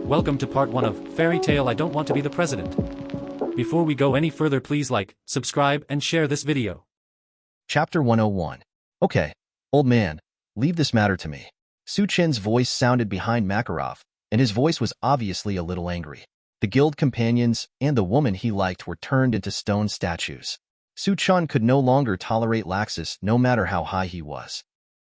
Welcome to part 1 of Fairy Tale I Don't Want to Be the President. Before we go any further, please like, subscribe, and share this video. Chapter 101. Okay, old man, leave this matter to me. Su Chen's voice sounded behind Makarov, and his voice was obviously a little angry. The guild companions and the woman he liked were turned into stone statues. Su Chen could no longer tolerate Laxus no matter how high he was.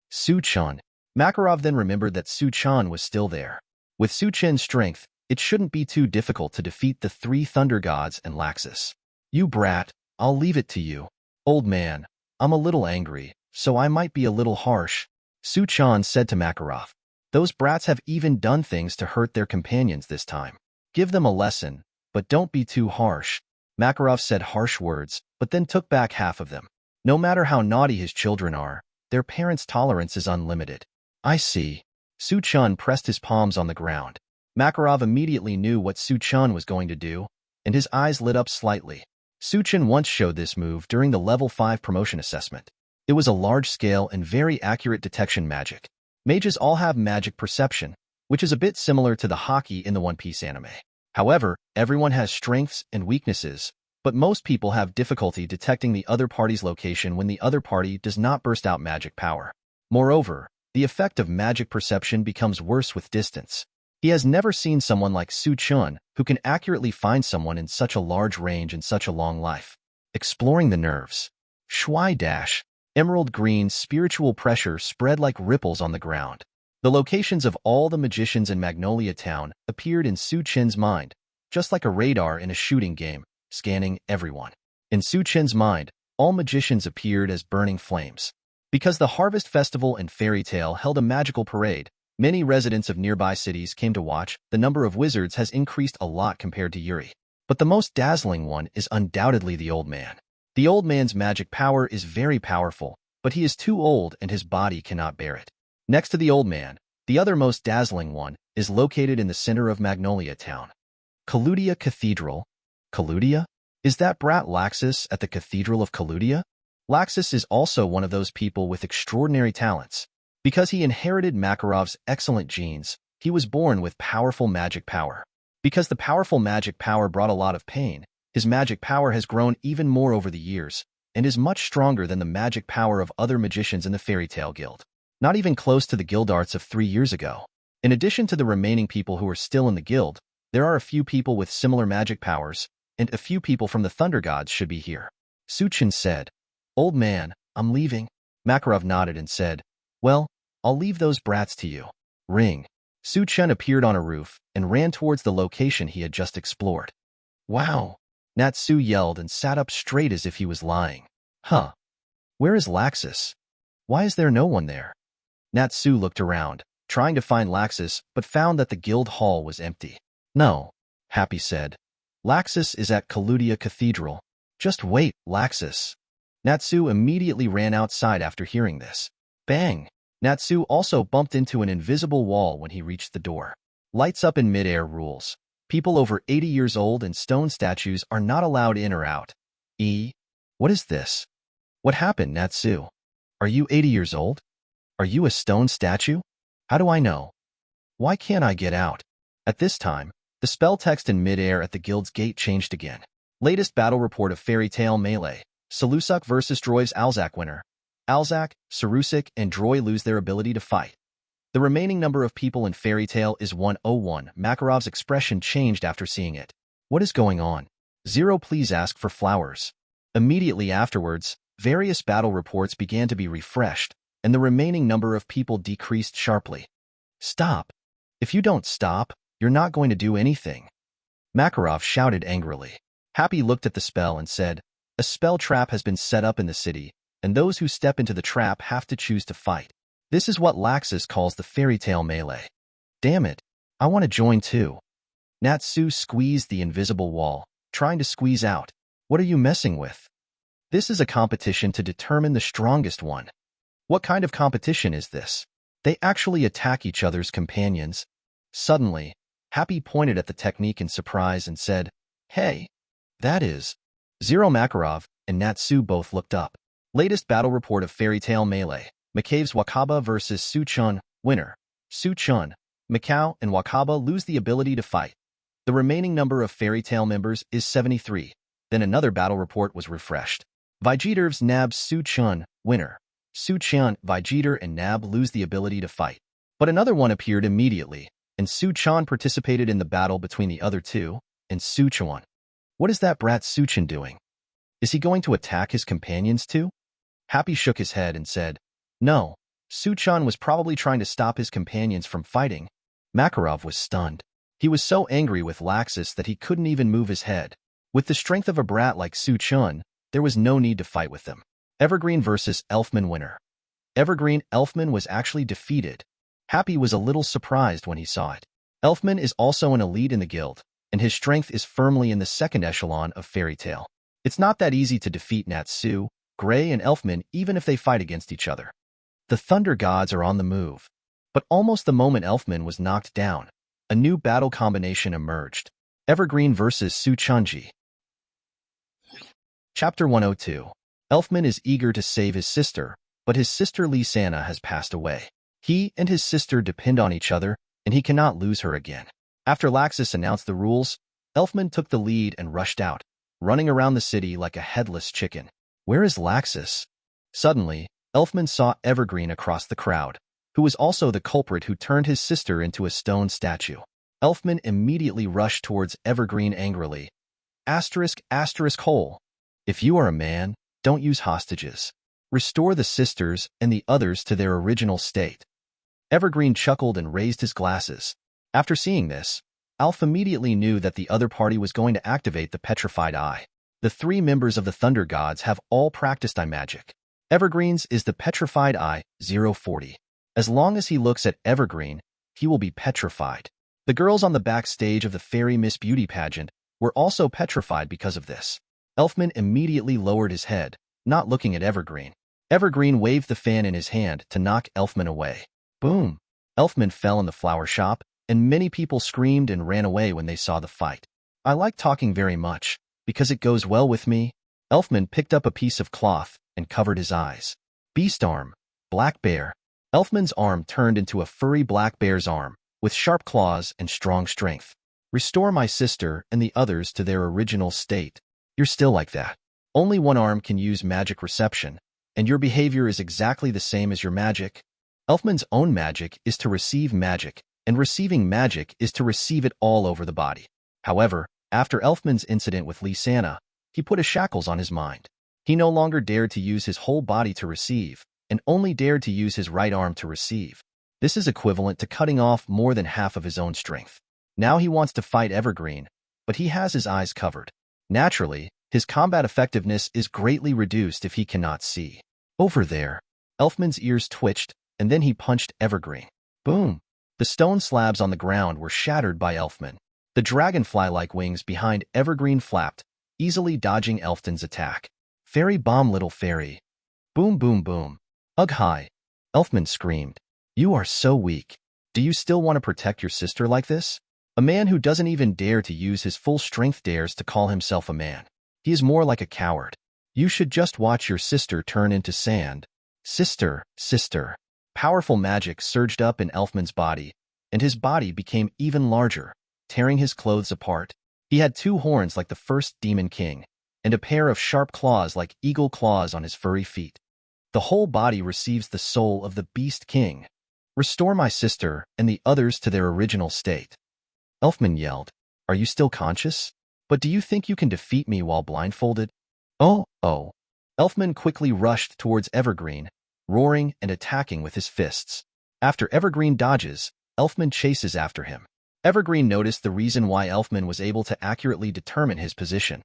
Su Chen. Makarov then remembered that Su Chen was still there. With Su Chen's strength, it shouldn't be too difficult to defeat the 3 Thunder Gods and Laxus. You brat, I'll leave it to you. Old man, I'm a little angry, so I might be a little harsh, Su Chen said to Makarov. Those brats have even done things to hurt their companions this time. Give them a lesson, but don't be too harsh. Makarov said harsh words, but then took back half of them. No matter how naughty his children are, their parents' tolerance is unlimited. I see. Su Chen pressed his palms on the ground. Makarov immediately knew what Su Chen was going to do, and his eyes lit up slightly. Su Chen once showed this move during the Level 5 promotion assessment. It was a large-scale and very accurate detection magic. Mages all have magic perception, which is a bit similar to the hockey in the One Piece anime. However, everyone has strengths and weaknesses, but most people have difficulty detecting the other party's location when the other party does not burst out magic power. Moreover, the effect of magic perception becomes worse with distance. He has never seen someone like Su Chen who can accurately find someone in such a large range in such a long life. Exploring the nerves. Shui dash. Emerald green spiritual pressure spread like ripples on the ground. The locations of all the magicians in Magnolia Town appeared in Su Chen's mind, just like a radar in a shooting game, scanning everyone. In Su Chen's mind, all magicians appeared as burning flames. Because the Harvest Festival and Fairy Tale held a magical parade, many residents of nearby cities came to watch. The number of wizards has increased a lot compared to Yuri. But the most dazzling one is undoubtedly the old man. The old man's magic power is very powerful, but he is too old and his body cannot bear it. Next to the old man, the other most dazzling one is located in the center of Magnolia Town. Kaludia Cathedral. Kaludia? Is that brat Laxus at the Cathedral of Kaludia? Laxus is also one of those people with extraordinary talents. Because he inherited Makarov's excellent genes, he was born with powerful magic power. Because the powerful magic power brought a lot of pain, his magic power has grown even more over the years, and is much stronger than the magic power of other magicians in the Fairy Tale Guild. Not even close to the guild arts of 3 years ago. In addition to the remaining people who are still in the guild, there are a few people with similar magic powers, and a few people from the Thunder Gods should be here. Su Chen said, Old man, I'm leaving. Makarov nodded and said, Well, I'll leave those brats to you. Ring. Su Chen appeared on a roof and ran towards the location he had just explored. Wow! Natsu yelled and sat up straight as if he was lying. Huh. Where is Laxus? Why is there no one there? Natsu looked around, trying to find Laxus, but found that the guild hall was empty. No, Happy said. Laxus is at Kaludia Cathedral. Just wait, Laxus. Natsu immediately ran outside after hearing this. Bang! Natsu also bumped into an invisible wall when he reached the door. Lights up in midair rules. People over 80 years old and stone statues are not allowed in or out. What is this? What happened, Natsu? Are you 80 years old? Are you a stone statue? How do I know? Why can't I get out? At this time, the spell text in midair at the guild's gate changed again. Latest battle report of Fairy Tale Melee. Salusuk vs. Droy's Alzak winner. Alzak, Sarusik, and Droy lose their ability to fight. The remaining number of people in Fairy Tale is 101. Makarov's expression changed after seeing it. What is going on? Zero, please ask for flowers. Immediately afterwards, various battle reports began to be refreshed, and the remaining number of people decreased sharply. Stop. If you don't stop, you're not going to do anything. Makarov shouted angrily. Happy looked at the spell and said, A spell trap has been set up in the city, and those who step into the trap have to choose to fight. This is what Laxus calls the Fairy Tale Melee. Damn it, I want to join too. Natsu squeezed the invisible wall, trying to squeeze out. What are you messing with? This is a competition to determine the strongest one. What kind of competition is this? They actually attack each other's companions. Suddenly, Happy pointed at the technique in surprise and said, Hey, that is. Zero. Makarov and Natsu both looked up. Latest battle report of Fairy Tale Melee. McCabe's Wakaba vs. Su Chen. Winner. Su Chen. Mikao and Wakaba lose the ability to fight. The remaining number of Fairy Tail members is 73. Then another battle report was refreshed. Vegeta's Nab Su-chun, winner. Su-chun, Vegeta and Nab lose the ability to fight. But another one appeared immediately, and Su-chun participated in the battle between the other two, and Su-chun. What is that brat Su-chun doing? Is he going to attack his companions too? Happy shook his head and said, no, Su-chun was probably trying to stop his companions from fighting. Makarov was stunned. He was so angry with Laxus that he couldn't even move his head. With the strength of a brat like Su-chun, there was no need to fight with them. Evergreen versus Elfman winner. Evergreen Elfman was actually defeated. Happy was a little surprised when he saw it. Elfman is also an elite in the guild, and his strength is firmly in the second echelon of Fairy Tail. It's not that easy to defeat Natsu, Gray, and Elfman even if they fight against each other. The Thunder Gods are on the move. But almost the moment Elfman was knocked down, a new battle combination emerged. Evergreen versus Su-chunji. Chapter 102. Elfman is eager to save his sister, but his sister Lysana has passed away. He and his sister depend on each other, and he cannot lose her again. After Laxus announced the rules, Elfman took the lead and rushed out, running around the city like a headless chicken. Where is Laxus? Suddenly, Elfman saw Evergreen across the crowd, who was also the culprit who turned his sister into a stone statue. Elfman immediately rushed towards Evergreen angrily. Hole. If you are a man, don't use hostages. Restore the sisters and the others to their original state. Evergreen chuckled and raised his glasses. After seeing this, Alf immediately knew that the other party was going to activate the Petrified Eye. The three members of the Thunder Gods have all practiced eye magic. Evergreen's is the Petrified Eye 040. As long as he looks at Evergreen, he will be petrified. The girls on the backstage of the Fairy Miss Beauty pageant were also petrified because of this. Elfman immediately lowered his head, not looking at Evergreen. Evergreen waved the fan in his hand to knock Elfman away. Boom! Elfman fell in the flower shop, and many people screamed and ran away when they saw the fight. I like talking very much, because it goes well with me. Elfman picked up a piece of cloth and covered his eyes. Beast arm, black bear. Elfman's arm turned into a furry black bear's arm, with sharp claws and strong strength. Restore my sister and the others to their original state. You're still like that. Only one arm can use magic reception, and your behavior is exactly the same as your magic. Elfman's own magic is to receive magic, and receiving magic is to receive it all over the body. However, after Elfman's incident with Lysana, he put a shackles on his mind. He no longer dared to use his whole body to receive, and only dared to use his right arm to receive. This is equivalent to cutting off more than half of his own strength. Now he wants to fight Evergreen, but he has his eyes covered. Naturally, his combat effectiveness is greatly reduced if he cannot see. Over there. Elfman's ears twitched, and then he punched Evergreen. Boom! The stone slabs on the ground were shattered by Elfman. The dragonfly-like wings behind Evergreen flapped, easily dodging Elfman's attack. Fairy bomb, little fairy. Boom, boom, boom. Ugh, hi. Elfman screamed. You are so weak. Do you still want to protect your sister like this? A man who doesn't even dare to use his full strength dares to call himself a man. He is more like a coward. You should just watch your sister turn into sand. Sister. Powerful magic surged up in Elfman's body, and his body became even larger, tearing his clothes apart. He had two horns like the first Demon King, and a pair of sharp claws like eagle claws on his furry feet. The whole body receives the soul of the Beast King. Restore my sister and the others to their original state. Elfman yelled. Are you still conscious? But do you think you can defeat me while blindfolded? Oh. Elfman quickly rushed towards Evergreen, roaring and attacking with his fists. After Evergreen dodges, Elfman chases after him. Evergreen noticed the reason why Elfman was able to accurately determine his position.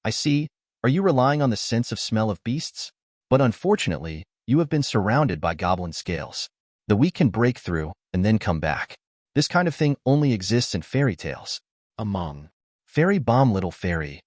I see. Are you relying on the sense of smell of beasts? But unfortunately, you have been surrounded by goblin scales. The weak can break through and then come back. This kind of thing only exists in fairy tales. Among. Fairy bomb, little fairy.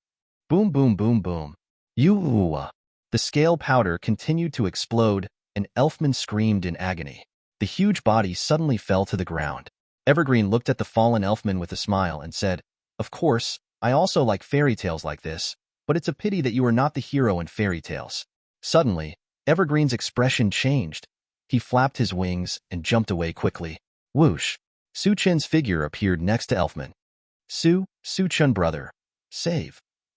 Boom, boom, boom, boom. You. The scale powder continued to explode, and Elfman screamed in agony. The huge body suddenly fell to the ground. Evergreen looked at the fallen Elfman with a smile and said, Of course, I also like fairy tales like this, but it's a pity that you are not the hero in fairy tales. Suddenly, Evergreen's expression changed. He flapped his wings and jumped away quickly. Whoosh! Su-chen's figure appeared next to Elfman. Su-chan brother.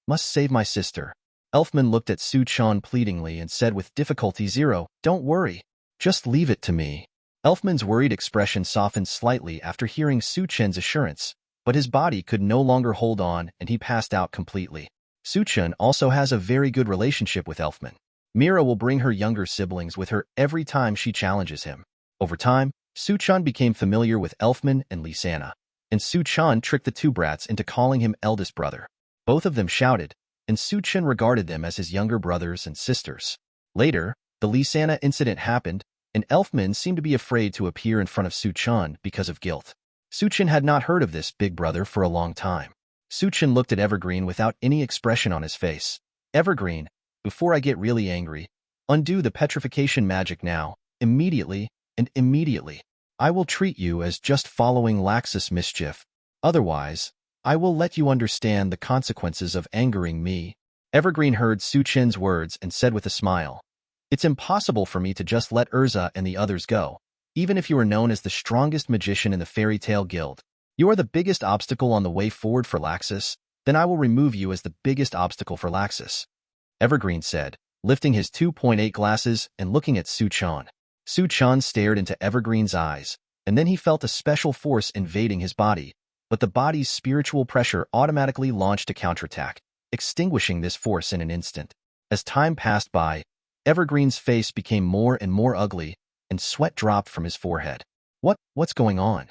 Must save my sister. Elfman looked at Su-chan pleadingly and said with difficulty, Zero, don't worry. Just leave it to me. Elfman's worried expression softened slightly after hearing Su-chen's assurance, but his body could no longer hold on and he passed out completely. Su-chan also has a very good relationship with Elfman. Mira will bring her younger siblings with her every time she challenges him. Over time, Su-chan became familiar with Elfman and Lysana, and Su-chan tricked the two brats into calling him eldest brother. Both of them shouted, and Su-chan regarded them as his younger brothers and sisters. Later, the Lysana incident happened, and Elfman seemed to be afraid to appear in front of Su-chan because of guilt. Su-chan had not heard of this big brother for a long time. Su-chan looked at Evergreen without any expression on his face. Evergreen, before I get really angry, undo the petrification magic now, immediately, and immediately. I will treat you as just following Laxus mischief. Otherwise, I will let you understand the consequences of angering me. Evergreen heard Su-chen's words and said with a smile, It's impossible for me to just let Erza and the others go. Even if you are known as the strongest magician in the Fairy Tail Guild, you are the biggest obstacle on the way forward for Laxus, then I will remove you as the biggest obstacle for Laxus. Evergreen said, lifting his 2.8 glasses and looking at Su-chan. Su-chan stared into Evergreen's eyes, and then he felt a special force invading his body, but the body's spiritual pressure automatically launched a counterattack, extinguishing this force in an instant. As time passed by, Evergreen's face became more and more ugly, and sweat dropped from his forehead. What's going on?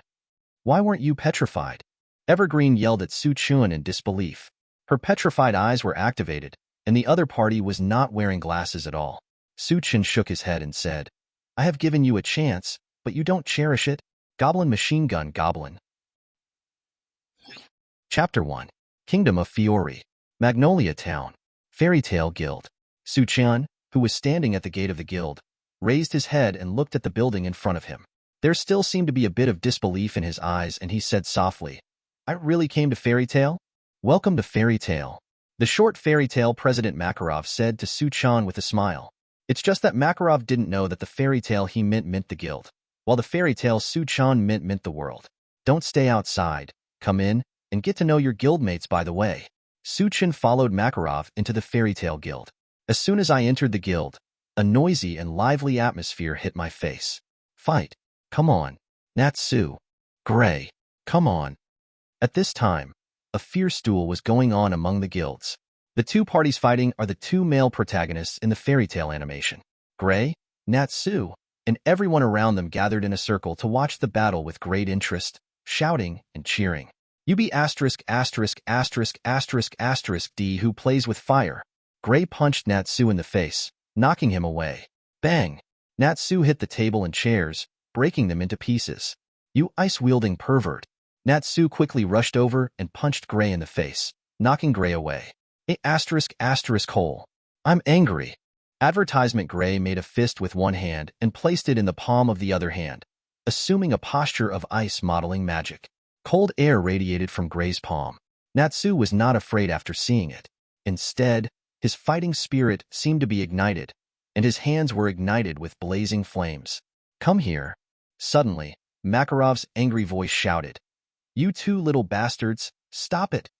Why weren't you petrified? Evergreen yelled at Su-chan in disbelief. Her petrified eyes were activated, and the other party was not wearing glasses at all. Su-chan shook his head and said, I have given you a chance, but you don't cherish it. Goblin Machine Gun Goblin. Chapter 1. Kingdom of Fiori. Magnolia Town. Fairy Tail Guild. Su-chan, who was standing at the gate of the guild, raised his head and looked at the building in front of him. There still seemed to be a bit of disbelief in his eyes, and he said softly, I really came to Fairy Tail? Welcome to Fairy Tail. The short Fairy Tail President Makarov said to Su-chan with a smile. It's just that Makarov didn't know that the Fairy Tail he meant the guild, while the Fairy Tail Su-chan meant the world. Don't stay outside. Come in, and get to know your guildmates by the way. Su-chan followed Makarov into the Fairy Tail Guild. As soon as I entered the guild, a noisy and lively atmosphere hit my face. Fight. Come on. Natsu. Gray. Come on. At this time, a fierce duel was going on among the guilds. The two parties fighting are the two male protagonists in the Fairy Tail animation. Gray, Natsu, and everyone around them gathered in a circle to watch the battle with great interest, shouting and cheering. UB*********** D who plays with fire. Gray punched Natsu in the face, knocking him away. Bang! Natsu hit the table and chairs, breaking them into pieces. You ice-wielding pervert. Natsu quickly rushed over and punched Gray in the face, knocking Gray away. Hole. I'm angry. Advertisement Gray made a fist with one hand and placed it in the palm of the other hand, assuming a posture of ice modeling magic. Cold air radiated from Gray's palm. Natsu was not afraid after seeing it. Instead, his fighting spirit seemed to be ignited, and his hands were ignited with blazing flames. Come here. Suddenly, Makarov's angry voice shouted. You two little bastards, stop it.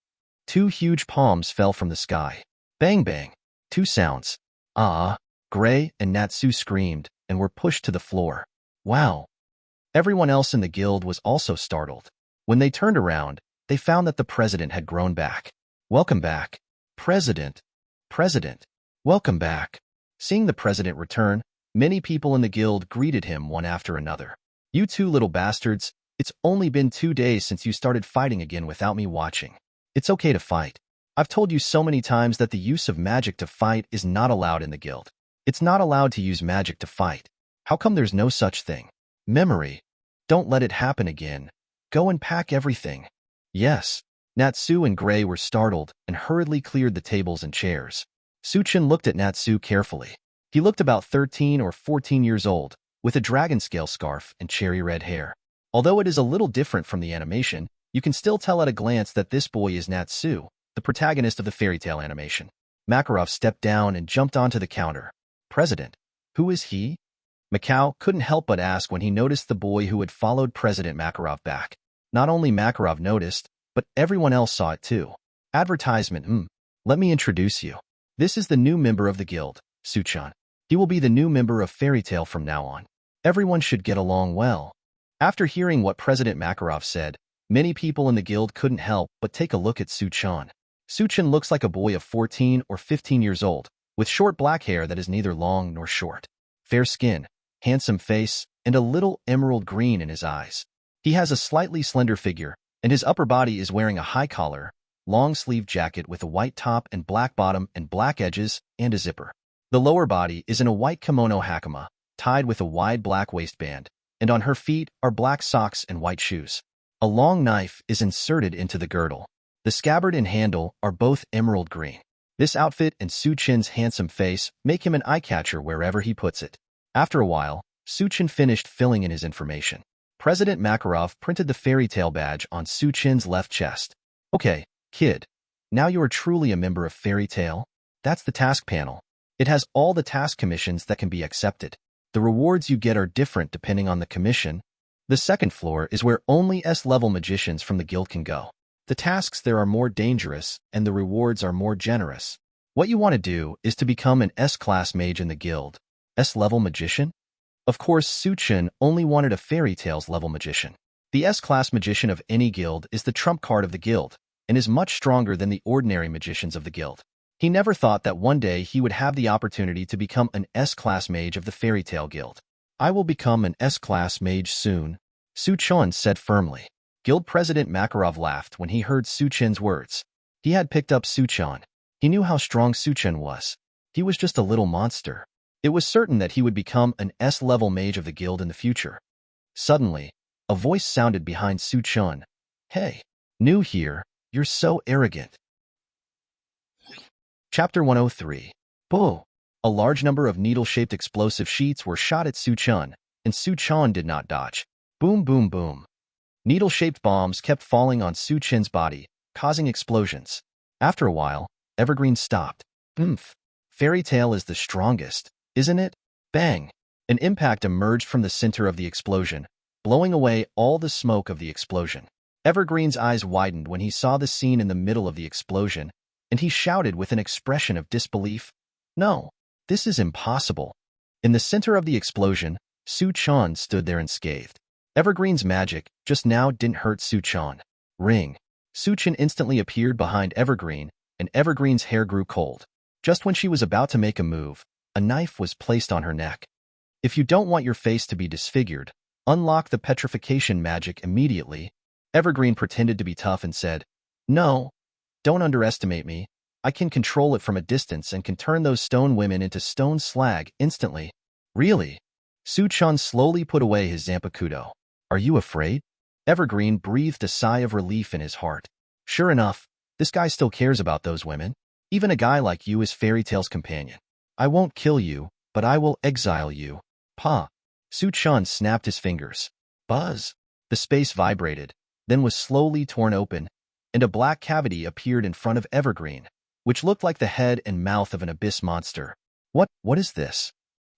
Two huge palms fell from the sky. Bang bang. Two sounds. Gray and Natsu screamed and were pushed to the floor. Wow. Everyone else in the guild was also startled. When they turned around, they found that the president had grown back. Welcome back. President. Welcome back. Seeing the president return, many people in the guild greeted him one after another. You two little bastards, it's only been 2 days since you started fighting again without me watching. It's okay to fight. I've told you so many times that the use of magic to fight is not allowed in the guild. It's not allowed to use magic to fight. How come there's no such thing? Memory. Don't let it happen again. Go and pack everything. Yes. Natsu and Gray were startled and hurriedly cleared the tables and chairs. Su-chan looked at Natsu carefully. He looked about 13 or 14 years old, with a dragon scale scarf and cherry red hair. Although it is a little different from the animation, you can still tell at a glance that this boy is Natsu, the protagonist of the Fairy Tail animation. Makarov stepped down and jumped onto the counter. President. Who is he? Mikao couldn't help but ask when he noticed the boy who had followed President Makarov back. Not only Makarov noticed, but everyone else saw it too. Advertisement. Let me introduce you. This is the new member of the guild, Suchan. He will be the new member of Fairy Tail from now on. Everyone should get along well. After hearing what President Makarov said, many people in the guild couldn't help but take a look at Suchan. Suchan looks like a boy of 14 or 15 years old, with short black hair that is neither long nor short. Fair skin, handsome face, and a little emerald green in his eyes. He has a slightly slender figure, and his upper body is wearing a high collar, long-sleeved jacket with a white top and black bottom and black edges and a zipper. The lower body is in a white kimono hakama, tied with a wide black waistband, and on her feet are black socks and white shoes. A long knife is inserted into the girdle. The scabbard and handle are both emerald green. This outfit and Suchin's handsome face make him an eye-catcher wherever he puts it. After a while, Suchin finished filling in his information. President Makarov printed the fairy tale badge on Suchin's left chest. Okay, kid. Now you are truly a member of Fairy Tail. That's the task panel. It has all the task commissions that can be accepted. The rewards you get are different depending on the commission. The second floor is where only S-level magicians from the guild can go. The tasks there are more dangerous, and the rewards are more generous. What you want to do is to become an S-class mage in the guild. S-level magician? Of course, Suchin only wanted a Fairy Tail's level magician. The S-class magician of any guild is the trump card of the guild, and is much stronger than the ordinary magicians of the guild. He never thought that one day he would have the opportunity to become an S-class mage of the Fairy Tail Guild. I will become an S-class mage soon, Suchin said firmly. Guild President Makarov laughed when he heard Suchin's words. He had picked up Suchin. He knew how strong Suchin was. He was just a little monster. It was certain that he would become an S-level mage of the guild in the future. Suddenly, a voice sounded behind Suchin. Hey, new here, you're so arrogant. Chapter 103. Boo! A large number of needle-shaped explosive sheets were shot at Suchin, and Suchin did not dodge. Boom, boom, boom. Needle-shaped bombs kept falling on Suchin's body, causing explosions. After a while, Evergreen stopped. Oomph. Fairy Tail is the strongest, isn't it? Bang! An impact emerged from the center of the explosion, blowing away all the smoke of the explosion. Evergreen's eyes widened when he saw the scene in the middle of the explosion, and he shouted with an expression of disbelief, No, this is impossible. In the center of the explosion, Suchin stood there unscathed. Evergreen's magic just now didn't hurt Suchin. Ring. Suchin instantly appeared behind Evergreen, and Evergreen's hair grew cold. Just when she was about to make a move, a knife was placed on her neck. If you don't want your face to be disfigured, unlock the petrification magic immediately. Evergreen pretended to be tough and said, No, don't underestimate me. I can control it from a distance and can turn those stone women into stone slag instantly. Really? Suchin slowly put away his Zanpakuto. Are you afraid? Evergreen breathed a sigh of relief in his heart. Sure enough, this guy still cares about those women. Even a guy like you is Fairy Tail's companion. I won't kill you, but I will exile you. Pa. Suchin snapped his fingers. Buzz. The space vibrated, then was slowly torn open, and a black cavity appeared in front of Evergreen, which looked like the head and mouth of an abyss monster. What is this?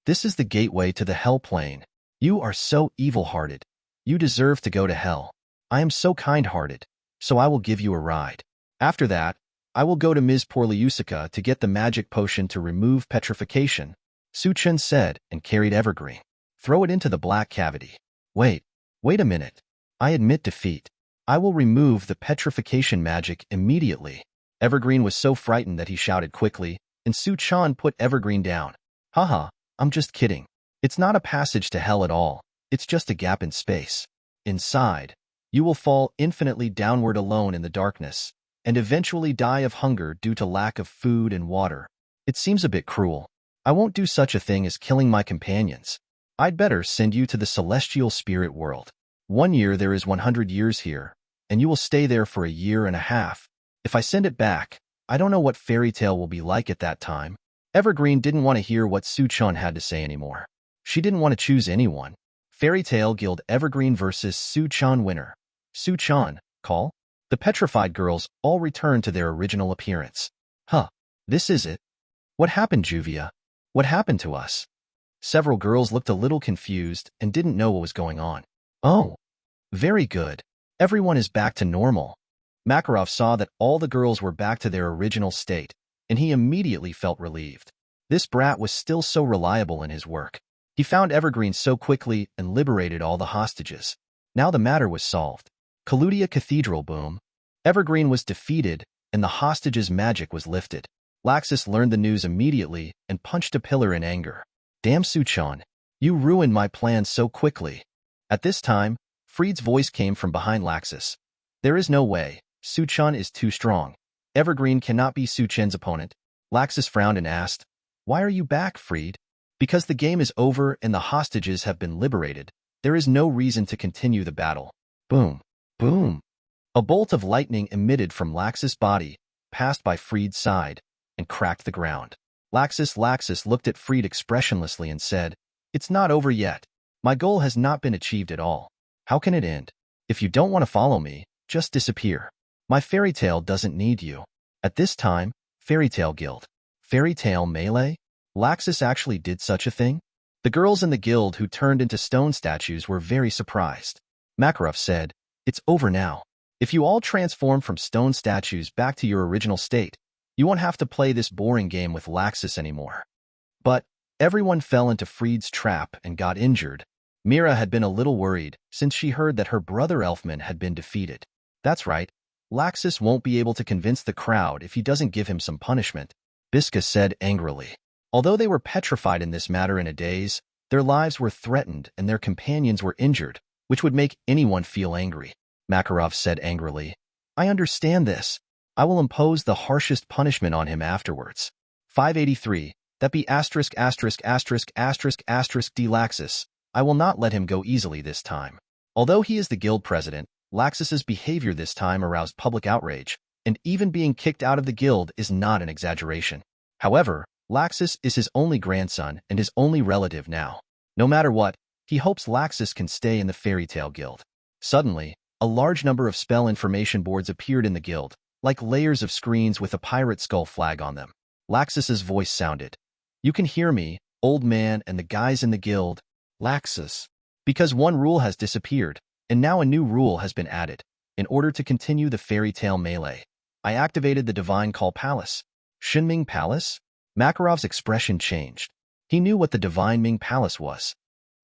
This is the gateway to the hell plane. You are so evil-hearted. You deserve to go to hell. I am so kind-hearted, so I will give you a ride. After that, I will go to Ms. Porliusica to get the magic potion to remove petrification, Suchin said and carried Evergreen. Throw it into the black cavity. Wait a minute. I admit defeat. I will remove the petrification magic immediately. Evergreen was so frightened that he shouted quickly, and Suchin put Evergreen down. Haha, I'm just kidding. It's not a passage to hell at all. It's just a gap in space. Inside, you will fall infinitely downward alone in the darkness, and eventually die of hunger due to lack of food and water. It seems a bit cruel. I won't do such a thing as killing my companions. I'd better send you to the celestial spirit world. 1 year there is 100 years here, and you will stay there for a year and a half. If I send it back, I don't know what Fairy Tail will be like at that time. Evergreen didn't want to hear what Suchin had to say anymore. She didn't want to choose anyone. Fairy Tail Guild Evergreen vs. Suchin winner. Suchin, call. The petrified girls all returned to their original appearance. Huh, this is it. What happened, Juvia? What happened to us? Several girls looked a little confused and didn't know what was going on. Oh, very good. Everyone is back to normal. Makarov saw that all the girls were back to their original state, and he immediately felt relieved. This brat was still so reliable in his work. He found Evergreen so quickly and liberated all the hostages. Now the matter was solved. Kaludia Cathedral boom. Evergreen was defeated, and the hostages' magic was lifted. Laxus learned the news immediately and punched a pillar in anger. Damn Suchan, you ruined my plans so quickly. At this time, Freed's voice came from behind Laxus. There is no way. Suchan is too strong. Evergreen cannot be Suchan's opponent. Laxus frowned and asked, "Why are you back, Freed?" "Because the game is over and the hostages have been liberated. There is no reason to continue the battle." Boom. Boom. A bolt of lightning emitted from Laxus' body, passed by Freed's side, and cracked the ground. Laxus looked at Freed expressionlessly and said, "It's not over yet. My goal has not been achieved at all. How can it end? If you don't want to follow me, just disappear. My fairy tale doesn't need you." At this time, Fairy Tale Guild. Fairy Tale Melee? Laxus actually did such a thing? The girls in the guild who turned into stone statues were very surprised. Makarov said, "It's over now. If you all transform from stone statues back to your original state, you won't have to play this boring game with Laxus anymore." But everyone fell into Freed's trap and got injured. Mira had been a little worried since she heard that her brother Elfman had been defeated. That's right, Laxus won't be able to convince the crowd if he doesn't give him some punishment, Biska said angrily. Although they were petrified in this matter in a daze, their lives were threatened and their companions were injured, which would make anyone feel angry. Makarov said angrily, "I understand this. I will impose the harshest punishment on him afterwards." 583, that be asterisk asterisk asterisk asterisk asterisk D Laxus. I will not let him go easily this time. Although he is the guild president, Laxus's behavior this time aroused public outrage, and even being kicked out of the guild is not an exaggeration. However, Laxus is his only grandson and his only relative now. No matter what, he hopes Laxus can stay in the Fairy Tale Guild. Suddenly, a large number of spell information boards appeared in the guild, like layers of screens with a pirate skull flag on them. Laxus's voice sounded. "You can hear me, old man and the guys in the guild. Laxus. Because one rule has disappeared, and now a new rule has been added. In order to continue the Fairy Tale Melee, I activated the Divine Call Palace." Shinming Palace? Makarov's expression changed. He knew what the Divine Ming Palace was.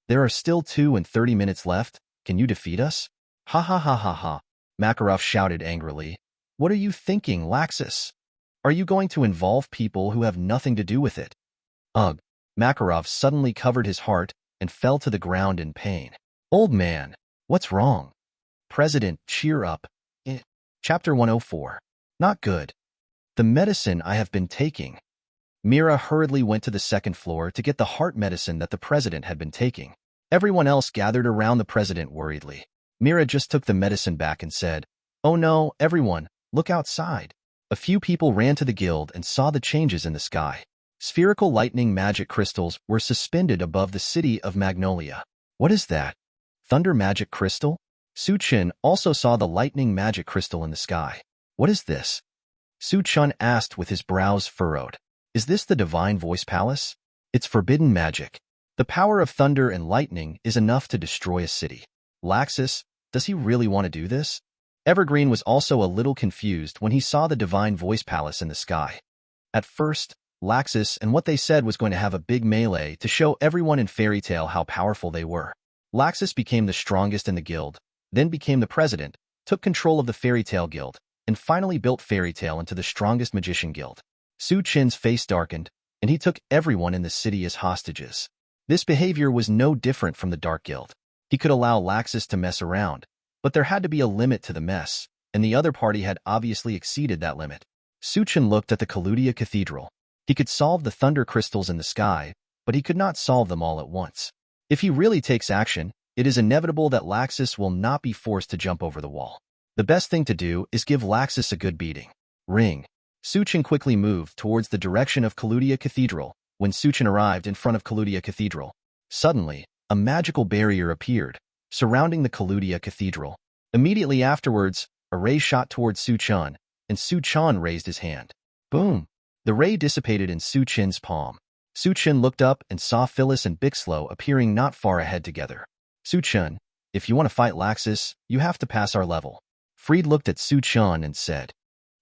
"There are still 2 and 30 minutes left. Can you defeat us?" "Ha ha ha ha ha," Makarov shouted angrily. "What are you thinking, Laxus? Are you going to involve people who have nothing to do with it?" Ugh. Makarov suddenly covered his heart and fell to the ground in pain. "Old man, what's wrong?" "President, cheer up." Chapter 104. Not good. The medicine I have been taking. Mira hurriedly went to the second floor to get the heart medicine that the president had been taking. Everyone else gathered around the president worriedly. Mira just took the medicine back and said, "Oh no, everyone, look outside." A few people ran to the guild and saw the changes in the sky. Spherical lightning magic crystals were suspended above the city of Magnolia. "What is that? Thunder magic crystal?" Suchin also saw the lightning magic crystal in the sky. "What is this?" Suchun asked with his brows furrowed. "Is this the Divine Voice Palace?" "It's forbidden magic. The power of thunder and lightning is enough to destroy a city." "Laxus, does he really want to do this?" Evergreen was also a little confused when he saw the Divine Voice Palace in the sky. At first, Laxus and what they said was going to have a big melee to show everyone in Fairy Tale how powerful they were. Laxus became the strongest in the guild, then became the president, took control of the Fairy Tale Guild, and finally built Fairy Tale into the strongest magician guild. Su Chin's face darkened, and he took everyone in the city as hostages. This behavior was no different from the Dark Guild. He could allow Laxus to mess around, but there had to be a limit to the mess, and the other party had obviously exceeded that limit. Suchin looked at the Kaludia Cathedral. He could solve the thunder crystals in the sky, but he could not solve them all at once. If he really takes action, it is inevitable that Laxus will not be forced to jump over the wall. The best thing to do is give Laxus a good beating. Ring. Suchin quickly moved towards the direction of Kaludia Cathedral. When Suchin arrived in front of Kaludia Cathedral, suddenly, a magical barrier appeared, surrounding the Kaludia Cathedral. Immediately afterwards, a ray shot towards Suchin, and Suchin raised his hand. Boom! The ray dissipated in Suchin's palm. Suchin looked up and saw Phyllis and Bixlow appearing not far ahead together. Suchin, if you want to fight Laxus, you have to pass our level. Freed looked at Suchin and said.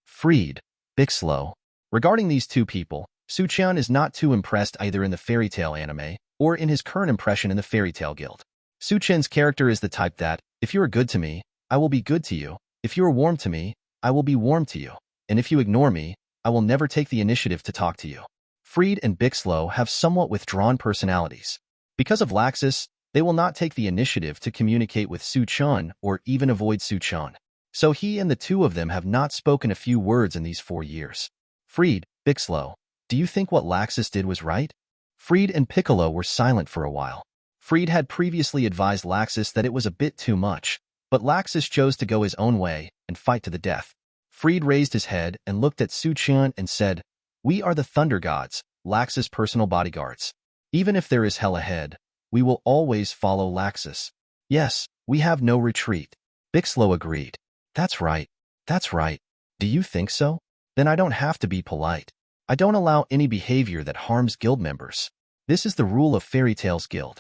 Freed, Bixlow. Regarding these two people, Suchin is not too impressed either in the fairy tale anime or in his current impression in the fairy tale guild. Suchin's character is the type that, if you are good to me, I will be good to you. If you are warm to me, I will be warm to you. And if you ignore me, I will never take the initiative to talk to you. Freed and Bixlow have somewhat withdrawn personalities. Because of Laxus, they will not take the initiative to communicate with Suchin or even avoid Suchin. So he and the two of them have not spoken a few words in these 4 years. Freed, Bixlow, do you think what Laxus did was right? Freed and Piccolo were silent for a while. Freed had previously advised Laxus that it was a bit too much, but Laxus chose to go his own way and fight to the death. Freed raised his head and looked at Suchin and said, We are the Thunder Gods, Laxus' personal bodyguards. Even if there is hell ahead, we will always follow Laxus. Yes, we have no retreat. Bixlow agreed. That's right. That's right. Do you think so? Then I don't have to be polite. I don't allow any behavior that harms guild members. This is the rule of Fairy Tales Guild.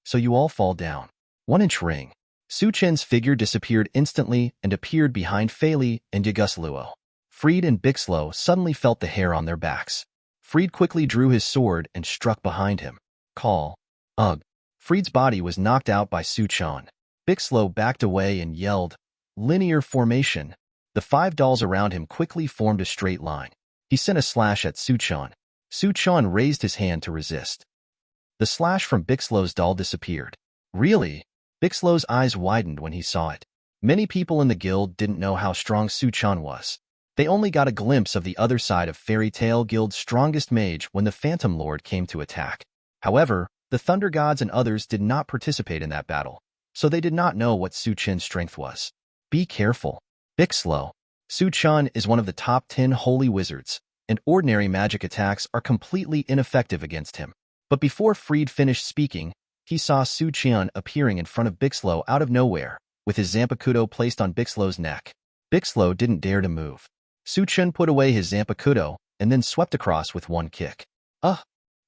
So you all fall down. 1-inch ring. Suchin's figure disappeared instantly and appeared behind Feli and Yagusluo. Freed and Bixlow suddenly felt the hair on their backs. Freed quickly drew his sword and struck behind him. Call. Ugh. Freed's body was knocked out by Suchin. Bixlow backed away and yelled, Linear formation. The 5 dolls around him quickly formed a straight line. He sent a slash at Suchin. Suchin raised his hand to resist. The slash from Bixlow's doll disappeared. Really? Bixlow's eyes widened when he saw it. Many people in the guild didn't know how strong Suchin was. They only got a glimpse of the other side of Fairy Tale Guild's strongest mage when the Phantom Lord came to attack. However, the Thunder Gods and others did not participate in that battle, so they did not know what Suchin's strength was. Be careful. Bixlow. Suchin is one of the top 10 holy wizards, and ordinary magic attacks are completely ineffective against him. But before Freed finished speaking, he saw Suchin appearing in front of Bixlow out of nowhere, with his Zanpakuto placed on Bixlow's neck. Bixlow didn't dare to move. Suchin put away his Zanpakuto and then swept across with one kick. Ugh!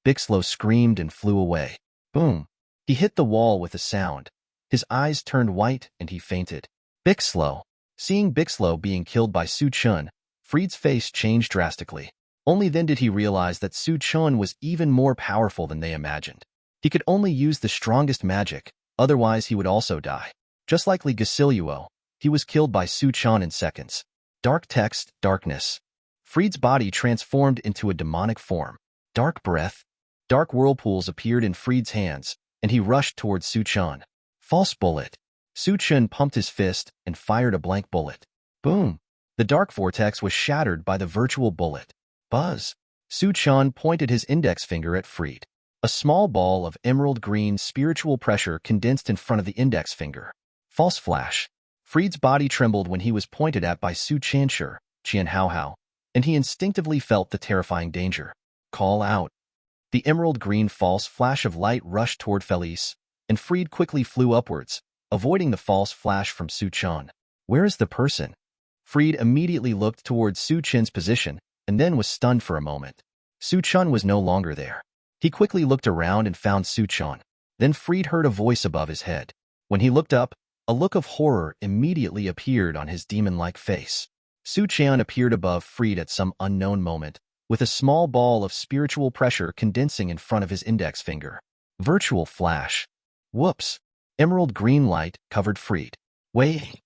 Bixlow screamed and flew away. Boom! He hit the wall with a sound. His eyes turned white and he fainted. Bixlow. Seeing Bixlow being killed by Suchin, Freed's face changed drastically. Only then did he realize that Suchin was even more powerful than they imagined. He could only use the strongest magic, otherwise he would also die. Just like Gasiluo, he was killed by Suchin in seconds. Dark text, darkness. Freed's body transformed into a demonic form. Dark breath. Dark whirlpools appeared in Freed's hands, and he rushed towards Suchin. False bullet. Suchin pumped his fist and fired a blank bullet. Boom! The dark vortex was shattered by the virtual bullet. Buzz! Suchin pointed his index finger at Freed. A small ball of emerald green spiritual pressure condensed in front of the index finger. False flash. Freed's body trembled when he was pointed at by Suchin Qianhaohao, and he instinctively felt the terrifying danger. Call out. The emerald green false flash of light rushed toward Felice, and Freed quickly flew upwards, avoiding the false flash from Suchin. Where is the person? Freed immediately looked towards Suchin's position, and then was stunned for a moment. Suchin was no longer there. He quickly looked around and found Suchin. Then Freed heard a voice above his head. When he looked up, a look of horror immediately appeared on his demon-like face. Suchin appeared above Freed at some unknown moment, with a small ball of spiritual pressure condensing in front of his index finger. Virtual flash. Whoops! Emerald green light covered Freed. Wait!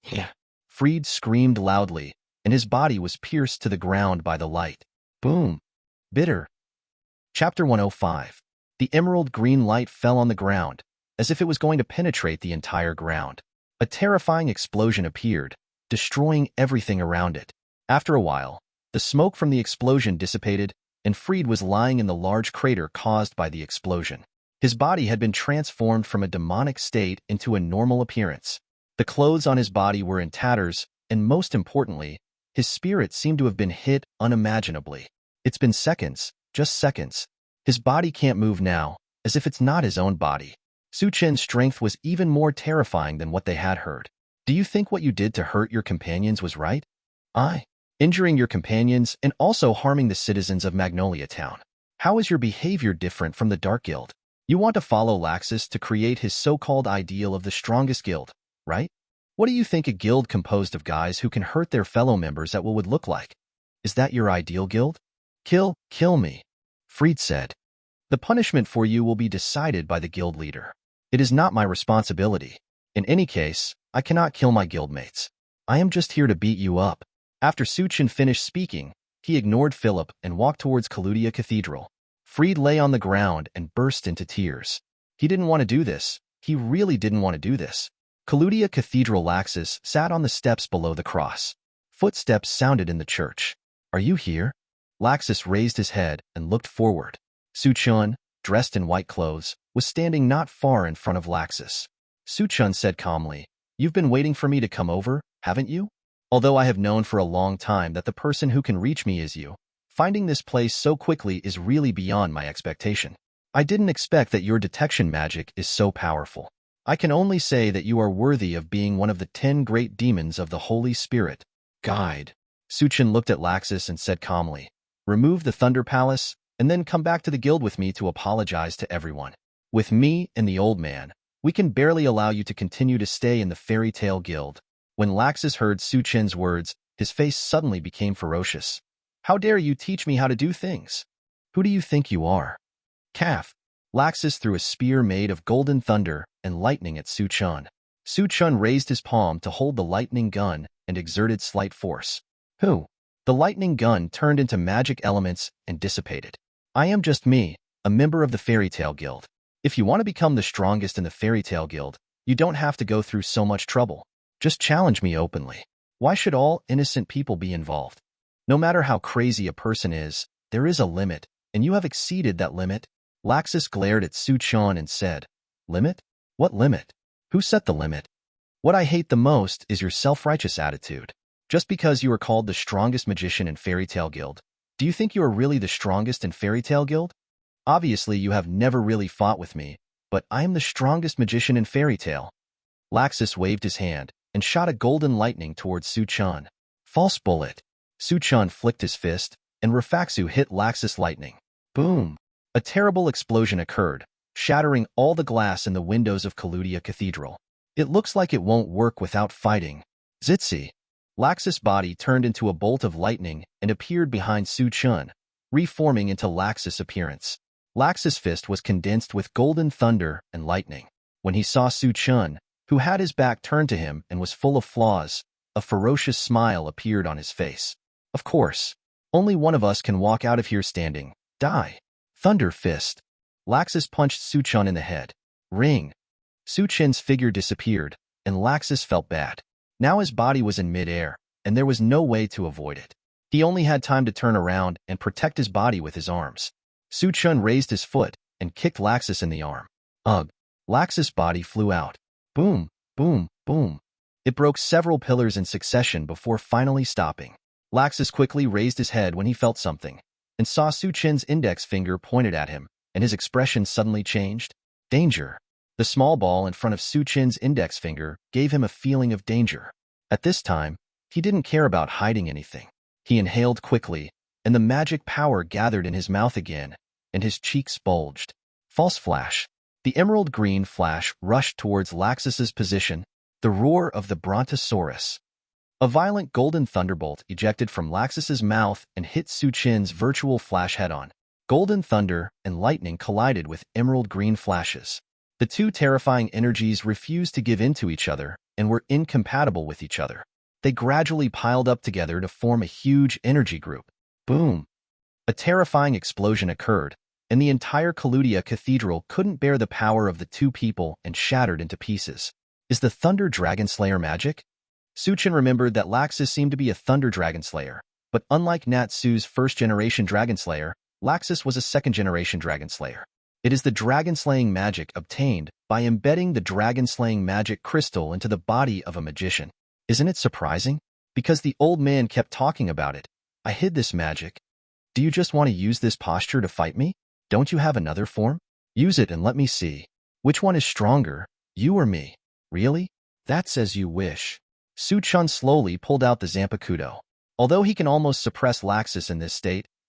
Yeah. Freed screamed loudly, and his body was pierced to the ground by the light. Boom! Bitter. Chapter 105. The emerald green light fell on the ground, as if it was going to penetrate the entire ground. A terrifying explosion appeared, destroying everything around it. After a while, the smoke from the explosion dissipated, and Freed was lying in the large crater caused by the explosion. His body had been transformed from a demonic state into a normal appearance. The clothes on his body were in tatters, and most importantly, his spirit seemed to have been hit unimaginably. It's been seconds, just seconds. His body can't move now, as if it's not his own body. Suchin's strength was even more terrifying than what they had heard. Do you think what you did to hurt your companions was right? Injuring your companions and also harming the citizens of Magnolia Town. How is your behavior different from the Dark Guild? You want to follow Laxus to create his so-called ideal of the strongest guild, right? What do you think a guild composed of guys who can hurt their fellow members at will would look like? Is that your ideal guild? Kill me, Fried said. The punishment for you will be decided by the guild leader. It is not my responsibility. In any case, I cannot kill my guildmates. I am just here to beat you up. After Suchin finished speaking, he ignored Philip and walked towards Kaludia Cathedral. Fried lay on the ground and burst into tears. He didn't want to do this. He really didn't want to do this. Kaludia Cathedral. Laxus sat on the steps below the cross. Footsteps sounded in the church. Are you here? Laxus raised his head and looked forward. Suchun, dressed in white clothes, was standing not far in front of Laxus. Suchun said calmly, "You've been waiting for me to come over, haven't you? Although I have known for a long time that the person who can reach me is you, finding this place so quickly is really beyond my expectation. I didn't expect that your detection magic is so powerful. I can only say that you are worthy of being one of the 10 great demons of the Holy Spirit. Guide." Suchin looked at Laxus and said calmly, "Remove the Thunder Palace, and then come back to the guild with me to apologize to everyone. With me and the old man, we can barely allow you to continue to stay in the Fairy Tale Guild." When Laxus heard Suchin's words, his face suddenly became ferocious. "How dare you teach me how to do things? Who do you think you are?" Calf. Laxus threw a spear made of golden thunder and lightning at Suchun. Suchun raised his palm to hold the lightning gun and exerted slight force. Who? The lightning gun turned into magic elements and dissipated. "I am just me, a member of the Fairy Tale Guild. If you want to become the strongest in the Fairy Tale Guild, you don't have to go through so much trouble. Just challenge me openly. Why should all innocent people be involved? No matter how crazy a person is, there is a limit, and you have exceeded that limit." Laxus glared at Suchun and said, "Limit? What limit? Who set the limit? What I hate the most is your self-righteous attitude. Just because you are called the strongest magician in Fairy Tale Guild, do you think you are really the strongest in Fairy Tale Guild? Obviously, you have never really fought with me, but I am the strongest magician in Fairy Tale." Laxus waved his hand and shot a golden lightning towards Suchun. False bullet. Suchun flicked his fist, and Rafaxu hit Laxus lightning. Boom! A terrible explosion occurred, shattering all the glass in the windows of Kaludia Cathedral. "It looks like it won't work without fighting." Zitzi. Laxus' body turned into a bolt of lightning and appeared behind Suchun, reforming into Laxus' appearance. Laxus' fist was condensed with golden thunder and lightning. When he saw Suchun, who had his back turned to him and was full of flaws, a ferocious smile appeared on his face. "Of course. Only one of us can walk out of here standing. Die." Thunder fist. Laxus punched Suchun in the head. Ring. Suchin's figure disappeared, and Laxus felt bad. Now his body was in mid-air, and there was no way to avoid it. He only had time to turn around and protect his body with his arms. Suchun raised his foot and kicked Laxus in the arm. Ugh. Laxus' body flew out. Boom, boom, boom. It broke several pillars in succession before finally stopping. Laxus quickly raised his head when he felt something, and saw Suchin's index finger pointed at him, and his expression suddenly changed. Danger. The small ball in front of Suchin's index finger gave him a feeling of danger. At this time, he didn't care about hiding anything. He inhaled quickly, and the magic power gathered in his mouth again, and his cheeks bulged. False flash. The emerald green flash rushed towards Laxus's position, the roar of the Brontosaurus. A violent golden thunderbolt ejected from Laxus's mouth and hit Suchin's virtual flash head-on. Golden thunder and lightning collided with emerald green flashes. The two terrifying energies refused to give in to each other and were incompatible with each other. They gradually piled up together to form a huge energy group. Boom! A terrifying explosion occurred, and the entire Kaludia Cathedral couldn't bear the power of the two people and shattered into pieces. Is the Thunder Dragon Slayer magic? Suchin remembered that Laxus seemed to be a Thunder Dragon Slayer, but unlike Natsu's first-generation Dragon Slayer, Laxus was a second-generation Dragon Slayer. It is the dragon-slaying magic obtained by embedding the dragon-slaying magic crystal into the body of a magician. Isn't it surprising? Because the old man kept talking about it. I hid this magic. Do you just want to use this posture to fight me? Don't you have another form? Use it and let me see. Which one is stronger, you or me? Really? That's as you wish. Suchun slowly pulled out the Zanpakuto. Although he can almost suppress Laxus in this state,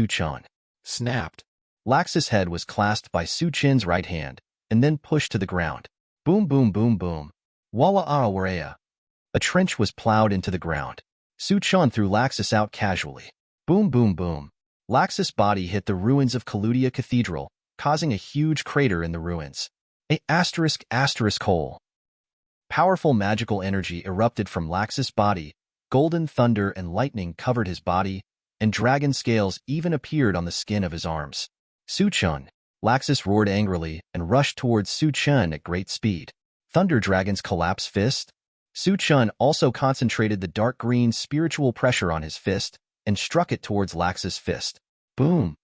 Su-chan. Snapped. Laxus' head was clasped by Su-chin's right hand, and then pushed to the ground. Boom boom boom boom. Walla Arawarea. A trench was plowed into the ground. Su-chan threw Laxus out casually. Boom boom boom. Laxus' body hit the ruins of Ulquiorra Cathedral, causing a huge crater in the ruins. **** hole. Powerful magical energy erupted from Laxus' body, golden thunder and lightning covered his body, and dragon scales even appeared on the skin of his arms. Su-chan. Laxus roared angrily and rushed towards Su-chan at great speed. Thunder Dragon's collapse fist. Su-chan also concentrated the dark green spiritual pressure on his fist and struck it towards Laxus' fist. Boom!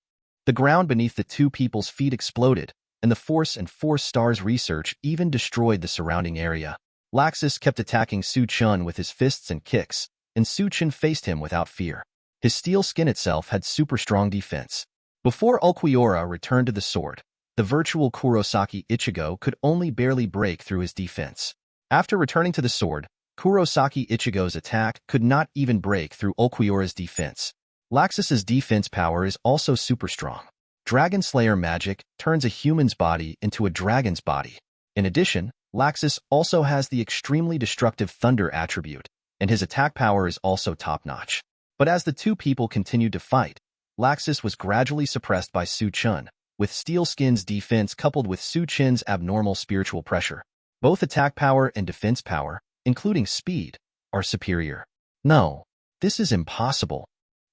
The ground beneath the two people's feet exploded, and the Force and Force Stars research even destroyed the surrounding area. Laxus kept attacking Su-chan with his fists and kicks, and Su-chan faced him without fear. His steel skin itself had super strong defense. Before Ulquiorra returned to the sword, the virtual Kurosaki Ichigo could only barely break through his defense. After returning to the sword, Kurosaki Ichigo's attack could not even break through Ulquiorra's defense. Laxus's defense power is also super strong. Dragon Slayer magic turns a human's body into a dragon's body. In addition, Laxus also has the extremely destructive thunder attribute, and his attack power is also top-notch. But as the two people continued to fight, Laxus was gradually suppressed by Su-chan, with Steel Skin's defense coupled with Su-chin's abnormal spiritual pressure. Both attack power and defense power, including speed, are superior. No, this is impossible.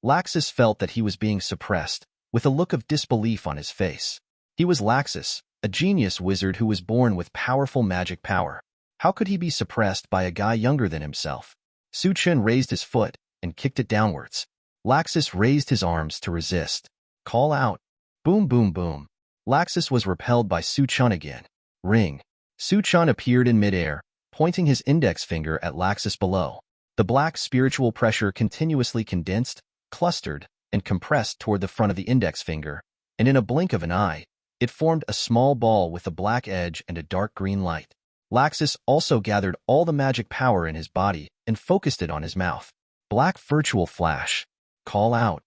Laxus felt that he was being suppressed, with a look of disbelief on his face. He was Laxus, a genius wizard who was born with powerful magic power. How could he be suppressed by a guy younger than himself? Su-chan raised his foot and kicked it downwards. Laxus raised his arms to resist. Call out. Boom boom boom. Laxus was repelled by Su-chan again. Ring. Su-chan appeared in midair, pointing his index finger at Laxus below. The black spiritual pressure continuously condensed, clustered, and compressed toward the front of the index finger, and in a blink of an eye, it formed a small ball with a black edge and a dark green light. Laxus also gathered all the magic power in his body and focused it on his mouth. Black Virtual Flash. Call out.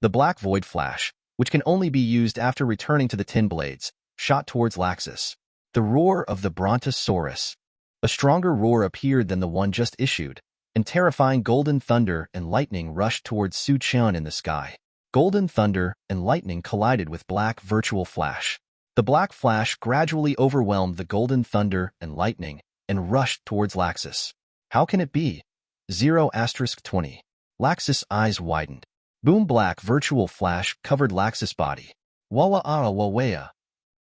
The Black Void Flash, which can only be used after returning to the Tin Blades, shot towards Laxus. The roar of the Brontosaurus. A stronger roar appeared than the one just issued, and terrifying golden thunder and lightning rushed towards Su-chan in the sky. Golden thunder and lightning collided with Black Virtual Flash. The Black Flash gradually overwhelmed the golden thunder and lightning and rushed towards Laxus. How can it be? 0*20. Laxus' eyes widened. Boom! Black Virtual Flash covered Laxus' body. Walla ara wawea.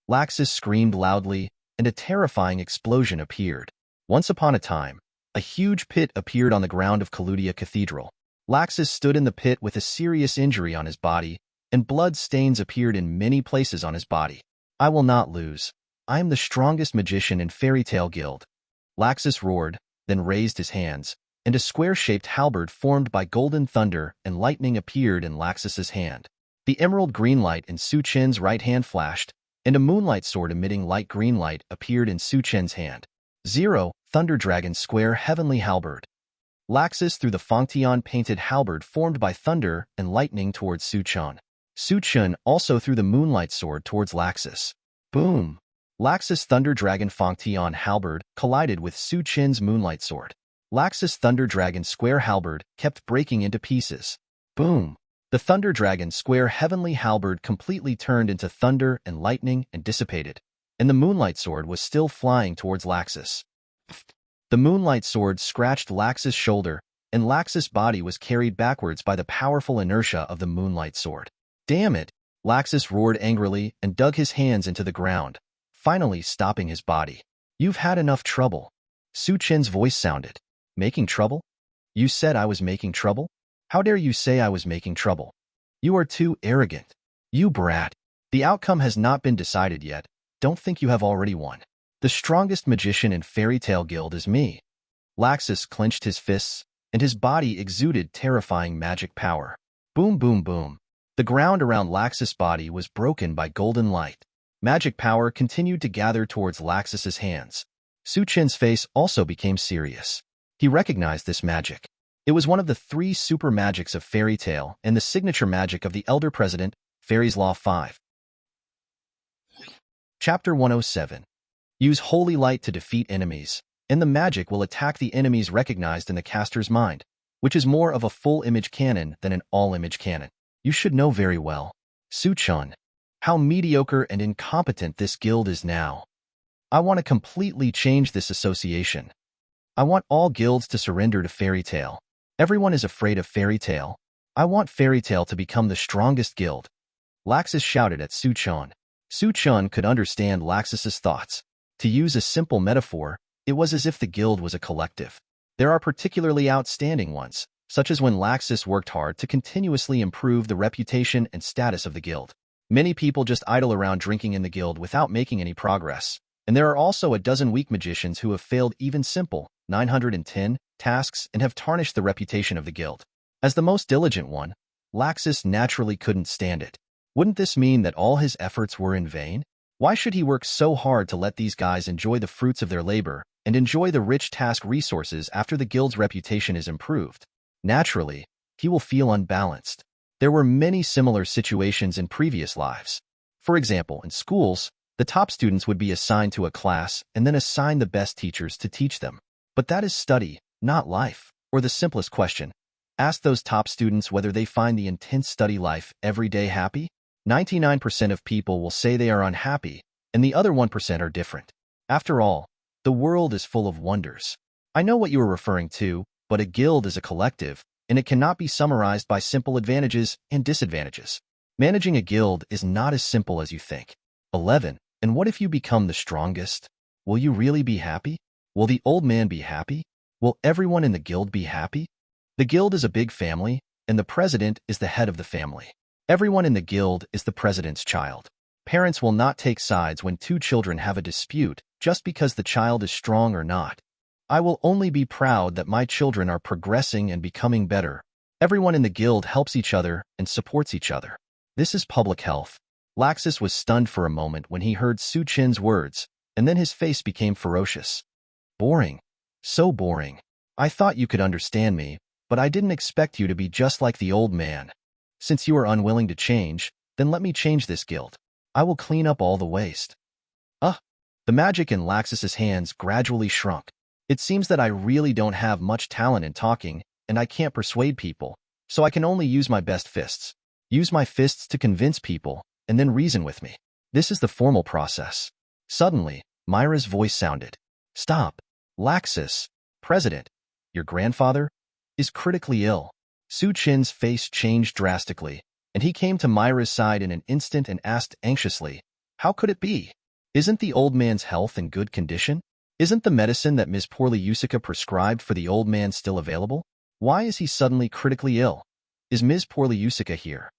Laxus screamed loudly, and a terrifying explosion appeared. Once upon a time, a huge pit appeared on the ground of Ulquiorra Cathedral. Laxus stood in the pit with a serious injury on his body, and blood stains appeared in many places on his body. I will not lose. I am the strongest magician in Fairy Tale Guild. Laxus roared, then raised his hands, and a square-shaped halberd formed by golden thunder and lightning appeared in Laxus's hand. The emerald green light in Su Chen's right hand flashed, and a moonlight sword emitting light green light appeared in Su Chen's hand. 0. Thunder Dragon Square Heavenly Halberd. Laxus threw the Fanfiction painted halberd formed by thunder and lightning towards Su Chen. Su Chen also threw the moonlight sword towards Laxus. Boom! Laxus Thunder Dragon Fanfiction halberd collided with Su Chen's moonlight sword. Laxus Thunder Dragon Square halberd kept breaking into pieces. Boom! The Thunder Dragon Square Heavenly halberd completely turned into thunder and lightning and dissipated, and the moonlight sword was still flying towards Laxus. The moonlight sword scratched Laxus' shoulder, and Laxus' body was carried backwards by the powerful inertia of the moonlight sword. Damn it! Laxus roared angrily and dug his hands into the ground, finally stopping his body. You've had enough trouble. Su Chen's voice sounded. Making trouble? You said I was making trouble? How dare you say I was making trouble? You are too arrogant. You brat. The outcome has not been decided yet. Don't think you have already won. The strongest magician in Fairy Tale Guild is me. Laxus clenched his fists, and his body exuded terrifying magic power. Boom, boom, boom. The ground around Laxus' body was broken by golden light. Magic power continued to gather towards Laxus's hands. Su Chen's face also became serious. He recognized this magic. It was one of the 3 super magics of Fairy Tale and the signature magic of the Elder President, Fairy's Law 5. Chapter 107. Use Holy Light to defeat enemies, and the magic will attack the enemies recognized in the caster's mind, which is more of a full image cannon than an all-image cannon. You should know very well, Su Chen, how mediocre and incompetent this guild is now. I want to completely change this association. I want all guilds to surrender to Fairy Tale. Everyone is afraid of Fairy Tale. I want Fairy Tale to become the strongest guild. Laxus shouted at Su Chen. Su Chen could understand Laxus's thoughts. To use a simple metaphor, it was as if the guild was a collective. There are particularly outstanding ones, such as when Laxus worked hard to continuously improve the reputation and status of the guild. Many people just idle around drinking in the guild without making any progress. And there are also a dozen weak magicians who have failed even simple 910 tasks and have tarnished the reputation of the guild. As the most diligent one, Laxus naturally couldn't stand it. Wouldn't this mean that all his efforts were in vain? Why should he work so hard to let these guys enjoy the fruits of their labor and enjoy the rich task resources after the guild's reputation is improved? Naturally, he will feel unbalanced. There were many similar situations in previous lives. For example, in schools, the top students would be assigned to a class and then assign the best teachers to teach them. But that is study, not life. Or the simplest question, ask those top students whether they find the intense study life every day happy. 99% of people will say they are unhappy, and the other 1% are different. After all, the world is full of wonders. I know what you are referring to, but a guild is a collective, and it cannot be summarized by simple advantages and disadvantages. Managing a guild is not as simple as you think. 11. And what if you become the strongest? Will you really be happy? Will the old man be happy? Will everyone in the guild be happy? The guild is a big family, and the president is the head of the family. Everyone in the guild is the president's child. Parents will not take sides when 2 children have a dispute just because the child is strong or not. I will only be proud that my children are progressing and becoming better. Everyone in the guild helps each other and supports each other. This is public health. Laxus was stunned for a moment when he heard Su Chen's words, and then his face became ferocious. Boring. So boring. I thought you could understand me, but I didn't expect you to be just like the old man. Since you are unwilling to change, then let me change this guild. I will clean up all the waste. The magic in Laxus's hands gradually shrunk. It seems that I really don't have much talent in talking, and I can't persuade people, so I can only use my best fists. Use my fists to convince people, and then reason with me. This is the formal process. Suddenly, Myra's voice sounded. Stop. Laxus, President, your grandfather, is critically ill. Su Chen's face changed drastically, and he came to Myra's side in an instant and asked anxiously, how could it be? Isn't the old man's health in good condition? Isn't the medicine that Ms. Porliusica prescribed for the old man still available? Why is he suddenly critically ill? Is Ms. Porliusica here?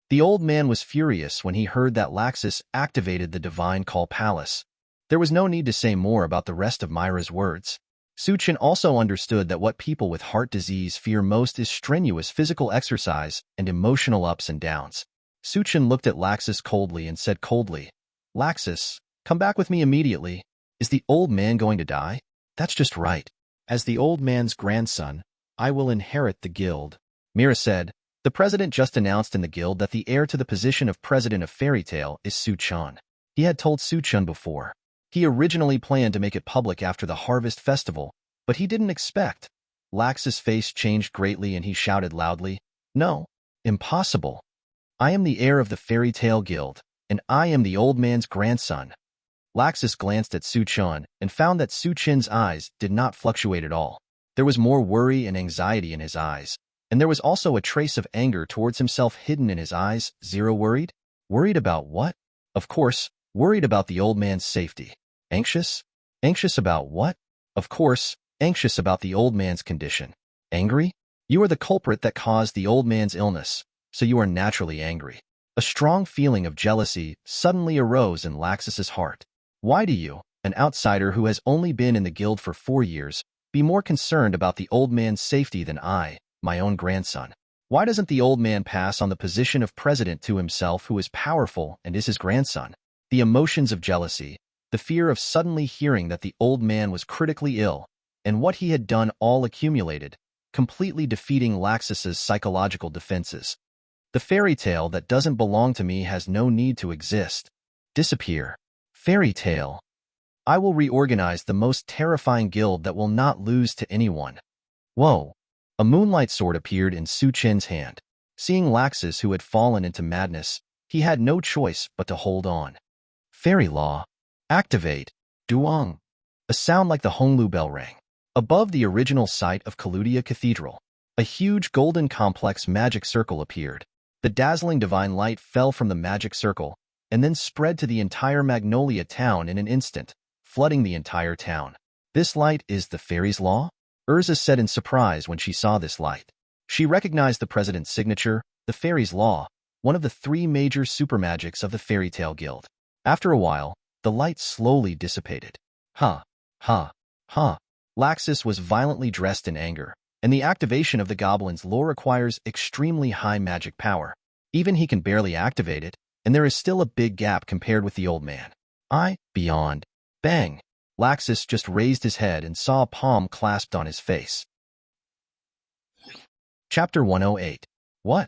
The old man was furious when he heard that Laxus activated the Divine Call Palace. There was no need to say more about the rest of Myra's words. Suchin also understood that what people with heart disease fear most is strenuous physical exercise and emotional ups and downs. Suchin looked at Laxus coldly and said coldly, "Laxus, come back with me immediately. Is the old man going to die? That's just right. As the old man's grandson, I will inherit the guild." Mira said, "The president just announced in the guild that the heir to the position of president of Fairy Tail is Suchun." He had told Suchun before. He originally planned to make it public after the Harvest Festival, but he didn't expect. Lax's face changed greatly and he shouted loudly, "No, impossible. I am the heir of the Fairy Tail Guild, and I am the old man's grandson." Laxus glanced at Suchun and found that Suchin's eyes did not fluctuate at all. There was more worry and anxiety in his eyes, and there was also a trace of anger towards himself hidden in his eyes. Zero worried? Worried about what? Of course, worried about the old man's safety. Anxious? Anxious about what? Of course, anxious about the old man's condition. Angry? You are the culprit that caused the old man's illness, so you are naturally angry. A strong feeling of jealousy suddenly arose in Laxus's heart. Why do you, an outsider who has only been in the guild for 4 years, be more concerned about the old man's safety than I, my own grandson? Why doesn't the old man pass on the position of president to himself who is powerful and is his grandson? The emotions of jealousy, the fear of suddenly hearing that the old man was critically ill, and what he had done all accumulated, completely defeating Laxus's psychological defenses. The fairy tale that doesn't belong to me has no need to exist. Disappear. Fairy tale. I will reorganize the most terrifying guild that will not lose to anyone. Whoa. A moonlight sword appeared in Suchin's hand. Seeing Laxus, who had fallen into madness, he had no choice but to hold on. Fairy law. Activate. Duong. A sound like the Honglu bell rang. Above the original site of Kaludia Cathedral, a huge golden complex magic circle appeared. The dazzling divine light fell from the magic circle and then spread to the entire Magnolia town in an instant, flooding the entire town. This light is the fairy's law? Erza said in surprise when she saw this light. She recognized the president's signature, the fairy's law, one of the 3 major supermagics of the Fairy Tail Guild. After a while, the light slowly dissipated. Ha, ha, ha. Laxus was violently dressed in anger, and the activation of the goblin's law requires extremely high magic power. Even he can barely activate it, and there is still a big gap compared with the old man. Beyond. Bang! Laxus just raised his head and saw a palm clasped on his face. Chapter 108. What?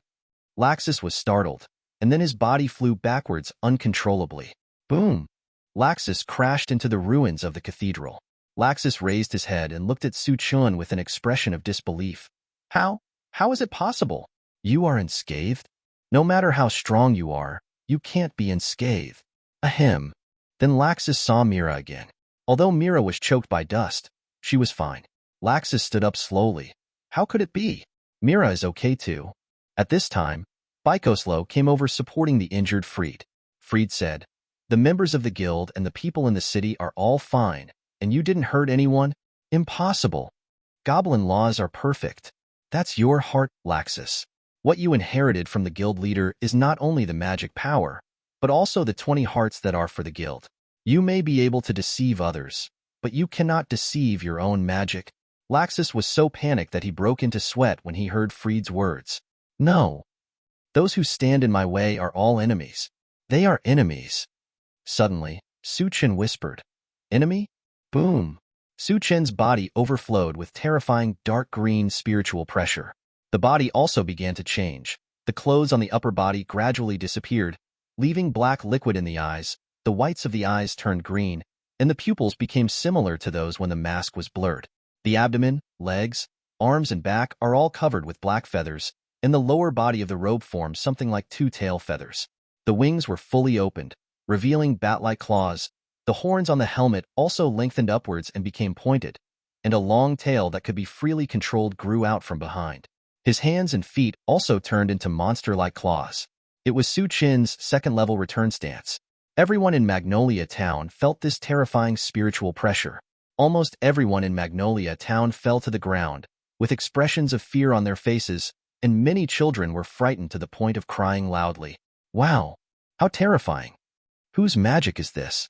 Laxus was startled, and then his body flew backwards uncontrollably. Boom! Laxus crashed into the ruins of the cathedral. Laxus raised his head and looked at Suchun with an expression of disbelief. How? How is it possible? You are unscathed? No matter how strong you are, you can't be unscathed. Ahem. Then Laxus saw Mira again. Although Mira was choked by dust, she was fine. Laxus stood up slowly. How could it be? Mira is okay too. At this time, Bikoslo came over supporting the injured Freed. Freed said, "The members of the guild and the people in the city are all fine, and you didn't hurt anyone? Impossible. Goblin laws are perfect. That's your heart, Laxus. What you inherited from the guild leader is not only the magic power, but also the 20 hearts that are for the guild. You may be able to deceive others, but you cannot deceive your own magic." Laxus was so panicked that he broke into sweat when he heard Freed's words. No. Those who stand in my way are all enemies. They are enemies. Suddenly, Suchin whispered, "Enemy?" Boom. Suchin's body overflowed with terrifying dark green spiritual pressure. The body also began to change. The clothes on the upper body gradually disappeared, leaving black liquid in the eyes. The whites of the eyes turned green, and the pupils became similar to those when the mask was blurred. The abdomen, legs, arms, and back are all covered with black feathers, and the lower body of the robe formed something like 2 tail feathers. The wings were fully opened, revealing bat-like claws. The horns on the helmet also lengthened upwards and became pointed, and a long tail that could be freely controlled grew out from behind. His hands and feet also turned into monster-like claws. It was Suchin's second-level return stance. Everyone in Magnolia Town felt this terrifying spiritual pressure. Almost everyone in Magnolia Town fell to the ground, with expressions of fear on their faces, and many children were frightened to the point of crying loudly. Wow! How terrifying! Whose magic is this?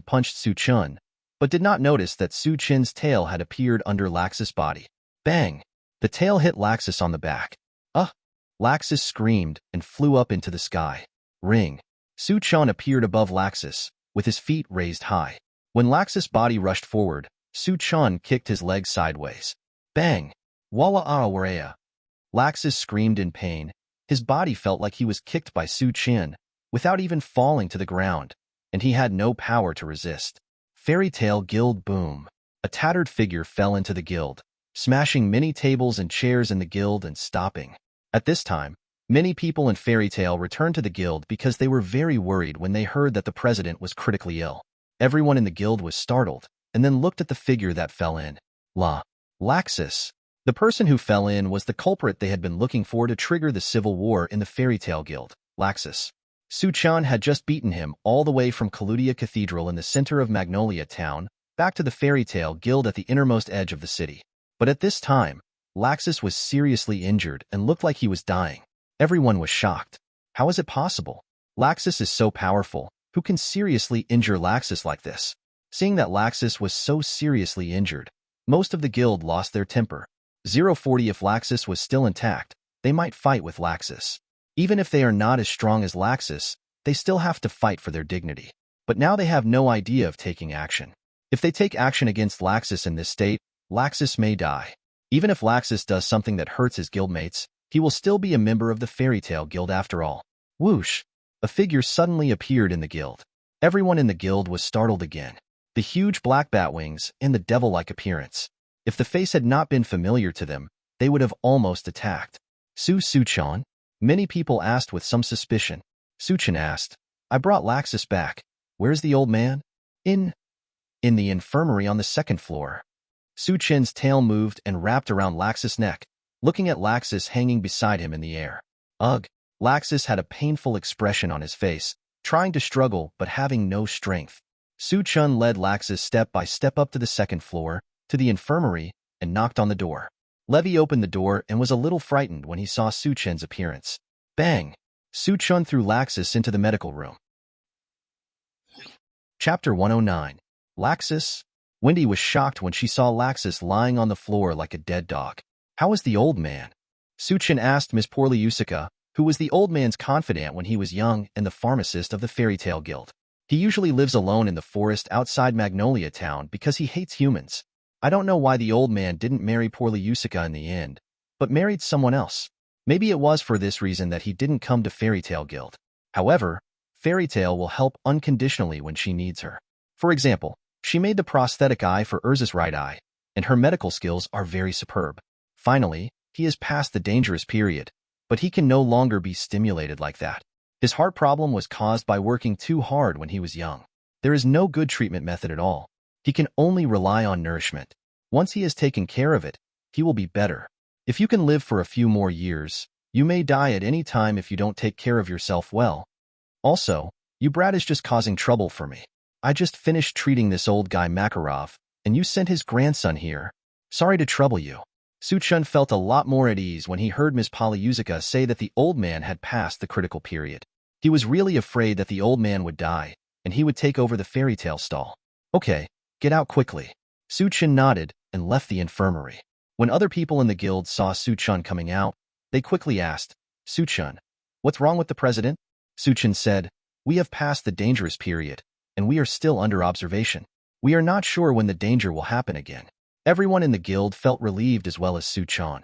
and punched Su Chun, but did not notice that Su Chin's tail had appeared under Laxus' body. Bang! The tail hit Laxus on the back. Laxus screamed and flew up into the sky. Ring! Su Chun appeared above Laxus, with his feet raised high. When Laxus' body rushed forward, Su Chun kicked his leg sideways. Bang! Walla Aawarea! Laxus screamed in pain. His body felt like he was kicked by Su Chin, without even falling to the ground, and he had no power to resist. Fairy Tail Guild boom. A tattered figure fell into the guild, smashing many tables and chairs in the guild and stopping. At this time, many people in Fairy Tail returned to the guild because they were very worried when they heard that the president was critically ill. Everyone in the guild was startled, and then looked at the figure that fell in. Laxus. The person who fell in was the culprit they had been looking for to trigger the civil war in the Fairy Tail Guild, Laxus. Su Chan had just beaten him all the way from Kaludia Cathedral in the center of Magnolia Town back to the Fairy Tail Guild at the innermost edge of the city. But at this time, Laxus was seriously injured and looked like he was dying. Everyone was shocked. How is it possible? Laxus is so powerful. Who can seriously injure Laxus like this? Seeing that Laxus was so seriously injured, most of the guild lost their temper. 040 if Laxus was still intact, they might fight with Laxus. Even if they are not as strong as Laxus, they still have to fight for their dignity. But now they have no idea of taking action. If they take action against Laxus in this state, Laxus may die. Even if Laxus does something that hurts his guildmates, he will still be a member of the Fairy Tail Guild after all. Whoosh! A figure suddenly appeared in the guild. Everyone in the guild was startled again. The huge black bat wings and the devil-like appearance. If the face had not been familiar to them, they would have almost attacked. Su Chan? Many people asked with some suspicion. Su Chan asked, I brought Laxus back. Where's the old man? In the infirmary on the second floor. Su Chin's tail moved and wrapped around Laxus' neck, looking at Laxus hanging beside him in the air. Ugh! Laxus had a painful expression on his face, trying to struggle but having no strength. Su Chun led Laxus step by step up to the second floor, to the infirmary, and knocked on the door. Levi opened the door and was a little frightened when he saw Su Chen's appearance. Bang! Su Chun threw Laxus into the medical room. Chapter 109. Laxus? Wendy was shocked when she saw Laxus lying on the floor like a dead dog. How is the old man? Su Chin asked Miss Porliusica, who was the old man's confidant when he was young and the pharmacist of the Fairy Tail Guild. He usually lives alone in the forest outside Magnolia Town because he hates humans. I don't know why the old man didn't marry Porliusica in the end, but married someone else. Maybe it was for this reason that he didn't come to Fairy Tail Guild. However, Fairy Tail will help unconditionally when she needs her. For example, she made the prosthetic eye for Erza's right eye, and her medical skills are very superb. Finally, he is past the dangerous period, but he can no longer be stimulated like that. His heart problem was caused by working too hard when he was young. There is no good treatment method at all. He can only rely on nourishment. Once he has taken care of it, he will be better. If you can live for a few more years, you may die at any time if you don't take care of yourself well. Also, you brat is just causing trouble for me. I just finished treating this old guy Makarov, and you sent his grandson here. Sorry to trouble you. Su Chun felt a lot more at ease when he heard Miss Polyusica say that the old man had passed the critical period. He was really afraid that the old man would die, and he would take over the fairy tale stall. Okay, get out quickly. Su Chun nodded and left the infirmary. When other people in the guild saw Su Chun coming out, They quickly asked, Suchun, what's wrong with the president? Suchun said, we have passed the dangerous period, and we are still under observation. We are not sure when the danger will happen again. Everyone in the guild felt relieved as well as Suchun.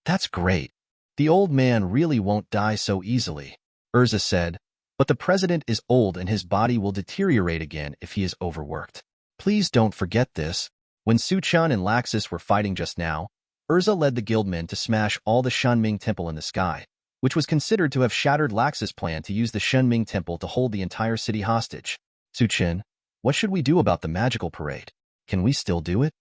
That's great. The old man really won't die so easily, Erza said, but the president is old and his body will deteriorate again if he is overworked. Please don't forget this. When Suchun and Laxus were fighting just now, Erza led the guildmen to smash all the Shunming Temple in the sky, which was considered to have shattered Laxus' plan to use the Shunming Temple to hold the entire city hostage. Suchun, what should we do about the magical parade? Can we still do it?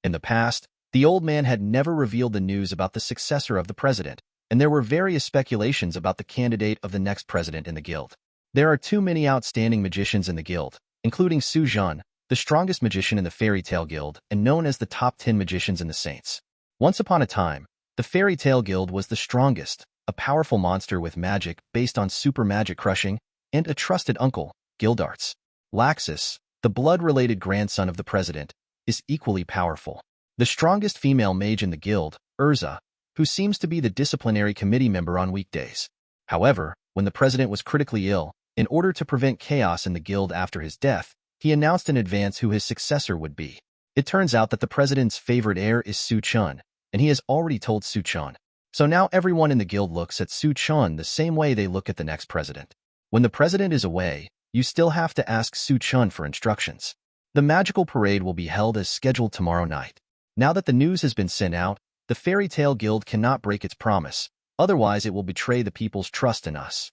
In the past, the old man had never revealed the news about the successor of the president, and there were various speculations about the candidate of the next president in the guild. There are too many outstanding magicians in the guild, including Su Zhan, the strongest magician in the Fairy Tail Guild and known as the top 10 magicians in the Saints. Once upon a time, the Fairy Tail Guild was the strongest, a powerful monster with magic based on super magic crushing, and a trusted uncle, Guildarts. Laxus, the blood-related grandson of the president, is equally powerful. The strongest female mage in the guild, Erza, who seems to be the disciplinary committee member on weekdays. However, when the president was critically ill, in order to prevent chaos in the guild after his death, he announced in advance who his successor would be. It turns out that the president's favorite heir is Suchun, and he has already told Suchun. So now everyone in the guild looks at Suchun the same way they look at the next president. When the president is away, you still have to ask Suchun for instructions. The magical parade will be held as scheduled tomorrow night. Now that the news has been sent out, the Fairy Tail Guild cannot break its promise, otherwise it will betray the people's trust in us.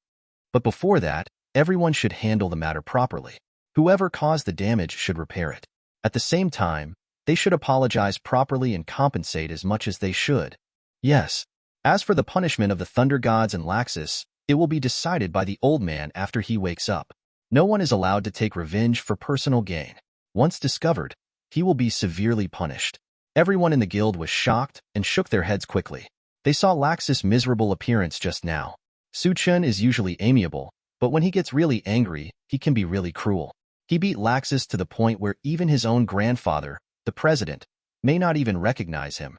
But before that, everyone should handle the matter properly. Whoever caused the damage should repair it. At the same time, they should apologize properly and compensate as much as they should. Yes. As for the punishment of the Thunder Gods and Laxus, it will be decided by the old man after he wakes up. No one is allowed to take revenge for personal gain. Once discovered, he will be severely punished. Everyone in the guild was shocked and shook their heads quickly. They saw Laxus' miserable appearance just now. Suchun is usually amiable, but when he gets really angry, he can be really cruel. He beat Laxus to the point where even his own grandfather, the president, may not even recognize him.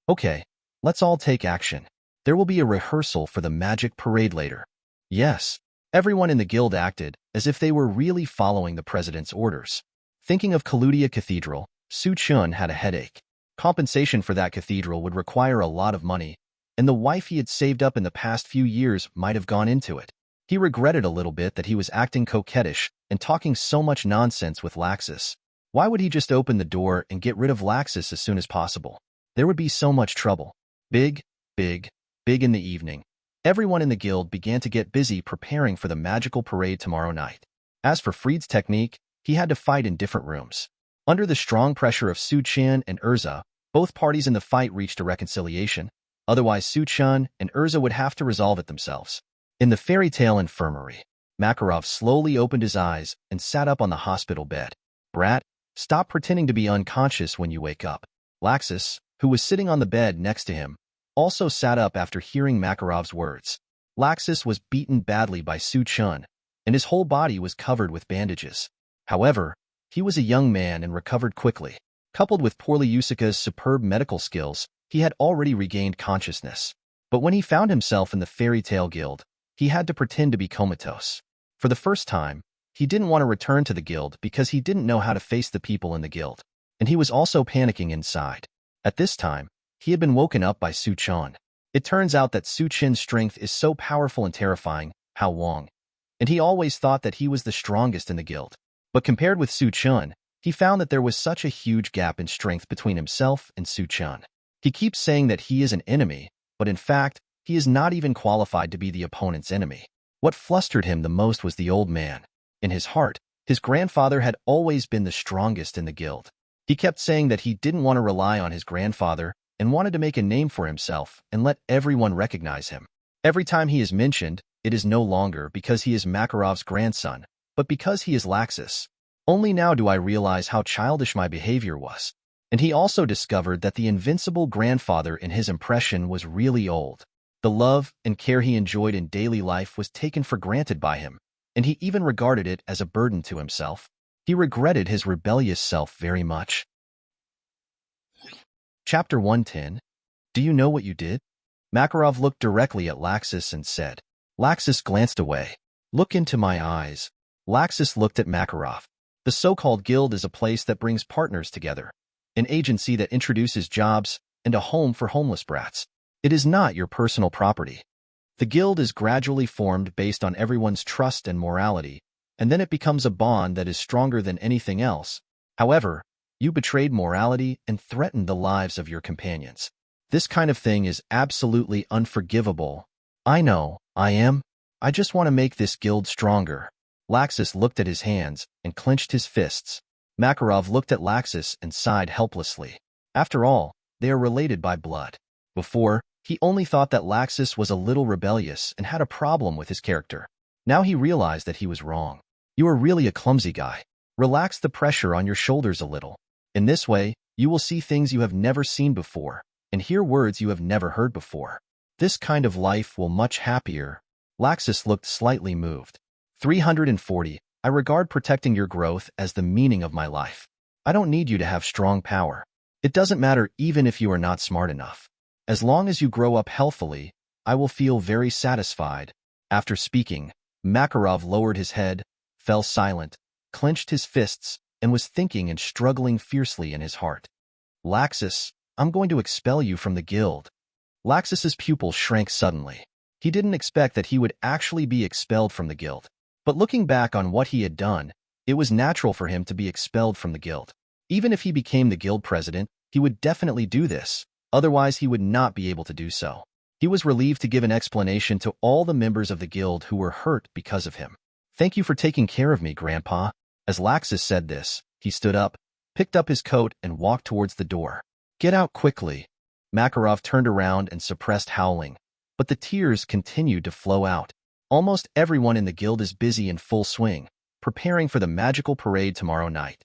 Okay, let's all take action. There will be a rehearsal for the magic parade later. Yes, everyone in the guild acted as if they were really following the president's orders. Thinking of Kaludia Cathedral, Suchun had a headache. Compensation for that cathedral would require a lot of money, and the wife he had saved up in the past few years might have gone into it. He regretted a little bit that he was acting coquettish and talking so much nonsense with Laxus. Why would he just open the door and get rid of Laxus as soon as possible? There would be so much trouble. Big in the evening, everyone in the guild began to get busy preparing for the magical parade tomorrow night. As for Fried's technique, he had to fight in different rooms. Under the strong pressure of Suchun and Erza, both parties in the fight reached a reconciliation, otherwise Suchun and Erza would have to resolve it themselves. In the fairy tale infirmary, Makarov slowly opened his eyes and sat up on the hospital bed. Brat, stop pretending to be unconscious when you wake up. Laxus, who was sitting on the bed next to him, also sat up after hearing Makarov's words. Laxus was beaten badly by Suchun, and his whole body was covered with bandages. However, he was a young man and recovered quickly. Coupled with Poryusuka's superb medical skills, he had already regained consciousness. But when he found himself in the Fairy Tail Guild, he had to pretend to be comatose. For the first time, he didn't want to return to the guild because he didn't know how to face the people in the guild, and he was also panicking inside. At this time, he had been woken up by Suchun. It turns out that Suchun's strength is so powerful and terrifying, How Wong, and he always thought that he was the strongest in the guild. But compared with Suchun, he found that there was such a huge gap in strength between himself and Suchun. He keeps saying that he is an enemy, but in fact, he is not even qualified to be the opponent's enemy. What flustered him the most was the old man. In his heart, his grandfather had always been the strongest in the guild. He kept saying that he didn't want to rely on his grandfather and wanted to make a name for himself and let everyone recognize him. Every time he is mentioned, it is no longer because he is Makarov's grandson, but because he is Laxus. Only now do I realize how childish my behavior was. And he also discovered that the invincible grandfather in his impression was really old. The love and care he enjoyed in daily life was taken for granted by him, and he even regarded it as a burden to himself. He regretted his rebellious self very much. Chapter 110. Do you know what you did? Makarov looked directly at Laxus and said. Laxus glanced away. Look into my eyes. Laxus looked at Makarov. The so-called guild is a place that brings partners together, an agency that introduces jobs and a home for homeless brats. It is not your personal property. The guild is gradually formed based on everyone's trust and morality, and then it becomes a bond that is stronger than anything else. However, you betrayed morality and threatened the lives of your companions. This kind of thing is absolutely unforgivable. I know, I am. I just want to make this guild stronger. Laxus looked at his hands and clenched his fists. Makarov looked at Laxus and sighed helplessly. After all, they are related by blood. Before, he only thought that Laxus was a little rebellious and had a problem with his character. Now he realized that he was wrong. You are really a clumsy guy. Relax the pressure on your shoulders a little. In this way, you will see things you have never seen before, and hear words you have never heard before. This kind of life will much happier. Laxus looked slightly moved. 340. I regard protecting your growth as the meaning of my life. I don't need you to have strong power. It doesn't matter even if you are not smart enough. As long as you grow up healthily, I will feel very satisfied. After speaking, Makarov lowered his head, fell silent, clenched his fists, and was thinking and struggling fiercely in his heart. Laxus, I'm going to expel you from the guild. Laxus's pupils shrank suddenly. He didn't expect that he would actually be expelled from the guild. But looking back on what he had done, it was natural for him to be expelled from the guild. Even if he became the guild president, he would definitely do this. Otherwise, he would not be able to do so. He was relieved to give an explanation to all the members of the guild who were hurt because of him. Thank you for taking care of me, Grandpa. As Laxus said this, he stood up, picked up his coat, and walked towards the door. Get out quickly. Makarov turned around and suppressed howling, but the tears continued to flow out. Almost everyone in the guild is busy in full swing, preparing for the magical parade tomorrow night.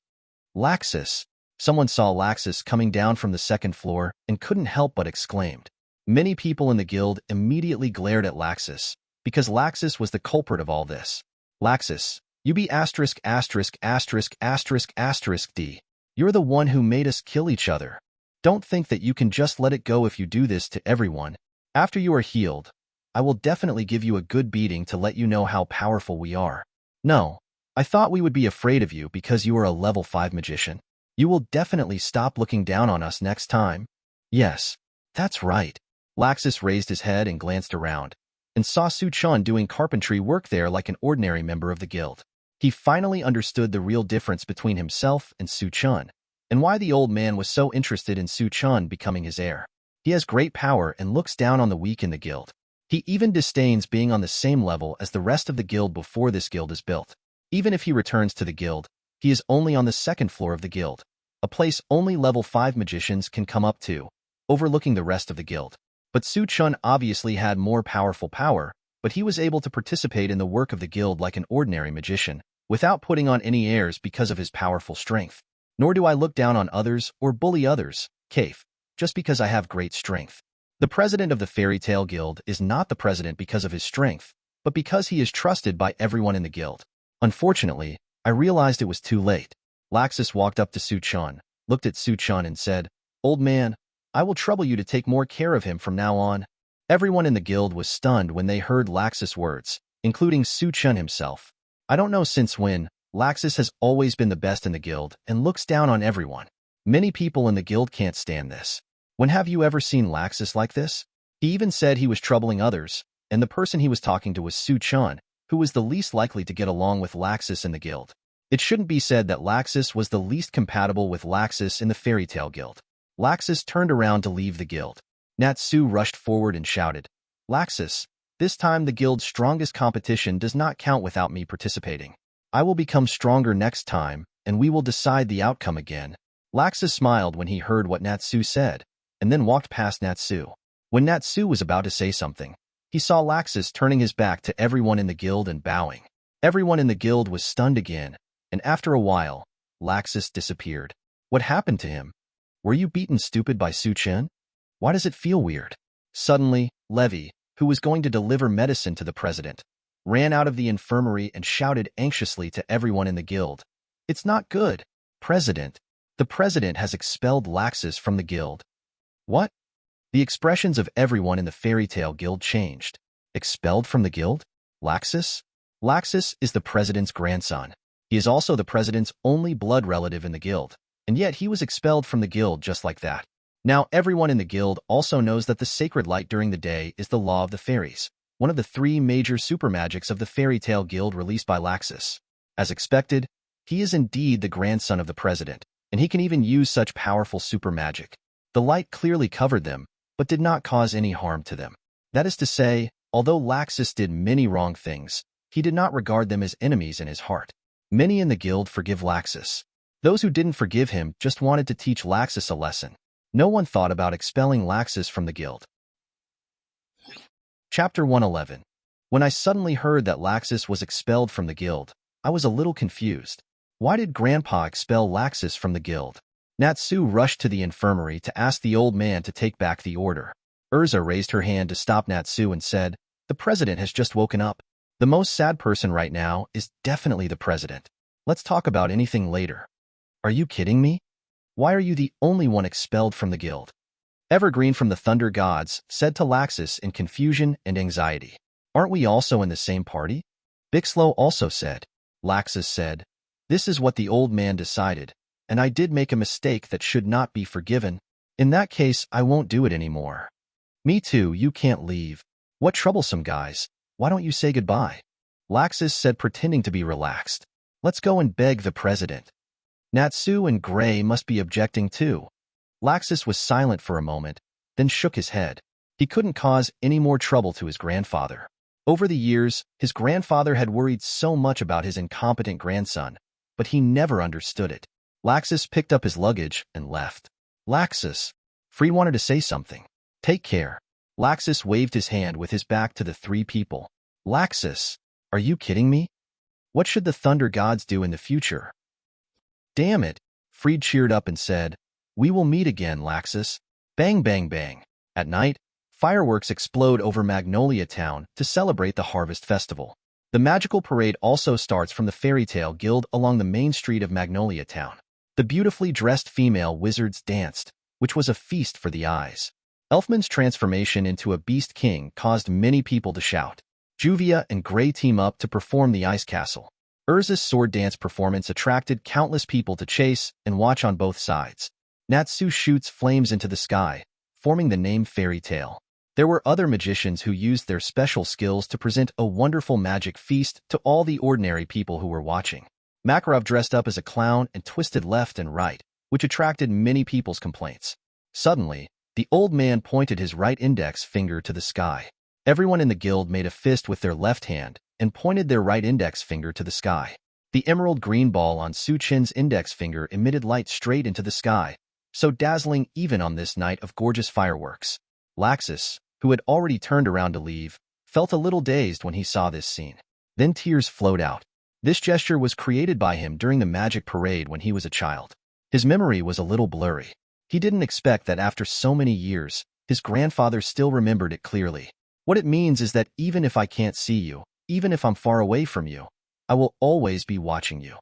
Laxus. Someone saw Laxus coming down from the second floor and couldn't help but exclaimed. Many people in the guild immediately glared at Laxus, because Laxus was the culprit of all this. Laxus, you be asterisk asterisk asterisk asterisk asterisk D. You're the one who made us kill each other. Don't think that you can just let it go if you do this to everyone. After you are healed, I will definitely give you a good beating to let you know how powerful we are. No, I thought we would be afraid of you because you are a level 5 magician. You will definitely stop looking down on us next time. Yes, that's right. Laxus raised his head and glanced around, and saw Su-chun doing carpentry work there like an ordinary member of the guild. He finally understood the real difference between himself and Su-chun, and why the old man was so interested in Su-chun becoming his heir. He has great power and looks down on the weak in the guild. He even disdains being on the same level as the rest of the guild before this guild is built. Even if he returns to the guild, he is only on the second floor of the guild, a place only level 5 magicians can come up to, overlooking the rest of the guild. But Su-chun obviously had more powerful power, but he was able to participate in the work of the guild like an ordinary magician, without putting on any airs because of his powerful strength. Nor do I look down on others or bully others, Kaif, just because I have great strength. The president of the Fairy Tale Guild is not the president because of his strength, but because he is trusted by everyone in the guild. Unfortunately, I realized it was too late. Laxus walked up to Su-chun, looked at Su-chun and said, Old man, I will trouble you to take more care of him from now on. Everyone in the guild was stunned when they heard Laxus' words, including Su-chun himself. I don't know since when, Laxus has always been the best in the guild and looks down on everyone. Many people in the guild can't stand this. When have you ever seen Laxus like this? He even said he was troubling others, and the person he was talking to was Su-chun, who was the least likely to get along with Laxus in the guild. It shouldn't be said that Laxus was the least compatible with Laxus in the Fairy Tale Guild. Laxus turned around to leave the guild. Natsu rushed forward and shouted, Laxus, this time the guild's strongest competition does not count without me participating. I will become stronger next time, and we will decide the outcome again. Laxus smiled when he heard what Natsu said, and then walked past Natsu. When Natsu was about to say something, he saw Laxus turning his back to everyone in the guild and bowing. Everyone in the guild was stunned again, and after a while, Laxus disappeared. What happened to him? Were you beaten stupid by Su-chun? Why does it feel weird? Suddenly, Levy, who was going to deliver medicine to the president, ran out of the infirmary and shouted anxiously to everyone in the guild. It's not good. President. The president has expelled Laxus from the guild. What? The expressions of everyone in the fairy tale guild changed. Expelled from the guild? Laxus? Laxus is the president's grandson. He is also the president's only blood relative in the guild, and yet he was expelled from the guild just like that. Now everyone in the guild also knows that the sacred light during the day is the law of the fairies, one of the 3 major super magics of the fairy tale guild released by Laxus. As expected, he is indeed the grandson of the president, and he can even use such powerful super magic. The light clearly covered them, but did not cause any harm to them. That is to say, although Laxus did many wrong things, he did not regard them as enemies in his heart. Many in the guild forgive Laxus. Those who didn't forgive him just wanted to teach Laxus a lesson. No one thought about expelling Laxus from the guild. Chapter 111. When I suddenly heard that Laxus was expelled from the guild, I was a little confused. Why did Grandpa expel Laxus from the guild? Natsu rushed to the infirmary to ask the old man to take back the order. Erza raised her hand to stop Natsu and said, "The president has just woken up. The most sad person right now is definitely the president. Let's talk about anything later." Are you kidding me? Why are you the only one expelled from the guild? Evergreen from the Thunder Gods said to Laxus in confusion and anxiety. Aren't we also in the same party? Bixlow also said. Laxus said, "This is what the old man decided, and I did make a mistake that should not be forgiven. In that case, I won't do it anymore." Me too, you can't leave. What troublesome guys. Why don't you say goodbye? Laxus said, pretending to be relaxed. Let's go and beg the president. Natsu and Gray must be objecting too. Laxus was silent for a moment, then shook his head. He couldn't cause any more trouble to his grandfather. Over the years, his grandfather had worried so much about his incompetent grandson, but he never understood it. Laxus picked up his luggage and left. Laxus. Free wanted to say something. Take care. Laxus waved his hand with his back to the 3 people. Laxus, are you kidding me? What should the Thunder Gods do in the future? Damn it. Freed cheered up and said, "We will meet again, Laxus." Bang, bang, bang. At night, fireworks explode over Magnolia Town to celebrate the Harvest Festival. The magical parade also starts from the Fairy Tale Guild along the main street of Magnolia Town. The beautifully dressed female wizards danced, which was a feast for the eyes. Elfman's transformation into a Beast King caused many people to shout. Juvia and Gray team up to perform the Ice Castle. Erza's sword dance performance attracted countless people to chase and watch on both sides. Natsu shoots flames into the sky, forming the name Fairy Tale. There were other magicians who used their special skills to present a wonderful magic feast to all the ordinary people who were watching. Makarov dressed up as a clown and twisted left and right, which attracted many people's complaints. Suddenly, the old man pointed his right index finger to the sky. Everyone in the guild made a fist with their left hand and pointed their right index finger to the sky. The emerald green ball on Su Chin's index finger emitted light straight into the sky, so dazzling even on this night of gorgeous fireworks. Laxus, who had already turned around to leave, felt a little dazed when he saw this scene. Then tears flowed out. This gesture was created by him during the magic parade when he was a child. His memory was a little blurry. He didn't expect that after so many years, his grandfather still remembered it clearly. What it means is that even if I can't see you, even if I'm far away from you, I will always be watching you.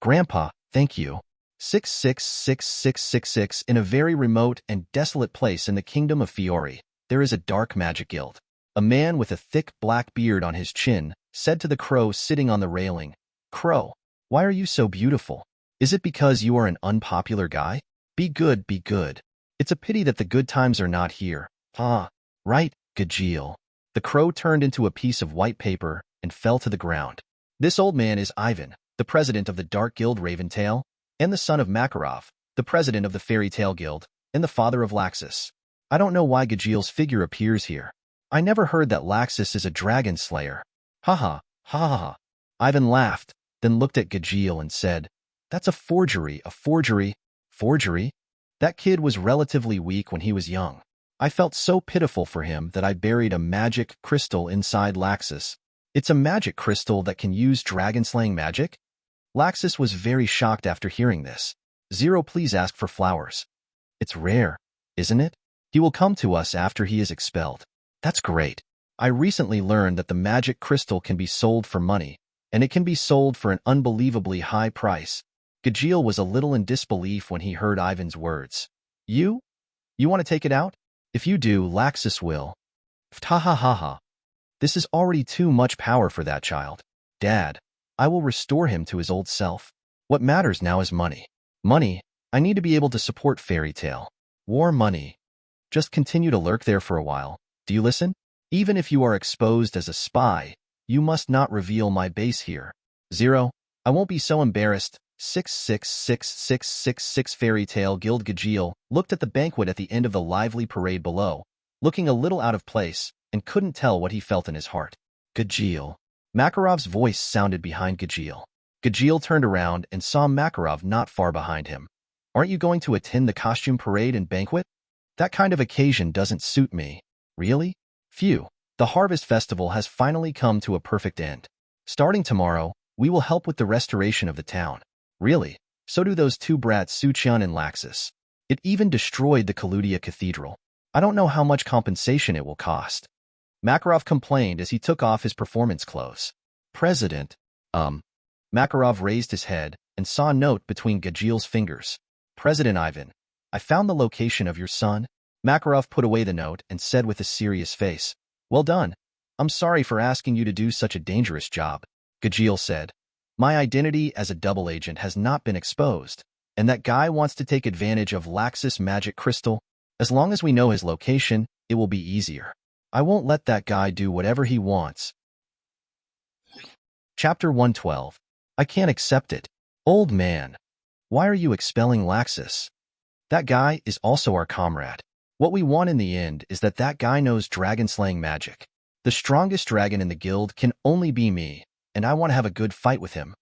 Grandpa, thank you. 666666. In a very remote and desolate place in the kingdom of Fiori, there is a dark magic guild. A man with a thick black beard on his chin said to the crow sitting on the railing, "Crow, why are you so beautiful? Is it because you are an unpopular guy? Be good, be good. It's a pity that the good times are not here. Ah, right, Gajeel." The crow turned into a piece of white paper and fell to the ground. This old man is Ivan, the president of the Dark Guild Raventail, and the son of Makarov, the president of the Fairy Tale Guild, and the father of Laxus. I don't know why Gajeel's figure appears here. I never heard that Laxus is a dragon slayer. Ha ha, ha ha ha. Ivan laughed, then looked at Gajeel and said, "That's a forgery, a forgery." Forgery? That kid was relatively weak when he was young. I felt so pitiful for him that I buried a magic crystal inside Laxus. It's a magic crystal that can use dragon-slaying magic? Laxus was very shocked after hearing this. Zero, please ask for flowers. It's rare, isn't it? He will come to us after he is expelled. That's great. I recently learned that the magic crystal can be sold for money, and it can be sold for an unbelievably high price. Gajeel was a little in disbelief when he heard Ivan's words. You want to take it out? If you do, Laxus will. Ha ha ha ha. This is already too much power for that child. Dad, I will restore him to his old self. What matters now is money. Money, I need to be able to support Fairy Tail. War money. Just continue to lurk there for a while. Do you listen? Even if you are exposed as a spy, you must not reveal my base here. 0. I won't be so embarrassed. 666666 Fairy Tail Guild Gajeel looked at the banquet at the end of the lively parade below, looking a little out of place, and couldn't tell what he felt in his heart. Gajeel. Makarov's voice sounded behind Gajeel. Gajeel turned around and saw Makarov not far behind him. Aren't you going to attend the costume parade and banquet? That kind of occasion doesn't suit me. Really? Phew. The Harvest Festival has finally come to a perfect end. Starting tomorrow, we will help with the restoration of the town. Really? So do those two brats Suchun and Laxus. It even destroyed the Kaludia Cathedral. I don't know how much compensation it will cost. Makarov complained as he took off his performance clothes. President. Makarov raised his head and saw a note between Gajeel's fingers. President Ivan, I found the location of your son. Makarov put away the note and said with a serious face, Well done. I'm sorry for asking you to do such a dangerous job. Gajeel said, My identity as a double agent has not been exposed, and that guy wants to take advantage of Laxus magic crystal. As long as we know his location, it will be easier. I won't let that guy do whatever he wants. Chapter 112. I can't accept it. Old man. Why are you expelling Laxus? That guy is also our comrade. What we want in the end is that guy knows dragon-slaying magic. The strongest dragon in the guild can only be me, and I want to have a good fight with him.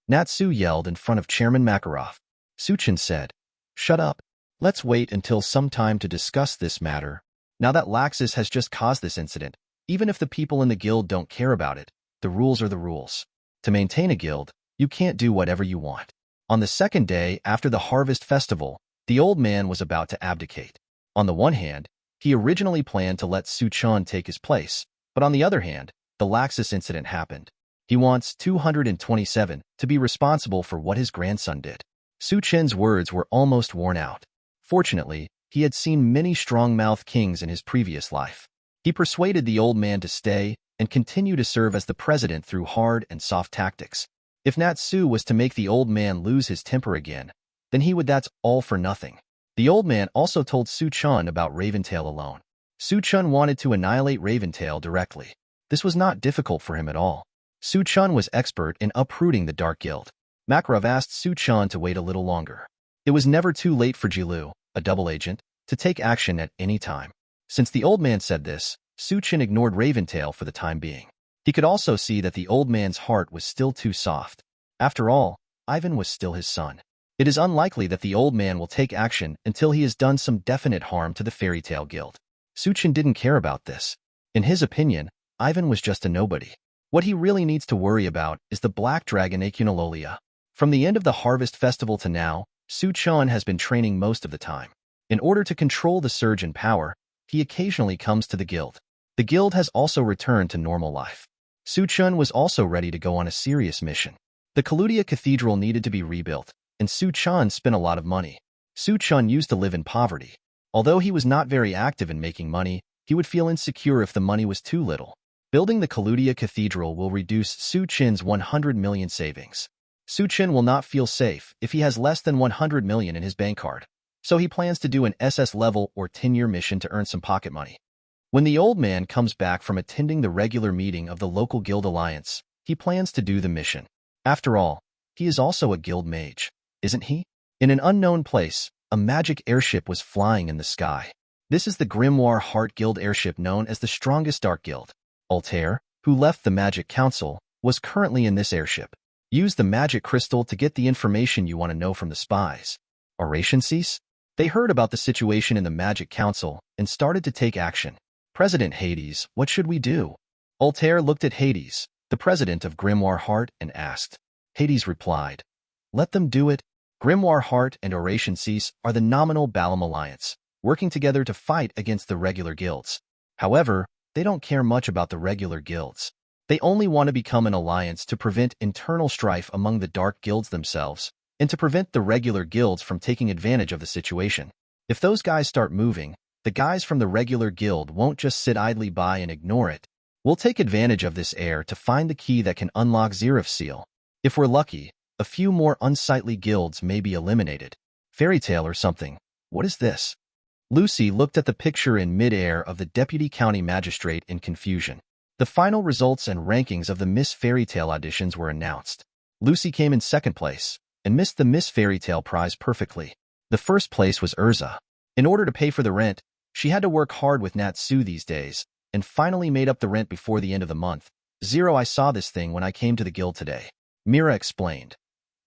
Natsu yelled in front of Chairman Makarov. Suchin said, Shut up. Let's wait until some time to discuss this matter. Now that Laxus has just caused this incident, even if the people in the guild don't care about it, the rules are the rules. To maintain a guild, you can't do whatever you want. On the second day after the Harvest Festival, the old man was about to abdicate. On the one hand, he originally planned to let Suchun take his place, but on the other hand, the Laxus incident happened. He wants 227 to be responsible for what his grandson did. Suchin's words were almost worn out. Fortunately, he had seen many strong-mouthed kings in his previous life. He persuaded the old man to stay and continue to serve as the president through hard and soft tactics. If Natsu was to make the old man lose his temper again, then he would that's all for nothing. The old man also told Suchun about Raventail alone. Suchun wanted to annihilate Raventail directly. This was not difficult for him at all. Suchun was expert in uprooting the Dark Guild. Makarov asked Suchun to wait a little longer. It was never too late for Jilu, a double agent, to take action at any time. Since the old man said this, Suchun ignored Raventail for the time being. He could also see that the old man's heart was still too soft. After all, Ivan was still his son. It is unlikely that the old man will take action until he has done some definite harm to the Fairy Tail Guild. Suchun didn't care about this. In his opinion, Ivan was just a nobody. What he really needs to worry about is the Black Dragon Acunololia. From the end of the Harvest Festival to now, Suchun has been training most of the time. In order to control the surge in power, he occasionally comes to the guild. The guild has also returned to normal life. Suchun was also ready to go on a serious mission. The Kaludia Cathedral needed to be rebuilt, and Suchun spent a lot of money. Suchun used to live in poverty. Although he was not very active in making money, he would feel insecure if the money was too little. Building the Kaludia Cathedral will reduce Suchun's 100 million savings. Suchun will not feel safe if he has less than 100 million in his bank card, so he plans to do an SS level or 10-year mission to earn some pocket money. When the old man comes back from attending the regular meeting of the local guild alliance, he plans to do the mission. After all, he is also a guild mage, isn't he? In an unknown place, a magic airship was flying in the sky. This is the Grimoire Heart Guild airship known as the strongest Dark Guild. Altair, who left the Magic Council, was currently in this airship. Use the magic crystal to get the information you want to know from the spies. Oration cease? They heard about the situation in the Magic Council and started to take action. President Hades, what should we do? Altair looked at Hades, the president of Grimoire Heart, and asked. Hades replied, Let them do it. Grimoire Heart and Oration Cease are the nominal Balam alliance, working together to fight against the regular guilds. However, they don't care much about the regular guilds. They only want to become an alliance to prevent internal strife among the dark guilds themselves, and to prevent the regular guilds from taking advantage of the situation. If those guys start moving, The guys from the regular guild won't just sit idly by and ignore it. We'll take advantage of this air to find the key that can unlock Xerif's seal. If we're lucky, a few more unsightly guilds may be eliminated. Fairy tale or something. What is this? Lucy looked at the picture in mid-air of the deputy county magistrate in confusion. The final results and rankings of the Miss Fairy Tale auditions were announced. Lucy came in second place and missed the Miss Fairy Tale prize perfectly. The first place was Erza. In order to pay for the rent, she had to work hard with Natsu these days, and finally made up the rent before the end of the month. Zero, I saw this thing when I came to the guild today. Mira explained.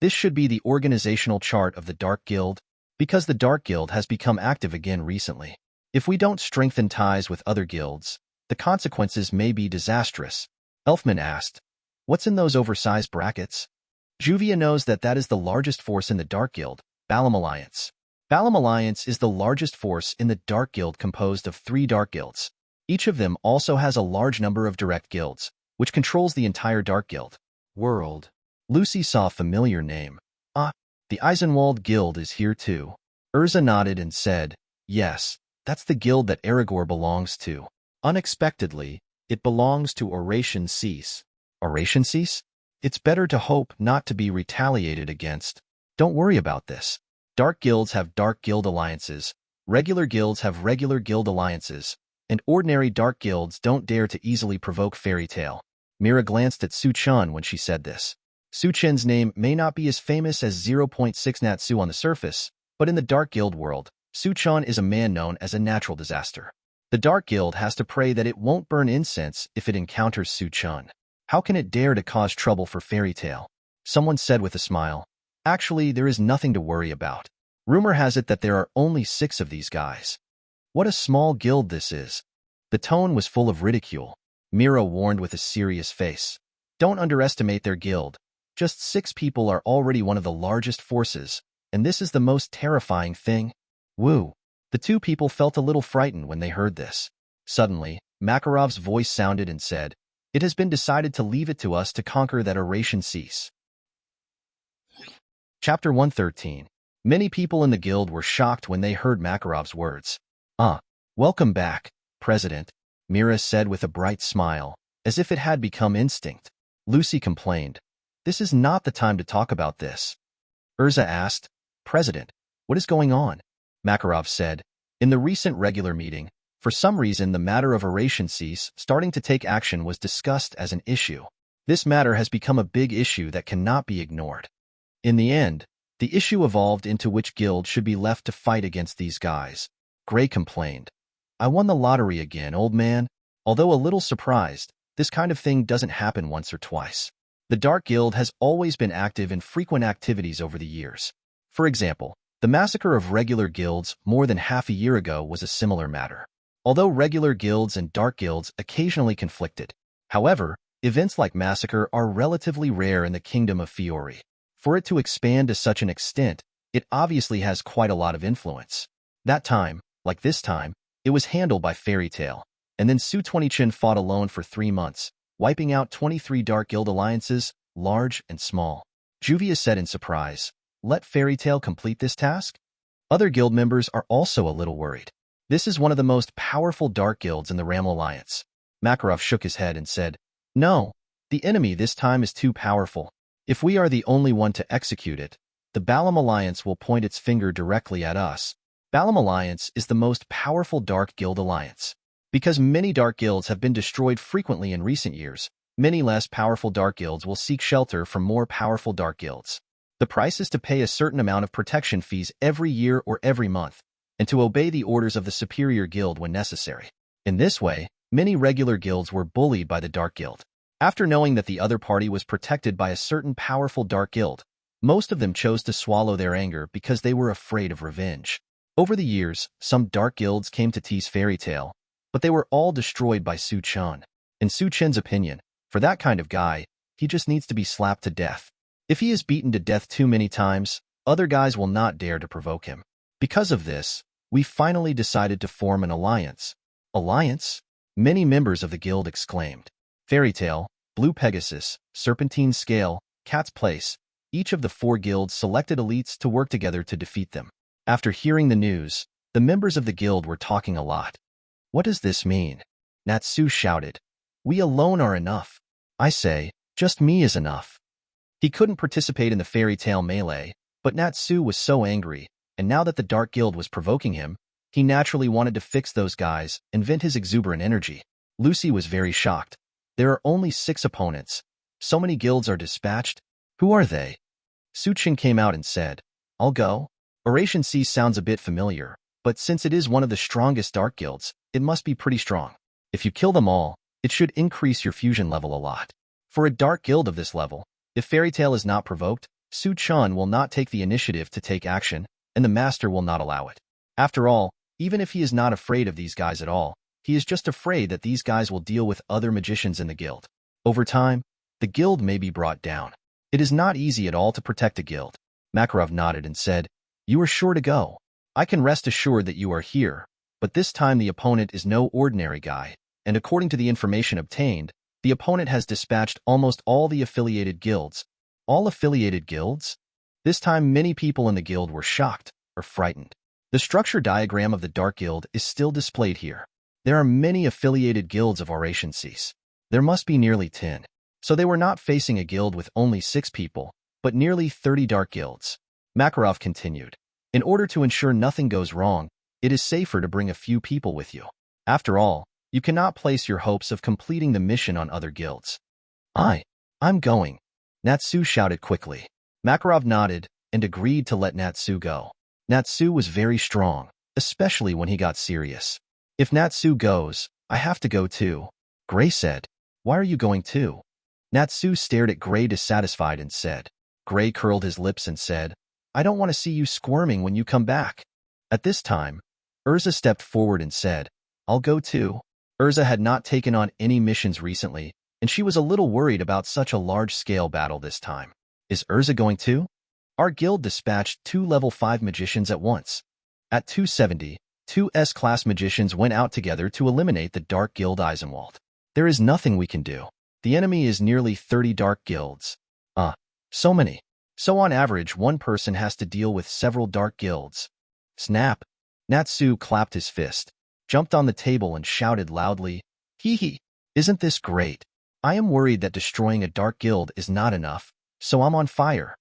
This should be the organizational chart of the Dark Guild, because the Dark Guild has become active again recently. If we don't strengthen ties with other guilds, the consequences may be disastrous. Elfman asked, what's in those oversized brackets? Juvia knows that is the largest force in the Dark Guild, Balam Alliance. Balam Alliance is the largest force in the Dark Guild, composed of 3 Dark Guilds. Each of them also has a large number of direct guilds, which controls the entire Dark Guild. World. Lucy saw a familiar name. Ah, the Eisenwald Guild is here too. Erza nodded and said, yes, that's the guild that Aragorn belongs to. Unexpectedly, it belongs to Oration Cease. Oration Cease? It's better to hope not to be retaliated against. Don't worry about this. Dark guilds have dark guild alliances, regular guilds have regular guild alliances, and ordinary dark guilds don't dare to easily provoke Fairy Tale. Mira glanced at Su-chan when she said this. Su-chen's name may not be as famous as 0.6 Natsu on the surface, but in the Dark Guild world, Su-chan is a man known as a natural disaster. The Dark Guild has to pray that it won't burn incense if it encounters Su-chan. How can it dare to cause trouble for Fairy Tale? Someone said with a smile. Actually, there is nothing to worry about. Rumor has it that there are only 6 of these guys. What a small guild this is. The tone was full of ridicule. Mira warned with a serious face. Don't underestimate their guild. Just 6 people are already one of the largest forces, and this is the most terrifying thing. Woo. The 2 people felt a little frightened when they heard this. Suddenly, Makarov's voice sounded and said, it has been decided to leave it to us to conquer that Oration Cease. Chapter 113. Many people in the guild were shocked when they heard Makarov's words. Welcome back, President, Mira said with a bright smile, as if it had become instinct. Lucy complained. This is not the time to talk about this. Erza asked, President, what is going on? Makarov said, in the recent regular meeting, for some reason the matter of Oration Cease starting to take action was discussed as an issue. This matter has become a big issue that cannot be ignored. In the end, the issue evolved into which guild should be left to fight against these guys. Gray complained. I won the lottery again, old man. Although a little surprised, this kind of thing doesn't happen once or twice. The Dark Guild has always been active in frequent activities over the years. For example, the massacre of regular guilds more than half a year ago was a similar matter. Although regular guilds and dark guilds occasionally conflicted. However, events like massacre are relatively rare in the Kingdom of Fiori. For it to expand to such an extent, it obviously has quite a lot of influence. That time, like this time, it was handled by Fairy Tale, and then Su 20chin fought alone for 3 months, wiping out 23 Dark Guild alliances, large and small. Juvia said in surprise, let Fairy Tale complete this task? Other guild members are also a little worried. This is one of the most powerful Dark Guilds in the Ram Alliance. Makarov shook his head and said, no, the enemy this time is too powerful. If we are the only one to execute it, the Balam Alliance will point its finger directly at us. Balam Alliance is the most powerful Dark Guild alliance. Because many Dark Guilds have been destroyed frequently in recent years, many less powerful Dark Guilds will seek shelter from more powerful Dark Guilds. The price is to pay a certain amount of protection fees every year or every month, and to obey the orders of the superior guild when necessary. In this way, many regular guilds were bullied by the Dark Guild. After knowing that the other party was protected by a certain powerful Dark Guild, most of them chose to swallow their anger because they were afraid of revenge. Over the years, some Dark Guilds came to tease Fairy Tale, but they were all destroyed by Su-chan. In Su-chen's opinion, for that kind of guy, he just needs to be slapped to death. If he is beaten to death too many times, other guys will not dare to provoke him. Because of this, we finally decided to form an alliance. Alliance? Many members of the guild exclaimed. Fairy Tale, Blue Pegasus, Serpentine Scale, Cat's Place, each of the 4 guilds selected elites to work together to defeat them. After hearing the news, The members of the guild were talking a lot. What does this mean? Natsu shouted. We alone are enough. I say, just me is enough. He couldn't participate in the fairy tale melee, but Natsu was so angry, and now that the Dark Guild was provoking him, he naturally wanted to fix those guys and vent his exuberant energy. Lucy was very shocked. There are only 6 opponents. So many guilds are dispatched. Who are they? Suchin came out and said, I'll go. Oration C sounds a bit familiar, but since it is one of the strongest dark guilds, it must be pretty strong. If you kill them all, it should increase your fusion level a lot. For a dark guild of this level, if Fairy Tail is not provoked, Su-chan will not take the initiative to take action, and the master will not allow it. After all, even if he is not afraid of these guys at all, he is just afraid that these guys will deal with other magicians in the guild. Over time, the guild may be brought down. It is not easy at all to protect a guild. Makarov nodded and said, You are sure to go. I can rest assured that you are here, but this time the opponent is no ordinary guy, and according to the information obtained, the opponent has dispatched almost all the affiliated guilds. All affiliated guilds? This time many people in the guild were shocked or frightened. The structure diagram of the Dark Guild is still displayed here. There are many affiliated guilds of Oration Cease. There must be nearly 10. So they were not facing a guild with only 6 people, but nearly 30 dark guilds. Makarov continued. In order to ensure nothing goes wrong, it is safer to bring a few people with you. After all, you cannot place your hopes of completing the mission on other guilds. I'm going. Natsu shouted quickly. Makarov nodded and agreed to let Natsu go. Natsu was very strong, especially when he got serious. If Natsu goes, I have to go too. Gray said. Why are you going too? Natsu stared at Gray dissatisfied and said. Gray curled his lips and said, I don't want to see you squirming when you come back. At this time, Erza stepped forward and said, I'll go too. Erza had not taken on any missions recently, and she was a little worried about such a large-scale battle this time. Is Erza going too? Our guild dispatched 2 level 5 magicians at once. At 270, 2 S-class magicians went out together to eliminate the Dark Guild Eisenwald. There is nothing we can do. The enemy is nearly 30 dark guilds. So many. So on average, one person has to deal with several dark guilds. Snap. Natsu clapped his fist, jumped on the table and shouted loudly, Hee hee, isn't this great? I am worried that destroying a dark guild is not enough, so I'm on fire.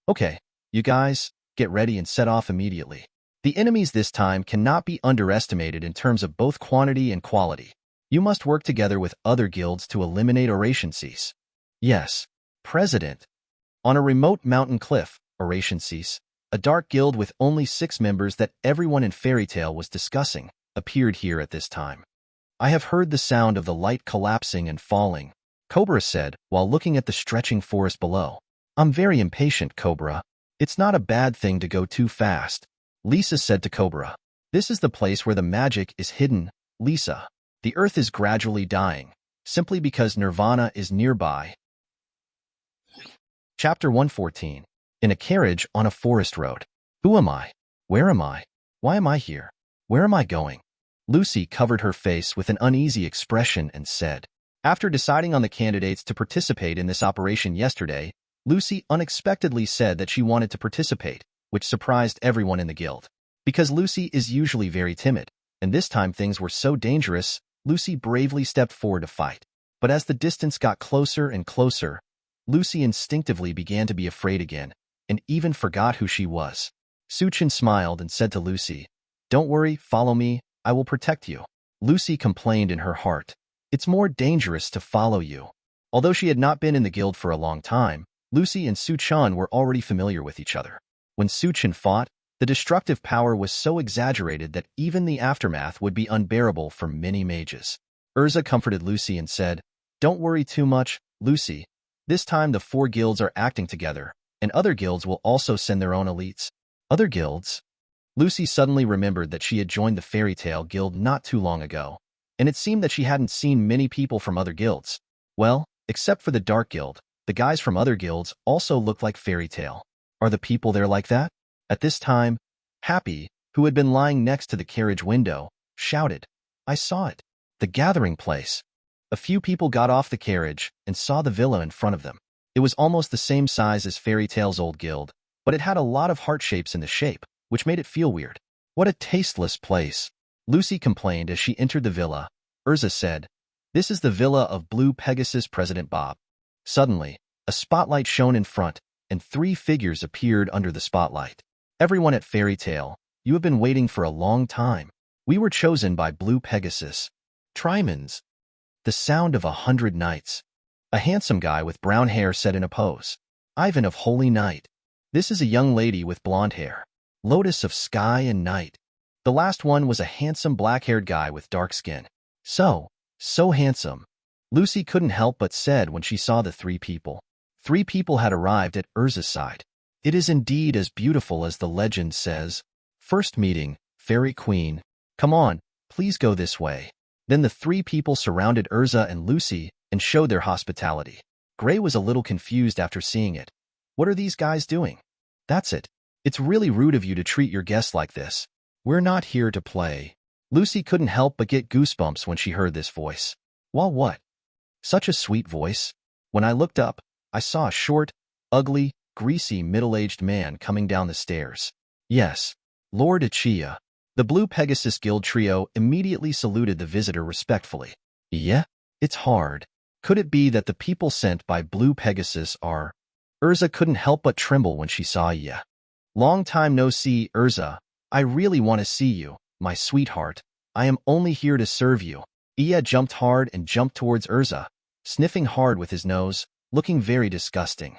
Okay, you guys, get ready and set off immediately. The enemies this time cannot be underestimated in terms of both quantity and quality. You must work together with other guilds to eliminate Oration Cease. Yes, President. On a remote mountain cliff, Oration Cease, a dark guild with only 6 members that everyone in Fairy Tail was discussing, appeared here at this time. I have heard the sound of the light collapsing and falling, Cobra said while looking at the stretching forest below. I'm very impatient, Cobra. It's not a bad thing to go too fast. Lisa said to Cobra. This is the place where the magic is hidden, Lisa. The earth is gradually dying, simply because Nirvana is nearby. Chapter 114. In a carriage on a forest road. Who am I? Where am I? Why am I here? Where am I going? Lucy covered her face with an uneasy expression and said. After deciding on the candidates to participate in this operation yesterday, Lucy unexpectedly said that she wanted to participate, which surprised everyone in the guild. Because Lucy is usually very timid, and this time things were so dangerous, Lucy bravely stepped forward to fight. But as the distance got closer and closer, Lucy instinctively began to be afraid again, and even forgot who she was. Suchin smiled and said to Lucy, Don't worry, follow me, I will protect you. Lucy complained in her heart, It's more dangerous to follow you. Although she had not been in the guild for a long time, Lucy and Suchan were already familiar with each other. When Suchin fought, the destructive power was so exaggerated that even the aftermath would be unbearable for many mages. Erza comforted Lucy and said, Don't worry too much, Lucy. This time the 4 guilds are acting together, and other guilds will also send their own elites. Other guilds? Lucy suddenly remembered that she had joined the Fairy Tail Guild not too long ago, and it seemed that she hadn't seen many people from other guilds. Well, except for the Dark Guild, the guys from other guilds also looked like Fairy Tail. Are the people there like that? At this time, Happy, who had been lying next to the carriage window, shouted, I saw it. The gathering place. A few people got off the carriage and saw the villa in front of them. It was almost the same size as Fairy Tail's old guild, but it had a lot of heart shapes in the shape, which made it feel weird. What a tasteless place, Lucy complained as she entered the villa. Erza said, "This is the villa of Blue Pegasus President Bob." Suddenly, a spotlight shone in front, and 3 figures appeared under the spotlight. "Everyone at Fairy Tail, you have been waiting for a long time. We were chosen by Blue Pegasus. Trimans." The sound of 100 knights. A handsome guy with brown hair said in a pose, "Ivan of Holy Night." "This is a young lady with blonde hair. Lotus of Sky and Night." The last one was a handsome black-haired guy with dark skin. So handsome. Lucy couldn't help but said when she saw the 3 people. 3 people had arrived at Erza's side. "It is indeed as beautiful as the legend says. First meeting, Fairy Queen. Come on, please go this way." Then the 3 people surrounded Erza and Lucy and showed their hospitality. Gray was a little confused after seeing it. What are these guys doing? That's it. It's really rude of you to treat your guests like this. We're not here to play. Lucy couldn't help but get goosebumps when she heard this voice. Well, what? Such a sweet voice. When I looked up, I saw a short, ugly, greasy, middle-aged man coming down the stairs. Yes, Lord Uchiha. The Blue Pegasus Guild trio immediately saluted the visitor respectfully. Yeah, it's hard. Could it be that the people sent by Blue Pegasus are... Erza couldn't help but tremble when she saw Iya. "Long time no see, Erza. I really want to see you, my sweetheart. I am only here to serve you." Iya jumped hard and jumped towards Erza, sniffing hard with his nose, looking very disgusting.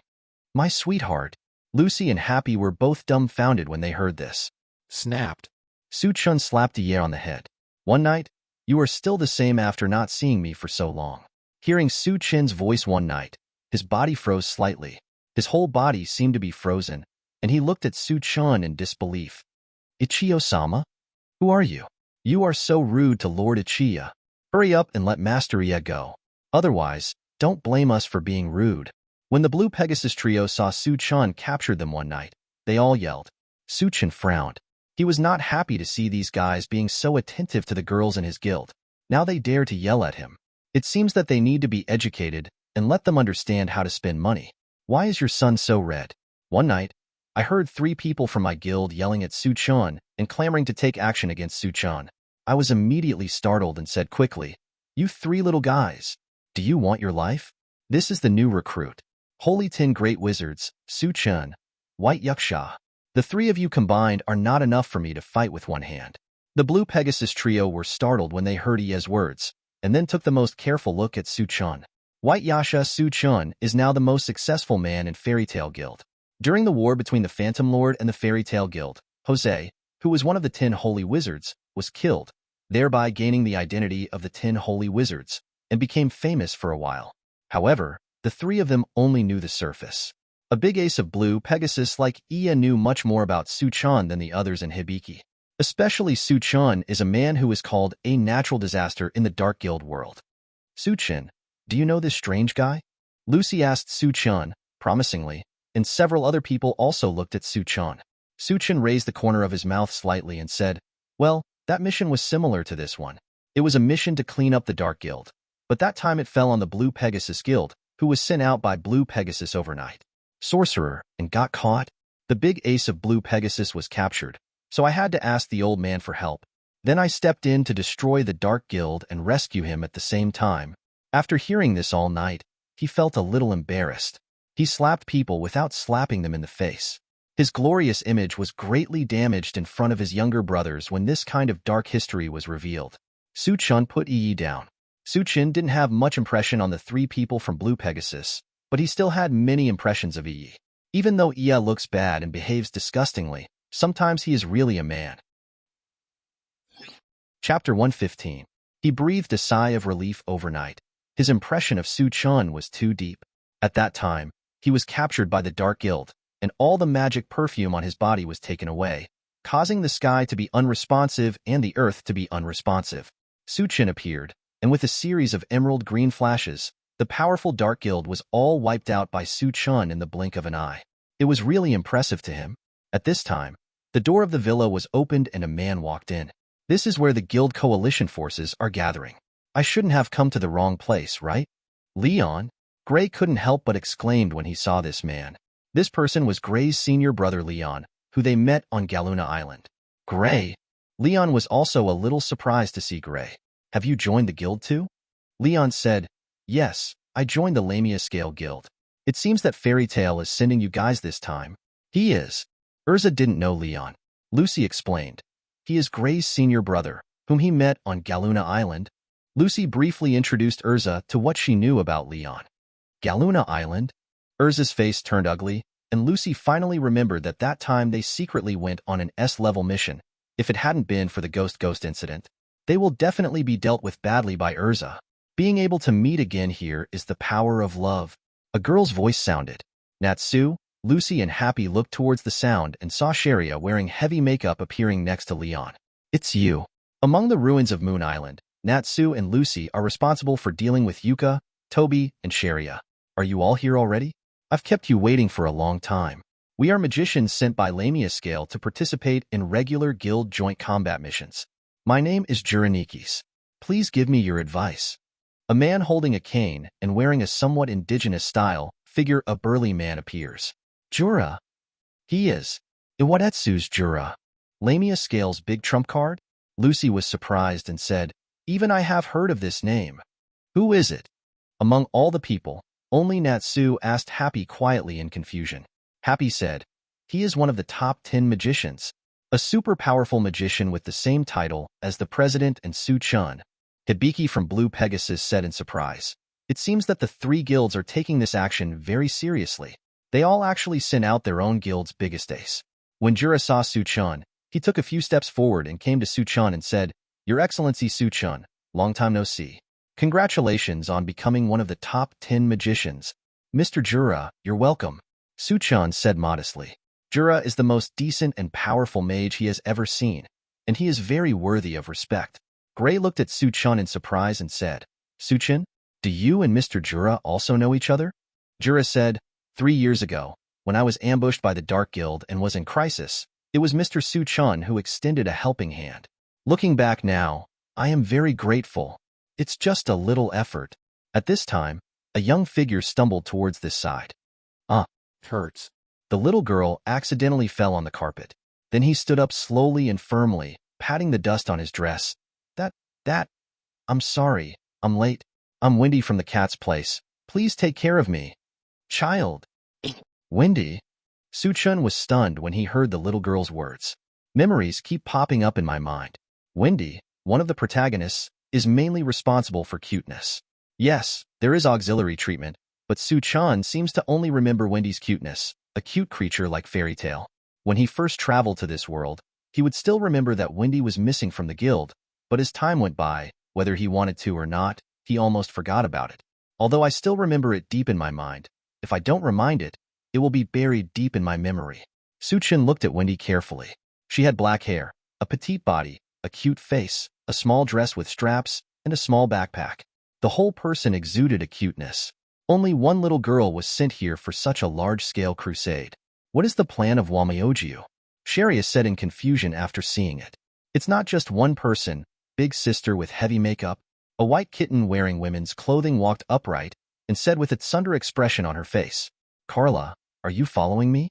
"My sweetheart." Lucy and Happy were both dumbfounded when they heard this. Snapped. Su-chun slapped Iya on the head. "One night, you are still the same after not seeing me for so long." Hearing Su-chin's voice one night, his body froze slightly. His whole body seemed to be frozen, and he looked at Su-chun in disbelief. "Ichiyo-sama? Who are you? You are so rude to Lord Uchiha. Hurry up and let Master Iya go. Otherwise, don't blame us for being rude." When the Blue Pegasus trio saw Su-chun captured them one night, they all yelled. Su-chun frowned. He was not happy to see these guys being so attentive to the girls in his guild. Now they dare to yell at him. It seems that they need to be educated and let them understand how to spend money. "Why is your son so red?" One night, I heard 3 people from my guild yelling at Su-chun and clamoring to take action against Su-chun. I was immediately startled and said quickly, "You 3 little guys, do you want your life? This is the new recruit. Holy 10 Great Wizards, Su-chun, White Yuksha. The 3 of you combined are not enough for me to fight with one hand." The Blue Pegasus trio were startled when they heard Iya's words, and then took the most careful look at Su-chun. White Yasha Su-chun is now the most successful man in Fairy Tail Guild. During the war between the Phantom Lord and the Fairy Tail Guild, Jose, who was one of the 10 Holy Wizards, was killed, thereby gaining the identity of the 10 Holy Wizards, and became famous for a while. However, the 3 of them only knew the surface. A big ace of Blue Pegasus like Iya knew much more about Su-chun than the others in Hibiki. Especially Su-chun is a man who is called a natural disaster in the Dark Guild world. "Su-chun, do you know this strange guy?" Lucy asked Su-chun, promisingly, and several other people also looked at Su-chun. Su-chun raised the corner of his mouth slightly and said, "Well, that mission was similar to this one. It was a mission to clean up the Dark Guild, but that time it fell on the Blue Pegasus Guild, who was sent out by Blue Pegasus overnight. Sorcerer, and got caught. The big ace of Blue Pegasus was captured, so I had to ask the old man for help. Then I stepped in to destroy the Dark Guild and rescue him at the same time." After hearing this all night, he felt a little embarrassed. He slapped people without slapping them in the face. His glorious image was greatly damaged in front of his younger brothers when this kind of dark history was revealed. Su-chun put Yi down. Su-chun didn't have much impression on the 3 people from Blue Pegasus, but he still had many impressions of Yi. Even though Iya looks bad and behaves disgustingly, sometimes he is really a man. Chapter 115. He breathed a sigh of relief overnight. His impression of Su-chun was too deep. At that time, he was captured by the Dark Guild, and all the magic perfume on his body was taken away, causing the sky to be unresponsive and the earth to be unresponsive. Su-chun appeared, and with a series of emerald green flashes, the powerful Dark Guild was all wiped out by Su-chun in the blink of an eye. It was really impressive to him. At this time, the door of the villa was opened and a man walked in. "This is where the Guild coalition forces are gathering. I shouldn't have come to the wrong place, right?" "Leon?" Gray couldn't help but exclaimed when he saw this man. This person was Gray's senior brother Leon, who they met on Galuna Island. "Gray, Leon was also a little surprised to see Gray. Have you joined the guild too? Leon said, yes, I joined the Lamia Scale Guild. It seems that Fairy Tail is sending you guys this time. He is. Erza didn't know Leon. Lucy explained. He is Gray's senior brother, whom he met on Galuna Island. Lucy briefly introduced Erza to what she knew about Leon. Galuna Island? Erza's face turned ugly, and Lucy finally remembered that that time they secretly went on an S-level mission. If it hadn't been for the Ghost incident, they will definitely be dealt with badly by Erza. Being able to meet again here is the power of love. A girl's voice sounded. Natsu, Lucy and Happy looked towards the sound and saw Sharia wearing heavy makeup appearing next to Leon. It's you. Among the ruins of Moon Island, Natsu and Lucy are responsible for dealing with Yuka, Toby, and Sharia. Are you all here already? I've kept you waiting for a long time. We are magicians sent by Lamia Scale to participate in regular guild joint combat missions. My name is Juranikis. Please give me your advice. A man holding a cane and wearing a somewhat indigenous style figure, a burly man, appears. Jura. He is. Iwadetsu's Jura. Lamia Scale's big trump card? Lucy was surprised and said, even I have heard of this name. Who is it? Among all the people, only Natsu asked Happy quietly in confusion. Happy said, he is one of the top 10 magicians. A super powerful magician with the same title as the president and Su-chun. Hibiki from Blue Pegasus said in surprise. It seems that the 3 guilds are taking this action very seriously. They all actually sent out their own guild's biggest ace. When Jura saw Su-chun, he took a few steps forward and came to Su-chun and said, Your Excellency Su-chun, long time no see. Congratulations on becoming one of the top 10 magicians. Mr. Jura, you're welcome. Su-chun said modestly. Jura is the most decent and powerful mage he has ever seen, and he is very worthy of respect. Gray looked at Su-chun in surprise and said, Su-chun, do you and Mr. Jura also know each other? Jura said, 3 years ago, when I was ambushed by the Dark Guild and was in crisis, it was Mr. Su-chun who extended a helping hand. Looking back now, I am very grateful. It's just a little effort. At this time, a young figure stumbled towards this side. Hurts. The little girl accidentally fell on the carpet. Then he stood up slowly and firmly, patting the dust on his dress. I'm sorry, I'm late. I'm Wendy from the cat's place. Please take care of me. Child. Wendy? Su-chun was stunned when he heard the little girl's words. Memories keep popping up in my mind. Wendy, one of the protagonists, is mainly responsible for cuteness. Yes, there is auxiliary treatment, but Su-chun seems to only remember Wendy's cuteness, a cute creature like Fairy Tail. When he first traveled to this world, he would still remember that Wendy was missing from the guild, but as time went by, whether he wanted to or not, he almost forgot about it. Although I still remember it deep in my mind, if I don't remind it, it will be buried deep in my memory. Su-chun looked at Wendy carefully. She had black hair, a petite body, a cute face, a small dress with straps, and a small backpack. The whole person exuded a cuteness. Only one little girl was sent here for such a large-scale crusade. What is the plan of Wamiojiu? Sharia said in confusion after seeing it. It's not just one person, big sister with heavy makeup. A white kitten wearing women's clothing walked upright and said with its sunder expression on her face, Carla, are you following me?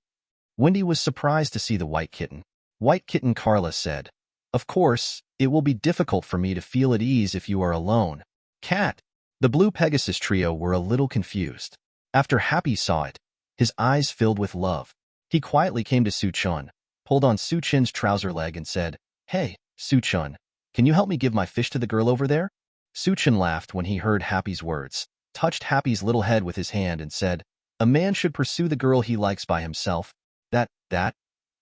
Wendy was surprised to see the white kitten. White kitten Carla said, Of course, it will be difficult for me to feel at ease if you are alone. Cat. The Blue Pegasus trio were a little confused. After Happy saw it, his eyes filled with love. He quietly came to Su-chun, pulled on Su-chun's trouser leg and said, Hey, Su-chun, can you help me give my fish to the girl over there? Su-chun laughed when he heard Happy's words, touched Happy's little head with his hand and said, A man should pursue the girl he likes by himself.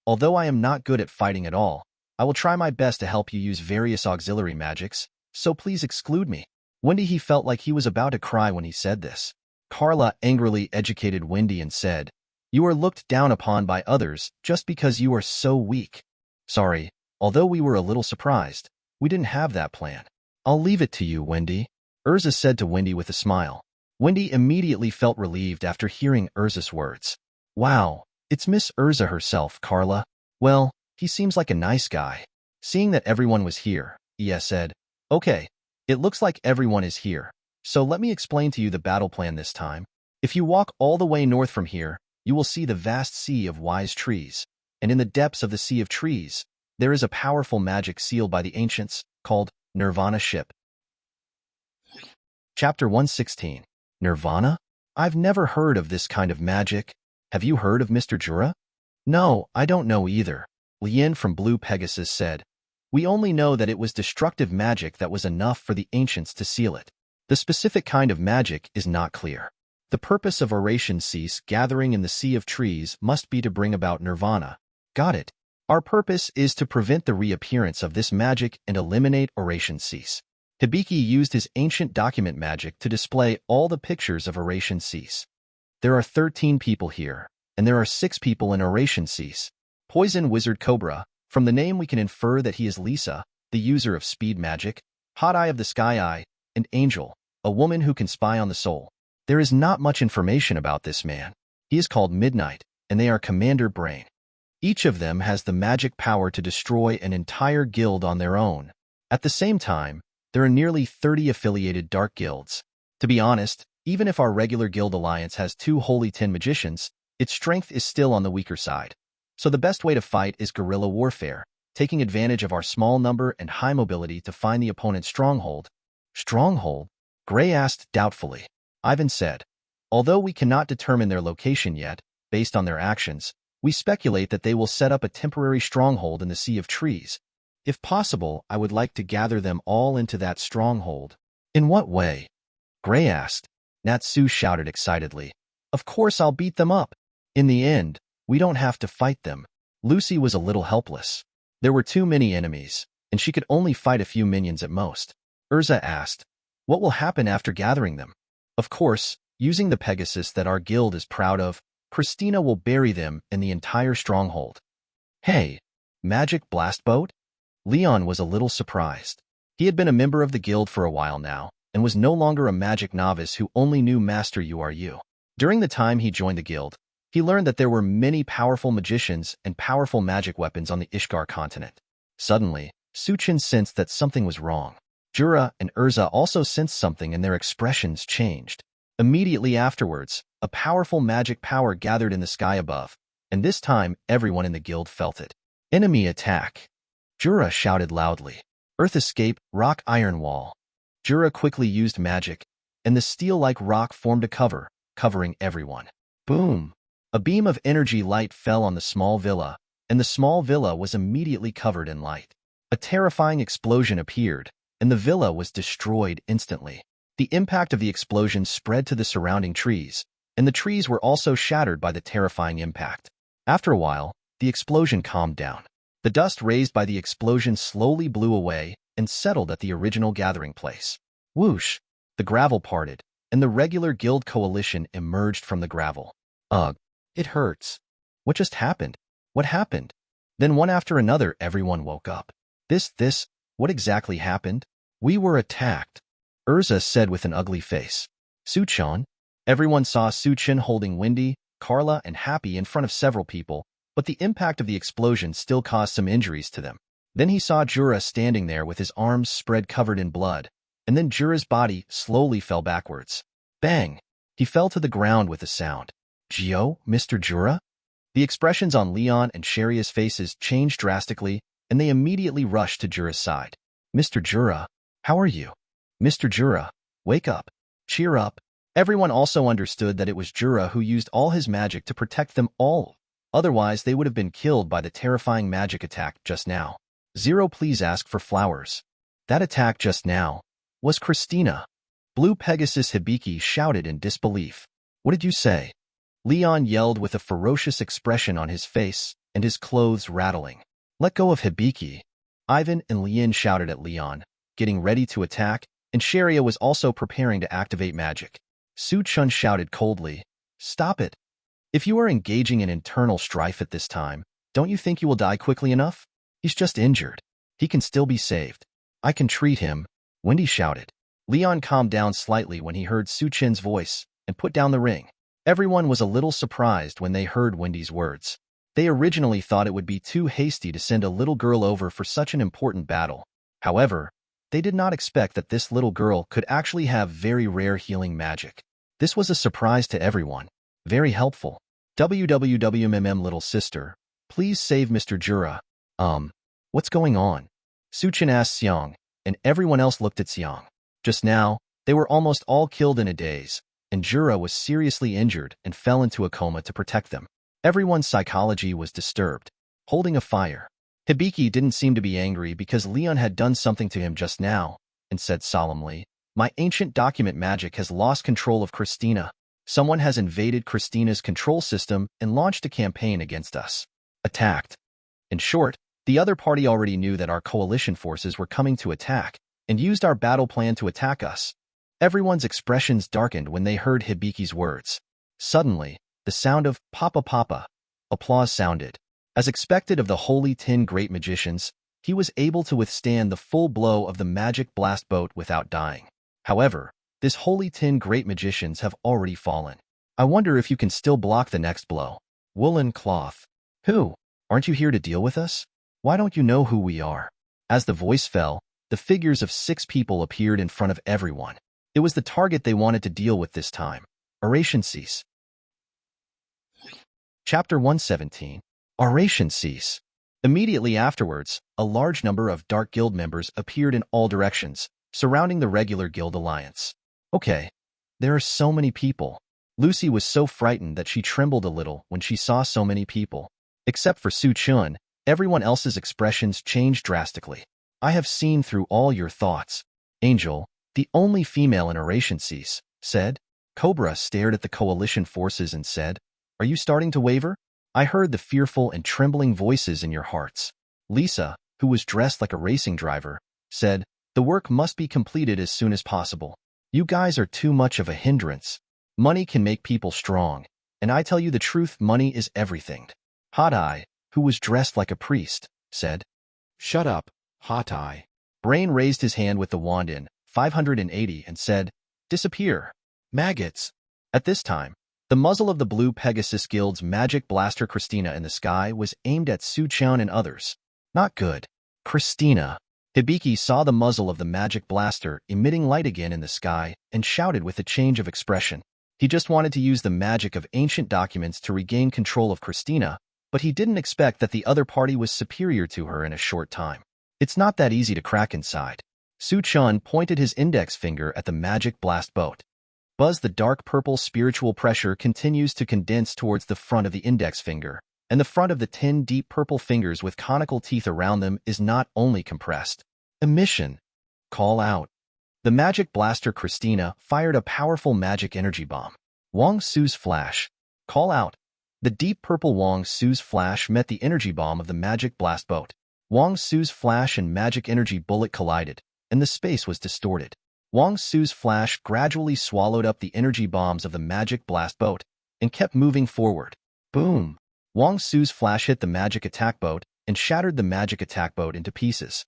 Although I am not good at fighting at all, I will try my best to help you use various auxiliary magics, so please exclude me. Wendy, he felt like he was about to cry when he said this. Carla angrily educated Wendy and said, You are looked down upon by others just because you are so weak. Sorry, although we were a little surprised, we didn't have that plan. I'll leave it to you, Wendy, Erza said to Wendy with a smile. Wendy immediately felt relieved after hearing Erza's words. Wow, it's Miss Erza herself, Carla. Well, he seems like a nice guy. Seeing that everyone was here, Ia said, Okay, it looks like everyone is here, so let me explain to you the battle plan this time. If you walk all the way north from here, you will see the vast sea of wise trees, and in the depths of the sea of trees, There is a powerful magic sealed by the ancients, called Nirvana Ship. Chapter 116. Nirvana? I've never heard of this kind of magic. Have you heard of Mr. Jura? No, I don't know either. Lien from Blue Pegasus said. We only know that it was destructive magic that was enough for the ancients to seal it. The specific kind of magic is not clear. The purpose of Oration Cease gathering in the Sea of Trees must be to bring about nirvana. Got it. Our purpose is to prevent the reappearance of this magic and eliminate Oration Cease. Hibiki used his ancient document magic to display all the pictures of Oration Cease. There are 13 people here, and there are 6 people in Oration Cease. Poison Wizard Cobra. From the name we can infer that he is Lisa, the user of speed magic, Hot Eye of the Sky Eye, and Angel, a woman who can spy on the soul. There is not much information about this man. He is called Midnight, and they are Commander Brain. Each of them has the magic power to destroy an entire guild on their own. At the same time, there are nearly 30 affiliated dark guilds. To be honest, even if our regular guild alliance has 2 Holy 10 magicians, its strength is still on the weaker side. So the best way to fight is guerrilla warfare, taking advantage of our small number and high mobility to find the opponent's stronghold. Stronghold? Gray asked doubtfully. Ivan said, although we cannot determine their location yet, based on their actions, we speculate that they will set up a temporary stronghold in the Sea of Trees. If possible, I would like to gather them all into that stronghold. In what way? Gray asked. Natsu shouted excitedly. Of course I'll beat them up. In the end, we don't have to fight them. Lucy was a little helpless. There were too many enemies, and she could only fight a few minions at most. Erza asked, what will happen after gathering them? Of course, using the Pegasus that our guild is proud of, Christina will bury them in the entire stronghold. Hey, magic blast boat? Leon was a little surprised. He had been a member of the guild for a while now, and was no longer a magic novice who only knew Master URU. During the time he joined the guild, he learned that there were many powerful magicians and powerful magic weapons on the Ishgar continent. Suddenly, Suchin sensed that something was wrong. Jura and Erza also sensed something and their expressions changed. Immediately afterwards, a powerful magic power gathered in the sky above, and this time everyone in the guild felt it. Enemy attack! Jura shouted loudly. Earth escape, rock iron wall. Jura quickly used magic, and the steel-like rock formed a cover, covering everyone. Boom! A beam of energy light fell on the small villa, and the small villa was immediately covered in light. A terrifying explosion appeared, and the villa was destroyed instantly. The impact of the explosion spread to the surrounding trees, and the trees were also shattered by the terrifying impact. After a while, the explosion calmed down. The dust raised by the explosion slowly blew away and settled at the original gathering place. Whoosh! The gravel parted, and the regular guild coalition emerged from the gravel. Ugh! It hurts. What just happened? What happened? Then one after another everyone woke up. What exactly happened? We were attacked. Erza said with an ugly face. Suchan? Everyone saw Suchin holding Wendy, Carla, and Happy in front of several people, but the impact of the explosion still caused some injuries to them. Then he saw Jura standing there with his arms spread covered in blood, and then Jura's body slowly fell backwards. Bang! He fell to the ground with a sound. Gio, Mr. Jura? The expressions on Leon and Sharia's faces changed drastically, and they immediately rushed to Jura's side. Mr. Jura, how are you? Mr. Jura, wake up. Cheer up. Everyone also understood that it was Jura who used all his magic to protect them all. Otherwise, they would have been killed by the terrifying magic attack just now. Zero, please ask for flowers. That attack just now was Christina. Blue Pegasus Hibiki shouted in disbelief. What did you say? Leon yelled with a ferocious expression on his face and his clothes rattling. Let go of Hibiki. Ivan and Lien shouted at Leon, getting ready to attack, and Sharia was also preparing to activate magic. Su Chun shouted coldly, Stop it. If you are engaging in internal strife at this time, don't you think you will die quickly enough? He's just injured. He can still be saved. I can treat him, Wendy shouted. Leon calmed down slightly when he heard Su Chin's voice and put down the ring. Everyone was a little surprised when they heard Wendy's words. They originally thought it would be too hasty to send a little girl over for such an important battle. However, they did not expect that this little girl could actually have very rare healing magic. This was a surprise to everyone. Very helpful. WWWMM little sister, please save Mr. Jura. What's going on? Suchin asked Xiang, and everyone else looked at Xiang. Just now, they were almost all killed in a daze, and Jura was seriously injured and fell into a coma to protect them. Everyone's psychology was disturbed. Holding a fire. Hibiki didn't seem to be angry because Leon had done something to him just now, and said solemnly, "My ancient document magic has lost control of Christina. Someone has invaded Christina's control system and launched a campaign against us. Attacked." In short, the other party already knew that our coalition forces were coming to attack and used our battle plan to attack us. Everyone's expressions darkened when they heard Hibiki's words. Suddenly, the sound of "Papa Papa" applause sounded. As expected of the Holy 10 Great Magicians, he was able to withstand the full blow of the magic blast boat without dying. However, this Holy 10 Great Magicians have already fallen. I wonder if you can still block the next blow. Woolen Cloth. Who? Aren't you here to deal with us? Why don't you know who we are? As the voice fell, the figures of 6 people appeared in front of everyone. It was the target they wanted to deal with this time. Oration cease. Chapter 117. Oration cease. Immediately afterwards, a large number of Dark Guild members appeared in all directions, surrounding the regular guild alliance. Okay, there are so many people. Lucy was so frightened that she trembled a little when she saw so many people. Except for Su Chun, everyone else's expressions changed drastically. I have seen through all your thoughts. Angel, the only female in Oration cease, said. Cobra stared at the coalition forces and said, "Are you starting to waver? I heard the fearful and trembling voices in your hearts." Lisa, who was dressed like a racing driver, said, "The work must be completed as soon as possible. You guys are too much of a hindrance. Money can make people strong, and I tell you the truth, money is everything." Hot Eye, who was dressed like a priest, said, "Shut up, Hot Eye." Brain raised his hand with the wand in 580 and said, "Disappear, maggots." At this time, the muzzle of the Blue Pegasus Guild's magic blaster Christina in the sky was aimed at Su Chun and others. Not good. Christina. Hibiki saw the muzzle of the magic blaster emitting light again in the sky and shouted with a change of expression. He just wanted to use the magic of ancient documents to regain control of Christina, but he didn't expect that the other party was superior to her in a short time. It's not that easy to crack inside. Su Chun pointed his index finger at the magic blast boat. Buzz, the dark purple spiritual pressure continues to condense towards the front of the index finger, and the front of the 10 deep purple fingers with conical teeth around them is not only compressed. Emission. Call out. The magic blaster Christina fired a powerful magic energy bomb. Wang Su's flash. Call out. The deep purple Wang Su's flash met the energy bomb of the magic blast boat. Wang Su's flash and magic energy bullet collided, and the space was distorted. Wang Su's flash gradually swallowed up the energy bombs of the magic blast boat and kept moving forward. Boom! Wang Su's flash hit the magic attack boat and shattered the magic attack boat into pieces.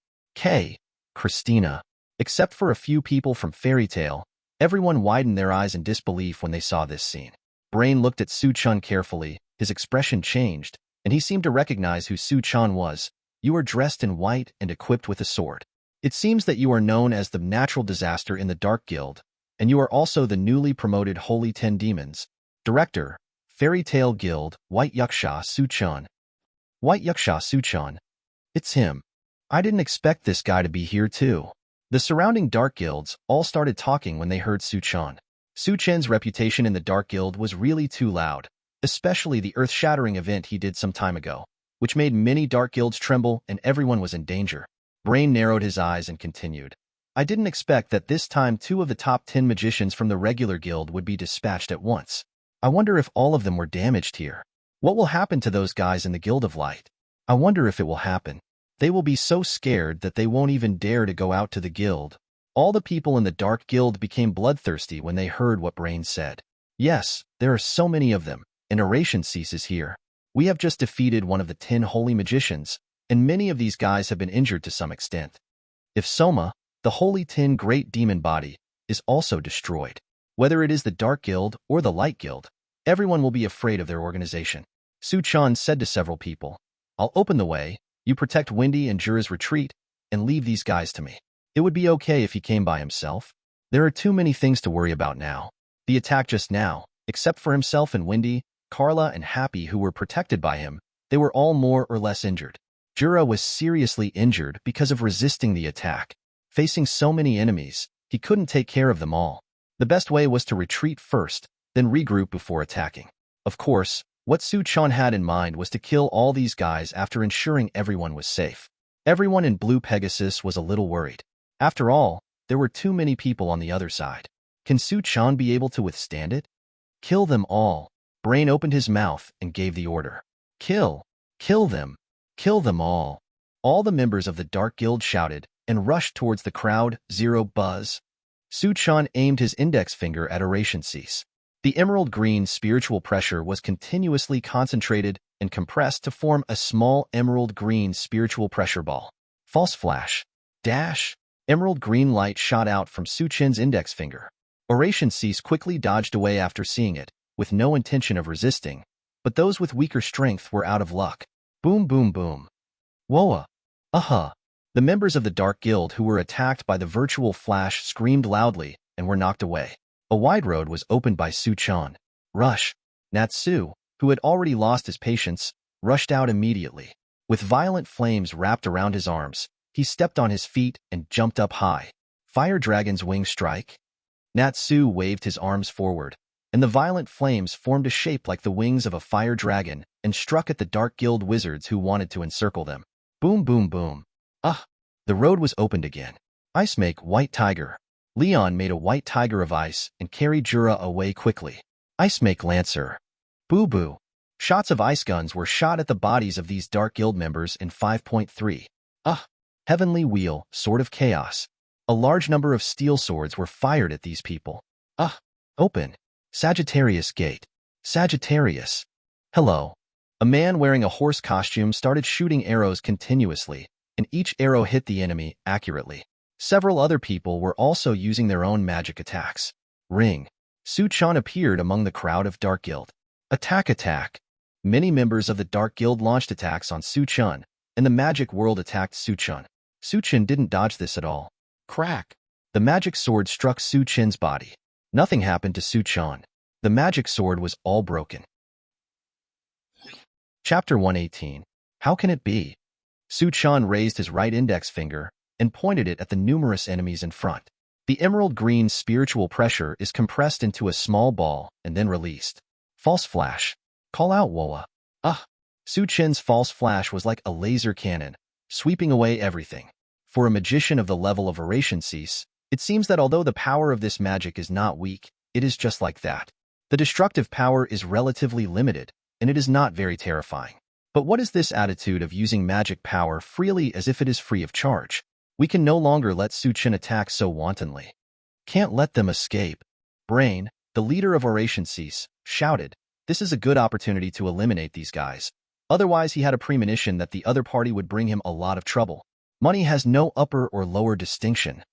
Christina. Except for a few people from Fairy Tail, everyone widened their eyes in disbelief when they saw this scene. Brain looked at Su Chun carefully, his expression changed, and he seemed to recognize who Su Chun was. "You are dressed in white and equipped with a sword. It seems that you are known as the natural disaster in the Dark Guild, and you are also the newly promoted Holy 10 Demons. Director, Fairy Tail Guild, White Yuksha Su Chun." White Yuksha Su Chun. It's him. I didn't expect this guy to be here too. The surrounding Dark Guilds all started talking when they heard Su Chun. Su Chen's reputation in the Dark Guild was really too loud, especially the earth-shattering event he did some time ago, which made many Dark Guilds tremble and everyone was in danger. Brain narrowed his eyes and continued. I didn't expect that this time 2 of the top 10 magicians from the regular guild would be dispatched at once. I wonder if all of them were damaged here. What will happen to those guys in the Guild of Light? I wonder if it will happen. They will be so scared that they won't even dare to go out to the guild. All the people in the Dark Guild became bloodthirsty when they heard what Brain said. Yes, there are so many of them, and Oration ceases here. We have just defeated one of the 10 holy magicians, and many of these guys have been injured to some extent. If Soma, the Holy 10 Great Demon Body, is also destroyed, whether it is the Dark Guild or the Light Guild, everyone will be afraid of their organization. Su Chun said to several people, I'll open the way, you protect Windy and Jura's retreat, and leave these guys to me. It would be okay if he came by himself. There are too many things to worry about now. The attack just now, except for himself and Windy, Carla and Happy who were protected by him, they were all more or less injured. Jura was seriously injured because of resisting the attack. Facing so many enemies, he couldn't take care of them all. The best way was to retreat first, then regroup before attacking. Of course, what Su-chan had in mind was to kill all these guys after ensuring everyone was safe. Everyone in Blue Pegasus was a little worried. After all, there were too many people on the other side. Can Su-chan be able to withstand it? Kill them all. Brain opened his mouth and gave the order. Kill! Kill them! Kill them all! All the members of the Dark Guild shouted and rushed towards the crowd. Zero buzz. Su-chan aimed his index finger at Oration Cease. The emerald green spiritual pressure was continuously concentrated and compressed to form a small emerald green spiritual pressure ball. False flash. Dash. Emerald green light shot out from Su-chan's index finger. Oration Cease quickly dodged away after seeing it, with no intention of resisting, but those with weaker strength were out of luck. Boom boom boom. Whoa! The members of the Dark Guild who were attacked by the virtual flash screamed loudly and were knocked away. A wide road was opened by Su-chan. Rush! Natsu, who had already lost his patience, rushed out immediately. With violent flames wrapped around his arms, he stepped on his feet and jumped up high. Fire Dragon's wing strike? Natsu waved his arms forward, and the violent flames formed a shape like the wings of a fire dragon and struck at the Dark Guild wizards who wanted to encircle them. Boom boom boom. The road was opened again. Ice make White Tiger. Leon made a white tiger of ice and carried Jura away quickly. Ice make Lancer. Boo boo. Shots of ice guns were shot at the bodies of these Dark Guild members in 5.3. Heavenly Wheel, Sword of Chaos. A large number of steel swords were fired at these people. Open. Sagittarius Gate. Sagittarius. Hello. A man wearing a horse costume started shooting arrows continuously, and each arrow hit the enemy accurately. Several other people were also using their own magic attacks. Ring. Su-chan appeared among the crowd of Dark Guild. Attack! Many members of the Dark Guild launched attacks on Su-chan, and the magic world attacked Su-chan. Su-chan didn't dodge this at all. Crack! The magic sword struck Su-chan's body. Nothing happened to Su-chan. The magic sword was all broken. Chapter 118. How can it be? Su-chan raised his right index finger and pointed it at the numerous enemies in front. The emerald green spiritual pressure is compressed into a small ball and then released. False flash. Call out, Woa. Su-chan's false flash was like a laser cannon, sweeping away everything. For a magician of the level of Oration Cease, it seems that although the power of this magic is not weak, it is just like that. The destructive power is relatively limited, and it is not very terrifying. But what is this attitude of using magic power freely as if it is free of charge? We can no longer let Su-chan attack so wantonly. Can't let them escape. Brain, the leader of Oration Cease, shouted, "This is a good opportunity to eliminate these guys." Otherwise, he had a premonition that the other party would bring him a lot of trouble. Money has no upper or lower distinction.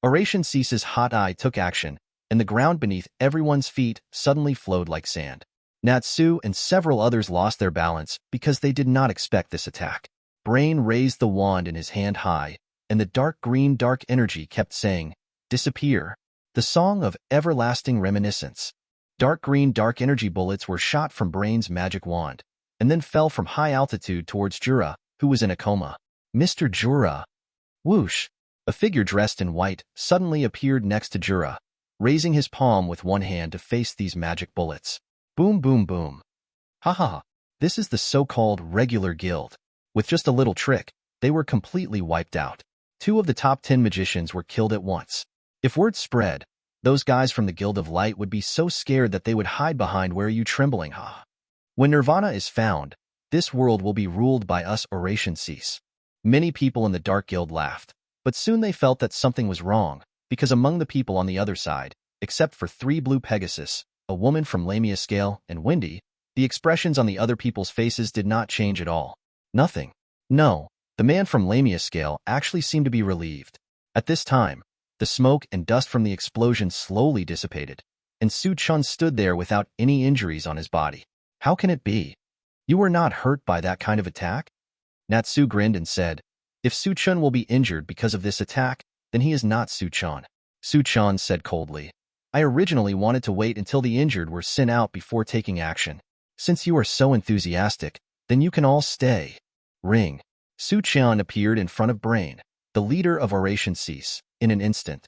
Oration Cease's hot eye took action, and the ground beneath everyone's feet suddenly flowed like sand. Natsu and several others lost their balance because they did not expect this attack. Brain raised the wand in his hand high, and the dark green dark energy kept saying, "Disappear." The song of everlasting reminiscence. Dark green dark energy bullets were shot from Brain's magic wand, and then fell from high altitude towards Jura, who was in a coma. Mr. Jura. Whoosh! A figure dressed in white suddenly appeared next to Jura, raising his palm with one hand to face these magic bullets. Boom boom boom. This is the so-called regular guild. With just a little trick, they were completely wiped out. 2 of the top 10 magicians were killed at once. If word spread, those guys from the Guild of Light would be so scared that they would hide behind "Where are you trembling, When Nirvana is found, this world will be ruled by us. Oration Cease. Many people in the Dark Guild laughed, but soon they felt that something was wrong, because among the people on the other side, except for 3 Blue Pegasus, a woman from Lamia Scale, and Wendy, the expressions on the other people's faces did not change at all. Nothing. No, the man from Lamia Scale actually seemed to be relieved. At this time, the smoke and dust from the explosion slowly dissipated, and Su-chan stood there without any injuries on his body. How can it be? You were not hurt by that kind of attack? Natsu grinned and said, "If Su-chan will be injured because of this attack, then he is not Su-chan." Su-chan said coldly, "I originally wanted to wait until the injured were sent out before taking action. Since you are so enthusiastic, then you can all stay." Ring. Su Qian appeared in front of Brain, the leader of Oration Cease, in an instant.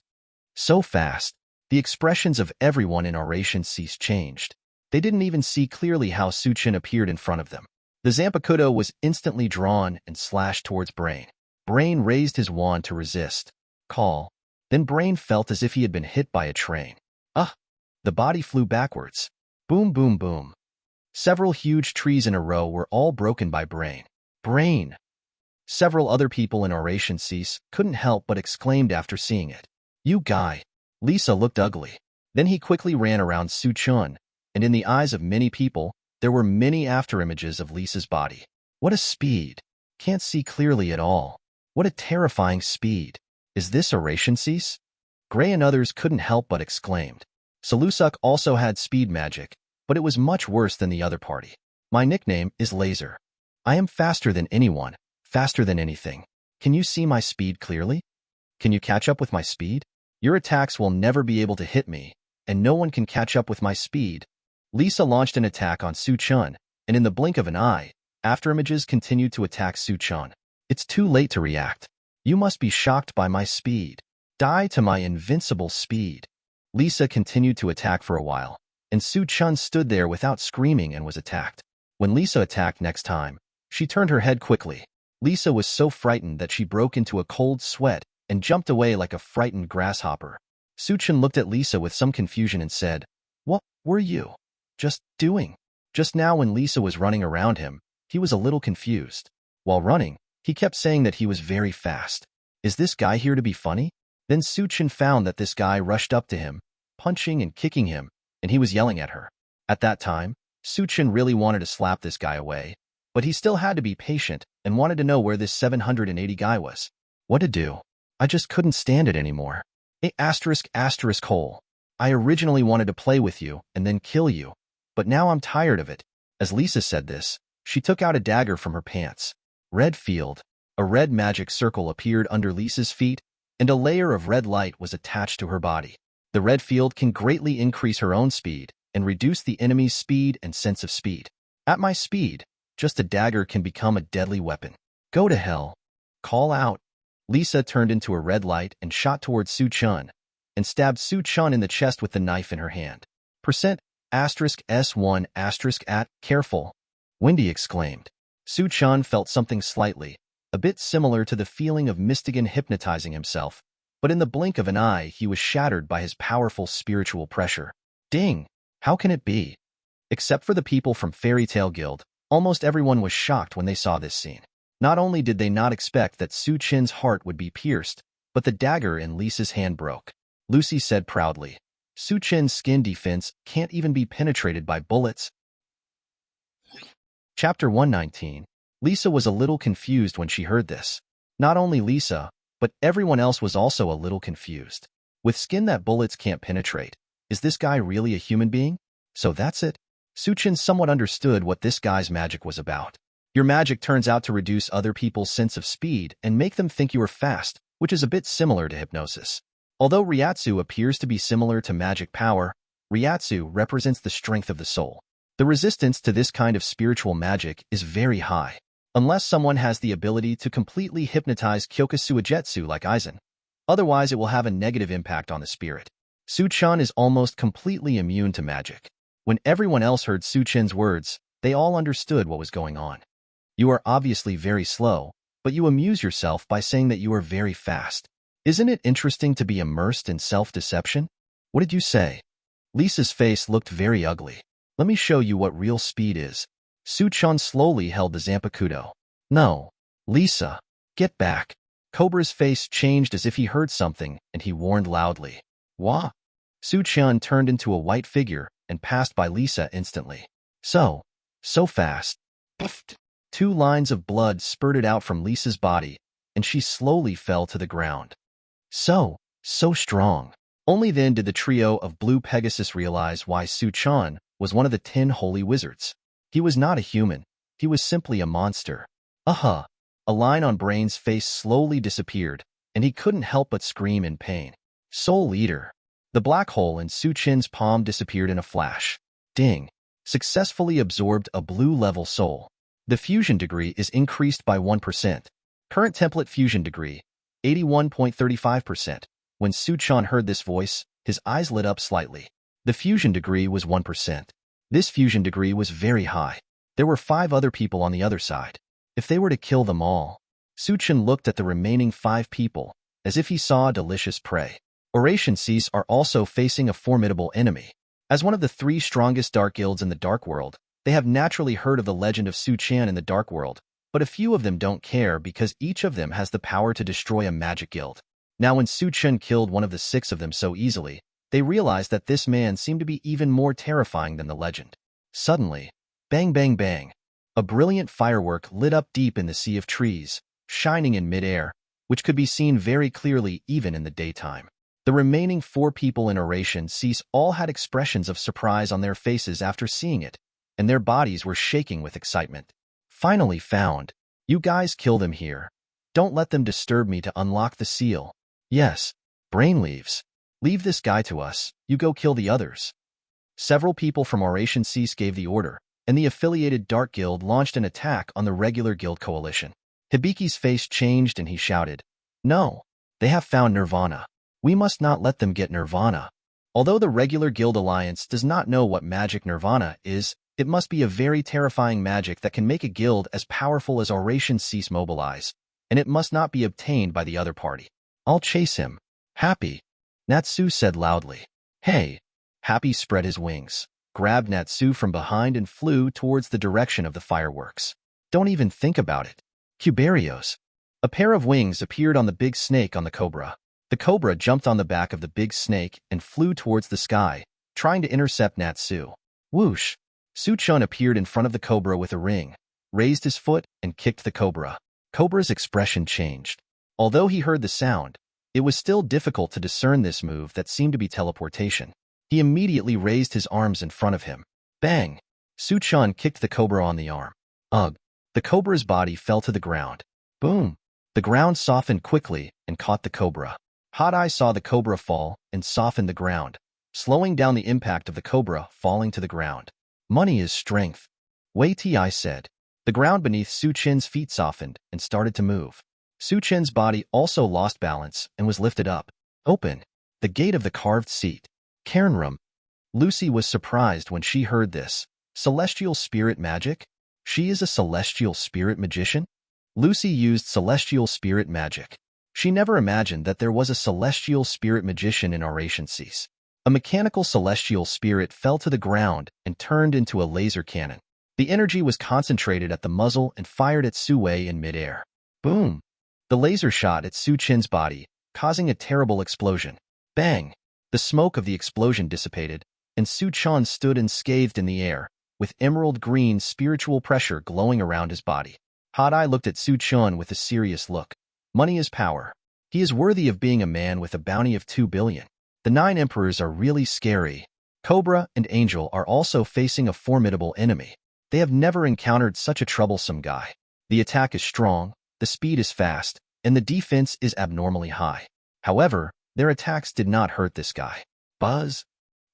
So fast, the expressions of everyone in Oration Cease changed. They didn't even see clearly how Su Qian appeared in front of them. The Zanpakuto was instantly drawn and slashed towards Brain. Brain raised his wand to resist. Call. Then Brain felt as if he had been hit by a train. The body flew backwards. Boom, boom, boom. Several huge trees in a row were all broken by Brain. Brain! Several other people in Oration Cease couldn't help but exclaimed after seeing it. You guy! Lisa looked ugly. Then he quickly ran around Su Qian, and in the eyes of many people, there were many afterimages of Lisa's body. What a speed! Can't see clearly at all. What a terrifying speed! Is this Oration Cease? Gray and others couldn't help but exclaimed. Salusuk also had speed magic, but it was much worse than the other party. My nickname is Laser. I am faster than anyone, faster than anything. Can you see my speed clearly? Can you catch up with my speed? Your attacks will never be able to hit me, and no one can catch up with my speed. Lisa launched an attack on Su Qian, and in the blink of an eye, afterimages continued to attack Su Qian. It's too late to react. You must be shocked by my speed. Die to my invincible speed. Lisa continued to attack for a while, and Su Qian stood there without screaming and was attacked. When Lisa attacked next time, she turned her head quickly. Lisa was so frightened that she broke into a cold sweat and jumped away like a frightened grasshopper. Su Qian looked at Lisa with some confusion and said, "What were you just doing?" Just now when Lisa was running around him, he was a little confused. While running, he kept saying that he was very fast. Is this guy here to be funny? Then Su Qian found that this guy rushed up to him, punching and kicking him, and he was yelling at her. At that time, Su Qian really wanted to slap this guy away, but he still had to be patient and wanted to know where this 780 guy was. What to do? I just couldn't stand it anymore. ***hole. I originally wanted to play with you and then kill you, but now I'm tired of it. As Lisa said this, she took out a dagger from her pants. Red field. A red magic circle appeared under Lisa's feet, and a layer of red light was attached to her body. The red field can greatly increase her own speed and reduce the enemy's speed and sense of speed. At my speed, just a dagger can become a deadly weapon. Go to hell. Call out. Lisa turned into a red light and shot towards Su Qian, and stabbed Su Qian in the chest with the knife in her hand. %*S1*@ careful. Wendy exclaimed. Su Qian felt something slightly, a bit similar to the feeling of Mystigan hypnotizing himself, but in the blink of an eye he was shattered by his powerful spiritual pressure. Ding! How can it be? Except for the people from Fairy Tail Guild, almost everyone was shocked when they saw this scene. Not only did they not expect that Su Qian's heart would be pierced, but the dagger in Lisa's hand broke. Lucy said proudly, Su Qian's skin defense can't even be penetrated by bullets. Chapter 119. Lisa was a little confused when she heard this. Not only Lisa, but everyone else was also a little confused. With skin that bullets can't penetrate, is this guy really a human being? So that's it? Su Qian somewhat understood what this guy's magic was about. Your magic turns out to reduce other people's sense of speed and make them think you are fast, which is a bit similar to hypnosis. Although Ryatsu appears to be similar to magic power, Ryatsu represents the strength of the soul. The resistance to this kind of spiritual magic is very high, unless someone has the ability to completely hypnotize Kyokusu Ugetsu like Aizen. Otherwise, it will have a negative impact on the spirit. Su Qian is almost completely immune to magic. When everyone else heard Su Qian's words, they all understood what was going on. You are obviously very slow, but you amuse yourself by saying that you are very fast. Isn't it interesting to be immersed in self-deception? What did you say? Lisa's face looked very ugly. Let me show you what real speed is. Su Qian slowly held the Zanpakuto. No. Lisa. Get back. Cobra's face changed as if he heard something, and he warned loudly. Wah. Su Qian turned into a white figure and passed by Lisa instantly. So fast. Puffed. 2 lines of blood spurted out from Lisa's body, and she slowly fell to the ground. So strong. Only then did the trio of Blue Pegasus realize why Su Qian was one of the 10 holy wizards. He was not a human. He was simply a monster. A line on Brain's face slowly disappeared, and he couldn't help but scream in pain. Soul Eater. The black hole in Su Qian's palm disappeared in a flash. Ding. Successfully absorbed a blue-level soul. The fusion degree is increased by 1%, Current template fusion degree, 81.35%. When Suchan heard this voice, his eyes lit up slightly. The fusion degree was 1%. This fusion degree was very high. There were 5 other people on the other side. If they were to kill them all, Suchan looked at the remaining 5 people, as if he saw delicious prey. Oration Cease are also facing a formidable enemy. As one of the 3 strongest dark guilds in the Dark World, they have naturally heard of the legend of Suchan in the Dark World, but a few of them don't care because each of them has the power to destroy a magic guild. Now when Suchan killed one of the 6 of them so easily, they realized that this man seemed to be even more terrifying than the legend. Suddenly, bang bang bang, a brilliant firework lit up deep in the sea of trees, shining in midair, which could be seen very clearly even in the daytime. The remaining 4 people in Oration Cease all had expressions of surprise on their faces after seeing it, and their bodies were shaking with excitement. Finally found. You guys kill them here. Don't let them disturb me to unlock the seal. Yes. Brain leaves. Leave this guy to us. You go kill the others. Several people from Oration Cease gave the order, and the affiliated Dark Guild launched an attack on the regular guild coalition. Hibiki's face changed and he shouted, "No. They have found Nirvana. We must not let them get Nirvana." Although the regular guild alliance does not know what magic Nirvana is, it must be a very terrifying magic that can make a guild as powerful as Oration Cease mobilize, and it must not be obtained by the other party. I'll chase him. Happy. Natsu said loudly. Hey. Happy spread his wings, grabbed Natsu from behind and flew towards the direction of the fireworks. Don't even think about it. Cubarios. A pair of wings appeared on the big snake on the cobra. The cobra jumped on the back of the big snake and flew towards the sky, trying to intercept Natsu. Whoosh! Suchun appeared in front of the cobra with a ring, raised his foot, and kicked the cobra. Cobra's expression changed. Although he heard the sound, it was still difficult to discern this move that seemed to be teleportation. He immediately raised his arms in front of him. Bang! Suchun kicked the cobra on the arm. Ugh! The cobra's body fell to the ground. Boom! The ground softened quickly and caught the cobra. Hot Eye saw the cobra fall and softened the ground, slowing down the impact of the cobra falling to the ground. Money is strength, Wei Ti said. The ground beneath Suchin's feet softened and started to move. Suchin's body also lost balance and was lifted up. Open. The gate of the carved seat. Cairnroom. Lucy was surprised when she heard this. Celestial spirit magic? She is a celestial spirit magician? Lucy used celestial spirit magic. She never imagined that there was a celestial spirit magician in Oration Cease. A mechanical celestial spirit fell to the ground and turned into a laser cannon. The energy was concentrated at the muzzle and fired at Su Wei in midair. Boom! The laser shot at Suchin's body, causing a terrible explosion. Bang! The smoke of the explosion dissipated, and Suchin stood unscathed in the air, with emerald green spiritual pressure glowing around his body. Hot Eye looked at Suchin with a serious look. Money is power. He is worthy of being a man with a bounty of 2 billion. The 9 emperors are really scary. Cobra and Angel are also facing a formidable enemy. They have never encountered such a troublesome guy. The attack is strong, the speed is fast, and the defense is abnormally high. However, their attacks did not hurt this guy. Buzz!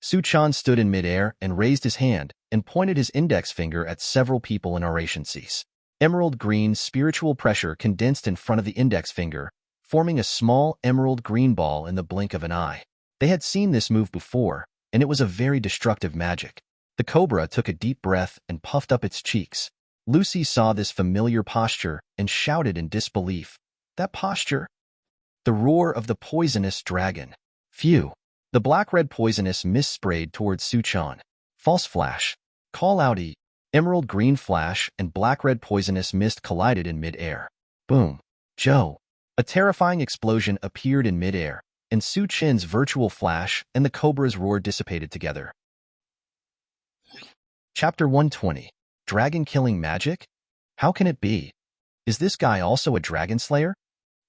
Suchin stood in midair and raised his hand and pointed his index finger at several people in Oration Cease. Emerald green spiritual pressure condensed in front of the index finger, forming a small emerald green ball in the blink of an eye. They had seen this move before, and it was a very destructive magic. The cobra took a deep breath and puffed up its cheeks. Lucy saw this familiar posture and shouted in disbelief. That posture? The roar of the poisonous dragon. Phew! The black-red poisonous mist sprayed towards Suchin. False flash. Call outie. Emerald green flash and black-red poisonous mist collided in mid-air. Boom. Joe. A terrifying explosion appeared in mid-air, and Suchin's virtual flash and the cobra's roar dissipated together. Chapter 120. Dragon-killing magic? How can it be? Is this guy also a dragon slayer?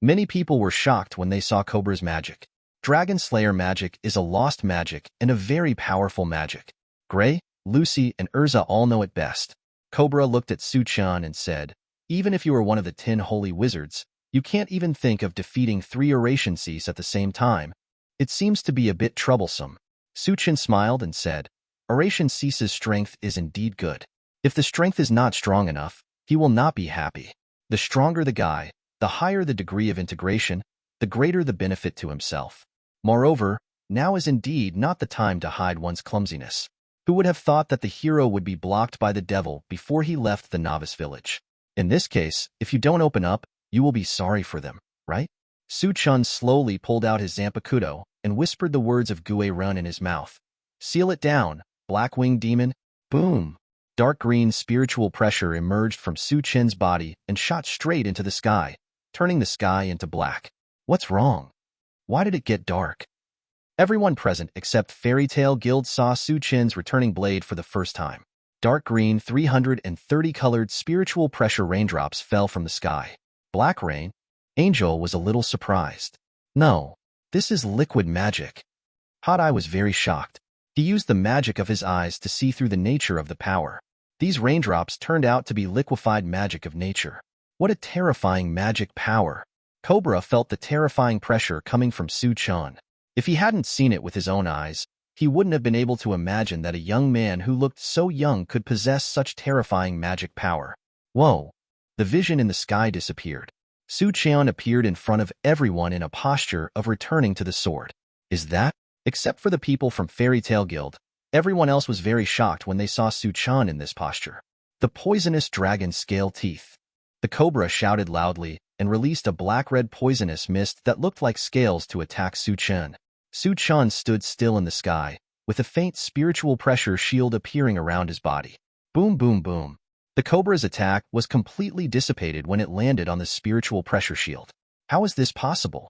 Many people were shocked when they saw Cobra's magic. Dragon Slayer magic is a lost magic and a very powerful magic. Gray, Lucy, and Erza all know it best. Cobra looked at Suchin and said, even if you are one of the 10 holy wizards, you can't even think of defeating 3 Oration Cease at the same time. It seems to be a bit troublesome. Suchin smiled and said, Oration Cease's strength is indeed good. If the strength is not strong enough, he will not be happy. The stronger the guy, The higher the degree of integration, the greater the benefit to himself. Moreover, now is indeed not the time to hide one's clumsiness. Who would have thought that the hero would be blocked by the devil before he left the novice village? In this case, if you don't open up, you will be sorry for them, right? Su-chun slowly pulled out his Zanpakuto and whispered the words of Gue Run in his mouth. Seal it down, Blackwing demon. Boom! Dark green spiritual pressure emerged from Su-chen's body and shot straight into the sky, turning the sky into black. What's wrong? Why did it get dark? Everyone present except Fairy Tail Guild saw Su-chen's returning blade for the first time. Dark green 330-colored spiritual pressure raindrops fell from the sky. Black rain? Angel was a little surprised. No, this is liquid magic. Hot Eye was very shocked. He used the magic of his eyes to see through the nature of the power. These raindrops turned out to be liquefied magic of nature. What a terrifying magic power. Cobra felt the terrifying pressure coming from Su-chan. If he hadn't seen it with his own eyes, he wouldn't have been able to imagine that a young man who looked so young could possess such terrifying magic power. Whoa! The vision in the sky disappeared. Su-chan appeared in front of everyone in a posture of returning to the sword. Is that? Except for the people from Fairy Tail Guild, everyone else was very shocked when they saw Su-chan in this posture. The poisonous dragon scale teeth. The cobra shouted loudly and released a black-red poisonous mist that looked like scales to attack Su-chan. Su-chan stood still in the sky, with a faint spiritual pressure shield appearing around his body. Boom, boom, boom. The cobra's attack was completely dissipated when it landed on the spiritual pressure shield. How is this possible?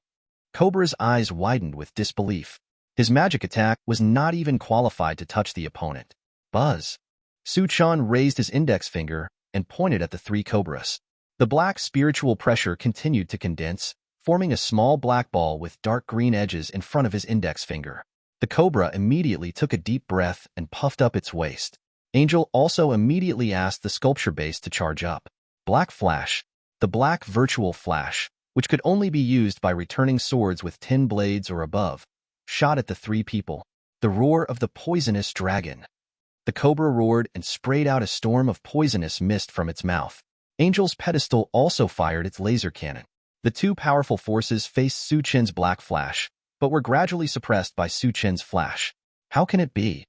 Cobra's eyes widened with disbelief. His magic attack was not even qualified to touch the opponent. Buzz. Su-chan raised his index finger and pointed at the three cobras. The black spiritual pressure continued to condense, forming a small black ball with dark green edges in front of his index finger. The cobra immediately took a deep breath and puffed up its waist. Angel also immediately asked the sculpture base to charge up. Black Flash. The black virtual flash, which could only be used by returning swords with 10 blades or above, shot at the three people. The roar of the poisonous dragon. The cobra roared and sprayed out a storm of poisonous mist from its mouth. Angel's pedestal also fired its laser cannon. The two powerful forces faced Su-chen's black flash, but were gradually suppressed by Su-chen's flash. How can it be?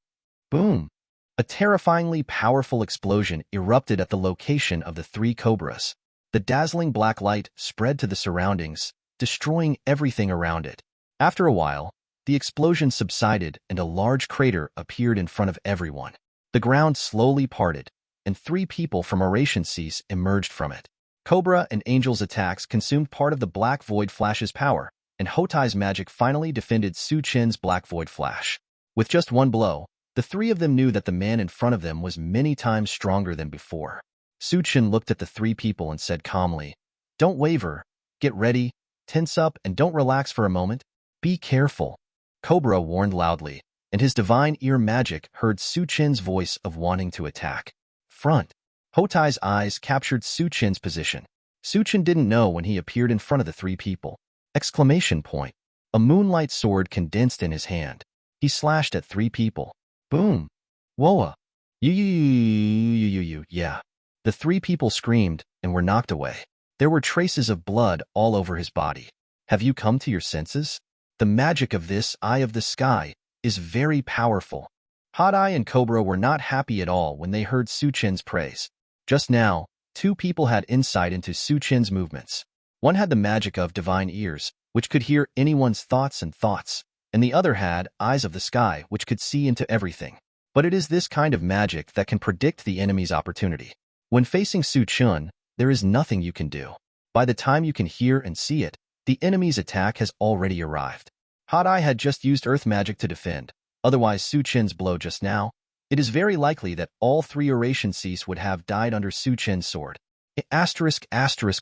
Boom! A terrifyingly powerful explosion erupted at the location of the three cobras. The dazzling black light spread to the surroundings, destroying everything around it. After a while, the explosion subsided and a large crater appeared in front of everyone. The ground slowly parted, and three people from Oration Cease emerged from it. Cobra and Angel's attacks consumed part of the Black Void Flash's power, and Hotai's magic finally defended Su-chen's Black Void Flash. With just one blow, the three of them knew that the man in front of them was many times stronger than before. Su-chen looked at the three people and said calmly, "Don't waver, get ready, tense up, and don't relax for a moment. Be careful." Cobra warned loudly, and his divine ear magic heard Su-chen's voice of wanting to attack. Front. Hotai's eyes captured Su-chen's position. Su-chen didn't know when he appeared in front of the three people. Exclamation point. A moonlight sword condensed in his hand. He slashed at three people. Boom. Woa. Yeah. The three people screamed and were knocked away. There were traces of blood all over his body. Have you come to your senses? The magic of this Eye of the Sky is very powerful. Hot Eye and Cobra were not happy at all when they heard Su-chen's praise. Just now, two people had insight into Su-chen's movements. One had the magic of divine ears, which could hear anyone's thoughts, and the other had eyes of the sky, which could see into everything. But it is this kind of magic that can predict the enemy's opportunity. When facing Su-chen, there is nothing you can do. By the time you can hear and see it, the enemy's attack has already arrived. Hot Eye had just used earth magic to defend, otherwise Su-chen's blow just now. It is very likely that all three Oration Cease would have died under Su-chen's sword.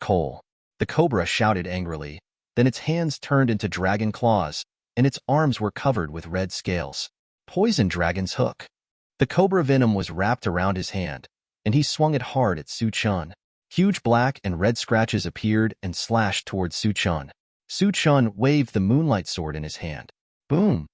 Hole. The cobra shouted angrily. Then its hands turned into dragon claws, and its arms were covered with red scales. Poison Dragon's Hook. The cobra venom was wrapped around his hand, and he swung it hard at Su-chan. Huge black and red scratches appeared and slashed towards Su-chan. Su-chan waved the moonlight sword in his hand. Boom!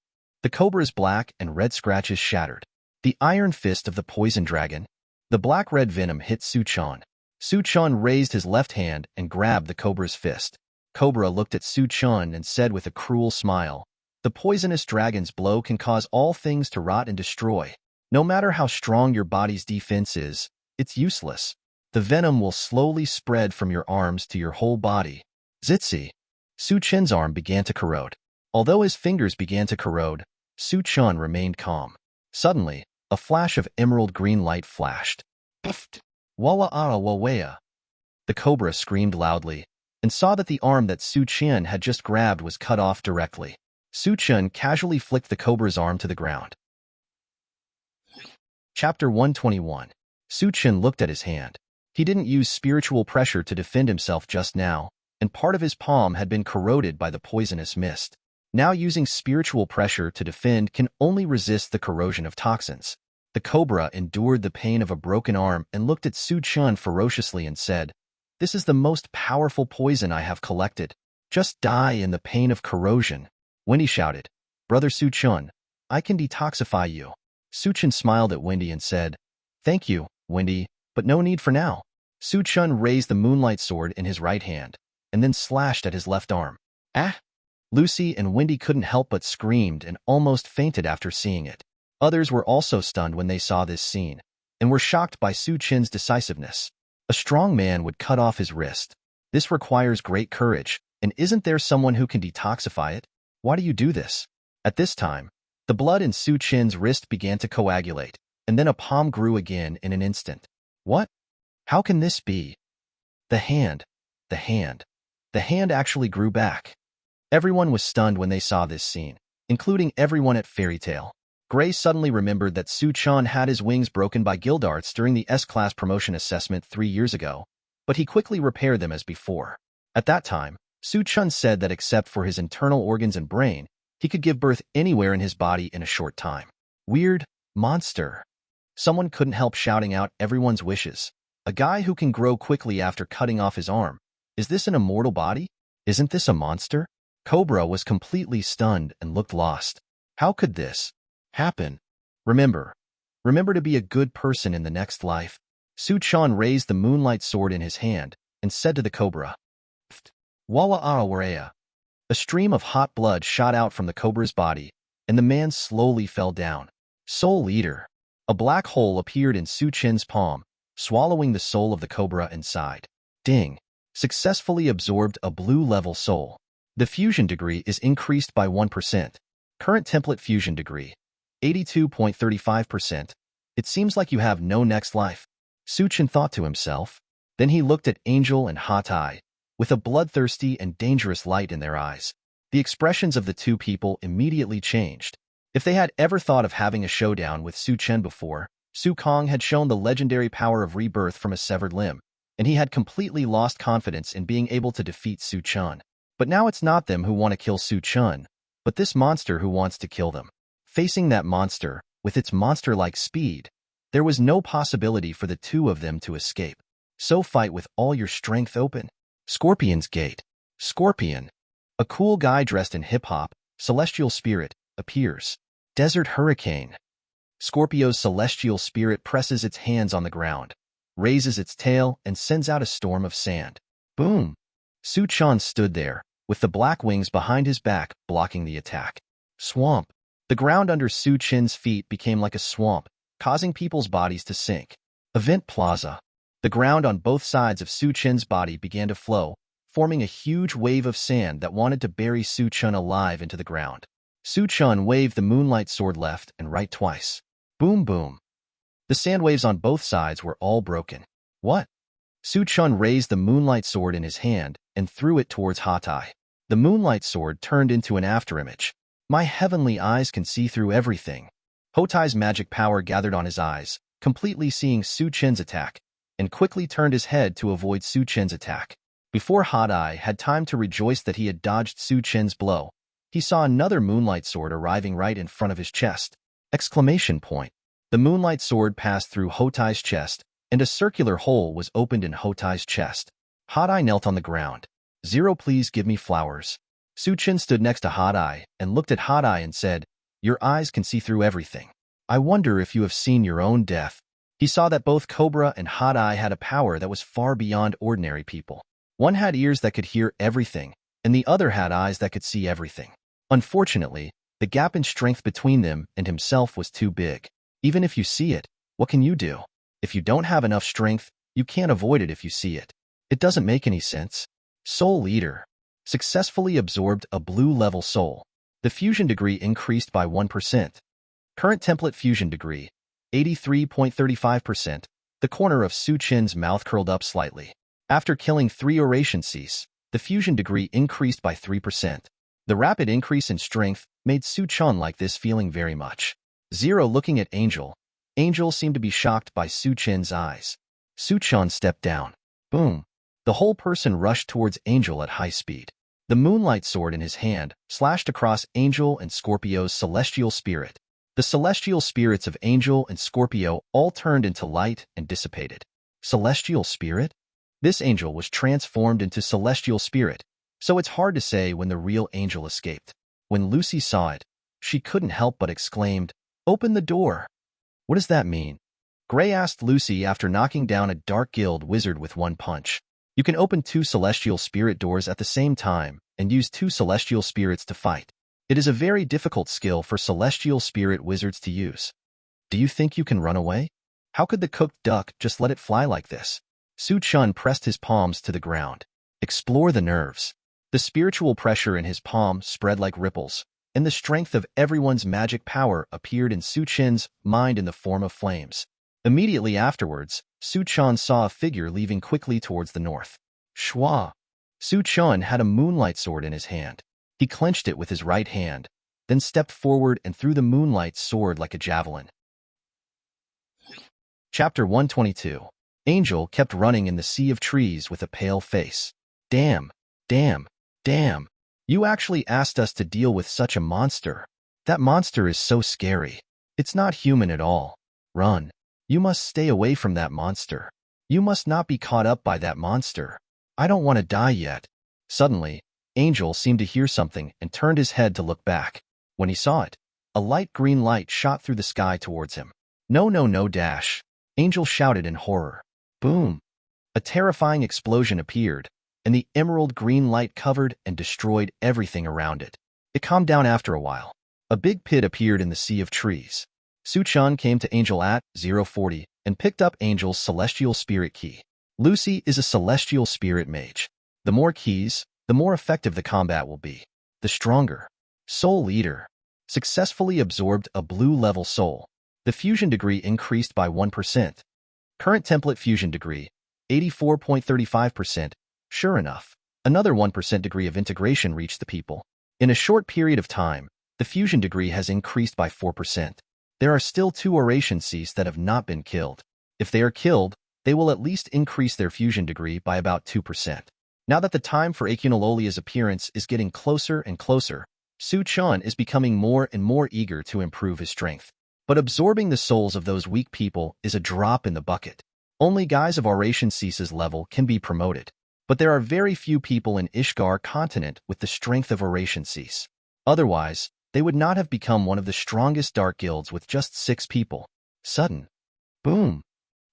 The cobra's black and red scratches shattered. The iron fist of the poison dragon. The black-red venom hit Su-chan. Su-chan raised his left hand and grabbed the cobra's fist. Cobra looked at Su-chan and said with a cruel smile, "The poisonous dragon's blow can cause all things to rot and destroy. No matter how strong your body's defense is, it's useless. The venom will slowly spread from your arms to your whole body." Zitzi. Su-chan's arm began to corrode. Although his fingers began to corrode, Su-chan remained calm. Suddenly, a flash of emerald green light flashed. Puffed. Walla ara wawea. The cobra screamed loudly, and saw that the arm that Su-chan had just grabbed was cut off directly. Su-chan casually flicked the cobra's arm to the ground. Chapter 121. Su-chan looked at his hand. He didn't use spiritual pressure to defend himself just now, and part of his palm had been corroded by the poisonous mist. Now using spiritual pressure to defend can only resist the corrosion of toxins. The cobra endured the pain of a broken arm and looked at Su-chan ferociously and said, "This is the most powerful poison I have collected. Just die in the pain of corrosion." Wendy shouted, "Brother Su-chan, I can detoxify you." Su-chan smiled at Wendy and said, "Thank you, Wendy, but no need for now." Su-chan raised the moonlight sword in his right hand, and then slashed at his left arm. "Ah!" Lucy and Wendy couldn't help but screamed and almost fainted after seeing it. Others were also stunned when they saw this scene, and were shocked by Su-chan's decisiveness. A strong man would cut off his wrist. This requires great courage, and isn't there someone who can detoxify it? Why do you do this? At this time, the blood in Su-chan's wrist began to coagulate, and then a palm grew again in an instant. What? How can this be? The hand actually grew back. Everyone was stunned when they saw this scene, including everyone at Fairy Tail. Gray suddenly remembered that Su-chan had his wings broken by Guildarts during the S-Class promotion assessment 3 years ago, but he quickly repaired them as before. At that time, Su-chan said that except for his internal organs and brain, he could give birth anywhere in his body in a short time. Weird monster. Someone couldn't help shouting out everyone's wishes. A guy who can grow quickly after cutting off his arm. Is this an immortal body? Isn't this a monster? Cobra was completely stunned and looked lost. How could this happen? Remember to be a good person in the next life. Su-chan raised the moonlight sword in his hand and said to the cobra, "Walla ara warea." A stream of hot blood shot out from the cobra's body, and the man slowly fell down. Soul Eater. A black hole appeared in Su-chan's palm, swallowing the soul of the cobra inside. Ding. Successfully absorbed a blue-level soul. The fusion degree is increased by 1%. Current template fusion degree, 82.35%. It seems like you have no next life. Su-chan thought to himself. Then he looked at Angel and Hot Eye, with a bloodthirsty and dangerous light in their eyes. The expressions of the two people immediately changed. If they had ever thought of having a showdown with Su-chan before, Su-kong had shown the legendary power of rebirth from a severed limb, and he had completely lost confidence in being able to defeat Su-chan. But now it's not them who want to kill Su-chan, but this monster who wants to kill them. Facing that monster, with its monster-like speed, there was no possibility for the two of them to escape. So fight with all your strength open. Scorpion's Gate. Scorpion. A cool guy dressed in hip-hop, celestial spirit, appears. Desert Hurricane. Scorpio's celestial spirit presses its hands on the ground, raises its tail, and sends out a storm of sand. Boom! Su-chan stood there, with the Blackwings behind his back, blocking the attack. Swamp. The ground under Su-chan's feet became like a swamp, causing people's bodies to sink. Event Plaza. The ground on both sides of Su-chan's body began to flow, forming a huge wave of sand that wanted to bury Su-chan alive into the ground. Su-chan waved the moonlight sword left and right twice. Boom boom. The sand waves on both sides were all broken. What? Su-chan raised the moonlight sword in his hand and threw it towards Hatai. The moonlight sword turned into an afterimage. My heavenly eyes can see through everything. Hotai's magic power gathered on his eyes, completely seeing Su-chan's attack, and quickly turned his head to avoid Su-chan's attack. Before Hatai had time to rejoice that he had dodged Su-chan's blow, he saw another moonlight sword arriving right in front of his chest. Exclamation point. The moonlight sword passed through Hotai's chest, and a circular hole was opened in Hotai's chest. Hatai knelt on the ground. Zero, please give me flowers. Su-chan stood next to Hatai and looked at Hatai and said, Your eyes can see through everything. I wonder if you have seen your own death. He saw that both Cobra and Hot Eye had a power that was far beyond ordinary people. One had ears that could hear everything, and the other had eyes that could see everything. Unfortunately, the gap in strength between them and himself was too big. Even if you see it, what can you do? If you don't have enough strength, you can't avoid it if you see it. It doesn't make any sense. Soul Eater successfully absorbed a blue-level soul. The fusion degree increased by 1%. Current template fusion degree, 83.35%. The corner of Su Chin's mouth curled up slightly. After killing 3 oration cease, the fusion degree increased by 3%. The rapid increase in strength made Su Chin like this feeling very much. Zero looking at Angel. Angel seemed to be shocked by Su Chin's eyes. Su Chin stepped down. Boom. The whole person rushed towards Angel at high speed. The moonlight sword in his hand slashed across Angel and Scorpio's celestial spirit. The celestial spirits of Angel and Scorpio all turned into light and dissipated. Celestial spirit? This Angel was transformed into celestial spirit, so it's hard to say when the real Angel escaped. When Lucy saw it, she couldn't help but exclaimed, "Open the door!" What does that mean? Gray asked Lucy after knocking down a Dark Guild wizard with one punch. You can open 2 celestial spirit doors at the same time and use 2 celestial spirits to fight. It is a very difficult skill for celestial spirit wizards to use. Do you think you can run away? How could the cooked duck just let it fly like this? Su Chin pressed his palms to the ground. Explore the nerves. The spiritual pressure in his palm spread like ripples, and the strength of everyone's magic power appeared in Su Chin's mind in the form of flames. Immediately afterwards, Su Chin saw a figure leaving quickly towards the north. Shwa. Su Chin had a moonlight sword in his hand. He clenched it with his right hand, then stepped forward and threw the moonlight sword like a javelin. Chapter 122. Angel kept running in the sea of trees with a pale face. Damn, damn, damn. You actually asked us to deal with such a monster. That monster is so scary. It's not human at all. Run. You must stay away from that monster. You must not be caught up by that monster. I don't want to die yet. Suddenly, Angel seemed to hear something and turned his head to look back. When he saw it, a light green light shot through the sky towards him. No, no, no, dash. Angel shouted in horror. Boom. A terrifying explosion appeared, and the emerald green light covered and destroyed everything around it. It calmed down after a while. A big pit appeared in the sea of trees. Su Chin came to Angel at 040 and picked up Angel's celestial spirit key. Lucy is a celestial spirit mage. The more keys, the more effective the combat will be. The stronger. Soul Eater successfully absorbed a blue-level soul. The fusion degree increased by 1%. Current template fusion degree, 84.35%. Sure enough, another 1% degree of integration reached the people. In a short period of time, the fusion degree has increased by 4%. There are still 2 oration cease that have not been killed. If they are killed, they will at least increase their fusion degree by about 2%. Now that the time for Akunalolia's appearance is getting closer and closer, Su Chin is becoming more and more eager to improve his strength. But absorbing the souls of those weak people is a drop in the bucket. Only guys of oration cease's level can be promoted. But there are very few people in Ishgar continent with the strength of oration cease. Otherwise, they would not have become one of the strongest dark guilds with just 6 people. Sudden. Boom.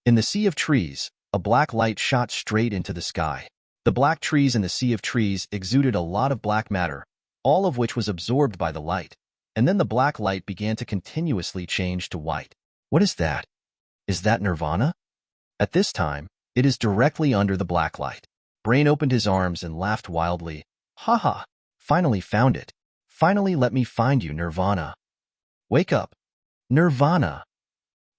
In the sea of trees, a black light shot straight into the sky. The black trees in the sea of trees exuded a lot of black matter, all of which was absorbed by the light, and then the black light began to continuously change to white. What is that? Is that Nirvana? At this time, it is directly under the black light. Brain opened his arms and laughed wildly. Ha ha! Finally found it. Finally let me find you, Nirvana. Wake up. Nirvana.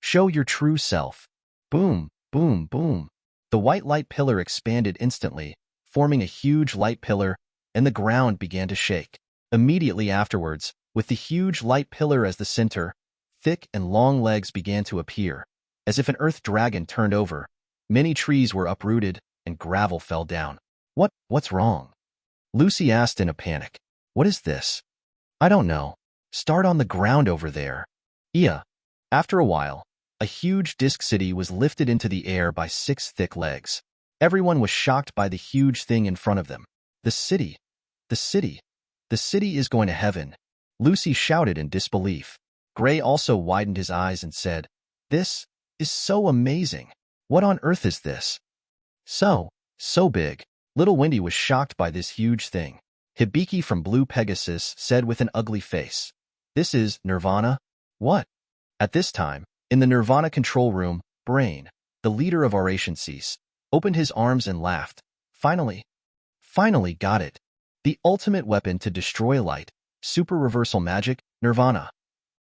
Show your true self. Boom, boom, boom. The white light pillar expanded instantly, forming a huge light pillar, and the ground began to shake. Immediately afterwards, with the huge light pillar as the center, thick and long legs began to appear. As if an earth dragon turned over, many trees were uprooted and gravel fell down. What's wrong? Lucy asked in a panic. What is this? I don't know. Start on the ground over there. Yeah. After a while, a huge disc city was lifted into the air by 6 thick legs. Everyone was shocked by the huge thing in front of them. The city. The city. The city is going to heaven. Lucy shouted in disbelief. Gray also widened his eyes and said, This is so amazing. What on earth is this? So big. Little Windy was shocked by this huge thing. Hibiki from Blue Pegasus said with an ugly face, "This is Nirvana? What?" At this time, in the Nirvana control room, Brain, the leader of Oration Cease, opened his arms and laughed. Finally got it. The ultimate weapon to destroy light, super reversal magic, Nirvana.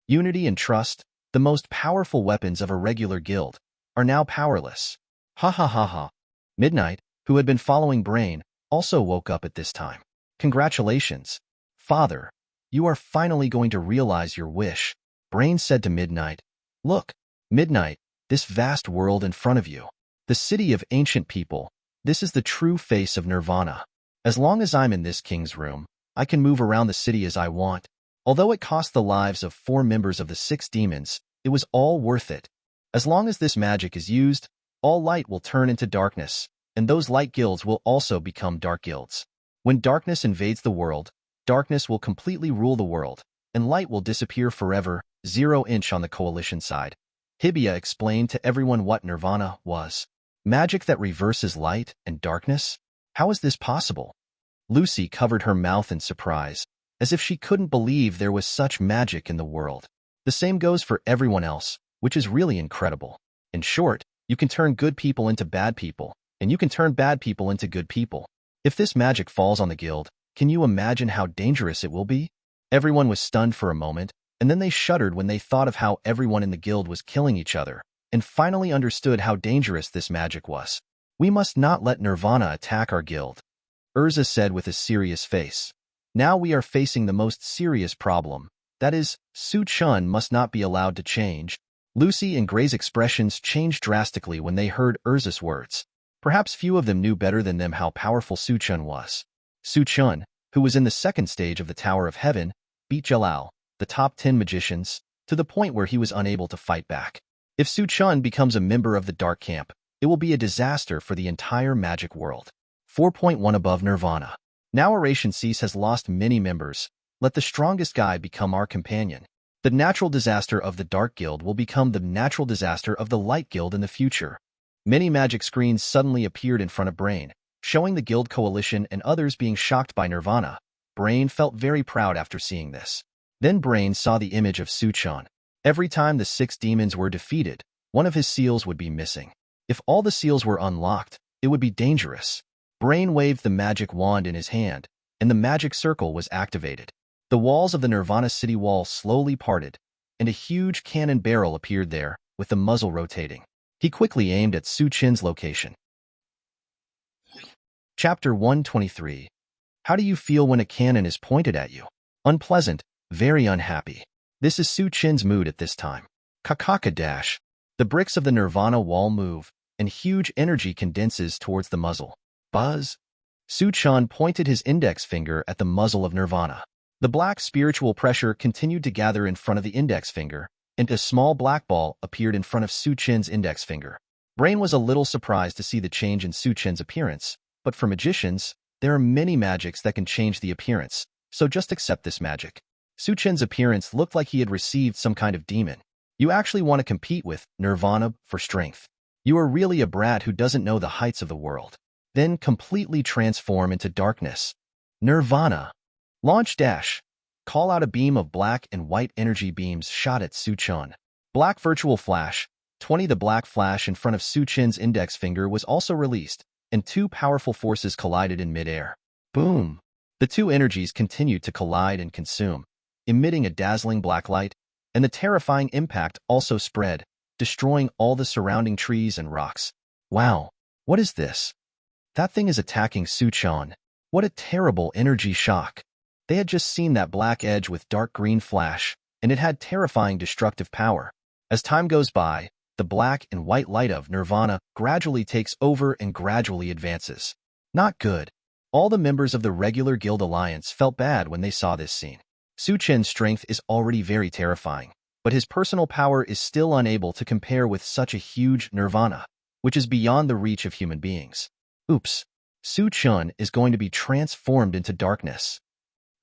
Unity and trust, the most powerful weapons of a regular guild, are now powerless. Ha ha ha ha. Midnight, who had been following Brain, also woke up at this time. Congratulations, Father. You are finally going to realize your wish. Brain said to Midnight. Look, Midnight, this vast world in front of you. The city of ancient people. This is the true face of Nirvana. As long as I'm in this king's room, I can move around the city as I want. Although it cost the lives of 4 members of the 6 demons, it was all worth it. As long as this magic is used, all light will turn into darkness, and those light guilds will also become dark guilds. When darkness invades the world, darkness will completely rule the world, and light will disappear forever. 0-inch on the coalition side. Hibia explained to everyone what Nirvana was. Magic that reverses light and darkness? How is this possible? Lucy covered her mouth in surprise, as if she couldn't believe there was such magic in the world. The same goes for everyone else, which is really incredible. In short, you can turn good people into bad people, and you can turn bad people into good people. If this magic falls on the guild, can you imagine how dangerous it will be? Everyone was stunned for a moment, and then they shuddered when they thought of how everyone in the guild was killing each other, and finally understood how dangerous this magic was. We must not let Nirvana attack our guild, Erza said with a serious face. Now we are facing the most serious problem. That is, Su Chun must not be allowed to change. Lucy and Gray's expressions changed drastically when they heard Erza's words. Perhaps few of them knew better than them how powerful Su Chun was. Su Chun, who was in the 2nd stage of the Tower of Heaven, beat Jalal, the top 10 magicians, to the point where he was unable to fight back. If Su Chun becomes a member of the Dark Camp, it will be a disaster for the entire magic world. 4.1 above Nirvana. Now Oration Cease has lost many members. Let the strongest guy become our companion. The natural disaster of the Dark Guild will become the natural disaster of the Light Guild in the future. Many magic screens suddenly appeared in front of Brain, showing the guild coalition and others being shocked by Nirvana. Brain felt very proud after seeing this. Then Brain saw the image of Su Chun. Every time the 6 demons were defeated, one of his seals would be missing. If all the seals were unlocked, it would be dangerous. Brain waved the magic wand in his hand, and the magic circle was activated. The walls of the Nirvana city wall slowly parted, and a huge cannon barrel appeared there, with the muzzle rotating. He quickly aimed at Su Chin's location. Chapter 123. How do you feel when a cannon is pointed at you? Unpleasant, very unhappy. This is Su Chin's mood at this time. Kakaka dash. The bricks of the Nirvana wall move, and huge energy condenses towards the muzzle. Buzz. Su Chun pointed his index finger at the muzzle of Nirvana. The black spiritual pressure continued to gather in front of the index finger, and a small black ball appeared in front of Su Chin's index finger. Brain was a little surprised to see the change in Su Chin's appearance, but for magicians, there are many magics that can change the appearance, so just accept this magic. Su Chin's appearance looked like he had received some kind of demon. You actually want to compete with Nirvana for strength. You are really a brat who doesn't know the heights of the world. Then completely transform into darkness. Nirvana. Launch dash. Call out a beam of black and white energy beams shot at Su Chun. Black virtual flash. 20. The black flash in front of Su Chin's index finger was also released, and 2 powerful forces collided in midair. Boom. The 2 energies continued to collide and consume, emitting a dazzling black light, and the terrifying impact also spread, destroying all the surrounding trees and rocks. Wow, what is this? That thing is attacking Su Chun. What a terrible energy shock. They had just seen that black edge with dark green flash, and it had terrifying destructive power. As time goes by, the black and white light of Nirvana gradually takes over and gradually advances. Not good. All the members of the regular guild alliance felt bad when they saw this scene. Su Chin's strength is already very terrifying, but his personal power is still unable to compare with such a huge Nirvana, which is beyond the reach of human beings. Oops. Su Chun is going to be transformed into darkness.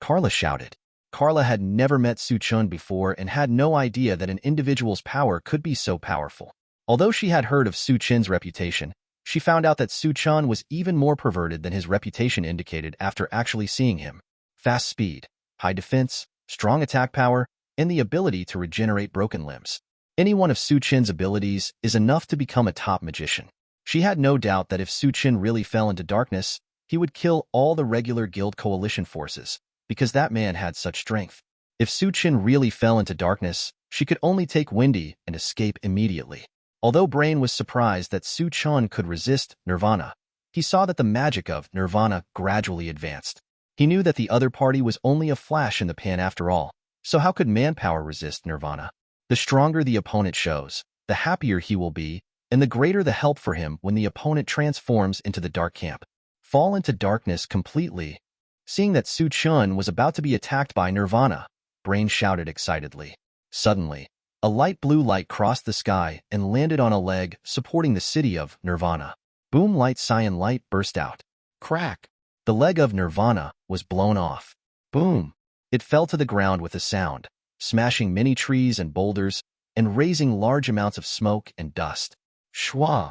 Carla shouted. Carla had never met Su Chun before and had no idea that an individual's power could be so powerful. Although she had heard of Su Chen's reputation, she found out that Su Chen was even more perverted than his reputation indicated after actually seeing him. Fast speed, high defense, strong attack power, and the ability to regenerate broken limbs. Any one of Su Chen's abilities is enough to become a top magician. She had no doubt that if Su Chen really fell into darkness, he would kill all the regular guild coalition forces, because that man had such strength. If Su Chen really fell into darkness, she could only take Windy and escape immediately. Although Brain was surprised that Su Chen could resist Nirvana, he saw that the magic of Nirvana gradually advanced. He knew that the other party was only a flash in the pan after all, so how could manpower resist Nirvana? The stronger the opponent shows, the happier he will be, and the greater the help for him when the opponent transforms into the dark camp. Fall into darkness completely. Seeing that Su Chen was about to be attacked by Nirvana, Brain shouted excitedly. Suddenly, a light blue light crossed the sky and landed on a leg supporting the city of Nirvana. Boom! Light cyan light burst out. Crack! The leg of Nirvana was blown off. Boom! It fell to the ground with a sound, smashing many trees and boulders and raising large amounts of smoke and dust. Shwa!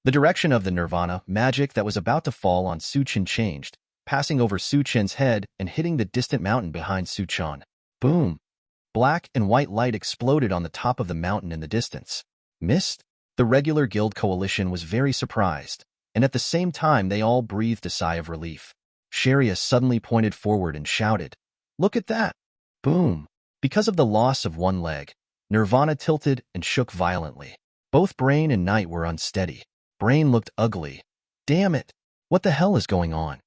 The direction of the Nirvana magic that was about to fall on Su Chen changed, passing over Su Chen's head and hitting the distant mountain behind Su Chen. Boom! Black and white light exploded on the top of the mountain in the distance. Missed? The regular guild coalition was very surprised, and at the same time they all breathed a sigh of relief. Sharia suddenly pointed forward and shouted, "Look at that!" Boom! Because of the loss of one leg, Nirvana tilted and shook violently. Both Brain and Night were unsteady. Brain looked ugly. Damn it! What the hell is going on?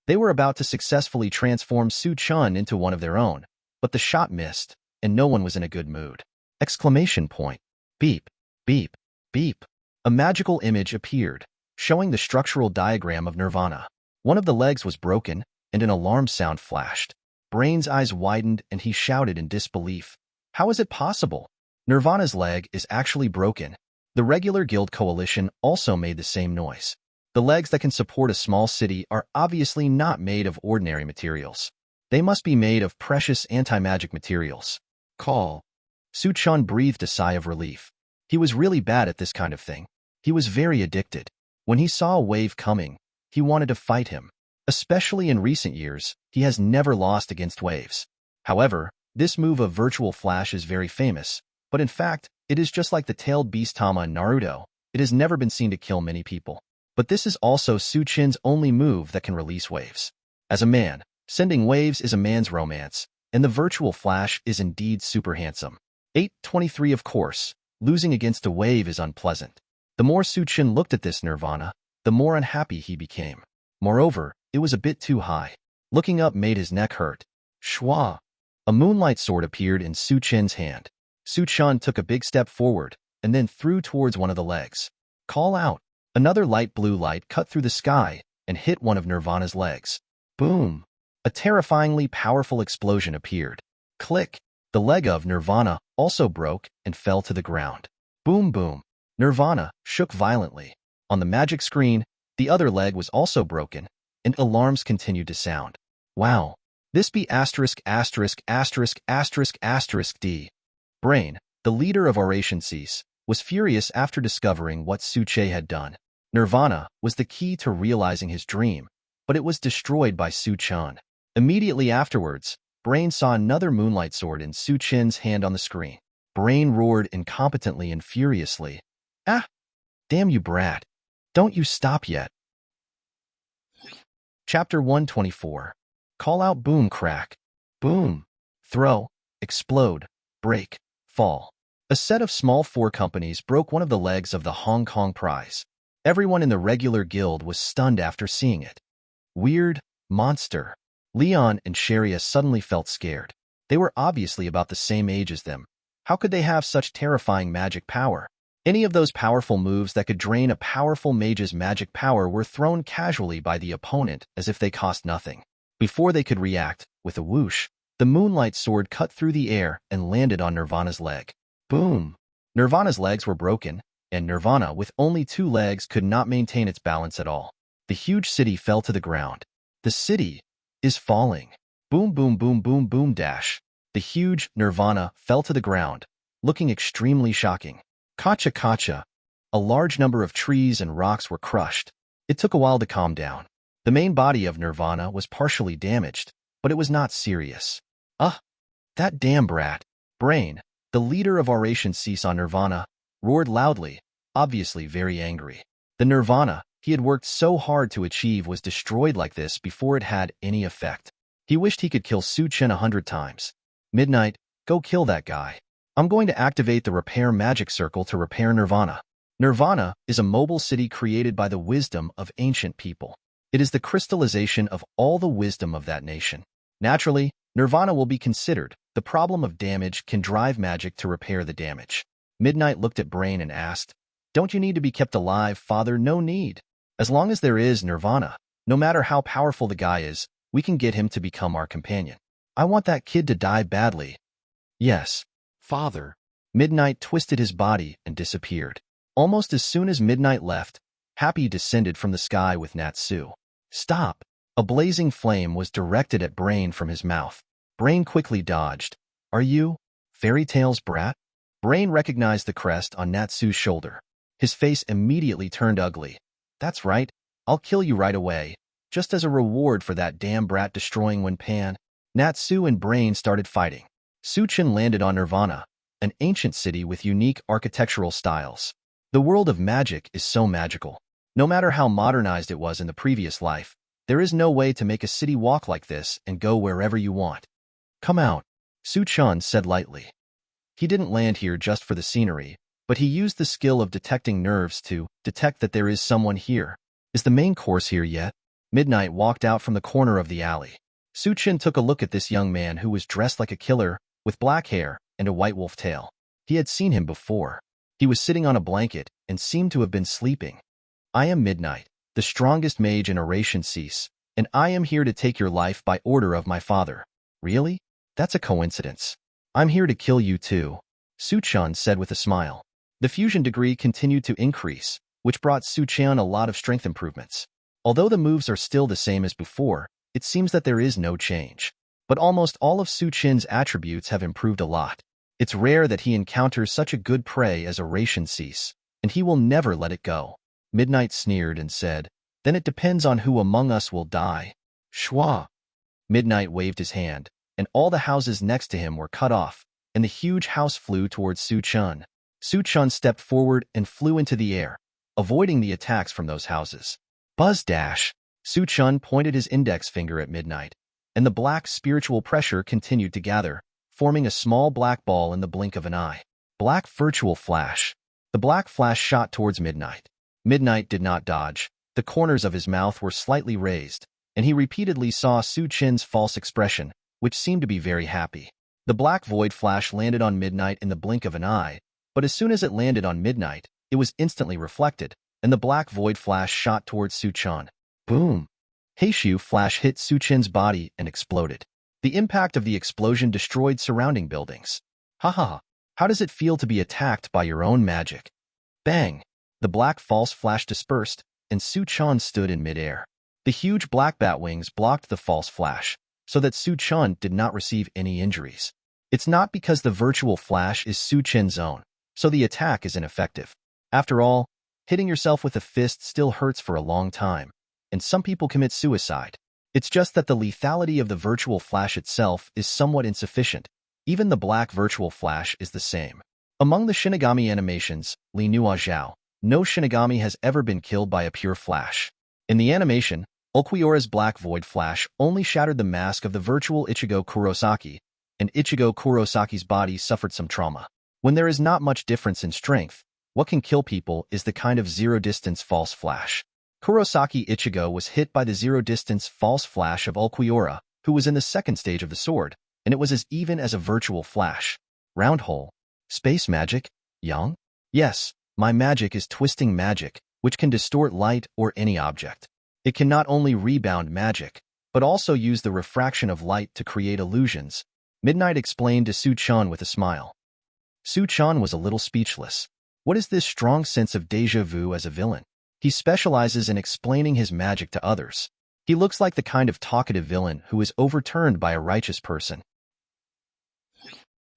They were about to successfully transform Su Chen into one of their own, but the shot missed, and no one was in a good mood. Exclamation point. Beep, beep, beep. A magical image appeared, showing the structural diagram of Nirvana. One of the legs was broken, and an alarm sound flashed. Brain's eyes widened, and he shouted in disbelief. How is it possible? Nirvana's leg is actually broken. The regular guild coalition also made the same noise. The legs that can support a small city are obviously not made of ordinary materials. They must be made of precious anti-magic materials. Call. Su Chen breathed a sigh of relief. He was really bad at this kind of thing. He was very addicted. When he saw a wave coming, he wanted to fight him. Especially in recent years, he has never lost against waves. However, this move of Virtual Flash is very famous, but in fact, it is just like the tailed beast Tama in Naruto. It has never been seen to kill many people. But this is also Su Chen's only move that can release waves. As a man, sending waves is a man's romance, and the Virtual Flash is indeed super handsome. 823 Of course, losing against a wave is unpleasant. The more Su Chen looked at this Nirvana, the more unhappy he became. Moreover, it was a bit too high. Looking up made his neck hurt. Shwa! A moonlight sword appeared in Su Chen's hand. Su Chen took a big step forward, and then threw towards one of the legs. Call out! Another light blue light cut through the sky and hit one of Nirvana's legs. Boom! A terrifyingly powerful explosion appeared. Click! The leg of Nirvana also broke and fell to the ground. Boom boom! Nirvana shook violently. On the magic screen, the other leg was also broken, and alarms continued to sound. Wow! This be asterisk asterisk asterisk asterisk asterisk D. Brain, the leader of Oration Cease, was furious after discovering what Su Che had done. Nirvana was the key to realizing his dream, but it was destroyed by Su Chen. Immediately afterwards, Brain saw another moonlight sword in Su Chen's hand on the screen. Brain roared incompetently and furiously. Ah! Damn you, brat. Don't you stop yet. Chapter 124. Call out boom crack. Boom. Throw. Explode. Break. Fall. A set of small four companies broke one of the legs of the Hong Kong prize. Everyone in the regular guild was stunned after seeing it. Weird. Monster. Leon and Sharia suddenly felt scared. They were obviously about the same age as them. How could they have such terrifying magic power? Any of those powerful moves that could drain a powerful mage's magic power were thrown casually by the opponent as if they cost nothing. Before they could react, with a whoosh, the moonlight sword cut through the air and landed on Nirvana's leg. Boom! Nirvana's legs were broken, and Nirvana with only two legs could not maintain its balance at all. The huge city fell to the ground. The city is falling. Boom boom boom boom boom dash. The huge Nirvana fell to the ground, looking extremely shocking. Kacha kacha, A large number of trees and rocks were crushed. It took a while to calm down. The main body of Nirvana was partially damaged, but it was not serious. That damn brat. Brain, the leader of Operation Cease on Nirvana, roared loudly, obviously very angry. The Nirvana he had worked so hard to achieve was destroyed like this before it had any effect. He wished he could kill Su Chen 100 times. Midnight, go kill that guy. I'm going to activate the repair magic circle to repair Nirvana. Nirvana is a mobile city created by the wisdom of ancient people. It is the crystallization of all the wisdom of that nation. Naturally, Nirvana will be considered. The problem of damage can drive magic to repair the damage. Midnight looked at Brain and asked, "Don't you need to be kept alive, father? No need. As long as there is Nirvana, no matter how powerful the guy is, we can get him to become our companion. I want that kid to die badly." "Yes, Father." Midnight twisted his body and disappeared. Almost as soon as Midnight left, Happy descended from the sky with Natsu. "Stop!" A blazing flame was directed at Brain from his mouth. Brain quickly dodged. "Are you Fairy Tail's brat?" Brain recognized the crest on Natsu's shoulder. His face immediately turned ugly. "That's right. I'll kill you right away, just as a reward for that damn brat destroying Wenpan." Natsu and Brain started fighting. Su Chen landed on Nirvana, an ancient city with unique architectural styles. The world of magic is so magical. No matter how modernized it was in the previous life, there is no way to make a city walk like this and go wherever you want. "Come out," Su Chen said lightly. He didn't land here just for the scenery, but he used the skill of detecting nerves to detect that there is someone here. "Is the main course here yet?" Midnight walked out from the corner of the alley. Su Chen took a look at this young man who was dressed like a killer, with black hair and a white wolf tail. He had seen him before. He was sitting on a blanket and seemed to have been sleeping. "I am Midnight, the strongest mage in Operation Cease, and I am here to take your life by order of my father." "Really? That's a coincidence. I'm here to kill you too," Su Chen said with a smile. The fusion degree continued to increase, which brought Su Chen a lot of strength improvements. Although the moves are still the same as before, it seems that there is no change. But almost all of Su Chen's attributes have improved a lot. It's rare that he encounters such a good prey as Operation Cease, and he will never let it go. Midnight sneered and said, "Then it depends on who among us will die." "Schwa." Midnight waved his hand, and all the houses next to him were cut off, and the huge house flew towards Su Chen. Su Chen stepped forward and flew into the air, avoiding the attacks from those houses. Buzz dash! Su Chen pointed his index finger at Midnight, and the black spiritual pressure continued to gather, forming a small black ball in the blink of an eye. Black virtual flash. The black flash shot towards Midnight. Midnight did not dodge. The corners of his mouth were slightly raised, and he repeatedly saw Su Chen's false expression, which seemed to be very happy. The black void flash landed on Midnight in the blink of an eye, but as soon as it landed on Midnight, it was instantly reflected, and the black void flash shot towards Su Chen. Boom! Heishu flash hit Su Chen's body and exploded. The impact of the explosion destroyed surrounding buildings. Haha! How does it feel to be attacked by your own magic? Bang! The black false flash dispersed, and Su Chen stood in midair. The huge black bat wings blocked the false flash, so that Su Chen did not receive any injuries. It's not because the virtual flash is Su Chen's own, so the attack is ineffective. After all, hitting yourself with a fist still hurts for a long time, and some people commit suicide. It's just that the lethality of the virtual flash itself is somewhat insufficient. Even the black virtual flash is the same. Among the Shinigami animations, Li Nua Zhao, no Shinigami has ever been killed by a pure flash. In the animation, Ulquiorra's black void flash only shattered the mask of the virtual Ichigo Kurosaki, and Ichigo Kurosaki's body suffered some trauma. When there is not much difference in strength, what can kill people is the kind of zero-distance false flash. Kurosaki Ichigo was hit by the zero-distance false flash of Ulquiorra, who was in the second stage of the sword, and it was as even as a virtual flash. Round hole. Space magic? Young? Yes, my magic is twisting magic, which can distort light or any object. It can not only rebound magic, but also use the refraction of light to create illusions, Midnight explained to Su Chen with a smile. Su Chen was a little speechless. What is this strong sense of déjà vu as a villain? He specializes in explaining his magic to others. He looks like the kind of talkative villain who is overturned by a righteous person.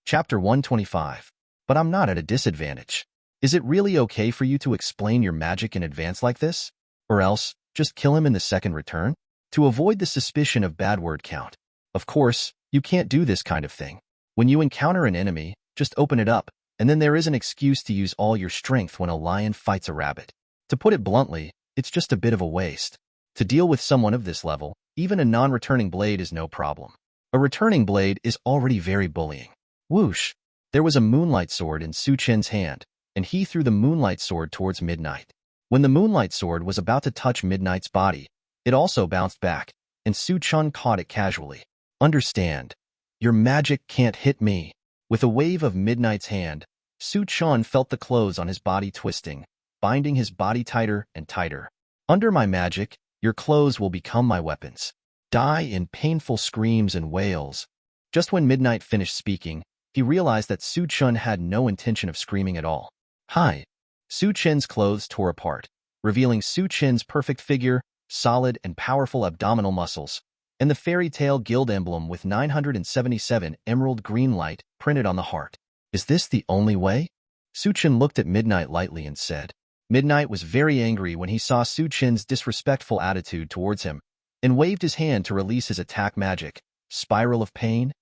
Chapter 125. But I'm not at a disadvantage. Is it really okay for you to explain your magic in advance like this? Or else, just kill him in the second return? To avoid the suspicion of bad word count. Of course, you can't do this kind of thing. When you encounter an enemy, just open it up, and then there is an excuse to use all your strength when a lion fights a rabbit. To put it bluntly, it's just a bit of a waste. To deal with someone of this level, even a non-returning blade is no problem. A returning blade is already very bullying. Whoosh! There was a moonlight sword in Su Chen's hand, and he threw the moonlight sword towards Midnight. When the moonlight sword was about to touch Midnight's body, it also bounced back, and Su Chen caught it casually. Understand. Your magic can't hit me. With a wave of Midnight's hand, Su Chen felt the clothes on his body twisting, binding his body tighter and tighter. Under my magic, your clothes will become my weapons. Die in painful screams and wails. Just when Midnight finished speaking, he realized that Su Chen had no intention of screaming at all. Hi. Su Chen's clothes tore apart, revealing Su Chen's perfect figure, solid and powerful abdominal muscles, and the fairy tale guild emblem with 977 emerald green light printed on the heart. Is this the only way? Su Chen looked at Midnight lightly and said. Midnight was very angry when he saw Su Chen's disrespectful attitude towards him, and waved his hand to release his attack magic, Spiral of Pain.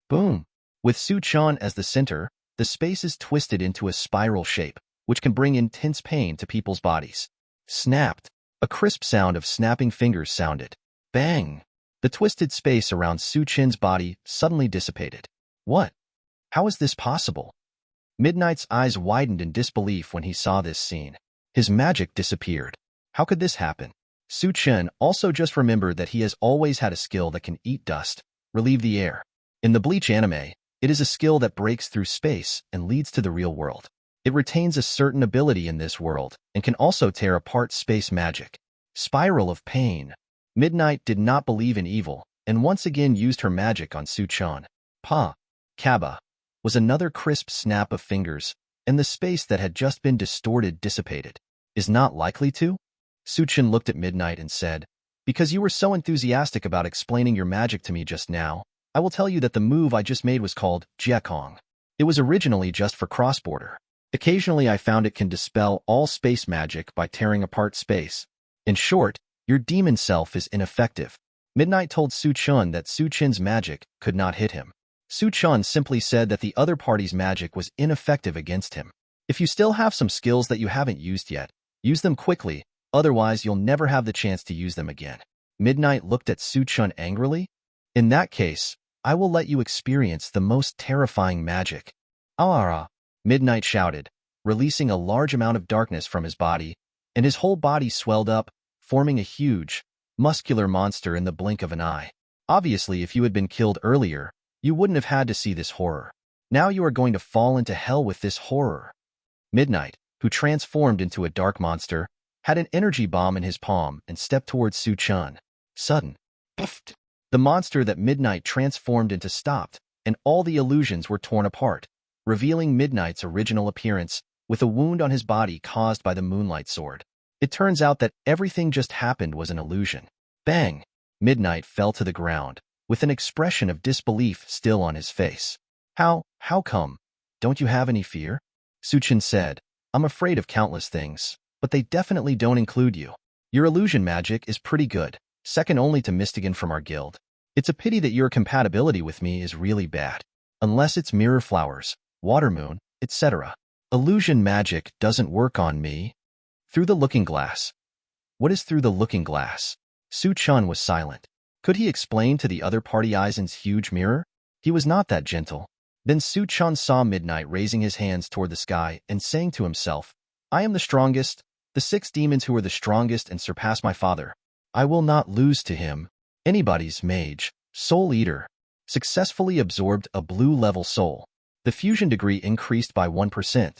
Boom! With Su Chen as the center, the spaces twisted into a spiral shape, which can bring intense pain to people's bodies. Snapped. A crisp sound of snapping fingers sounded. Bang! The twisted space around Su Chen's body suddenly dissipated. What? How is this possible? Midnight's eyes widened in disbelief when he saw this scene. His magic disappeared. How could this happen? Su Chen also just remembered that he has always had a skill that can eat dust, relieve the air. In the Bleach anime, it is a skill that breaks through space and leads to the real world. It retains a certain ability in this world and can also tear apart space magic. Spiral of Pain. Midnight did not believe in evil and once again used her magic on Su Chen. Pa. Kaba. Was another crisp snap of fingers, and the space that had just been distorted dissipated. Is not likely to? Su Chen looked at Midnight and said, because you were so enthusiastic about explaining your magic to me just now, I will tell you that the move I just made was called Jiekong. It was originally just for cross-border. Occasionally I found it can dispel all space magic by tearing apart space. In short, your demon self is ineffective. Midnight told Su Chen that Su Chen's magic could not hit him. Su Chen simply said that the other party's magic was ineffective against him. If you still have some skills that you haven't used yet, use them quickly, otherwise you'll never have the chance to use them again. Midnight looked at Su Chen angrily. In that case, I will let you experience the most terrifying magic. Alara! Midnight shouted, releasing a large amount of darkness from his body, and his whole body swelled up, forming a huge, muscular monster in the blink of an eye. Obviously, if you had been killed earlier, you wouldn't have had to see this horror. Now you are going to fall into hell with this horror. Midnight, who transformed into a dark monster, had an energy bomb in his palm and stepped towards Su Chen. Sudden. Puffed. The monster that Midnight transformed into stopped, and all the illusions were torn apart, revealing Midnight's original appearance, with a wound on his body caused by the moonlight sword. It turns out that everything just happened was an illusion. Bang! Midnight fell to the ground, with an expression of disbelief still on his face. How come? Don't you have any fear? Su Chen said, I'm afraid of countless things, but they definitely don't include you. Your illusion magic is pretty good, second only to Mystigan from our guild. It's a pity that your compatibility with me is really bad. Unless it's mirror flowers, water moon, etc. Illusion magic doesn't work on me. Through the looking glass. What is through the looking glass? Su Chen was silent. Could he explain to the other party Aizen's huge mirror? He was not that gentle. Then Su Chen saw Midnight raising his hands toward the sky and saying to himself, I am the strongest, the 6 demons who are the strongest and surpass my father. I will not lose to him. Anybody's mage, soul eater, successfully absorbed a blue-level soul. The fusion degree increased by 1%.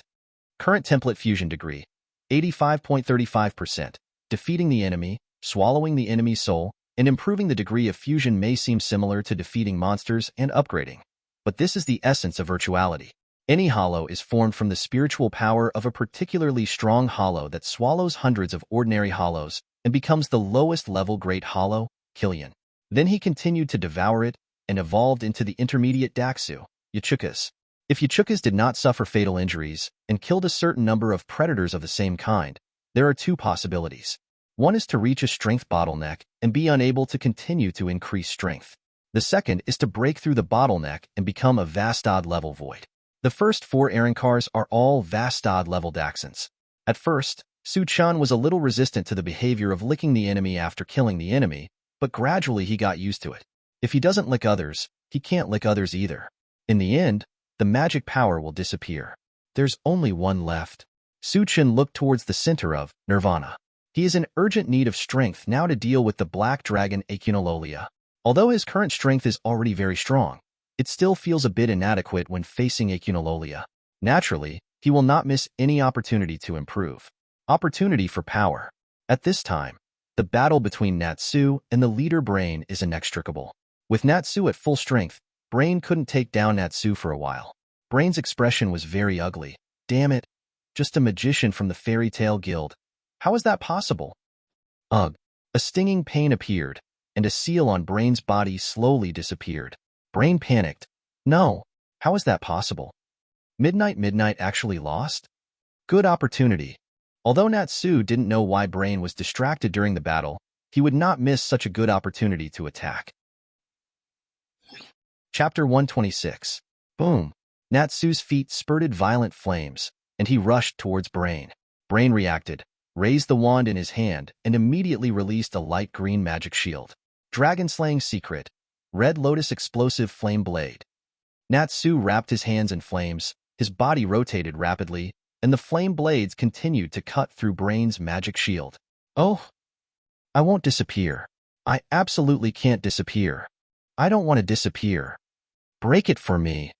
Current template fusion degree, 85.35%. Defeating the enemy, swallowing the enemy's soul, and improving the degree of fusion may seem similar to defeating monsters and upgrading. But this is the essence of virtuality. Any hollow is formed from the spiritual power of a particularly strong hollow that swallows hundreds of ordinary hollows and becomes the lowest level great hollow, Killian. Then he continued to devour it and evolved into the intermediate Daxu, Yachukas. If Yachukas did not suffer fatal injuries and killed a certain number of predators of the same kind, there are two possibilities. One is to reach a strength bottleneck and be unable to continue to increase strength. The second is to break through the bottleneck and become a Vastad level void. The first 4 Arrancars are all Vastad level Daxons. At first, Su-chan was a little resistant to the behavior of licking the enemy after killing the enemy, but gradually he got used to it. If he doesn't lick others, he can't lick others either. In the end, the magic power will disappear. There's only one left. Su-chan looked towards the center of Nirvana. He is in urgent need of strength now to deal with the black dragon Aizen. Although his current strength is already very strong, it still feels a bit inadequate when facing Aizen. Naturally, he will not miss any opportunity to improve. Opportunity for power. At this time, the battle between Natsu and the leader Brain is inextricable. With Natsu at full strength, Brain couldn't take down Natsu for a while. Brain's expression was very ugly. Damn it. Just a magician from the fairy tale guild. How is that possible? Ugh. A stinging pain appeared, and a seal on Brain's body slowly disappeared. Brain panicked. No. How is that possible? Midnight actually lost? Good opportunity. Although Natsu didn't know why Brain was distracted during the battle, he would not miss such a good opportunity to attack. Chapter 126. Boom. Natsu's feet spurted violent flames, and he rushed towards Brain. Brain reacted, raised the wand in his hand, and immediately released a light green magic shield. Dragon-slaying secret. Red Lotus explosive flame blade. Natsu wrapped his hands in flames, his body rotated rapidly, and the flame blades continued to cut through Brain's magic shield. Oh, I won't disappear. I absolutely can't disappear. I don't want to disappear. Break it for me.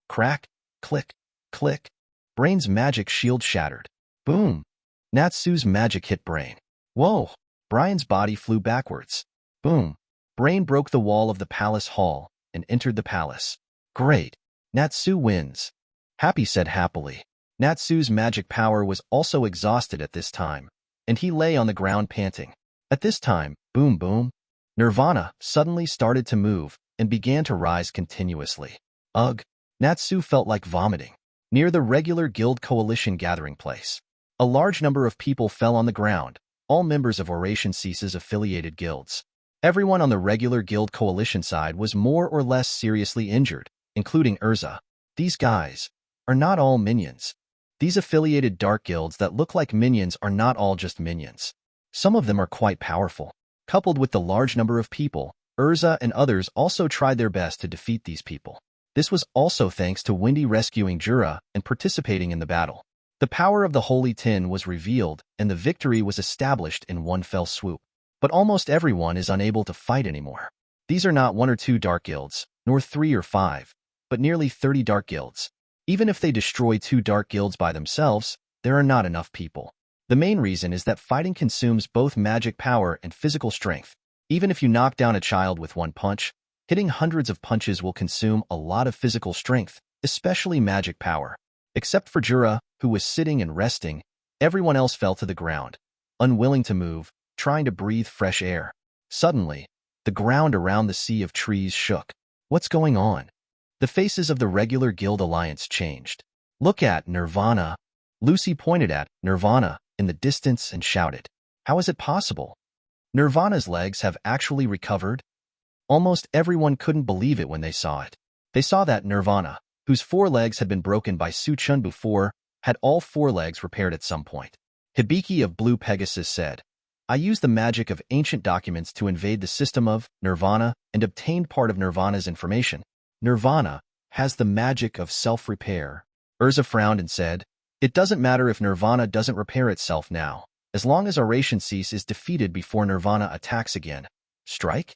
Crack, click, click. Brain's magic shield shattered. Boom. Natsu's magic hit Brain. Whoa. Brian's body flew backwards. Boom. Brain broke the wall of the palace hall and entered the palace. Great. Natsu wins. Happy said happily. Natsu's magic power was also exhausted at this time, and he lay on the ground panting. At this time, boom boom, Nirvana suddenly started to move and began to rise continuously. Ugh. Natsu felt like vomiting. Near the regular guild coalition gathering place, a large number of people fell on the ground, all members of Oration Cease's affiliated guilds. Everyone on the regular guild coalition side was more or less seriously injured, including Erza. These guys are not all minions. These affiliated dark guilds that look like minions are not all just minions. Some of them are quite powerful. Coupled with the large number of people, Erza and others also tried their best to defeat these people. This was also thanks to Windy rescuing Jura and participating in the battle. The power of the Holy Tin was revealed and the victory was established in one fell swoop. But almost everyone is unable to fight anymore. These are not 1 or 2 dark guilds, nor 3 or 5, but nearly 30 dark guilds. Even if they destroy 2 dark guilds by themselves, there are not enough people. The main reason is that fighting consumes both magic power and physical strength. Even if you knock down a child with 1 punch, hitting hundreds of punches will consume a lot of physical strength, especially magic power. Except for Jura, who was sitting and resting, everyone else fell to the ground, unwilling to move, trying to breathe fresh air. Suddenly, the ground around the sea of trees shook. What's going on? The faces of the regular guild alliance changed. Look at Nirvana. Lucy pointed at Nirvana in the distance and shouted, how is it possible? Nirvana's legs have actually recovered? Almost everyone couldn't believe it when they saw it. They saw that Nirvana, whose 4 legs had been broken by Su-chun before, had all 4 legs repaired at some point. Hibiki of Blue Pegasus said, I used the magic of ancient documents to invade the system of Nirvana and obtained part of Nirvana's information. Nirvana has the magic of self-repair. Erza frowned and said, it doesn't matter if Nirvana doesn't repair itself now, as long as Oration Cease is defeated before Nirvana attacks again. Strike?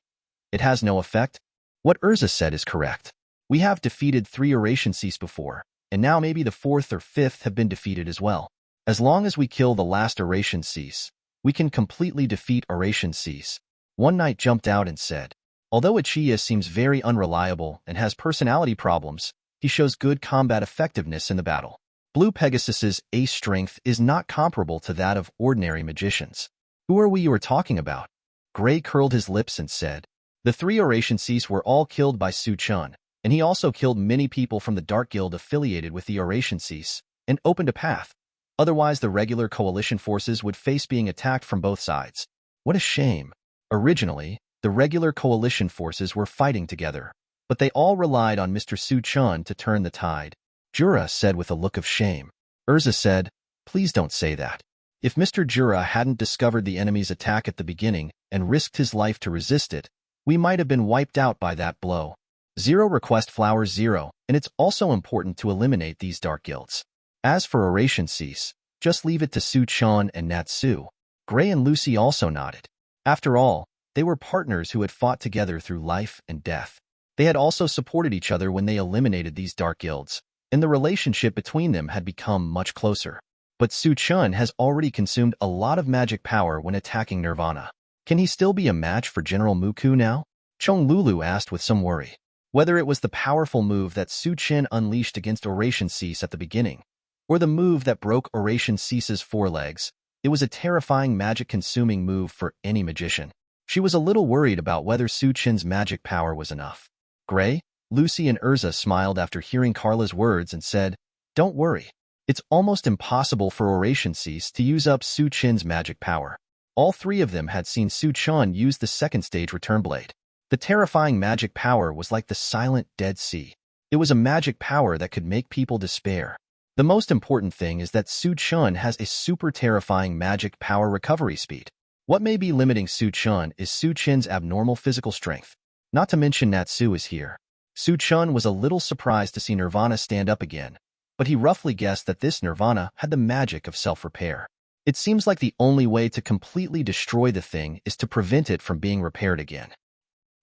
It has no effect? What Erza said is correct. We have defeated 3 Oration Cease before, and now maybe the 4th or 5th have been defeated as well. As long as we kill the last Oration Cease, we can completely defeat Oration Cease. One knight jumped out and said, although Ichiya seems very unreliable and has personality problems, he shows good combat effectiveness in the battle. Blue Pegasus's ace strength is not comparable to that of ordinary magicians. Who are we you are talking about? Gray curled his lips and said, the 3 Oration Cease were all killed by Su-chun, And he also killed many people from the Dark Guild affiliated with the Oration Cease, and opened a path. Otherwise, the regular coalition forces would face being attacked from both sides. What a shame. Originally, the regular coalition forces were fighting together, but they all relied on Mr. Su-chun to turn the tide. Jura said with a look of shame. Erza said, "Please don't say that. If Mr. Jura hadn't discovered the enemy's attack at the beginning and risked his life to resist it, we might have been wiped out by that blow." Zero request flowers 0, and it's also important to eliminate these dark guilds. As for Oration Cease, just leave it to Su-chan and Natsu. Gray and Lucy also nodded. After all, they were partners who had fought together through life and death. They had also supported each other when they eliminated these dark guilds, and the relationship between them had become much closer. But Su-chun has already consumed a lot of magic power when attacking Nirvana. Can he still be a match for General Muku now? Chong Lulu asked with some worry. Whether it was the powerful move that Su-chin unleashed against Oration Cease at the beginning, or the move that broke Oration Cease's forelegs, it was a terrifying magic-consuming move for any magician. She was a little worried about whether Su-chin's magic power was enough. Gray, Lucy, and Erza smiled after hearing Carla's words and said, "Don't worry. It's almost impossible for Oration Cease to use up Su-chin's magic power." All three of them had seen Su-chan use the second stage return blade. The terrifying magic power was like the silent Dead Sea. It was a magic power that could make people despair. The most important thing is that Su-chan has a super terrifying magic power recovery speed. What may be limiting Su-chan is Su-chin's abnormal physical strength. Not to mention Natsu is here. Su-chan was a little surprised to see Nirvana stand up again, but he roughly guessed that this Nirvana had the magic of self-repair. It seems like the only way to completely destroy the thing is to prevent it from being repaired again.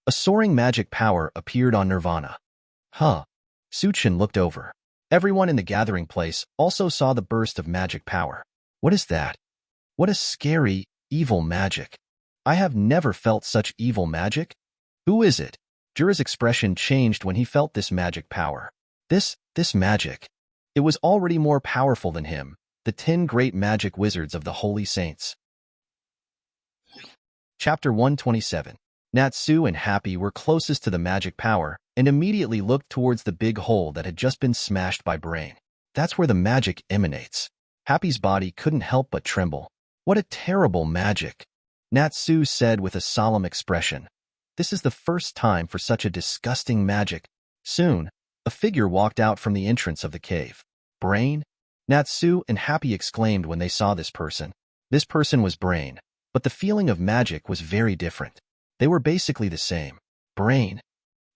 A soaring magic power appeared on Nirvana. Huh. Su-chan looked over. Everyone in the gathering place also saw the burst of magic power. What is that? What a scary, evil magic. I have never felt such evil magic. Who is it? Jura's expression changed when he felt this magic power. This magic. It was already more powerful than him, the 10 great magic wizards of the Holy Saints. Chapter 127. Natsu and Happy were closest to the magic power and immediately looked towards the big hole that had just been smashed by Brain. That's where the magic emanates. Happy's body couldn't help but tremble. What a terrible magic, Natsu said with a solemn expression. This is the first time for such a disgusting magic. Soon, a figure walked out from the entrance of the cave. Brain? Natsu and Happy exclaimed when they saw this person. This person was Brain, but the feeling of magic was very different. They were basically the same. Brain.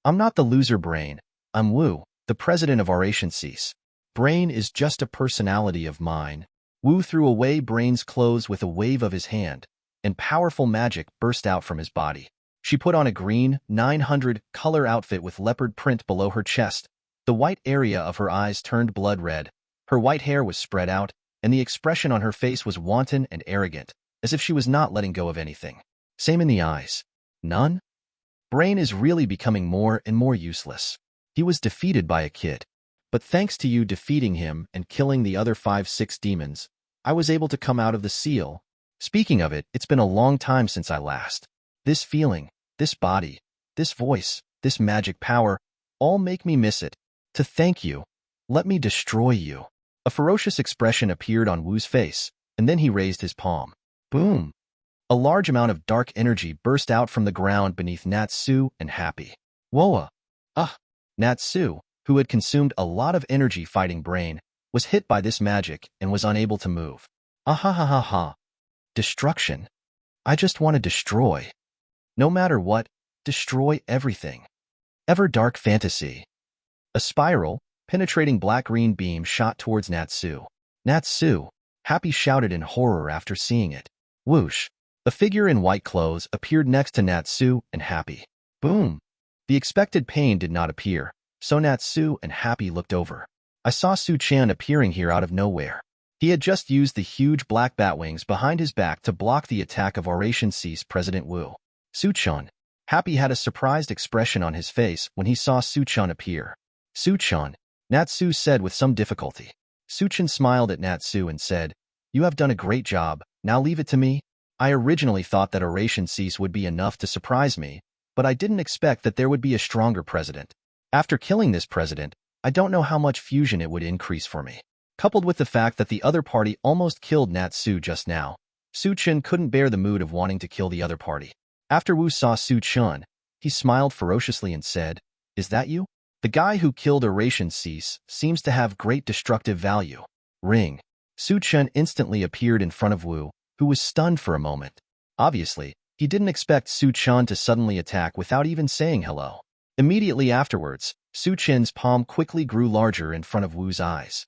I'm not the loser Brain. I'm Wu, the president of Oration Cease. Brain is just a personality of mine. Wu threw away Brain's clothes with a wave of his hand, and powerful magic burst out from his body. She put on a green, 900 color outfit with leopard print below her chest. The white area of her eyes turned blood red. Her white hair was spread out, and the expression on her face was wanton and arrogant, as if she was not letting go of anything. Same in the eyes. None? Brain is really becoming more and more useless. He was defeated by a kid. But thanks to you defeating him and killing the other 5-6 demons, I was able to come out of the seal. Speaking of it, it's been a long time since I last. This feeling, this body, this voice, this magic power, all make me miss it. To thank you, let me destroy you. A ferocious expression appeared on Wu's face, and then he raised his palm. Boom! A large amount of dark energy burst out from the ground beneath Natsu and Happy. Woa! Natsu, who had consumed a lot of energy fighting Brain, was hit by this magic and was unable to move. Ah. Destruction. I just want to destroy. No matter what, destroy everything. Ever dark fantasy. A spiral, penetrating black-green beam shot towards Natsu. Natsu! Happy shouted in horror after seeing it. Whoosh! A figure in white clothes appeared next to Natsu and Happy. Boom! The expected pain did not appear, so Natsu and Happy looked over. I saw Su-chan appearing here out of nowhere. He had just used the huge black bat wings behind his back to block the attack of Oration Cease President Wu. Su-chan. Happy had a surprised expression on his face when he saw Su-chan appear. Su-chan, Natsu said with some difficulty. Su-chan smiled at Natsu and said, "You have done a great job, now leave it to me." I originally thought that Oration Cease would be enough to surprise me, but I didn't expect that there would be a stronger president. After killing this president, I don't know how much fusion it would increase for me. Coupled with the fact that the other party almost killed Natsu just now, Su Chen couldn't bear the mood of wanting to kill the other party. After Wu saw Su Chen, he smiled ferociously and said, "Is that you? The guy who killed Oration Cease seems to have great destructive value." Ring. Su Chen instantly appeared in front of Wu, who was stunned for a moment. Obviously, he didn't expect Su Chen to suddenly attack without even saying hello. Immediately afterwards, Su Chen's palm quickly grew larger in front of Wu's eyes.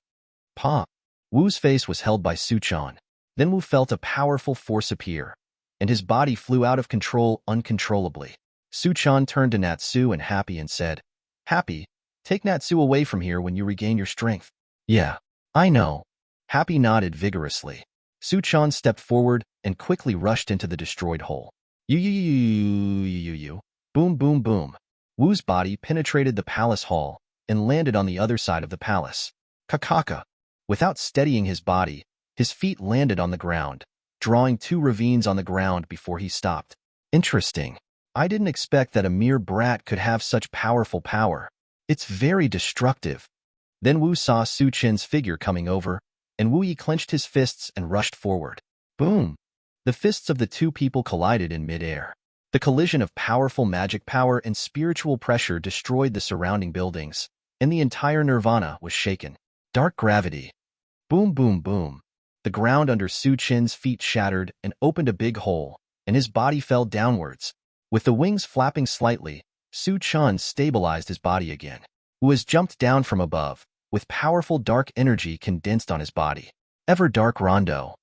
Palm. Wu's face was held by Su Chen. Then Wu felt a powerful force appear, and his body flew out of control uncontrollably. Su Chen turned to Natsu and Happy and said, "Happy, take Natsu away from here when you regain your strength." "Yeah, I know." Happy nodded vigorously. Su Chen stepped forward and quickly rushed into the destroyed hole. You. Boom, boom, boom. Wu's body penetrated the palace hall and landed on the other side of the palace. Kakaka. Without steadying his body, his feet landed on the ground, drawing 2 ravines on the ground before he stopped. Interesting. I didn't expect that a mere brat could have such powerful power. It's very destructive. Then Wu saw Su Chen's figure coming over, and Wu Yi clenched his fists and rushed forward. Boom! The fists of the 2 people collided in midair. The collision of powerful magic power and spiritual pressure destroyed the surrounding buildings, and the entire nirvana was shaken. Dark gravity. Boom, boom, boom. The ground under Su Chen's feet shattered and opened a big hole, and his body fell downwards. With the wings flapping slightly, Su Chen stabilized his body again. Wu has jumped down from above, with powerful dark energy condensed on his body. Ever dark rondo.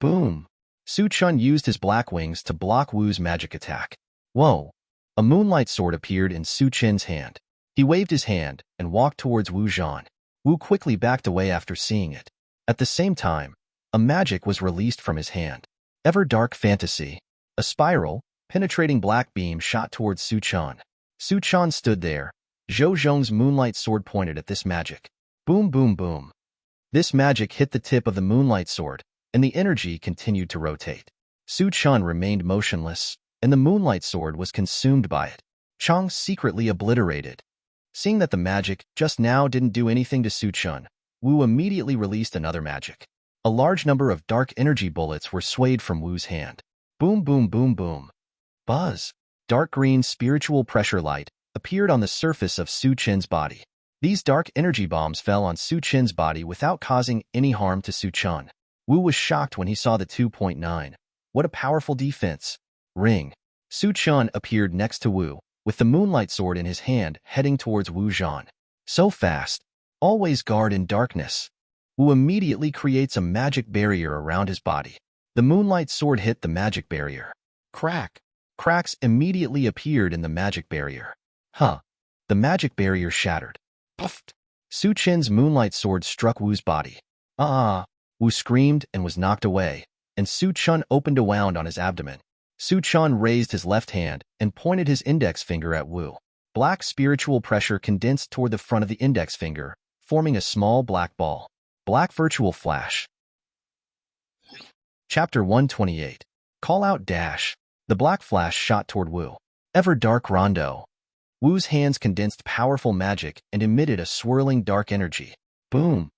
Boom. Su Chen used his black wings to block Wu's magic attack. Whoa! A moonlight sword appeared in Su Chen's hand. He waved his hand and walked towards Wu Zhan. Wu quickly backed away after seeing it. At the same time, a magic was released from his hand. Ever dark fantasy. A spiral, penetrating black beam shot towards Su Chen. Su Chen stood there. Zhou Zhong's moonlight sword pointed at this magic. Boom, boom, boom. This magic hit the tip of the moonlight sword, and the energy continued to rotate. Su Chen remained motionless, and the moonlight sword was consumed by it. Chang secretly obliterated. Seeing that the magic just now didn't do anything to Su Chen, Wu immediately released another magic. A large number of dark energy bullets were swayed from Wu's hand. Boom, boom, boom, boom. Buzz. Dark green spiritual pressure light appeared on the surface of Su Chen's body. These dark energy bombs fell on Su Chen's body without causing any harm to Su Chen. Wu was shocked when he saw the 2.9. What a powerful defense. Ring. Su Chen appeared next to Wu, with the moonlight sword in his hand heading towards Wu Zhan. So fast. Always guard in darkness. Wu immediately creates a magic barrier around his body. The moonlight sword hit the magic barrier. Crack. Cracks immediately appeared in the magic barrier. Huh. The magic barrier shattered. Puffed. Su Chen's moonlight sword struck Wu's body. Wu screamed and was knocked away, and Su Chen opened a wound on his abdomen. Su Chen raised his left hand and pointed his index finger at Wu. Black spiritual pressure condensed toward the front of the index finger, forming a small black ball. Black virtual flash. Chapter 128. Call out dash. The black flash shot toward Wu. Ever dark rondo. Wu's hands condensed powerful magic and emitted a swirling dark energy. Boom.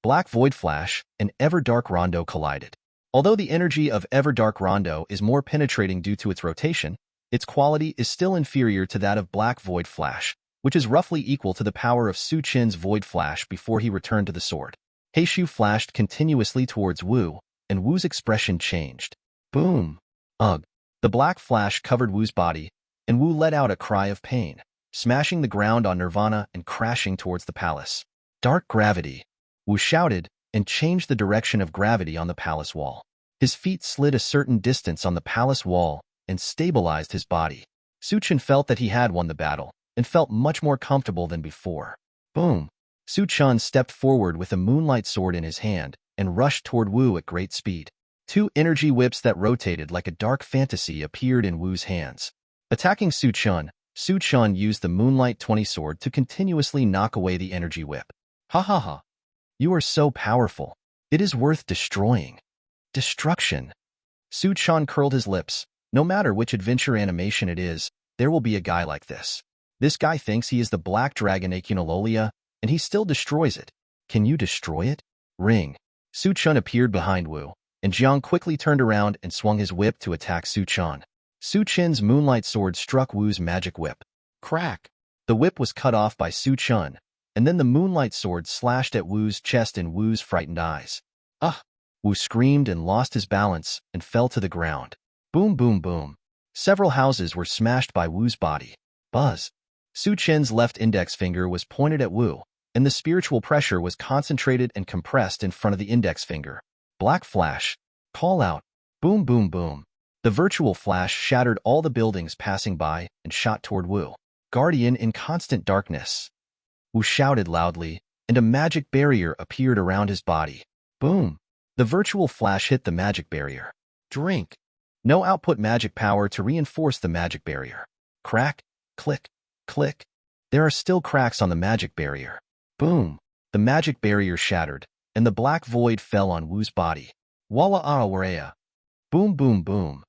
Black void flash and ever dark rondo collided. Although the energy of ever dark rondo is more penetrating due to its rotation, its quality is still inferior to that of black void flash, which is roughly equal to the power of Su Chen's void flash before he returned to the sword. Heishu flashed continuously towards Wu, and Wu's expression changed. Boom. Ugh. The black flash covered Wu's body, and Wu let out a cry of pain, smashing the ground on Nirvana and crashing towards the palace. Dark gravity. Wu shouted and changed the direction of gravity on the palace wall. His feet slid a certain distance on the palace wall and stabilized his body. Su Chen felt that he had won the battle and felt much more comfortable than before. Boom. Su Chen stepped forward with a moonlight sword in his hand and rushed toward Wu at great speed. 2 energy whips that rotated like a dark fantasy appeared in Wu's hands. Attacking Su Chen used the Moonlight 20 sword to continuously knock away the energy whip. Ha ha ha. You are so powerful. It is worth destroying. Destruction. Su Chen curled his lips. No matter which adventure animation it is, there will be a guy like this. This guy thinks he is the black dragon Acunololia, and he still destroys it. Can you destroy it? Ring. Su Chun appeared behind Wu, and Jiang quickly turned around and swung his whip to attack Su Chun. Su Chin's moonlight sword struck Wu's magic whip. Crack. The whip was cut off by Su Chun, and then the moonlight sword slashed at Wu's chest in Wu's frightened eyes. Ah! Wu screamed and lost his balance and fell to the ground. Boom, boom, boom. Several houses were smashed by Wu's body. Buzz. Su Chin's left index finger was pointed at Wu, and the spiritual pressure was concentrated and compressed in front of the index finger. Black flash. Call out. Boom, boom, boom. The virtual flash shattered all the buildings passing by and shot toward Wu. Guardian in constant darkness. Wu shouted loudly, and a magic barrier appeared around his body. Boom. The virtual flash hit the magic barrier. Drink. No output magic power to reinforce the magic barrier. Crack. Click. Click. There are still cracks on the magic barrier. Boom. The magic barrier shattered, and the black void fell on Wu's body. Walla Arawarea. Boom, boom, boom.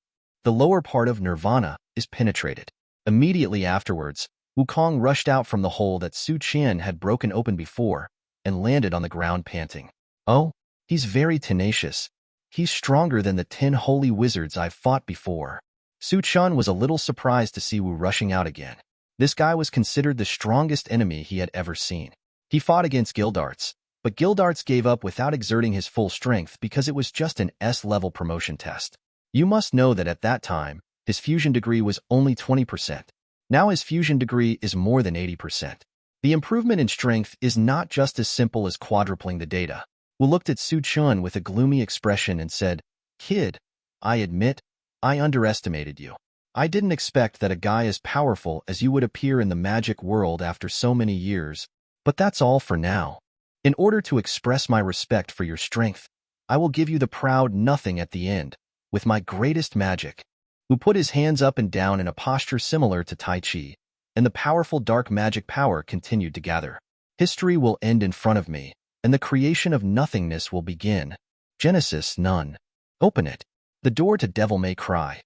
The lower part of Nirvana is penetrated. Immediately afterwards, Wukong rushed out from the hole that Su Qian had broken open before and landed on the ground panting. Oh, he's very tenacious. He's stronger than the 10 holy wizards I've fought before. Su Chun was a little surprised to see Wu rushing out again. This guy was considered the strongest enemy he had ever seen. He fought against Gildarts, but Gildarts gave up without exerting his full strength because it was just an S-level promotion test. You must know that at that time, his fusion degree was only 20%. Now his fusion degree is more than 80%. The improvement in strength is not just as simple as quadrupling the data. Wu looked at Su Chun with a gloomy expression and said, "Kid, I admit, I underestimated you. I didn't expect that a guy as powerful as you would appear in the magic world after so many years, but that's all for now. In order to express my respect for your strength, I will give you the proud nothing at the end, with my greatest magic." Wu put his hands up and down in a posture similar to Tai Chi, and the powerful dark magic power continued to gather. History will end in front of me, and the creation of nothingness will begin. Genesis none. Open it. The door to Devil May Cry.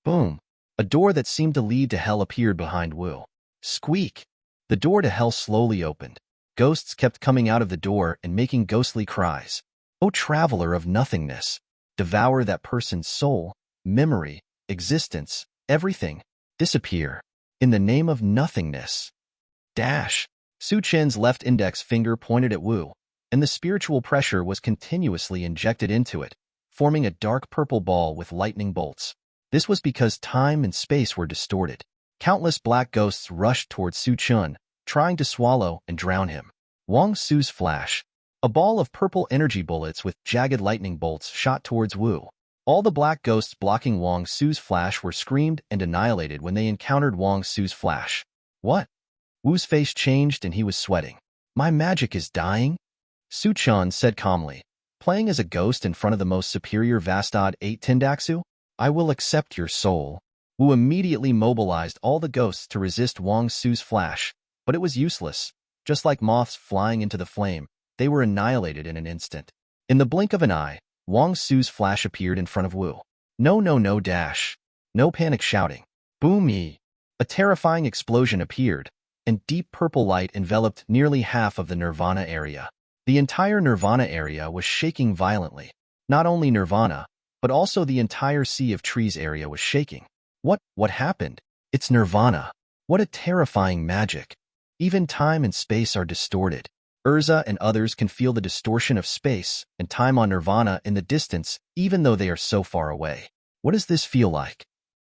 Boom. A door that seemed to lead to hell appeared behind Wu. Squeak. The door to hell slowly opened. Ghosts kept coming out of the door and making ghostly cries. O traveler of nothingness, devour that person's soul, memory, existence, everything. Disappear. In the name of nothingness. Dash. Su Chen's left index finger pointed at Wu, and the spiritual pressure was continuously injected into it, forming a dark purple ball with lightning bolts. This was because time and space were distorted. Countless black ghosts rushed towards Su Chun, trying to swallow and drown him. Wang Su's flash. A ball of purple energy bullets with jagged lightning bolts shot towards Wu. All the black ghosts blocking Wang Su's flash were screamed and annihilated when they encountered Wang Su's flash. What? Wu's face changed and he was sweating. My magic is dying? Su Chun said calmly, playing as a ghost in front of the most superior Vastad 8 Tendaxu. I will accept your soul. Wu immediately mobilized all the ghosts to resist Wang Su's flash, but it was useless. Just like moths flying into the flame, they were annihilated in an instant. In the blink of an eye, Wang Su's flash appeared in front of Wu. No, no, no, dash. No panic shouting. Boom-ee. A terrifying explosion appeared, and deep purple light enveloped nearly half of the Nirvana area. The entire Nirvana area was shaking violently. Not only Nirvana, but also the entire Sea of Trees area was shaking. What happened? It's Nirvana. What a terrifying magic. Even time and space are distorted. Erza and others can feel the distortion of space and time on Nirvana in the distance, even though they are so far away. What does this feel like?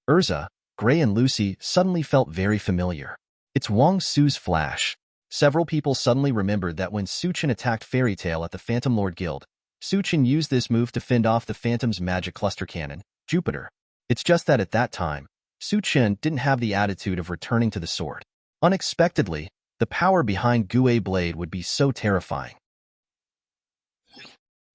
Erza, Gray, and Lucy suddenly felt very familiar. It's Wang Su's flash. Several people suddenly remembered that when Su Chen attacked Fairy Tail at the Phantom Lord Guild, Su Chen used this move to fend off the Phantom's magic cluster cannon, Jupiter. It's just that at that time, Su Chen didn't have the attitude of returning to the sword. Unexpectedly, the power behind Gue Blade would be so terrifying.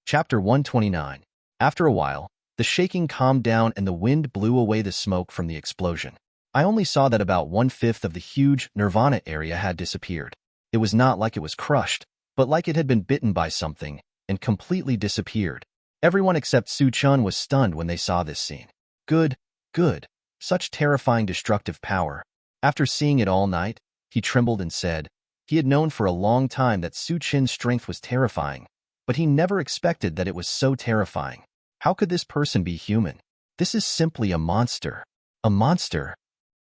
Chapter 129. After a while, the shaking calmed down and the wind blew away the smoke from the explosion. I only saw that about 1/5 of the huge Nirvana area had disappeared. It was not like it was crushed, but like it had been bitten by something and completely disappeared. Everyone except Su Chun was stunned when they saw this scene. Good. Such terrifying destructive power. After seeing it all night, He trembled and said, he had known for a long time that Su Chin's strength was terrifying, but he never expected that it was so terrifying. How could this person be human? This is simply a monster. A monster?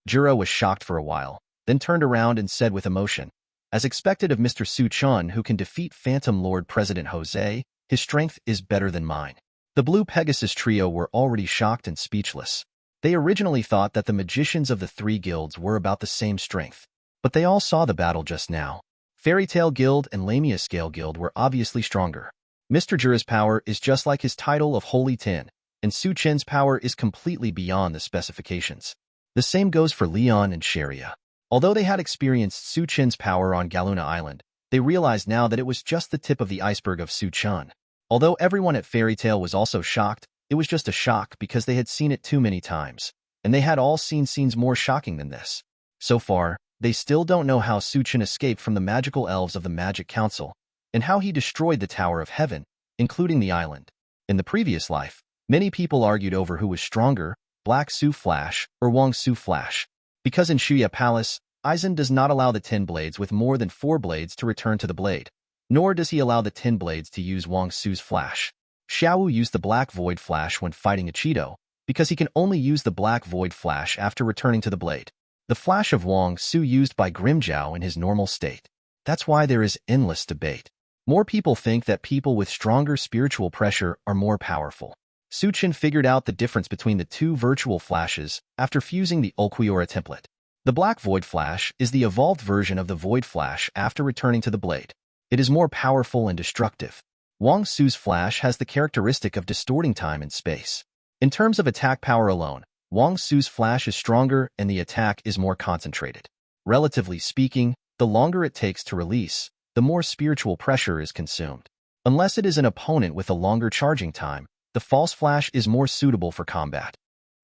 Juro was shocked for a while, then turned around and said with emotion, as expected of Mr. Su Chun, who can defeat Phantom Lord President Jose, his strength is better than mine. The Blue Pegasus trio were already shocked and speechless. They originally thought that the magicians of the three guilds were about the same strength, but they all saw the battle just now. Fairy Tail Guild and Lamia Scale Guild were obviously stronger. Mr. Jura's power is just like his title of Holy Ten, and Su Chen's power is completely beyond the specifications. The same goes for Leon and Sharia. Although they had experienced Su Chen's power on Galuna Island, they realized now that it was just the tip of the iceberg of Su Chen. Although everyone at Fairy Tail was also shocked, it was just a shock because they had seen it too many times, and they had all seen scenes more shocking than this. So far, they still don't know how Su Chen escaped from the magical elves of the Magic Council, and how he destroyed the Tower of Heaven, including the island. In the previous life, many people argued over who was stronger, Black Su Flash or Wang Su Flash, because in Shuya Palace, Aizen does not allow the 10 blades with more than 4 blades to return to the blade, nor does he allow the 10 blades to use Wang Su's Flash. Xiao used the Black Void Flash when fighting Ichido, because he can only use the Black Void Flash after returning to the blade. The Flash of Wang Su used by Grimjiao in his normal state. That's why there is endless debate. More people think that people with stronger spiritual pressure are more powerful. Su Chen figured out the difference between the two virtual flashes after fusing the Ulquiorra template. The Black Void Flash is the evolved version of the Void Flash after returning to the blade. It is more powerful and destructive. Wang Su's Flash has the characteristic of distorting time and space. In terms of attack power alone, Wang Su's Flash is stronger and the attack is more concentrated. Relatively speaking, the longer it takes to release, the more spiritual pressure is consumed. Unless it is an opponent with a longer charging time, the False Flash is more suitable for combat.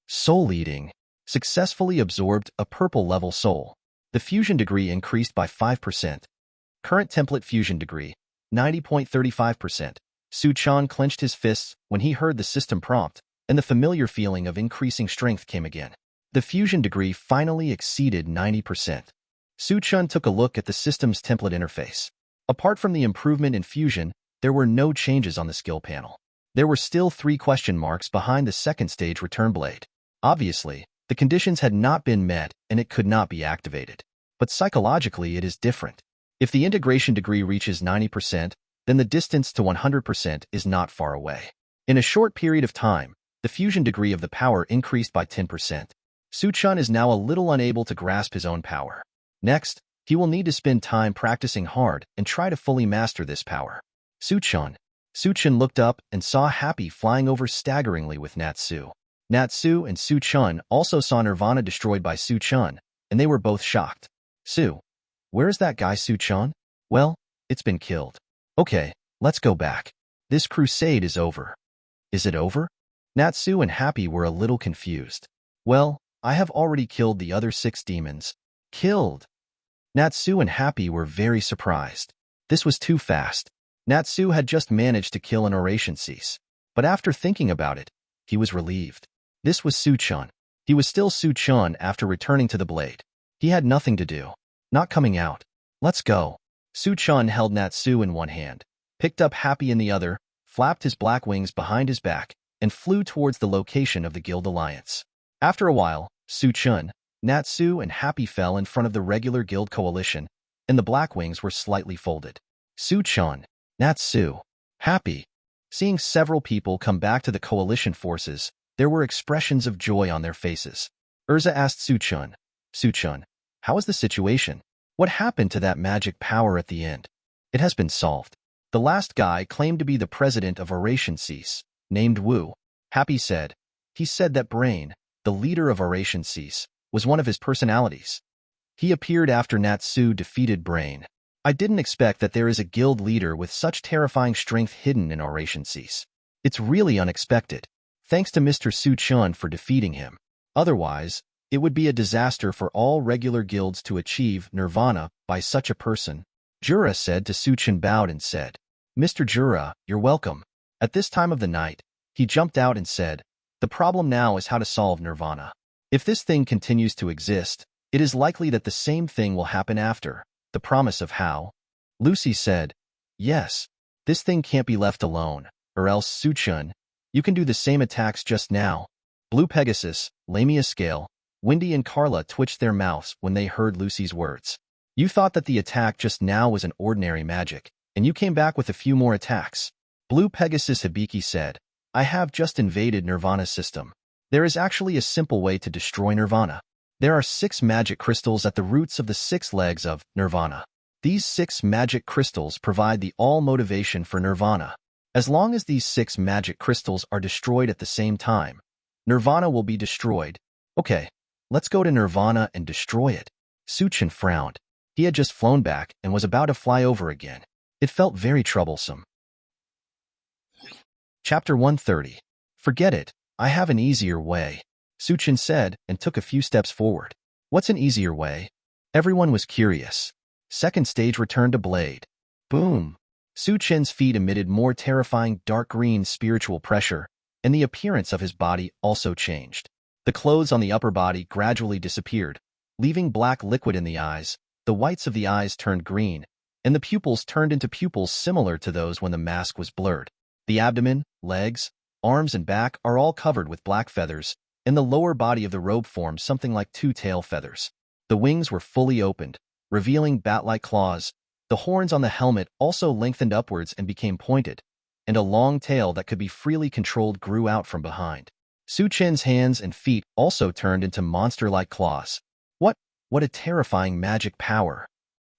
Soul Eating successfully absorbed a purple level soul. The fusion degree increased by 5%. Current template fusion degree, 90.35%. Su Chan clenched his fists when he heard the system prompt, and the familiar feeling of increasing strength came again. The fusion degree finally exceeded 90%. Su Chan took a look at the system's template interface. Apart from the improvement in fusion, there were no changes on the skill panel. There were still 3 question marks behind the second stage return blade. Obviously, the conditions had not been met and it could not be activated. But psychologically it is different. If the integration degree reaches 90%, then the distance to 100% is not far away. In a short period of time, the fusion degree of the power increased by 10%. Su Chan is now a little unable to grasp his own power. Next, he will need to spend time practicing hard and try to fully master this power. Su Chan looked up and saw Happy flying over staggeringly with Natsu. Natsu and Su Chan also saw Nirvana destroyed by Su Chan, and they were both shocked. Where is that guy Su Chan? Well, it's been killed. Okay, let's go back. This crusade is over. Is it over? Natsu and Happy were a little confused. Well, I have already killed the other 6 demons. Killed? Natsu and Happy were very surprised. This was too fast. Natsu had just managed to kill an oration cease. But after thinking about it, he was relieved. This was Su Chan. He was still Su Chan after returning to the blade. He had nothing to do. Not coming out. Let's go. Su Chan held Natsu in one hand, picked up Happy in the other, flapped his black wings behind his back, and flew towards the location of the Guild Alliance. After a while, Su Chan, Natsu, and Happy fell in front of the regular Guild Coalition, and the black wings were slightly folded. Su Chan, Natsu, Happy. Seeing several people come back to the coalition forces, there were expressions of joy on their faces. Erza asked Su Chan, how is the situation? What happened to that magic power at the end? It has been solved. The last guy claimed to be the president of Oration Cease, named Wu. Happy said. He said that Brain, the leader of Oration Cease, was one of his personalities. He appeared after Natsu defeated Brain. I didn't expect that there is a guild leader with such terrifying strength hidden in Oration Cease. It's really unexpected. Thanks to Mr. Su Chan for defeating him. Otherwise, it would be a disaster for all regular guilds to achieve nirvana by such a person. Jura said to Su Chan bowed and said, Mr. Jura, you're welcome. At this time of the night, he jumped out and said, the problem now is how to solve nirvana. If this thing continues to exist, It is likely that the same thing will happen after. The promise of how? Lucy said, yes. This thing can't be left alone, or else Su-chun, you can do the same attacks just now. Blue Pegasus, Lamia Scale, Windy and Carla twitched their mouths when they heard Lucy's words. You thought that the attack just now was an ordinary magic, and you came back with a few more attacks. Blue Pegasus Hibiki said, I have just invaded Nirvana's system. There is actually a simple way to destroy Nirvana. There are 6 magic crystals at the roots of the 6 legs of Nirvana. These 6 magic crystals provide the all motivation for Nirvana. As long as these 6 magic crystals are destroyed at the same time, Nirvana will be destroyed. Okay, let's go to Nirvana and destroy it. Su-chun frowned. He had just flown back and was about to fly over again. It felt very troublesome. Chapter 130. Forget it. I have an easier way, Su-chun said and took a few steps forward. What's an easier way? Everyone was curious. Second stage returned to Blade. Boom. Su-chun's feet emitted more terrifying dark green spiritual pressure, and the appearance of his body also changed. The clothes on the upper body gradually disappeared, leaving black liquid in the eyes. The whites of the eyes turned green, and the pupils turned into pupils similar to those when the mask was blurred. The abdomen, legs, arms, and back are all covered with black feathers, and the lower body of the robe formed something like 2 tail feathers. The wings were fully opened, revealing bat-like claws. The horns on the helmet also lengthened upwards and became pointed, and a long tail that could be freely controlled grew out from behind. Su-chun's hands and feet also turned into monster-like claws. What a terrifying magic power!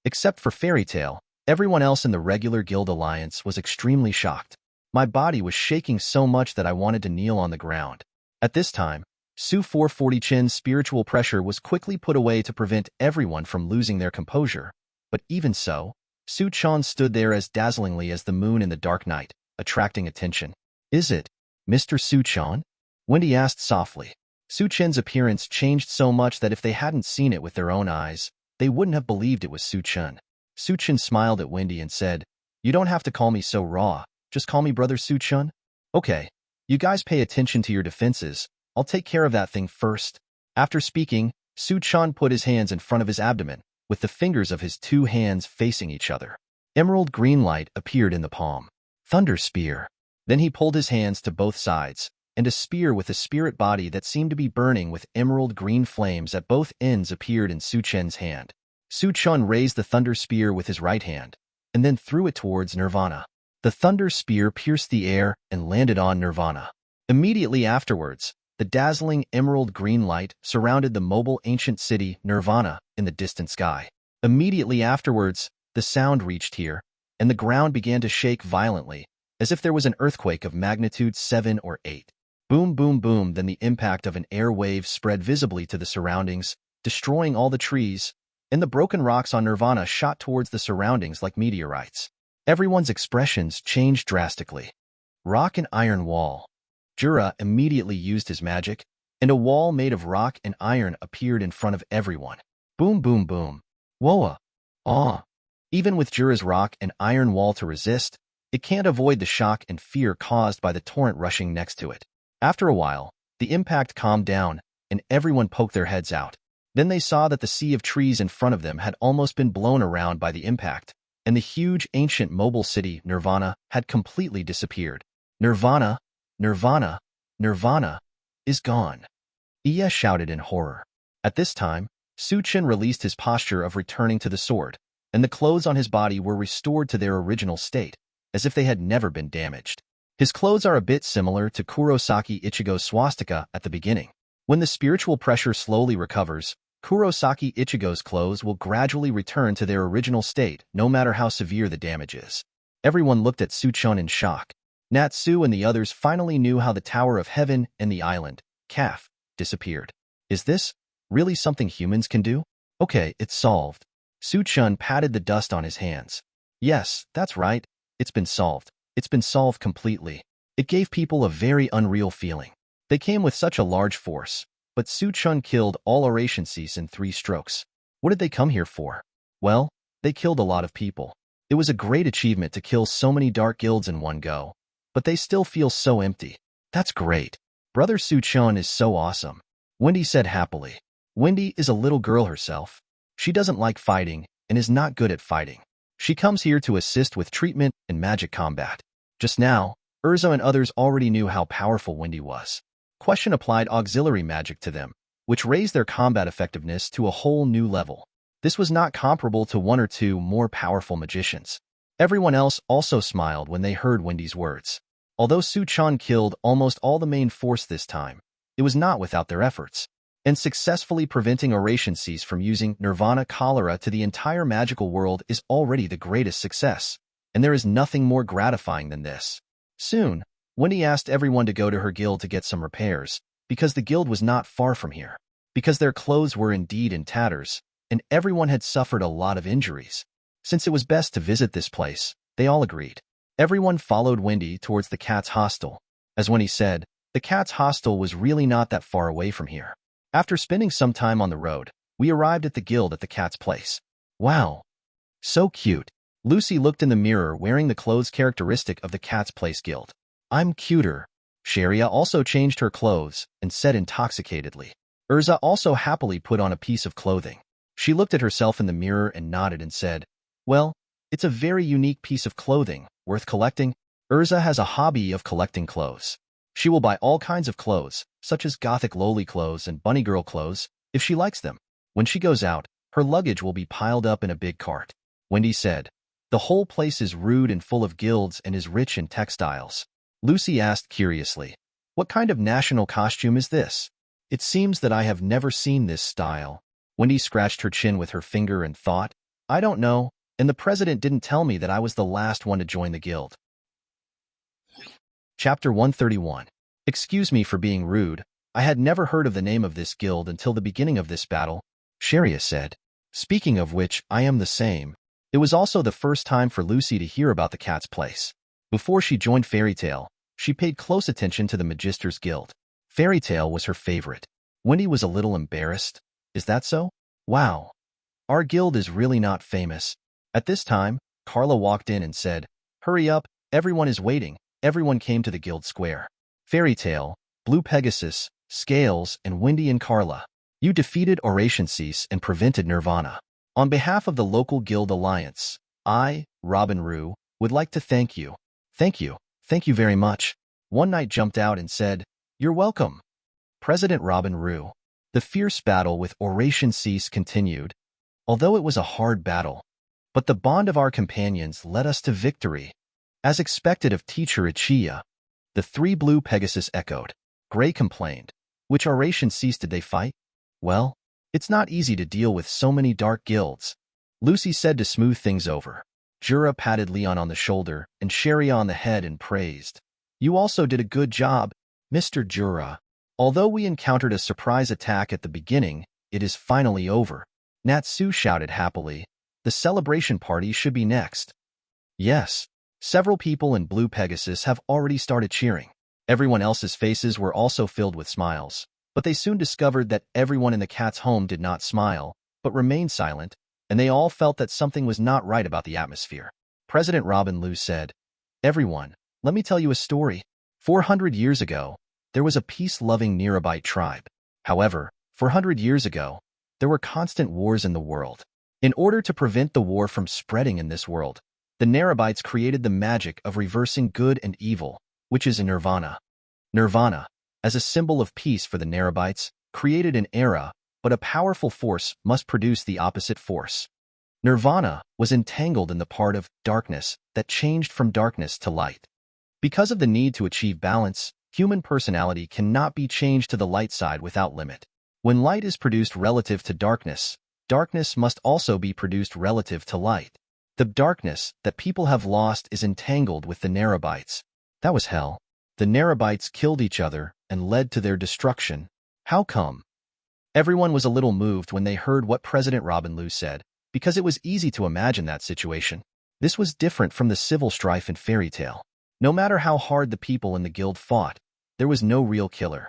Except for Fairy Tail, everyone else in the regular guild alliance was extremely shocked. My body was shaking so much that I wanted to kneel on the ground. At this time, Su-440-chin's spiritual pressure was quickly put away to prevent everyone from losing their composure. But even so, Su-chun stood there as dazzlingly as the moon in the dark night, attracting attention. Is it Mr. Su-chun? Wendy asked softly. Su-chun's appearance changed so much that if they hadn't seen it with their own eyes, they wouldn't have believed it was Su-chun. Su-chun smiled at Wendy and said, You don't have to call me so raw, just call me Brother Su-chun. Okay, you guys pay attention to your defenses. I'll take care of that thing first. After speaking, Su-chun put his hands in front of his abdomen, with the fingers of his 2 hands facing each other. Emerald green light appeared in the palm. Thunder Spear. Then he pulled his hands to both sides, and a spear with a spirit body that seemed to be burning with emerald green flames at both ends appeared in Su-chun's hand. Su-chun raised the Thunder Spear with his right hand, and then threw it towards Nirvana. The Thunder Spear pierced the air and landed on Nirvana. Immediately afterwards, the dazzling emerald green light surrounded the mobile ancient city Nirvana in the distant sky. Immediately afterwards, the sound reached here, and the ground began to shake violently, as if there was an earthquake of magnitude 7 or 8. Boom, boom, boom, then the impact of an air wave spread visibly to the surroundings, destroying all the trees, and the broken rocks on Nirvana shot towards the surroundings like meteorites. Everyone's expressions changed drastically. Rock and iron wall. Jura immediately used his magic, and a wall made of rock and iron appeared in front of everyone. Boom, boom, boom. Whoa. Even with Jura's rock and iron wall to resist, it can't avoid the shock and fear caused by the torrent rushing next to it. After a while, the impact calmed down, and everyone poked their heads out. Then they saw that the sea of trees in front of them had almost been blown around by the impact, and the huge ancient mobile city, Nirvana, had completely disappeared. Nirvana, Nirvana, Nirvana is gone. Iya shouted in horror. At this time, Su-chun released his posture of returning to the sword, and the clothes on his body were restored to their original state, as if they had never been damaged. His clothes are a bit similar to Kurosaki Ichigo's swastika at the beginning. When the spiritual pressure slowly recovers, Kurosaki Ichigo's clothes will gradually return to their original state, no matter how severe the damage is. Everyone looked at Su-chun in shock. Natsu and the others finally knew how the Tower of Heaven and the island, Kaf, disappeared. Is this really something humans can do? Okay, it's solved. Su-chun patted the dust on his hands. Yes, that's right. It's been solved. It's been solved completely. It gave people a very unreal feeling. They came with such a large force, but Su-chun killed all Orationcease in 3 strokes. What did they come here for? Well, they killed a lot of people. It was a great achievement to kill so many dark guilds in one go, but they still feel so empty. That's great. Brother Su-chun is so awesome, Wendy said happily. Wendy is a little girl herself. She doesn't like fighting and is not good at fighting. She comes here to assist with treatment and magic combat. Just now, Erza and others already knew how powerful Wendy was. Question applied auxiliary magic to them, which raised their combat effectiveness to a whole new level. This was not comparable to one or two more powerful magicians. Everyone else also smiled when they heard Wendy's words. Although Su-chan killed almost all the main force this time, it was not without their efforts. And successfully preventing Oration Cease from using Nirvana Cholera to the entire magical world is already the greatest success, and there is nothing more gratifying than this. Soon, Wendy asked everyone to go to her guild to get some repairs, because the guild was not far from here, because their clothes were indeed in tatters, and everyone had suffered a lot of injuries. Since it was best to visit this place, they all agreed. Everyone followed Wendy towards the cat's hostel. As Wendy said, the cat's hostel was really not that far away from here. After spending some time on the road, we arrived at the guild at the cat's place. Wow, so cute. Lucy looked in the mirror wearing the clothes characteristic of the cat's place guild. I'm cuter. Sharia also changed her clothes and said intoxicatedly. Erza also happily put on a piece of clothing. She looked at herself in the mirror and nodded and said, well, it's a very unique piece of clothing, worth collecting. Erza has a hobby of collecting clothes. She will buy all kinds of clothes, such as gothic loli clothes and bunny girl clothes, if she likes them. When she goes out, her luggage will be piled up in a big cart. Wendy said, the whole place is rude and full of guilds and is rich in textiles. Lucy asked curiously, what kind of national costume is this? It seems that I have never seen this style. Wendy scratched her chin with her finger and thought, I don't know, and the president didn't tell me that I was the last one to join the guild. Chapter 131. Excuse me for being rude. I had never heard of the name of this guild until the beginning of this battle, Sharia said. Speaking of which, I am the same. It was also the first time for Lucy to hear about the cat's place. Before she joined Fairy Tail, she paid close attention to the Magister's Guild. Fairy Tail was her favorite. Wendy was a little embarrassed. Is that so? Wow. Our guild is really not famous. At this time, Carla walked in and said, hurry up, everyone is waiting. Everyone came to the guild square. Fairy Tail, Blue Pegasus, Scales, and Wendy and Carla. You defeated Oration Cease and prevented Nirvana. On behalf of the local guild alliance, I, Robin Rue, would like to thank you. Thank you. Thank you very much. One Knight jumped out and said, you're welcome. President Robin Rue. The fierce battle with Oration Cease continued. Although it was a hard battle, but the bond of our companions led us to victory. As expected of Teacher Ichiya, the three Blue Pegasus echoed. Gray complained. Which Oration Cease did they fight? Well, it's not easy to deal with so many dark guilds. Lucy said to smooth things over. Jura patted Leon on the shoulder and Sharia on the head and praised. You also did a good job, Mr. Jura. Although we encountered a surprise attack at the beginning, it is finally over. Natsu shouted happily. The celebration party should be next. Yes. Several people in Blue Pegasus have already started cheering. Everyone else's faces were also filled with smiles, but they soon discovered that everyone in the cat's home did not smile, but remained silent, and they all felt that something was not right about the atmosphere. President Robin Liu said, everyone, let me tell you a story. 400 years ago, there was a peace-loving Nerobite tribe. However, 400 years ago, there were constant wars in the world. In order to prevent the war from spreading in this world, the Nerobites created the magic of reversing good and evil, which is a Nirvana. Nirvana, as a symbol of peace for the Nerobites, created an era, but a powerful force must produce the opposite force. Nirvana was entangled in the part of darkness that changed from darkness to light. Because of the need to achieve balance, human personality cannot be changed to the light side without limit. When light is produced relative to darkness, darkness must also be produced relative to light. The darkness that people have lost is entangled with the Nerobites. That was hell. The Nerobites killed each other and led to their destruction. How come? Everyone was a little moved when they heard what President Robin Liu said, because it was easy to imagine that situation. This was different from the civil strife in Fairy Tail. No matter how hard the people in the guild fought, there was no real killer.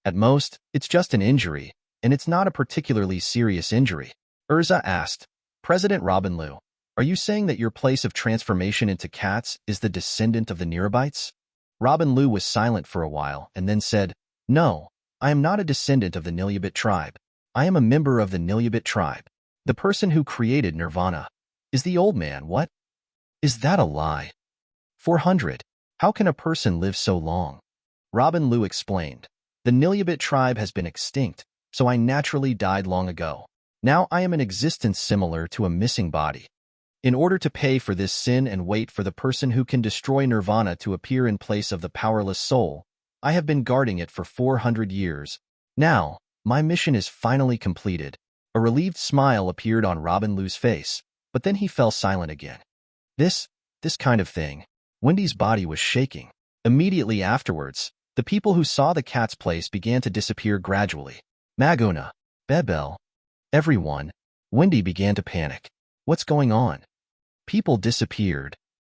At most, it's just an injury, and it's not a particularly serious injury. Erza asked, President Robin Liu, are you saying that your place of transformation into cats is the descendant of the Nerobites? Robin Liu was silent for a while and then said, no, I am not a descendant of the Nilyabit tribe. I am a member of the Nilubit tribe. The person who created Nirvana is the old man. What? Is that a lie? 400. How can a person live so long? Robin Liu explained. The Nilubit tribe has been extinct, so I naturally died long ago. Now I am in existence similar to a missing body. In order to pay for this sin and wait for the person who can destroy Nirvana to appear in place of the powerless soul, I have been guarding it for 400 years. Now, my mission is finally completed. A relieved smile appeared on Robin Liu's face, but then he fell silent again. This kind of thing. Wendy's body was shaking. Immediately afterwards, the people who saw the cat's place began to disappear gradually. Maguna, Bebel, everyone. Wendy began to panic. What's going on? People disappeared.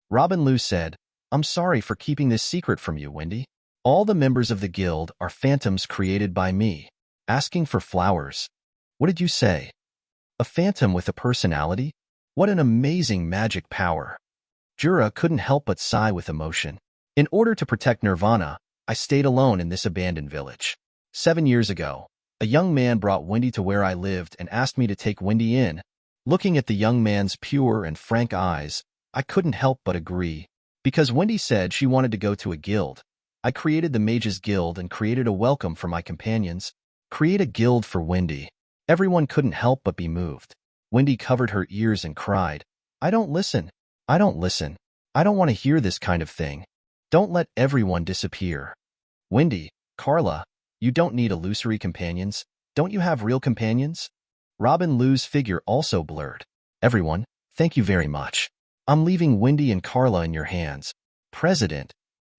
Robin Liu said, I'm sorry for keeping this secret from you, Wendy. All the members of the guild are phantoms created by me. Asking for flowers. What did you say? A phantom with a personality? What an amazing magic power. Jura couldn't help but sigh with emotion. In order to protect Nirvana, I stayed alone in this abandoned village. 7 years ago, a young man brought Wendy to where I lived and asked me to take Wendy in. Looking at the young man's pure and frank eyes, I couldn't help but agree. Because Wendy said she wanted to go to a guild, I created the Mages Guild and created a welcome for my companions. Create a guild for Wendy. Everyone couldn't help but be moved. Wendy covered her ears and cried, I don't listen. I don't listen. I don't want to hear this kind of thing. Don't let everyone disappear. Wendy, Carla, you don't need illusory companions. Don't you have real companions? Robin Liu's figure also blurred. Everyone, thank you very much. I'm leaving Wendy and Carla in your hands. President,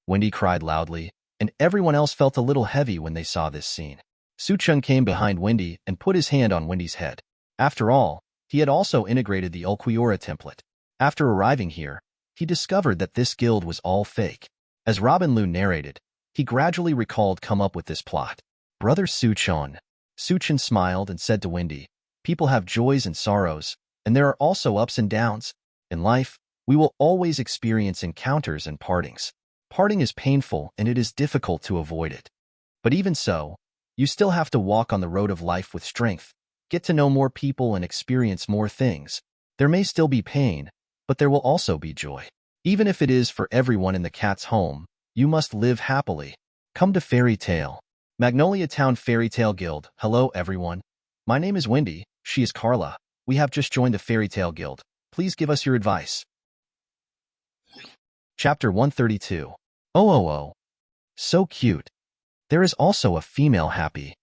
Wendy cried loudly, and everyone else felt a little heavy when they saw this scene. Suchun came behind Wendy and put his hand on Wendy's head. After all, he had also integrated the Ulquiorra template. After arriving here, he discovered that this guild was all fake. As Robin Liu narrated, he gradually recalled come up with this plot. Brother Suchun. Suchun smiled and said to Wendy, people have joys and sorrows, and there are also ups and downs. In life, we will always experience encounters and partings. Parting is painful and it is difficult to avoid it. But even so, you still have to walk on the road of life with strength, get to know more people and experience more things. There may still be pain, but there will also be joy. Even if it is for everyone in the cat's home, you must live happily. Come to Fairy Tale. Magnolia Town Fairy Tale Guild. Hello everyone. My name is Wendy, she is Carla. We have just joined the Fairy Tale Guild. Please give us your advice. Chapter 132. Oh. So cute. There is also a female happy.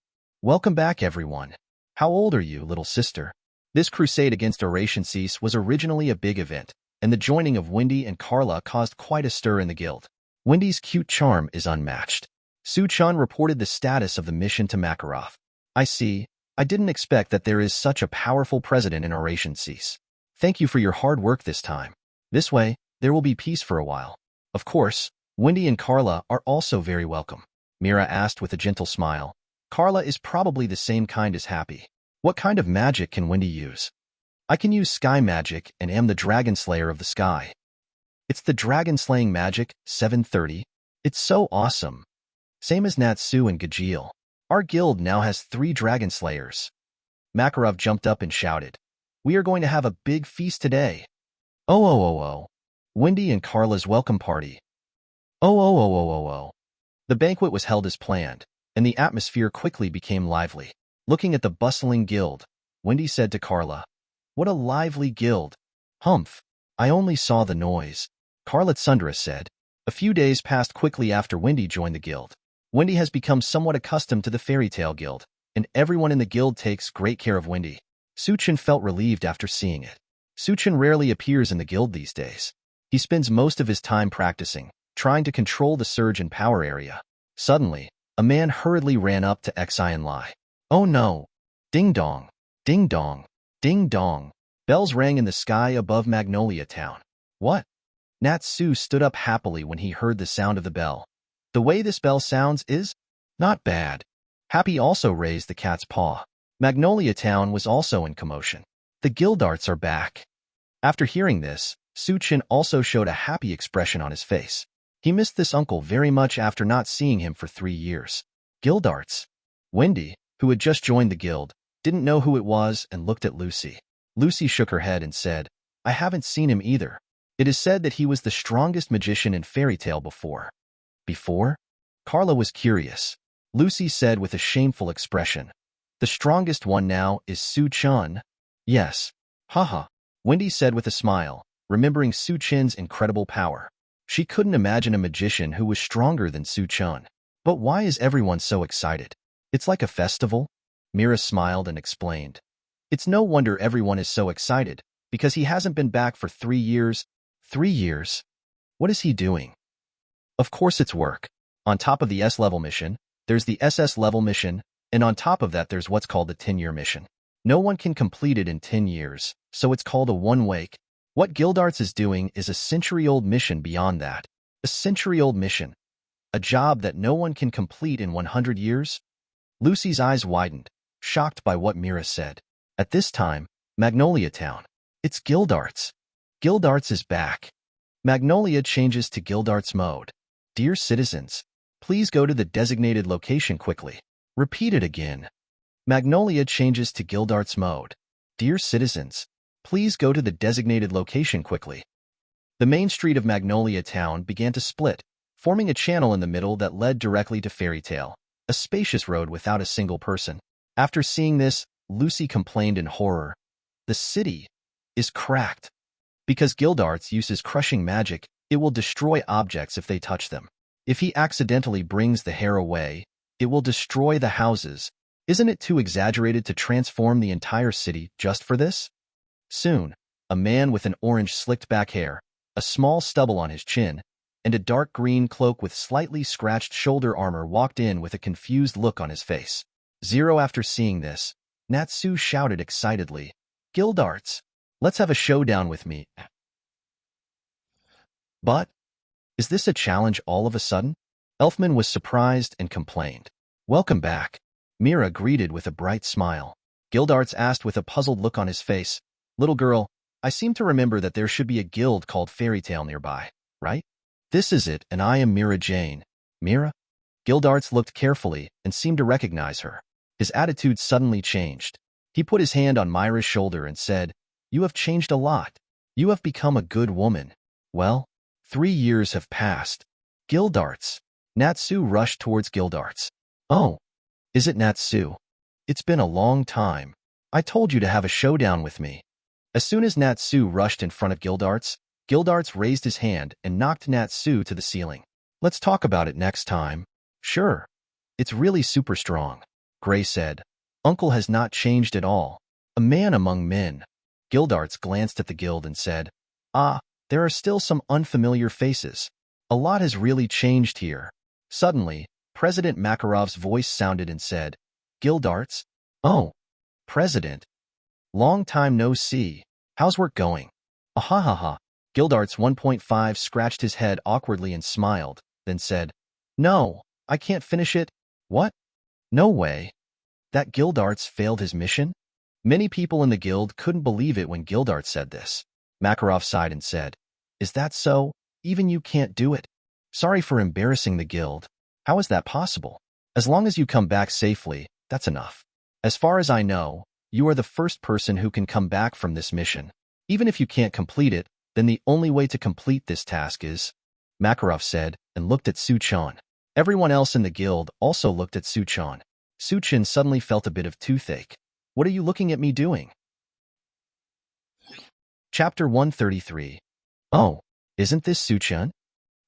Welcome back everyone. How old are you, little sister? This crusade against Oration Cease was originally a big event, and the joining of Wendy and Carla caused quite a stir in the guild. Wendy's cute charm is unmatched. Suchun reported the status of the mission to Makarov. I see. I didn't expect that there is such a powerful president in Oration Cease. Thank you for your hard work this time. This way, there will be peace for a while. Of course, Wendy and Carla are also very welcome. Mira asked with a gentle smile. Carla is probably the same kind as Happy. What kind of magic can Wendy use? I can use sky magic and am the dragon slayer of the sky. It's the dragon slaying magic, 730. It's so awesome. Same as Natsu and Gajeel. Our guild now has 3 dragon slayers. Makarov jumped up and shouted. We are going to have a big feast today. Oh. Wendy and Carla's welcome party. Oh. The banquet was held as planned, and the atmosphere quickly became lively. Looking at the bustling guild, Wendy said to Carla, What a lively guild. Humph. I only saw the noise. Carla Tsundra said. A few days passed quickly after Wendy joined the guild. Wendy has become somewhat accustomed to the Fairy Tale Guild, and everyone in the guild takes great care of Wendy. Suchun felt relieved after seeing it. Suchun rarely appears in the guild these days. He spends most of his time practicing, trying to control the surge in power area. Suddenly, a man hurriedly ran up to Xian Lai. Oh no! Ding dong! Ding dong! Ding dong! Bells rang in the sky above Magnolia Town. What? Natsu stood up happily when he heard the sound of the bell. The way this bell sounds is not bad. Happy also raised the cat's paw. Magnolia Town was also in commotion. The Guildarts are back. After hearing this, Suchun also showed a happy expression on his face. He missed this uncle very much after not seeing him for 3 years. Guildarts. Wendy, who had just joined the guild, didn't know who it was and looked at Lucy. Lucy shook her head and said, I haven't seen him either. It is said that he was the strongest magician in fairy tale before. Before? Carla was curious. Lucy said with a shameful expression, the strongest one now is Su-chan. Yes. Haha. Wendy said with a smile, remembering Su-chin's incredible power. She couldn't imagine a magician who was stronger than Su-chan. But why is everyone so excited? It's like a festival? Mira smiled and explained. It's no wonder everyone is so excited, because he hasn't been back for 3 years. 3 years? What is he doing? Of course it's work. On top of the S-level mission, there's the SS-level mission, and on top of that there's what's called the 10-year mission. No one can complete it in 10 years, so it's called a one-wake. What Guildarts is doing is a century-old mission beyond that. A century-old mission. A job that no one can complete in 100 years? Lucy's eyes widened, shocked by what Mira said. At this time, Magnolia Town. It's Guildarts. Guildarts is back. Magnolia changes to Guildarts mode. Dear citizens, please go to the designated location quickly. Repeat it again. Magnolia changes to Guildarts mode. Dear citizens, please go to the designated location quickly. The main street of Magnolia Town began to split, forming a channel in the middle that led directly to Fairy Tale, a spacious road without a single person. After seeing this, Lucy complained in horror. The city is cracked. Because Guildarts uses crushing magic, it will destroy objects if they touch them. If he accidentally brings the hair away, it will destroy the houses. Isn't it too exaggerated to transform the entire city just for this? Soon, a man with an orange slicked-back hair, a small stubble on his chin, and a dark green cloak with slightly scratched shoulder armor walked in with a confused look on his face. Zero after seeing this, Natsu shouted excitedly, Guildarts, let's have a showdown with me. But, is this a challenge all of a sudden? Elfman was surprised and complained. Welcome back. Mira greeted with a bright smile. Guildarts asked with a puzzled look on his face, Little girl, I seem to remember that there should be a guild called Fairy Tale nearby, right? This is it, and I am Mira Jane. Mira? Guildarts looked carefully and seemed to recognize her. His attitude suddenly changed. He put his hand on Myra's shoulder and said, You have changed a lot. You have become a good woman. Well, 3 years have passed. Guildarts. Natsu rushed towards Guildarts. Oh, is it Natsu? It's been a long time. I told you to have a showdown with me. As soon as Natsu rushed in front of Guildarts, Guildarts raised his hand and knocked Natsu to the ceiling. Let's talk about it next time. Sure. It's really super strong. Gray said. Uncle has not changed at all. A man among men. Guildarts glanced at the guild and said, Ah, there are still some unfamiliar faces. A lot has really changed here. Suddenly, President Makarov's voice sounded and said, Guildarts? Oh, President. Long time no see. How's work going? Ahahaha. Guildarts 1.5 scratched his head awkwardly and smiled, then said, No, I can't finish it. What? No way. That Guildarts failed his mission? Many people in the guild couldn't believe it when Guildarts said this. Makarov sighed and said, Is that so? Even you can't do it? Sorry for embarrassing the guild. How is that possible? As long as you come back safely, that's enough. As far as I know, you are the first person who can come back from this mission. Even if you can't complete it, then the only way to complete this task is, Makarov said, and looked at Su-chan. Everyone else in the guild also looked at Su-chan. Su-chan suddenly felt a bit of toothache. What are you looking at me doing? Chapter 133. Oh, isn't this Su-chan?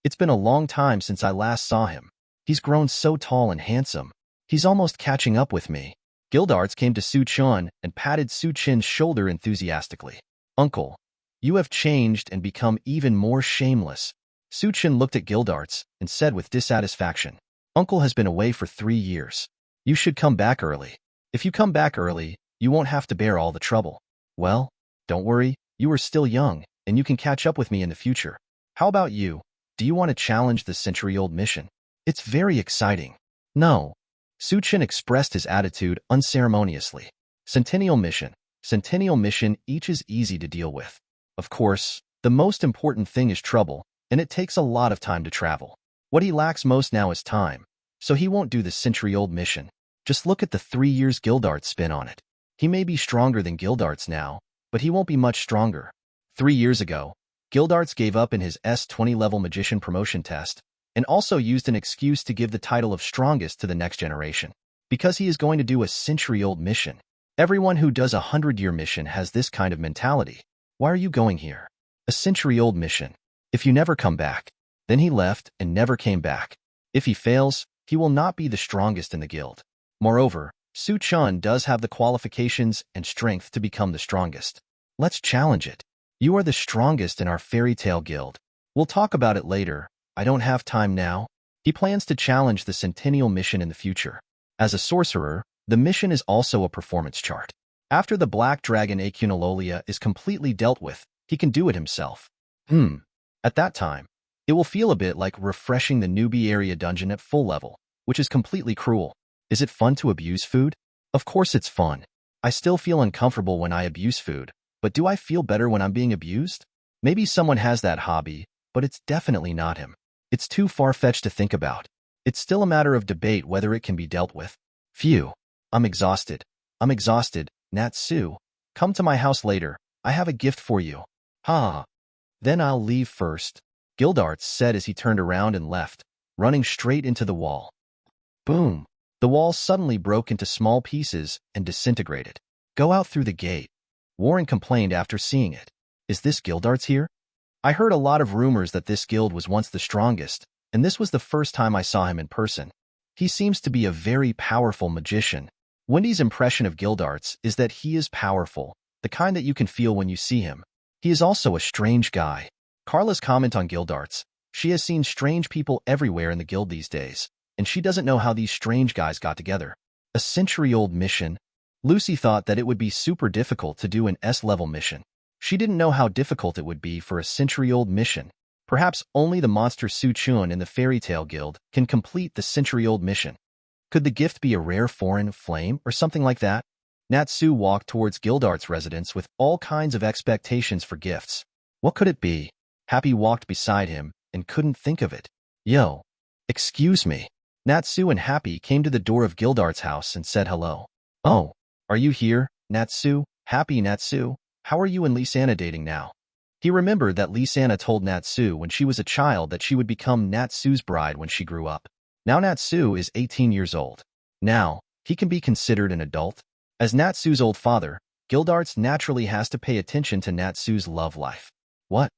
It's been a long time since I last saw him. He's grown so tall and handsome. He's almost catching up with me. Guildarts came to Su-chan and patted Su-chan's shoulder enthusiastically. Uncle, you have changed and become even more shameless. Su-chan looked at Guildarts and said with dissatisfaction, Uncle has been away for 3 years. You should come back early. If you come back early, you won't have to bear all the trouble. Well, don't worry, you are still young, and you can catch up with me in the future. How about you? Do you want to challenge the century-old mission? It's very exciting. No. Su-chan expressed his attitude unceremoniously. Centennial mission. Centennial mission each is easy to deal with. Of course, the most important thing is trouble, and it takes a lot of time to travel. What he lacks most now is time, so he won't do the century-old mission. Just look at the 3 years Guildarts spent on it. He may be stronger than Gildarts now, but he won't be much stronger. 3 years ago, Gildarts gave up in his S20 level magician promotion test, and also used an excuse to give the title of strongest to the next generation. Because he is going to do a century-old mission. Everyone who does a 100-year mission has this kind of mentality. Why are you going here? A century-old mission. If you never come back. Then he left and never came back. If he fails, he will not be the strongest in the guild. Moreover, Su Chun does have the qualifications and strength to become the strongest. Let's challenge it. You are the strongest in our fairy tale guild. We'll talk about it later. I don't have time now. He plans to challenge the Centennial mission in the future. As a sorcerer, the mission is also a performance chart. After the Black Dragon Acunololia is completely dealt with, he can do it himself. At that time, it will feel a bit like refreshing the newbie area dungeon at full level, which is completely cruel. Is it fun to abuse food? Of course it's fun. I still feel uncomfortable when I abuse food, but do I feel better when I'm being abused? Maybe someone has that hobby, but it's definitely not him. It's too far-fetched to think about. It's still a matter of debate whether it can be dealt with. Phew. I'm exhausted. Natsu. Come to my house later. I have a gift for you. Ha. Then I'll leave first. Gildarts said as he turned around and left, running straight into the wall. Boom. The wall suddenly broke into small pieces and disintegrated. Go out through the gate. Warren complained after seeing it. Is this Gildarts here? I heard a lot of rumors that this guild was once the strongest, and this was the first time I saw him in person. He seems to be a very powerful magician. Wendy's impression of Gildarts is that he is powerful, the kind that you can feel when you see him. He is also a strange guy. Carla's comment on Gildarts. She has seen strange people everywhere in the guild these days, and she doesn't know how these strange guys got together. A century-old mission? Lucy thought that it would be super difficult to do an S-level mission. She didn't know how difficult it would be for a century-old mission. Perhaps only the monster Su Chun in the Fairy Tale Guild can complete the century-old mission. Could the gift be a rare foreign flame or something like that? Natsu walked towards Gildarts' residence with all kinds of expectations for gifts. What could it be? Happy walked beside him and couldn't think of it. Yo. Excuse me. Natsu and Happy came to the door of Gildarts' house and said hello. Oh. Are you here, Natsu? Happy Natsu. How are you and Lisanna dating now? He remembered that Lisanna told Natsu when she was a child that she would become Natsu's bride when she grew up. Now Natsu is 18 years old. Now, he can be considered an adult. As Natsu's old father, Gildarts naturally has to pay attention to Natsu's love life. What?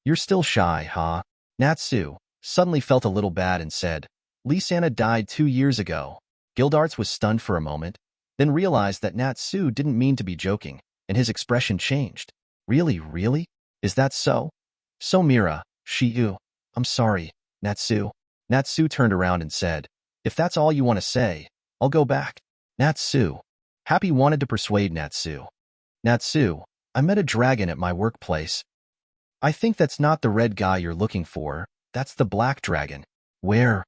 You're still shy, huh? Natsu suddenly felt a little bad and said, Lisanna died 2 years ago. Gildarts was stunned for a moment, then realized that Natsu didn't mean to be joking, and his expression changed. Really? Is that so? So Mira, I'm sorry, Natsu. Natsu turned around and said, if that's all you want to say, I'll go back. Natsu. Happy wanted to persuade Natsu. Natsu, I met a dragon at my workplace. I think that's not the red guy you're looking for, that's the black dragon. Where?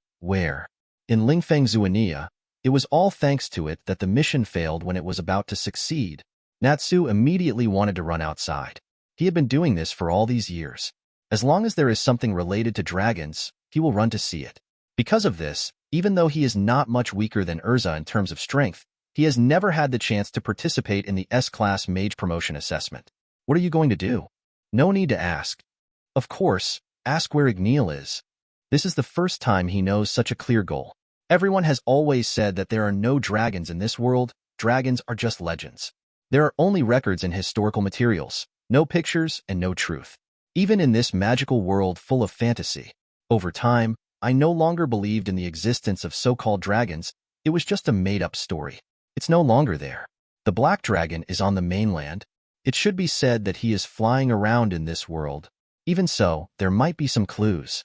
In Lingfeng Zuania. It was all thanks to it that the mission failed when it was about to succeed. Natsu immediately wanted to run outside. He had been doing this for all these years. As long as there is something related to dragons, he will run to see it. Because of this, even though he is not much weaker than Erza in terms of strength, he has never had the chance to participate in the S-Class Mage Promotion Assessment. What are you going to do? No need to ask. Of course, ask where Dragneel is. This is the first time he knows such a clear goal. Everyone has always said that there are no dragons in this world. Dragons are just legends. There are only records in historical materials, no pictures and no truth. Even in this magical world full of fantasy. Over time, I no longer believed in the existence of so-called dragons. It was just a made-up story. It's no longer there. The black dragon is on the mainland. It should be said that he is flying around in this world. Even so, there might be some clues.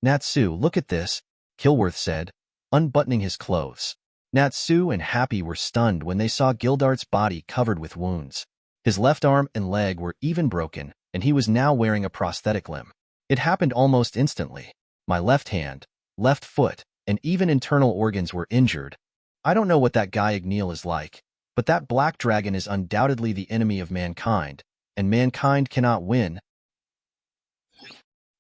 Natsu, look at this, Kilworth said, unbuttoning his clothes. Natsu and Happy were stunned when they saw Gildarts' body covered with wounds. His left arm and leg were even broken, and he was now wearing a prosthetic limb. It happened almost instantly. My left hand, left foot, and even internal organs were injured. I don't know what that guy Dragneel is like, but that black dragon is undoubtedly the enemy of mankind, and mankind cannot win.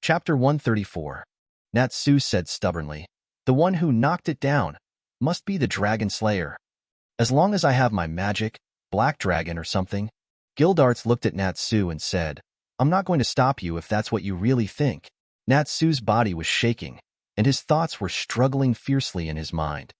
Chapter 134. Natsu said stubbornly, the one who knocked it down must be the Dragon Slayer. As long as I have my magic, Black dragon or something? Gildarts looked at Natsu and said, I'm not going to stop you if that's what you really think. Natsu's body was shaking, and his thoughts were struggling fiercely in his mind.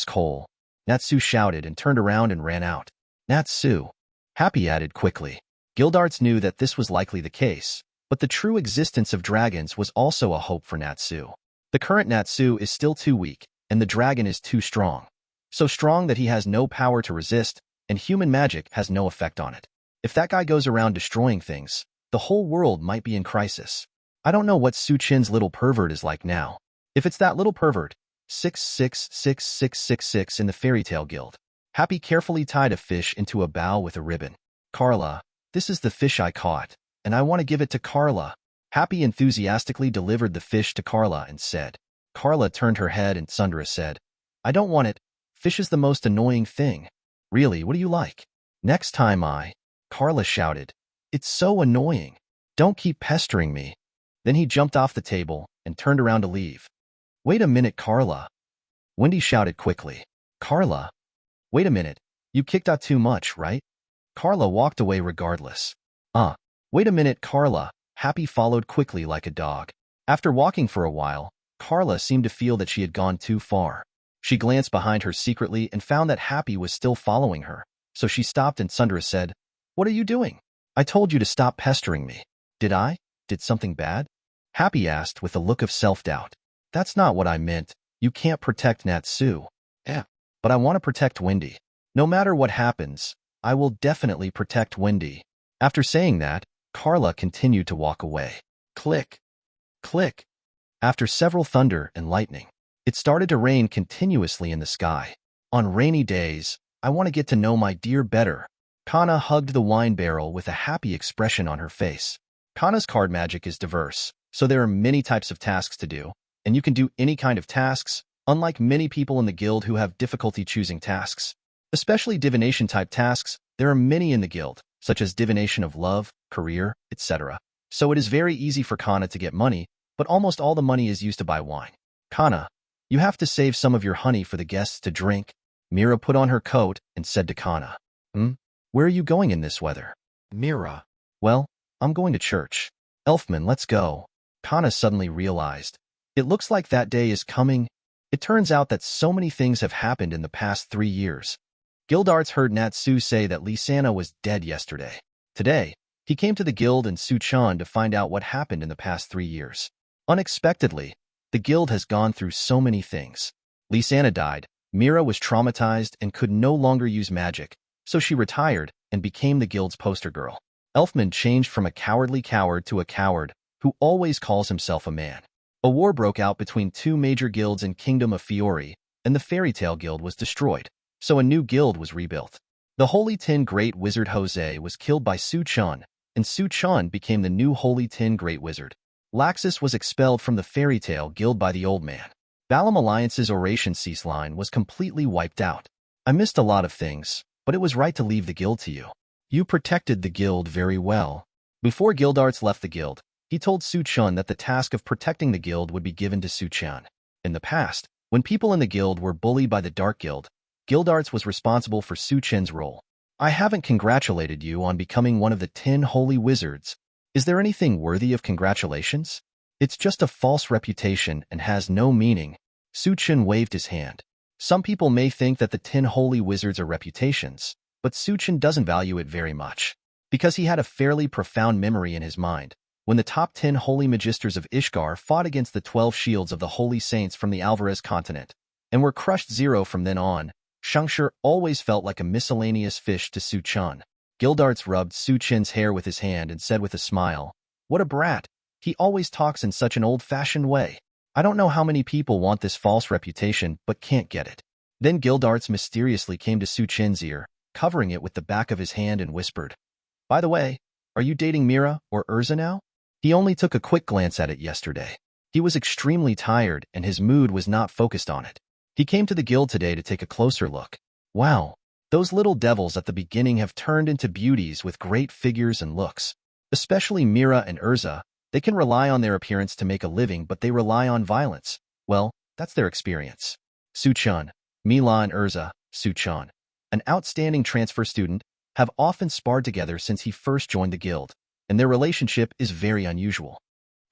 Hole. Natsu shouted and turned around and ran out. Natsu. Happy added quickly. Gildarts knew that this was likely the case, but the true existence of dragons was also a hope for Natsu. The current Natsu is still too weak, and the dragon is too strong. So strong that he has no power to resist, and human magic has no effect on it. If that guy goes around destroying things, the whole world might be in crisis. I don't know what Suchin's little pervert is like now. If it's that little pervert, 666666 in the Fairy Tale Guild. Happy carefully tied a fish into a bowl with a ribbon. Carla, this is the fish I caught, and I want to give it to Carla. Happy enthusiastically delivered the fish to Carla and said. Carla turned her head and Sundara said, I don't want it. Fish is the most annoying thing. Really, what do you like? Next time Carla shouted. It's so annoying. Don't keep pestering me. Then he jumped off the table and turned around to leave. Wait a minute, Carla. Wendy shouted quickly. Carla? Wait a minute. You kicked out too much, right? Carla walked away regardless. Wait a minute, Carla. Happy followed quickly like a dog. After walking for a while, Carla seemed to feel that she had gone too far. She glanced behind her secretly and found that Happy was still following her, so she stopped and Sundara said, What are you doing? I told you to stop pestering me. Did I? Did something bad? Happy asked with a look of self-doubt. That's not what I meant. You can't protect Natsu. But I want to protect Wendy. No matter what happens, I will definitely protect Wendy. After saying that, Carla continued to walk away. Click. Click. After several thunder and lightning, it started to rain continuously in the sky. On rainy days, I want to get to know my dear better. Kana hugged the wine barrel with a happy expression on her face. Kana's card magic is diverse, so there are many types of tasks to do, and you can do any kind of tasks, unlike many people in the guild who have difficulty choosing tasks. Especially divination-type tasks, there are many in the guild, such as divination of love, career, etc. So it is very easy for Kana to get money, but almost all the money is used to buy wine. Kana, you have to save some of your honey for the guests to drink. Mira put on her coat and said to Kana, Where are you going in this weather? Mira. Well, I'm going to church. Elfman, let's go. Kana suddenly realized. It looks like that day is coming. It turns out that so many things have happened in the past 3 years. Gildarts heard Natsu say that Lisana was dead yesterday. Today, he came to the guild in Suchan to find out what happened in the past 3 years. Unexpectedly, the guild has gone through so many things. Lisana died, Mira was traumatized and could no longer use magic, so she retired and became the guild's poster girl. Elfman changed from a cowardly coward to a coward who always calls himself a man. A war broke out between 2 major guilds in Kingdom of Fiori, and the Fairy Tale Guild was destroyed, so a new guild was rebuilt. The Holy Tin Great Wizard Jose was killed by Suchan, and Suchan became the new Holy Tin Great Wizard. Laxus was expelled from the Fairy Tale Guild by the Old Man. Balam Alliance's Oration Cease line was completely wiped out. I missed a lot of things, but it was right to leave the guild to you. You protected the guild very well. Before Gildarts left the guild, he told Suchan that the task of protecting the guild would be given to Suchan. In the past, when people in the guild were bullied by the Dark Guild, Gildarts was responsible for Suchan's role. I haven't congratulated you on becoming one of the 10 holy wizards. Is there anything worthy of congratulations? It's just a false reputation and has no meaning. Suchan waved his hand. Some people may think that the 10 holy wizards are reputations, but Suchan doesn't value it very much. Because he had a fairly profound memory in his mind. When the top 10 holy magisters of Ishgar fought against the 12 shields of the holy saints from the Alvarez continent, and were crushed 0 from then on, Shangshur always felt like a miscellaneous fish to Suchan. Gildarts rubbed Suchan's hair with his hand and said with a smile, What a brat! He always talks in such an old-fashioned way. I don't know how many people want this false reputation but can't get it. Then Gildarts mysteriously came to Suchan's ear, covering it with the back of his hand and whispered, By the way, are you dating Mira or Erza now? He only took a quick glance at it yesterday. He was extremely tired and his mood was not focused on it. He came to the guild today to take a closer look. Wow, those little devils at the beginning have turned into beauties with great figures and looks. Especially Mira and Erza, they can rely on their appearance to make a living but they rely on violence. Well, that's their experience. Suchan, Mila and Erza, Suchan. an outstanding transfer student, have often sparred together since he first joined the guild, and their relationship is very unusual.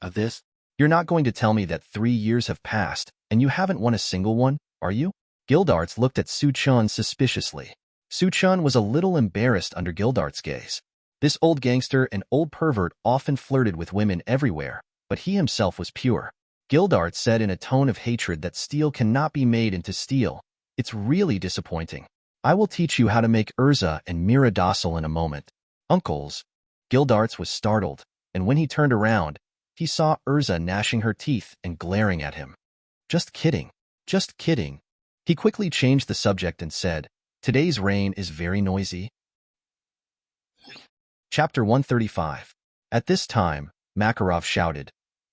Of this? You're not going to tell me that 3 years have passed and you haven't won a single one, are you? Gildarts looked at Su-chun suspiciously. Su-chun was a little embarrassed under Gildart's gaze. This old gangster and old pervert often flirted with women everywhere, but he himself was pure. Gildart said in a tone of hatred that steel cannot be made into steel. It's really disappointing. I will teach you how to make Erza and Mira docile in a moment. Uncles. Gildarts was startled, and when he turned around, he saw Erza gnashing her teeth and glaring at him. Just kidding. Just kidding. He quickly changed the subject and said, today's rain is very noisy. Chapter 135. At this time, Makarov shouted,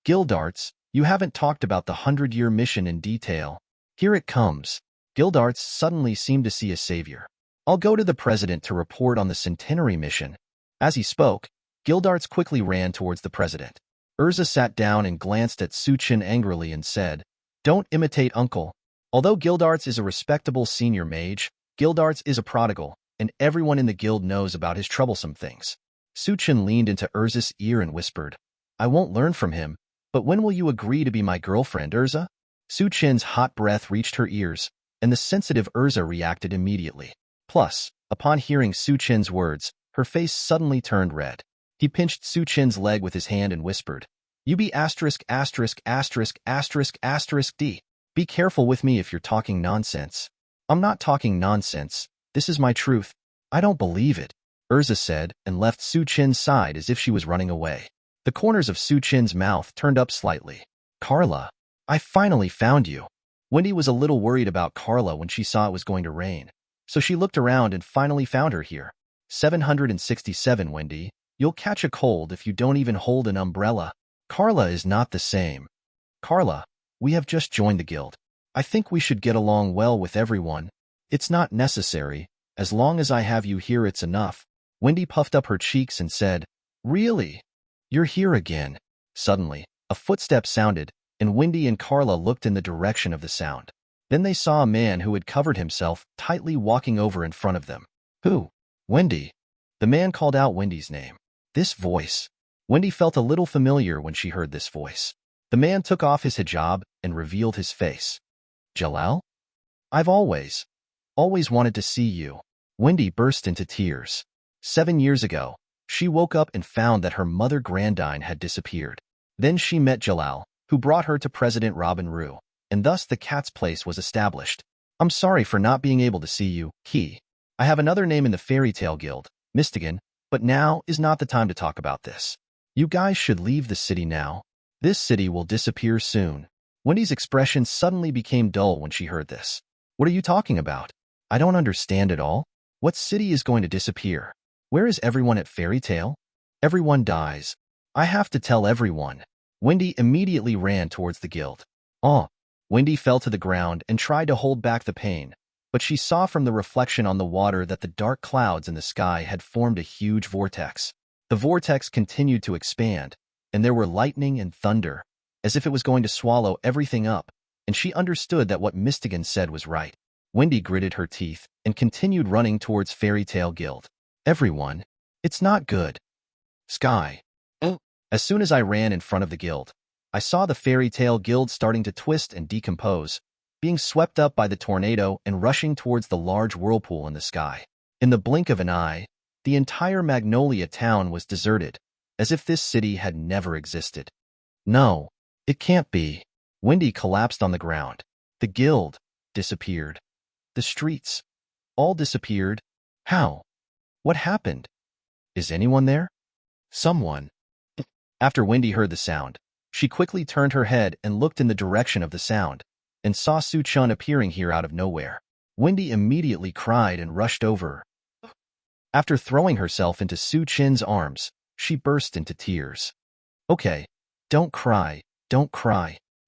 Gildarts, you haven't talked about the 100-year mission in detail. Here it comes. Gildarts suddenly seemed to see a savior. I'll go to the president to report on the centenary mission. As he spoke, Gildarts quickly ran towards the president. Erza sat down and glanced at Su-chun angrily and said, don't imitate uncle. Although Gildarts is a respectable senior mage, Gildarts is a prodigal, and everyone in the guild knows about his troublesome things. Su-chun leaned into Erza's ear and whispered, I won't learn from him, but when will you agree to be my girlfriend, Erza? Su-chun's hot breath reached her ears, and the sensitive Erza reacted immediately. Plus, upon hearing Su-chun's words, her face suddenly turned red. He pinched Su-chun's leg with his hand and whispered, you be asterisk asterisk asterisk asterisk asterisk D. Be careful with me if you're talking nonsense. I'm not talking nonsense. This is my truth. I don't believe it, Erza said and left Su-chun's side as if she was running away. The corners of Su-chun's mouth turned up slightly. Carla, I finally found you. Wendy was a little worried about Carla when she saw it was going to rain, so she looked around and finally found her here. 767 Wendy, you'll catch a cold if you don't even hold an umbrella. Carla is not the same. Carla, we have just joined the guild. I think we should get along well with everyone. It's not necessary. As long as I have you here, it's enough. Wendy puffed up her cheeks and said, really? You're here again. Suddenly, a footstep sounded, and Wendy and Carla looked in the direction of the sound. Then they saw a man who had covered himself tightly walking over in front of them. Who? Wendy. The man called out Wendy's name. This voice. Wendy felt a little familiar when she heard this voice. The man took off his hijab and revealed his face. Jalal? I've always wanted to see you. Wendy burst into tears. 7 years ago, she woke up and found that her mother Grandine had disappeared. Then she met Jalal, who brought her to President Robin Rue, and thus the cat's place was established. I'm sorry for not being able to see you, Key. I have another name in the fairy tale guild, Mystigan, but now is not the time to talk about this. You guys should leave the city now. This city will disappear soon. Wendy's expression suddenly became dull when she heard this. What are you talking about? I don't understand at all. What city is going to disappear? Where is everyone at Fairy Tale? Everyone dies. I have to tell everyone. Wendy immediately ran towards the guild. Wendy fell to the ground and tried to hold back the pain, but she saw from the reflection on the water that the dark clouds in the sky had formed a huge vortex. The vortex continued to expand, and there were lightning and thunder, as if it was going to swallow everything up, and she understood that what Mystigan said was right. Wendy gritted her teeth and continued running towards Fairy Tale Guild. Everyone, it's not good. Sky. As soon as I ran in front of the guild, I saw the Fairy Tale Guild starting to twist and decompose, being swept up by the tornado and rushing towards the large whirlpool in the sky. In the blink of an eye, the entire Magnolia town was deserted, as if this city had never existed. No, it can't be. Wendy collapsed on the ground. The guild disappeared. The streets all disappeared. How? What happened? Is anyone there? Someone. After Wendy heard the sound, she quickly turned her head and looked in the direction of the sound, and saw Su-chun appearing here out of nowhere. Wendy immediately cried and rushed over. After throwing herself into Su-chun's arms, she burst into tears. Okay, don't cry,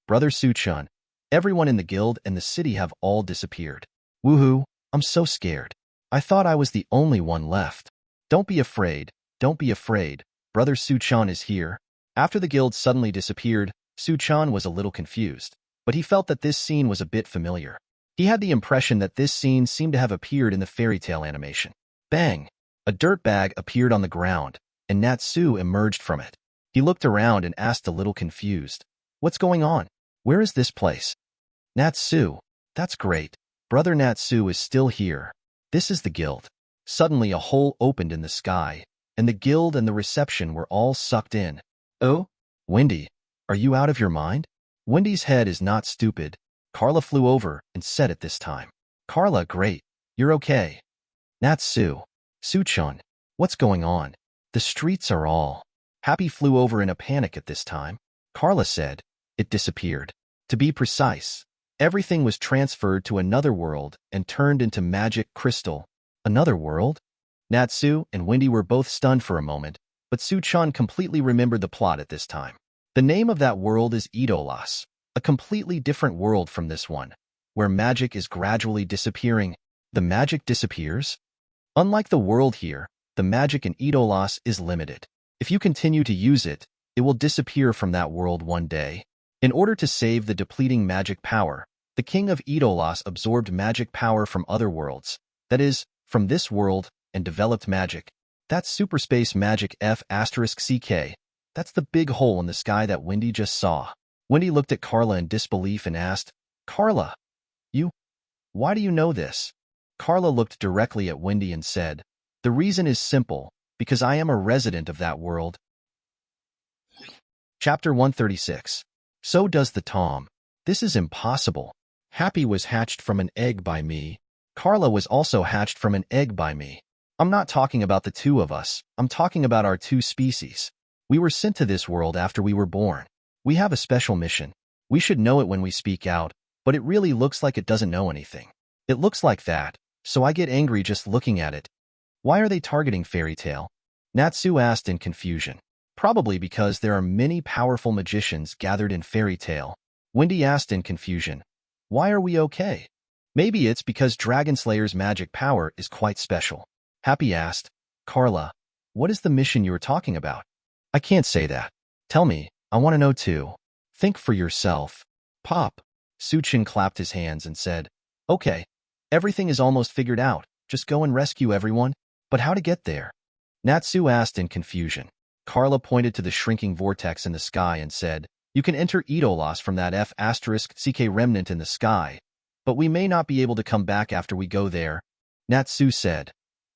Brother Su-chun. Everyone in the guild and the city have all disappeared. Woohoo, I'm so scared. I thought I was the only one left. Don't be afraid, Brother Su-chun is here. After the guild suddenly disappeared, Su-chun was a little confused, but he felt that this scene was a bit familiar. He had the impression that this scene seemed to have appeared in the fairy tale animation. Bang! A dirt bag appeared on the ground, and Natsu emerged from it. He looked around and asked a little confused, "What's going on? Where is this place?" "Natsu, that's great. Brother Natsu is still here. This is the guild." Suddenly a hole opened in the sky, and the guild and the reception were all sucked in. "Oh? Wendy, are you out of your mind?" Wendy's head is not stupid. Carla flew over and said it this time. "Carla, great. You're okay." "Natsu. Suchun, what's going on? The streets are all..." Happy flew over in a panic at this time. Carla said, "It disappeared. To be precise, everything was transferred to another world and turned into magic crystal." "Another world?" Natsu and Wendy were both stunned for a moment, but Suchun completely remembered the plot at this time. The name of that world is Idolas, a completely different world from this one, where magic is gradually disappearing. The magic disappears? Unlike the world here, the magic in Idolas is limited. If you continue to use it, it will disappear from that world one day. In order to save the depleting magic power, the king of Idolas absorbed magic power from other worlds, that is, from this world, and developed magic. That's superspace magic F***CK. That's the big hole in the sky that Wendy just saw. Wendy looked at Carla in disbelief and asked, "Carla, why do you know this?" Carla looked directly at Wendy and said, "The reason is simple, because I am a resident of that world." Chapter 136. So does the Tom. This is impossible. Happy was hatched from an egg by me. Carla was also hatched from an egg by me. I'm not talking about the two of us. I'm talking about our two species. We were sent to this world after we were born. We have a special mission. We should know it when we speak out, but it really looks like it doesn't know anything. It looks like that, so I get angry just looking at it. Why are they targeting Fairy Tail? Natsu asked in confusion. Probably because there are many powerful magicians gathered in Fairy Tail. Wendy asked in confusion. Why are we okay? Maybe it's because Dragon Slayer's magic power is quite special. Happy asked, Carla, what is the mission you were talking about? I can't say that. Tell me, I want to know too. Think for yourself. Pop. Suchin clapped his hands and said, Okay, everything is almost figured out. Just go and rescue everyone. But how to get there? Natsu asked in confusion. Carla pointed to the shrinking vortex in the sky and said, You can enter Idolas from that F***CK remnant in the sky, but we may not be able to come back after we go there. Natsu said,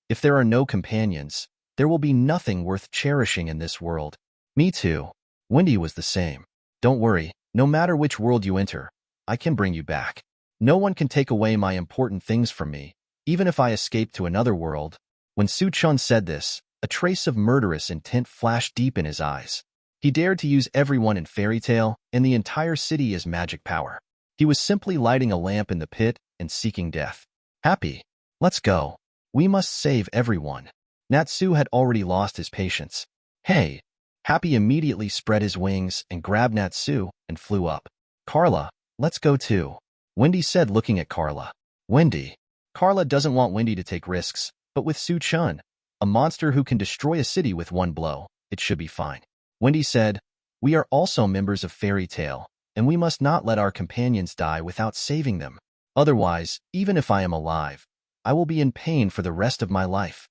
If there are no companions, there will be nothing worth cherishing in this world. Me too. Wendy was the same. Don't worry, no matter which world you enter, I can bring you back. No one can take away my important things from me, even if I escape to another world. When Suchun said this, a trace of murderous intent flashed deep in his eyes. He dared to use everyone in Fairy Tail and the entire city as magic power. He was simply lighting a lamp in the pit and seeking death. Happy. Let's go. We must save everyone. Natsu had already lost his patience. Hey. Happy immediately spread his wings and grabbed Natsu and flew up. Carla, let's go too. Wendy said looking at Carla. Wendy. Carla doesn't want Wendy to take risks, but with Suchun, a monster who can destroy a city with one blow, it should be fine. Wendy said, We are also members of Fairy Tail, and we must not let our companions die without saving them. Otherwise, even if I am alive, I will be in pain for the rest of my life.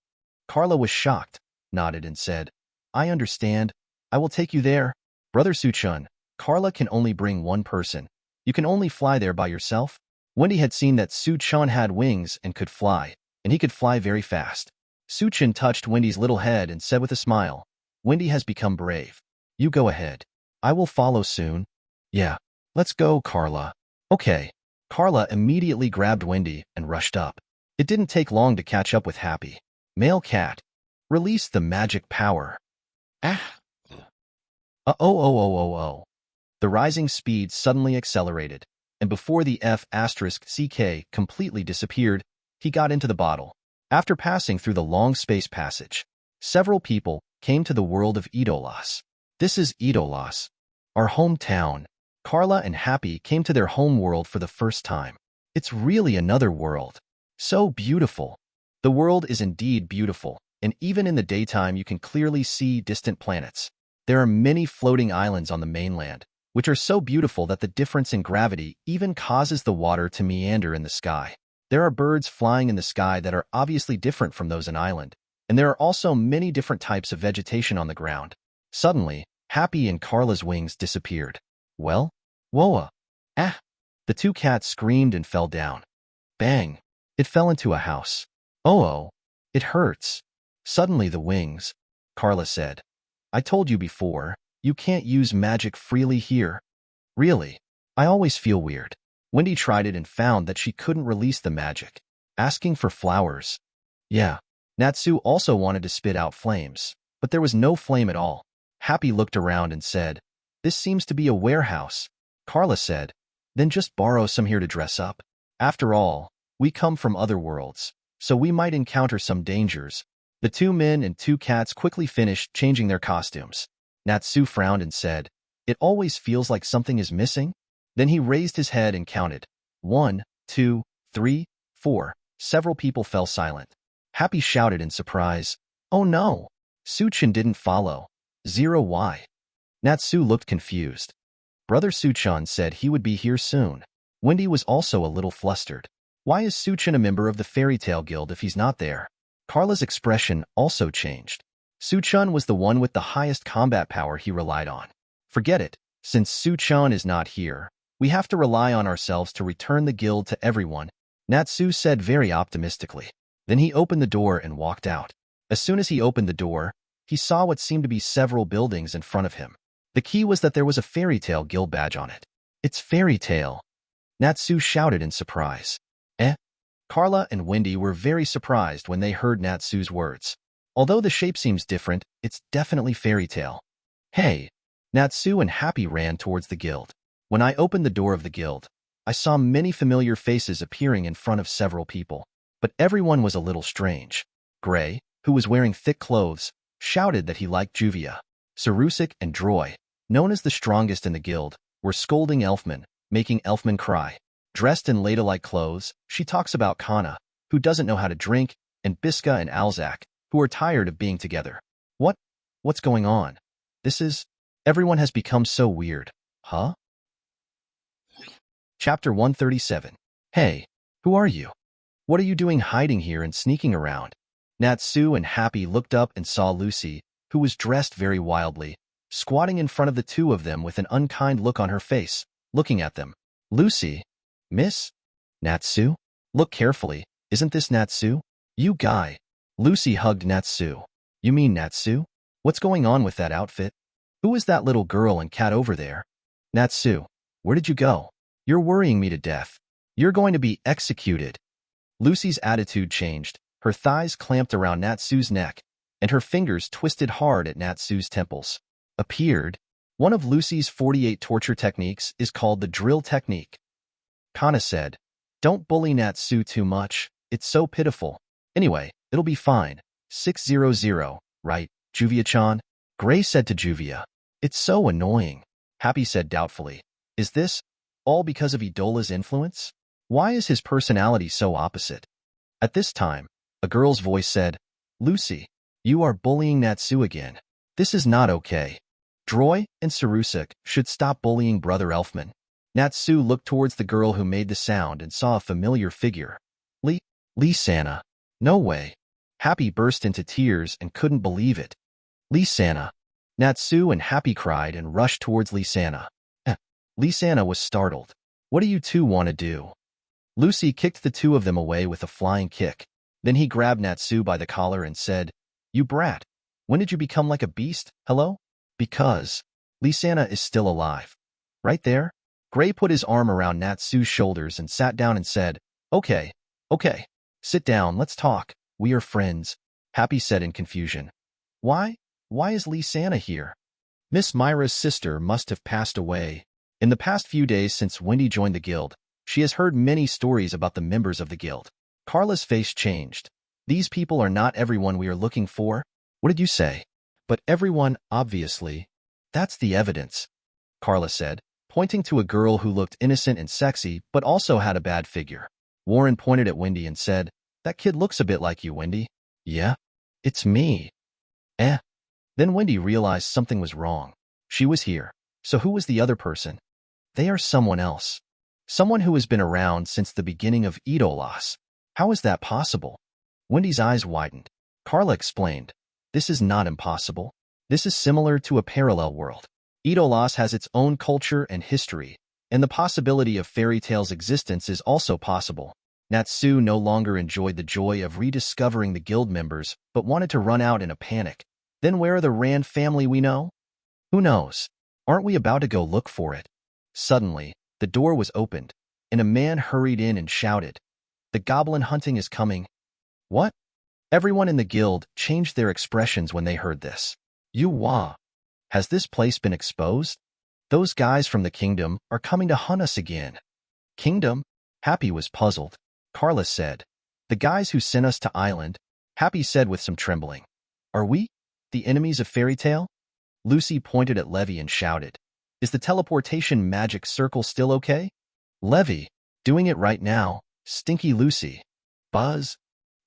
Carla was shocked, nodded and said, I understand. I will take you there. Brother Suchun, Carla can only bring one person. You can only fly there by yourself. Wendy had seen that Suchun had wings and could fly, and he could fly very fast. Suchun touched Wendy's little head and said with a smile, Wendy has become brave. You go ahead. I will follow soon. Yeah. Let's go, Carla. Okay. Carla immediately grabbed Wendy and rushed up. It didn't take long to catch up with Happy. Male cat. Release the magic power. Ah. Oh. The rising speed suddenly accelerated, and before the F***CK completely disappeared, he got into the bottle. After passing through the long space passage, several people came to the world of Idolas. This is Idolas, our hometown. Carla and Happy came to their home world for the first time. It's really another world. So beautiful. The world is indeed beautiful, and even in the daytime you can clearly see distant planets. There are many floating islands on the mainland, which are so beautiful that the difference in gravity even causes the water to meander in the sky. There are birds flying in the sky that are obviously different from those in island, and there are also many different types of vegetation on the ground. Suddenly, Happy and Carla's wings disappeared. Well? Whoa! Ah! The two cats screamed and fell down. Bang! It fell into a house. Oh, it hurts. Suddenly the wings, Carla said. I told you before, you can't use magic freely here. Really? I always feel weird. Wendy tried it and found that she couldn't release the magic. Asking for flowers. Yeah. Natsu also wanted to spit out flames, but there was no flame at all. Happy looked around and said, This seems to be a warehouse. Carla said, Then just borrow some here to dress up. After all, we come from other worlds, so we might encounter some dangers. The two men and two cats quickly finished changing their costumes. Natsu frowned and said, It always feels like something is missing. Then he raised his head and counted. 1, 2, 3, 4. Several people fell silent. Happy shouted in surprise, Oh no! Suchin didn't follow. 0 why? Natsu looked confused. Brother Suchan said he would be here soon. Wendy was also a little flustered. Why is Suchin a member of the Fairy Tale Guild if he's not there? Carla's expression also changed. Suchan was the one with the highest combat power he relied on. Forget it. Since Suchan is not here, we have to rely on ourselves to return the guild to everyone, Natsu said very optimistically. Then he opened the door and walked out. As soon as he opened the door, he saw what seemed to be several buildings in front of him. The key was that there was a Fairy Tale Guild badge on it. It's Fairy Tale! Natsu shouted in surprise. Carla and Wendy were very surprised when they heard Natsu's words. Although the shape seems different, it's definitely Fairy Tale. Hey! Natsu and Happy ran towards the guild. When I opened the door of the guild, I saw many familiar faces appearing in front of several people. But everyone was a little strange. Gray, who was wearing thick clothes, shouted that he liked Juvia. Sarusik and Droy, known as the strongest in the guild, were scolding Elfman, making Elfman cry. Dressed in ladylike clothes, she talks about Kana, who doesn't know how to drink, and Biska and Alzak, who are tired of being together. What's going on? Everyone has become so weird. Huh? Chapter 137. Hey, who are you? What are you doing hiding here and sneaking around? Natsu and Happy looked up and saw Lucy, who was dressed very wildly, squatting in front of the two of them with an unkind look on her face, looking at them. Lucy? Miss? Natsu? Look carefully, isn't this Natsu? You guy. Lucy hugged Natsu. You mean Natsu? What's going on with that outfit? Who is that little girl and cat over there? Natsu, where did you go? You're worrying me to death. You're going to be executed. Lucy's attitude changed. Her thighs clamped around Natsu's neck, and her fingers twisted hard at Natsu's temples. Appeared. One of Lucy's 48 torture techniques is called the drill technique. Kana said, Don't bully Natsu too much. It's so pitiful. Anyway, it'll be fine. 600, right, Juvia-chan? Gray said to Juvia. It's so annoying. Happy said doubtfully. Is this all because of Idola's influence? Why is his personality so opposite? At this time, a girl's voice said, Lucy, you are bullying Natsu again. This is not okay. Droy and Sarusik should stop bullying Brother Elfman. Natsu looked towards the girl who made the sound and saw a familiar figure. Lee-sana. No way. Happy burst into tears and couldn't believe it. Lee-sana. Natsu and Happy cried and rushed towards Lee-sana. Lee-sana was startled. What do you two want to do? Lucy kicked the two of them away with a flying kick. Then he grabbed Natsu by the collar and said, You brat. When did you become like a beast? Hello? Because Lee-sana is still alive. Right there? Gray put his arm around Natsu's shoulders and sat down and said, Okay. Sit down, let's talk. We are friends. Happy said in confusion. Why is Lee-sana here? Miss Myra's sister must have passed away. In the past few days since Wendy joined the guild, she has heard many stories about the members of the guild. Carla's face changed. These people are not everyone we are looking for. What did you say? But everyone, obviously. That's the evidence, Carla said, pointing to a girl who looked innocent and sexy but also had a bad figure. Warren pointed at Wendy and said, That kid looks a bit like you, Wendy. Yeah? It's me. Then Wendy realized something was wrong. She was here. So who was the other person? They are someone else. Someone who has been around since the beginning of Idolas. How is that possible? Wendy's eyes widened. Carla explained, this is not impossible. This is similar to a parallel world. Idolas has its own culture and history, and the possibility of fairy tales' existence is also possible. Natsu no longer enjoyed the joy of rediscovering the guild members, but wanted to run out in a panic. Then where are the Rand family we know? Who knows? Aren't we about to go look for it? Suddenly, the door was opened, and a man hurried in and shouted, the goblin hunting is coming. What? Everyone in the guild changed their expressions when they heard this. Wah! Has this place been exposed? Those guys from the kingdom are coming to hunt us again. Kingdom? Happy was puzzled. Carla said, the guys who sent us to island. Happy said with some trembling. Are we the enemies of fairy tale? Lucy pointed at Levy and shouted, is the teleportation magic circle still okay? Levy, doing it right now. Stinky Lucy. Buzz.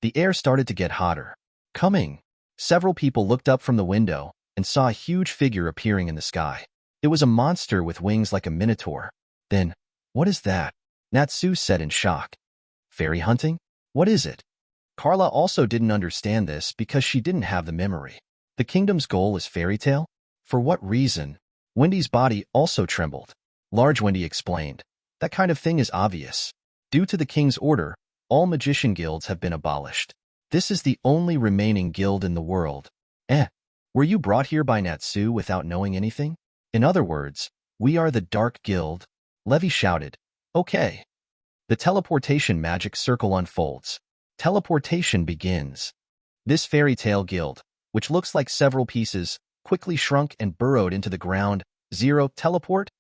The air started to get hotter. Coming. Several people looked up from the window and saw a huge figure appearing in the sky. It was a monster with wings like a minotaur. Then, what is that? Natsu said in shock. Fairy hunting? What is it? Carla also didn't understand this because she didn't have the memory. The kingdom's goal is fairy tale? For what reason? Wendy's body also trembled. Large Wendy explained, that kind of thing is obvious. Due to the king's order, all magician guilds have been abolished. This is the only remaining guild in the world. Were you brought here by Natsu without knowing anything? In other words, we are the Dark Guild. Levy shouted, okay. The teleportation magic circle unfolds. Teleportation begins. This fairy tale guild, which looks like several pieces, quickly shrunk and burrowed into the ground. Zero teleport?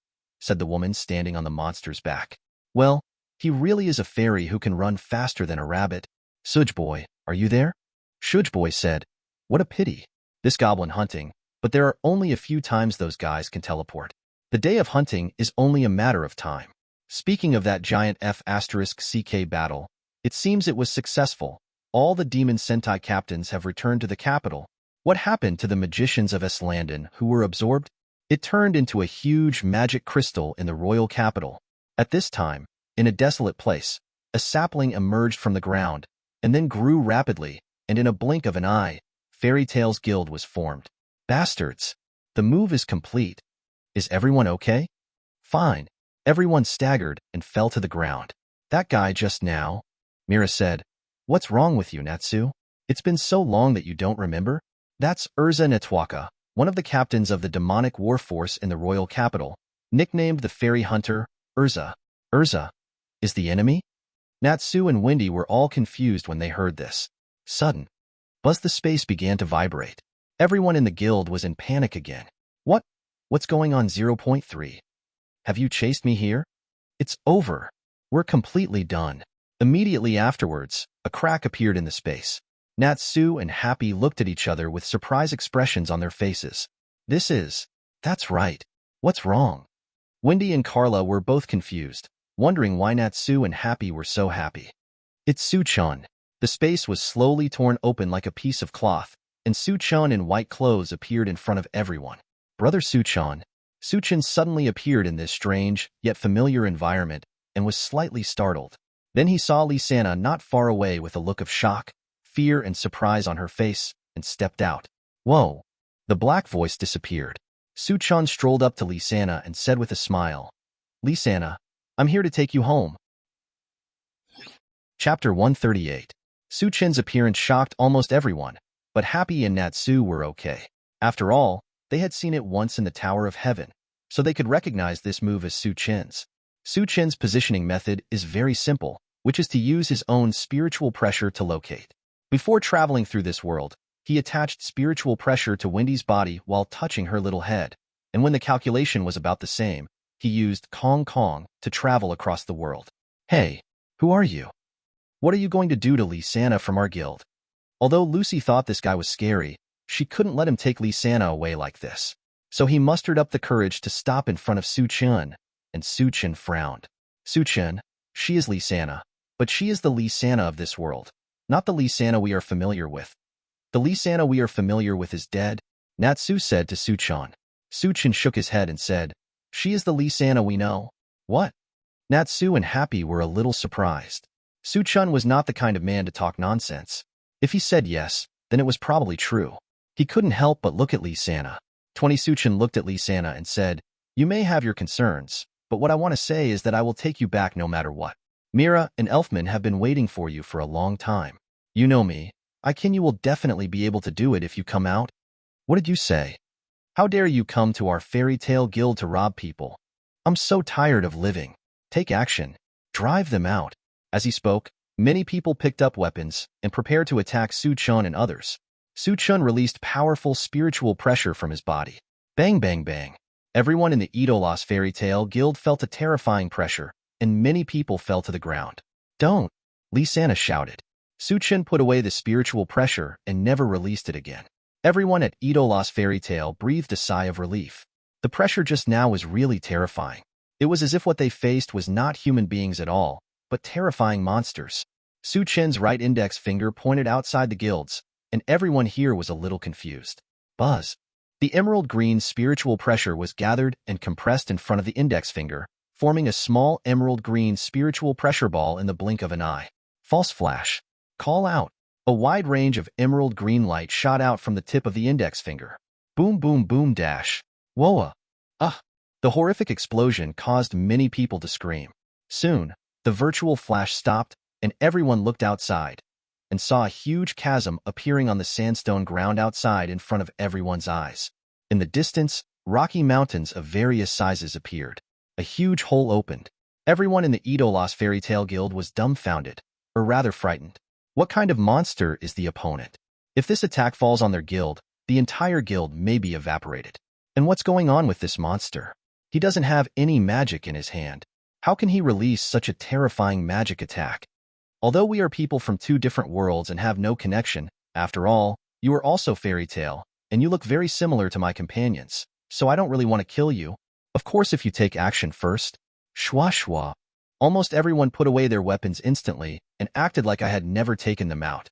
Said the woman standing on the monster's back. Well, he really is a fairy who can run faster than a rabbit. Sujboy, are you there? Shujboy said, what a pity. This goblin hunting, but there are only a few times those guys can teleport. The day of hunting is only a matter of time. Speaking of that giant F***CK battle, it seems it was successful. All the demon Sentai captains have returned to the capital. What happened to the magicians of Eslandon who were absorbed? It turned into a huge magic crystal in the royal capital. At this time, in a desolate place, a sapling emerged from the ground, and then grew rapidly, and in a blink of an eye, Fairy Tale's guild was formed. Bastards! The move is complete. Is everyone okay? Fine. Everyone staggered and fell to the ground. That guy just now, Mira said. What's wrong with you, Natsu? It's been so long that you don't remember? That's Erza Netwaka, one of the captains of the demonic war force in the royal capital, nicknamed the Fairy Hunter, Erza. Erza is the enemy? Natsu and Wendy were all confused when they heard this. Sudden. Buzz, the space began to vibrate. Everyone in the guild was in panic again. What's going on? 0.3. Have you chased me here? It's over. We're completely done. Immediately afterwards, a crack appeared in the space. Natsu and Happy looked at each other with surprise expressions on their faces. That's right. What's wrong? Wendy and Carla were both confused, wondering why Natsu and Happy were so happy. It's Suchon. The space was slowly torn open like a piece of cloth, and Suchon in white clothes appeared in front of everyone. Brother Suchon. Suchon suddenly appeared in this strange, yet familiar environment, and was slightly startled. Then he saw Lisana not far away with a look of shock, fear, and surprise on her face, and stepped out. Whoa! The black voice disappeared. Suchon strolled up to Lisana and said with a smile, Lisana, I'm here to take you home. Chapter 138. Suchon's appearance shocked almost everyone, but Happy and Natsu were okay. After all, they had seen it once in the Tower of Heaven, so they could recognize this move as Suchon's. Suchon's positioning method is very simple, which is to use his own spiritual pressure to locate. Before traveling through this world, he attached spiritual pressure to Wendy's body while touching her little head, and when the calculation was about the same, he used Kong Kong to travel across the world. Hey, who are you? What are you going to do to Lisana from our guild? Although Lucy thought this guy was scary, she couldn't let him take Lisana away like this. So he mustered up the courage to stop in front of Suchon, and Suchon frowned. Suchon, she is Lisana, but she is the Lisana of this world, not the Lisana we are familiar with. The Lisana we are familiar with is dead, Natsu said to Suchon. Suchon shook his head and said, She is the Lee Sana we know. What? Natsu and Happy were a little surprised. Su-chun was not the kind of man to talk nonsense. If he said yes, then it was probably true. He couldn't help but look at Lee Sana. 20 Su-chun looked at Lee Sana and said, "You may have your concerns, but what I want to say is that I will take you back no matter what. Mira and Elfman have been waiting for you for a long time. You know me. You will definitely be able to do it if you come out." "What did you say? How dare you come to our fairy tale guild to rob people? I'm so tired of living. Take action. Drive them out." As he spoke, many people picked up weapons and prepared to attack Su-chun and others. Su-chun released powerful spiritual pressure from his body. Bang, bang, bang. Everyone in the Idolos fairy tale guild felt a terrifying pressure, and many people fell to the ground. "Don't!" Lee Sana shouted. Su-chun put away the spiritual pressure and never released it again. Everyone at Idolos fairy tale breathed a sigh of relief. The pressure just now was really terrifying. It was as if what they faced was not human beings at all, but terrifying monsters. Su-chun's right index finger pointed outside the guilds, and everyone here was a little confused. Buzz. The emerald green spiritual pressure was gathered and compressed in front of the index finger, forming a small emerald green spiritual pressure ball in the blink of an eye. False flash. Call out. A wide range of emerald green light shot out from the tip of the index finger. Boom, boom, boom, dash. Whoa. The horrific explosion caused many people to scream. Soon, the virtual flash stopped, and everyone looked outside and saw a huge chasm appearing on the sandstone ground outside in front of everyone's eyes. In the distance, rocky mountains of various sizes appeared. A huge hole opened. Everyone in the Idolos fairy tale guild was dumbfounded, or rather frightened. What kind of monster is the opponent? If this attack falls on their guild, the entire guild may be evaporated. And what's going on with this monster? He doesn't have any magic in his hand. How can he release such a terrifying magic attack? Although we are people from two different worlds and have no connection, after all, you are also fairy tale, and you look very similar to my companions, so I don't really want to kill you. Of course if you take action first. Shwa shwa. Almost everyone put away their weapons instantly and acted like I had never taken them out.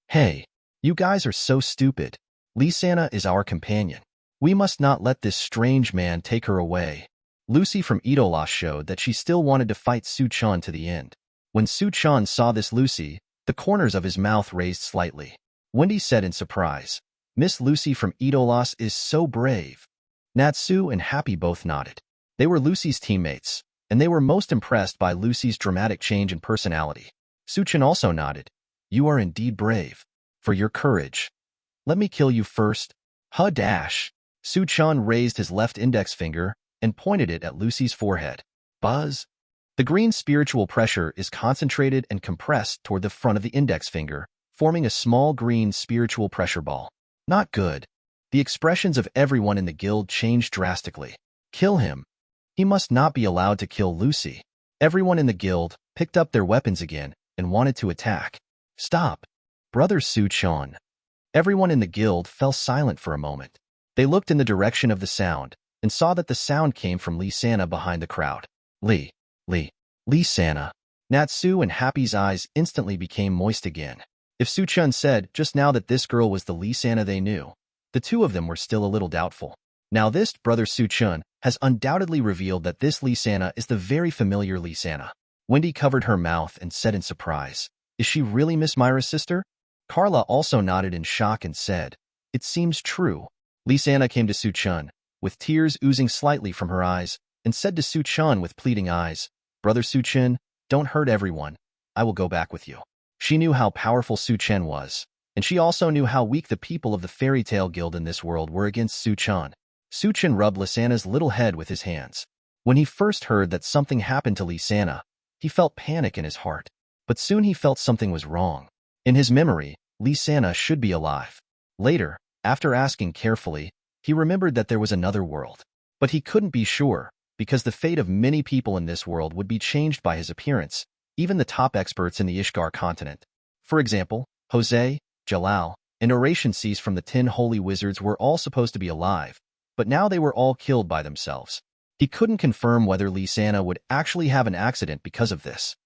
Hey, you guys are so stupid. Lee Sana is our companion. We must not let this strange man take her away. Lucy from Idolos showed that she still wanted to fight Su-chun to the end. When Su-chun saw this Lucy, the corners of his mouth raised slightly. Wendy said in surprise, "Miss Lucy from Idolos is so brave." Natsu and Happy both nodded. They were Lucy's teammates, and they were most impressed by Lucy's dramatic change in personality. Su-chun also nodded. "You are indeed brave. For your courage. Let me kill you first." Dash. Su-chun raised his left index finger and pointed it at Lucy's forehead. Buzz. The green spiritual pressure is concentrated and compressed toward the front of the index finger, forming a small green spiritual pressure ball. Not good. The expressions of everyone in the guild changed drastically. Kill him. He must not be allowed to kill Lucy. Everyone in the guild picked up their weapons again and wanted to attack. Stop. Brother Su-chun. Everyone in the guild fell silent for a moment. They looked in the direction of the sound and saw that the sound came from Lee Sana behind the crowd. Lee Sana. Natsu and Happy's eyes instantly became moist again. If Su-chun said just now that this girl was the Lee Sana they knew, the two of them were still a little doubtful. Now this brother Su-chun has undoubtedly revealed that this Lee Sana is the very familiar Lee Sana. Wendy covered her mouth and said in surprise, "Is she really Miss Myra's sister?" Carla also nodded in shock and said, "It seems true." Lee Sana came to Su-chun, with tears oozing slightly from her eyes, and said to Su-chun with pleading eyes, "Brother Su-chun, don't hurt everyone. I will go back with you." She knew how powerful Su-chun was, and she also knew how weak the people of the fairy tale guild in this world were against Su-chun. Su-chun rubbed Lee Sana's little head with his hands. When he first heard that something happened to Lee Sana, he felt panic in his heart, but soon he felt something was wrong. In his memory, Lee Sana should be alive. Later, after asking carefully, he remembered that there was another world. But he couldn't be sure, because the fate of many people in this world would be changed by his appearance, even the top experts in the Ishgar continent. For example, Jose, Jalal, and Orationces from the 10 holy wizards were all supposed to be alive, but now they were all killed by themselves. He couldn't confirm whether Lee Sana would actually have an accident because of this.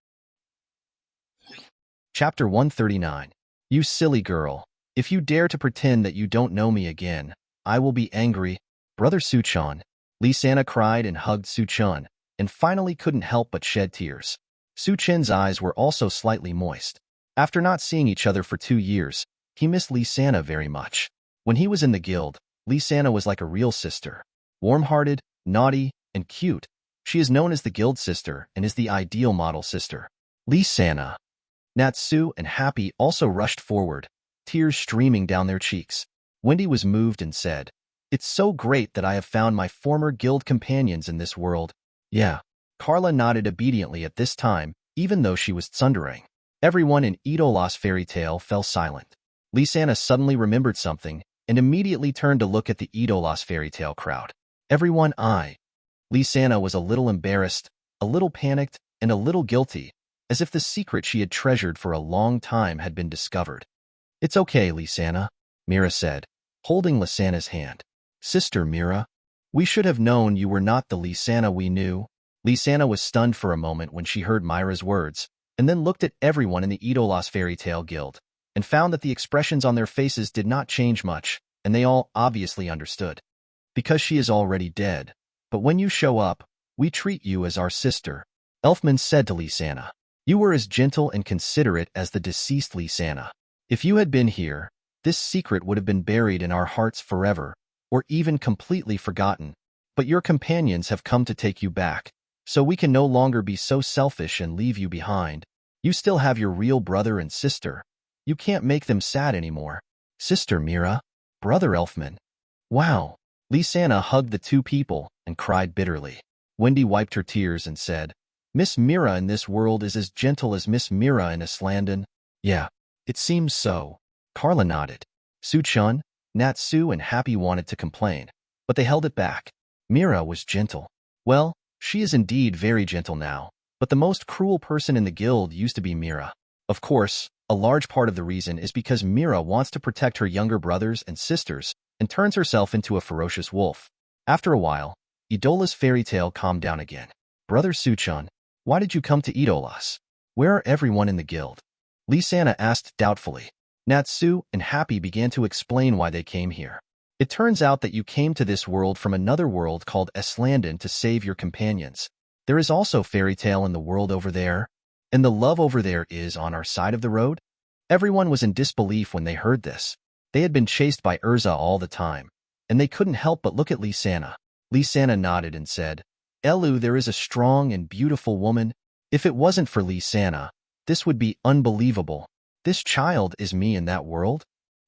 Chapter 139. You silly girl. If you dare to pretend that you don't know me again, I will be angry. Brother Su-chun. Lee Sana cried and hugged Su Chun, and finally couldn't help but shed tears. Su Chen's eyes were also slightly moist. After not seeing each other for 2 years, he missed Lee Sana very much. When he was in the guild, Lee Sana was like a real sister. Warm-hearted, naughty, and cute. She is known as the guild sister and is the ideal model sister. Lee Sana. Natsu and Happy also rushed forward, tears streaming down their cheeks. Wendy was moved and said, "It's so great that I have found my former guild companions in this world." Yeah. Carla nodded obediently at this time, even though she was tsundering. Everyone in Idola's fairy tale fell silent. Lee Sana suddenly remembered something and immediately turned to look at the Idola's fairy tale crowd. Everyone Lee Sana was a little embarrassed, a little panicked, and a little guilty, as if the secret she had treasured for a long time had been discovered. "It's okay, Lee Sana," Mira said, holding Lee Sana's hand. "Sister Mira, we should have known you were not the Lee Sana we knew." Lee Sana was stunned for a moment when she heard Mira's words, and then looked at everyone in the Idola's fairy tale guild, and found that the expressions on their faces did not change much, and they all obviously understood. "Because she is already dead. But when you show up, we treat you as our sister," Elfman said to Lee Sana. "You were as gentle and considerate as the deceased Lee Sana. If you had been here, this secret would have been buried in our hearts forever, or even completely forgotten. But your companions have come to take you back, so we can no longer be so selfish and leave you behind. You still have your real brother and sister. You can't make them sad anymore." "Sister Mira, Brother Elfman." Wow. Lee Sana hugged the two people and cried bitterly. Wendy wiped her tears and said, "Miss Mira in this world is as gentle as Miss Mira in Islandon." "Yeah, it seems so." Carla nodded. Su Chun, Natsu, and Happy wanted to complain, but they held it back. Mira was gentle. Well, she is indeed very gentle now, but the most cruel person in the guild used to be Mira. Of course, a large part of the reason is because Mira wants to protect her younger brothers and sisters and turns herself into a ferocious wolf. After a while, Idola's fairy tale calmed down again. "Brother Suchun, why did you come to Idola's? Where are everyone in the guild?" Lee Sana asked doubtfully. Natsu and Happy began to explain why they came here. "It turns out that you came to this world from another world called Islandon to save your companions. There is also fairy tale in the world over there, and the love over there is on our side of the road." Everyone was in disbelief when they heard this. They had been chased by Erza all the time, and they couldn't help but look at Lee Sana. Lee Sana nodded and said, "Elu, there is a strong and beautiful woman. If it wasn't for Lee Sana, this would be unbelievable. This child is me in that world?"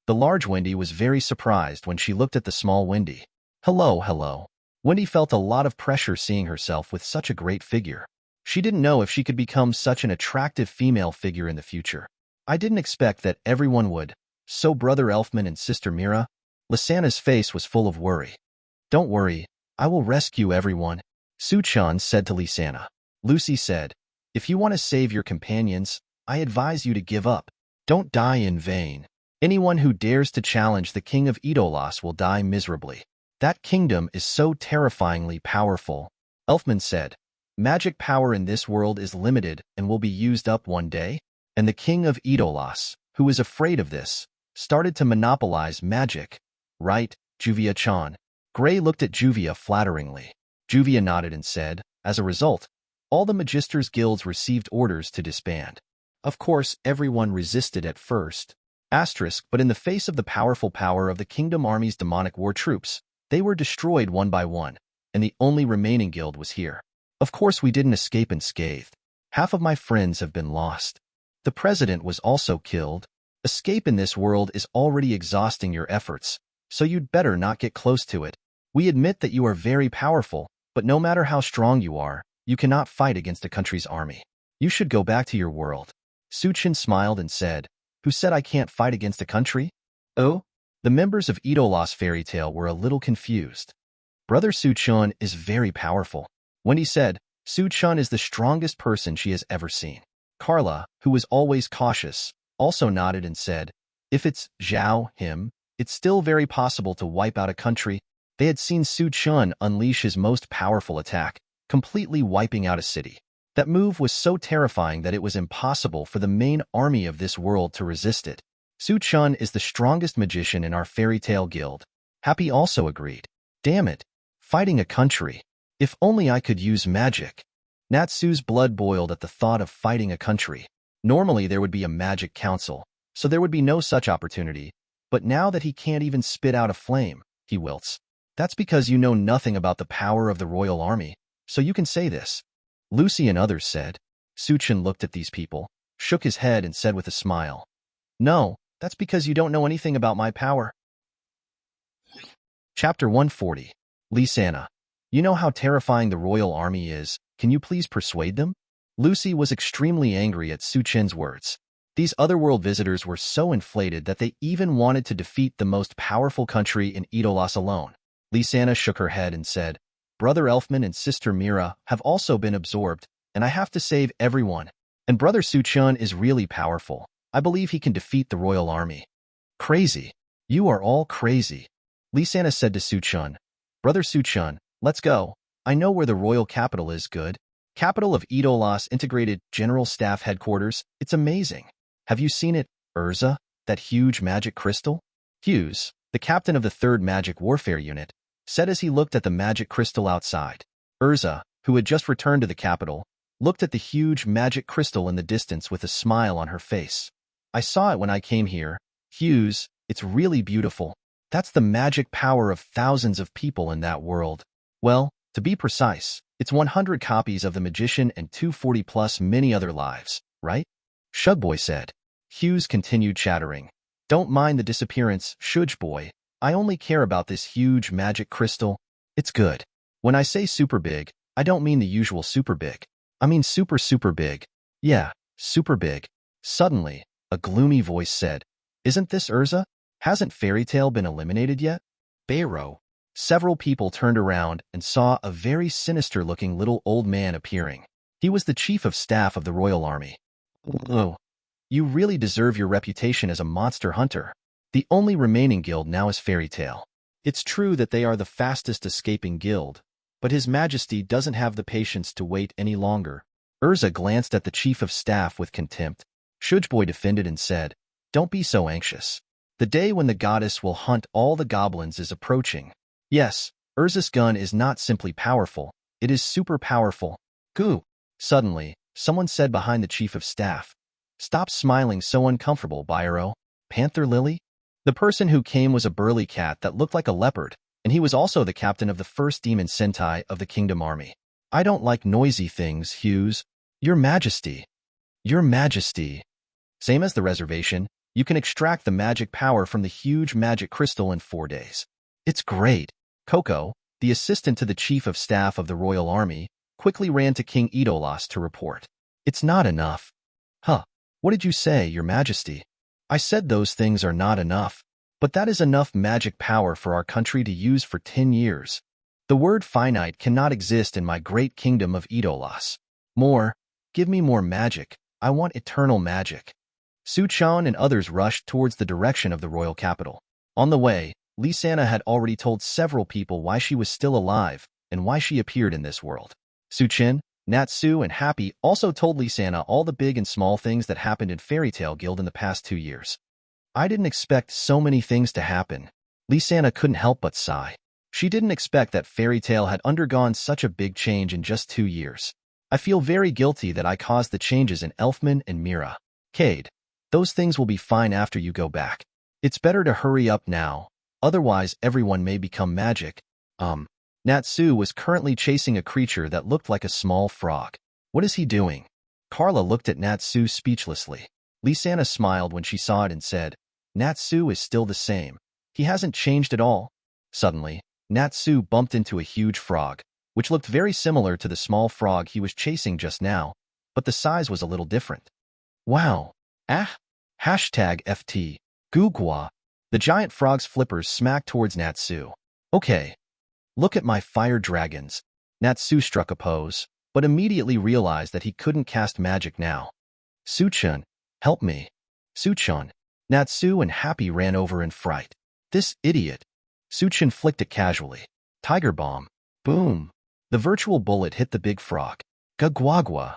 The large Wendy was very surprised when she looked at the small Wendy. Hello. Wendy felt a lot of pressure seeing herself with such a great figure. She didn't know if she could become such an attractive female figure in the future. "I didn't expect that everyone would. So Brother Elfman and Sister Mira?" Lysana's face was full of worry. "Don't worry, I will rescue everyone," Suchan said to Lysana. Lucy said, "If you want to save your companions, I advise you to give up. Don't die in vain. Anyone who dares to challenge the king of Idolas will die miserably. That kingdom is so terrifyingly powerful." Elfman said, "Magic power in this world is limited and will be used up one day." And the king of Idolas, who was afraid of this, started to monopolize magic. "Right, Juvia-chan?" Gray looked at Juvia flatteringly. Juvia nodded and said, "As a result, all the Magisters' guilds received orders to disband. Of course, everyone resisted at first. But in the face of the powerful power of the Kingdom Army's demonic war troops, they were destroyed one by one, and the only remaining guild was here. Of course, we didn't escape unscathed. Half of my friends have been lost. The president was also killed. Escape in this world is already exhausting your efforts, so you'd better not get close to it. We admit that you are very powerful, but no matter how strong you are, you cannot fight against a country's army. You should go back to your world." Suchin smiled and said, "Who said I can't fight against a country?" "Oh?" The members of Idolas fairy tale were a little confused. "Brother Suchun is very powerful." Wendy said, "Suchun is the strongest person she has ever seen." Carla, who was always cautious, also nodded and said, "If it's him, it's still very possible to wipe out a country." They had seen Suchun unleash his most powerful attack, completely wiping out a city. That move was so terrifying that it was impossible for the main army of this world to resist it. "Suchun is the strongest magician in our fairy tale guild." Happy also agreed. "Damn it. Fighting a country. If only I could use magic. Natsu's blood boiled at the thought of fighting a country. Normally there would be a magic council, so there would be no such opportunity, but now that he can't even spit out a flame, he wilts. That's because you know nothing about the power of the royal army, so you can say this. Lucy and others said. Suchin looked at these people, shook his head and said with a smile, "No, that's because you don't know anything about my power." Chapter 140. Lisana. You know how terrifying the royal army is. Can you please persuade them? Lucy was extremely angry at Suchin's words. These otherworld visitors were so inflated that they even wanted to defeat the most powerful country in Idolas alone. Lisana shook her head and said, Brother Elfman and Sister Mira have also been absorbed, and I have to save everyone. And Brother Suchun is really powerful. I believe he can defeat the royal army. Crazy. You are all crazy. Lisana said to Suchun, Brother Suchun, let's go. I know where the royal capital is. Good. Capital of Idolas Integrated General Staff Headquarters. It's amazing. Have you seen it, Erza? That huge magic crystal? Hughes, the captain of the 3rd Magic Warfare Unit, said as he looked at the magic crystal outside. Erza, who had just returned to the capital, looked at the huge magic crystal in the distance with a smile on her face. I saw it when I came here. Hughes, it's really beautiful. That's the magic power of thousands of people in that world. Well, to be precise, it's 100 copies of the Magician and 240 plus many other lives, right? Shugboy said. Hughes continued chattering. Don't mind the disappearance, Shugboy. I only care about this huge magic crystal. It's good. When I say super big, I don't mean the usual super big. I mean super big. Yeah, super big. Suddenly, a gloomy voice said, Isn't this Erza? Hasn't Fairy Tail been eliminated yet? Bayro. Several people turned around and saw a very sinister-looking little old man appearing. He was the chief of staff of the royal army. Oh, you really deserve your reputation as a monster hunter. The only remaining guild now is Fairy Tail. It's true that they are the fastest escaping guild, but His Majesty doesn't have the patience to wait any longer. Erza glanced at the chief of staff with contempt. Shugboy defended and said, Don't be so anxious. The day when the goddess will hunt all the goblins is approaching. Yes, Erza's gun is not simply powerful, it is super powerful. Goo! Suddenly, someone said behind the chief of staff, Stop smiling so uncomfortable, Byro. Panther Lily? The person who came was a burly cat that looked like a leopard, and he was also the captain of the 1st Demon Sentai of the Kingdom Army. I don't like noisy things, Hughes. Your Majesty. Your Majesty. Same as the reservation, you can extract the magic power from the huge magic crystal in 4 days. It's great. Coco, the assistant to the chief of staff of the royal army, quickly ran to King Idolas to report. It's not enough. Huh. What did you say, Your Majesty? I said those things are not enough. But that is enough magic power for our country to use for 10 years. The word finite cannot exist in my great kingdom of Idolas. More. Give me more magic. I want eternal magic. Suchon and others rushed towards the direction of the royal capital. On the way, Lisana had already told several people why she was still alive and why she appeared in this world. Suchin, Natsu, and Happy also told Lisana all the big and small things that happened in Fairy Tail Guild in the past 2 years. I didn't expect so many things to happen. Lisana couldn't help but sigh. She didn't expect that Fairy Tail had undergone such a big change in just 2 years. I feel very guilty that I caused the changes in Elfman and Mira. Cade, those things will be fine after you go back. It's better to hurry up now, otherwise everyone may become magic. Natsu was currently chasing a creature that looked like a small frog. What is he doing? Carla looked at Natsu speechlessly. Lisana smiled when she saw it and said, Natsu is still the same. He hasn't changed at all. Suddenly, Natsu bumped into a huge frog, which looked very similar to the small frog he was chasing just now, but the size was a little different. Wow. Hashtag FT. Gugwa. The giant frog's flippers smacked towards Natsu. Okay. Look at my fire dragons. Natsu struck a pose, but immediately realized that he couldn't cast magic now. Suchun, help me. Suchun. Natsu and Happy ran over in fright. This idiot. Suchun flicked it casually. Tiger bomb. Boom. The virtual bullet hit the big frog. Gagwagwa.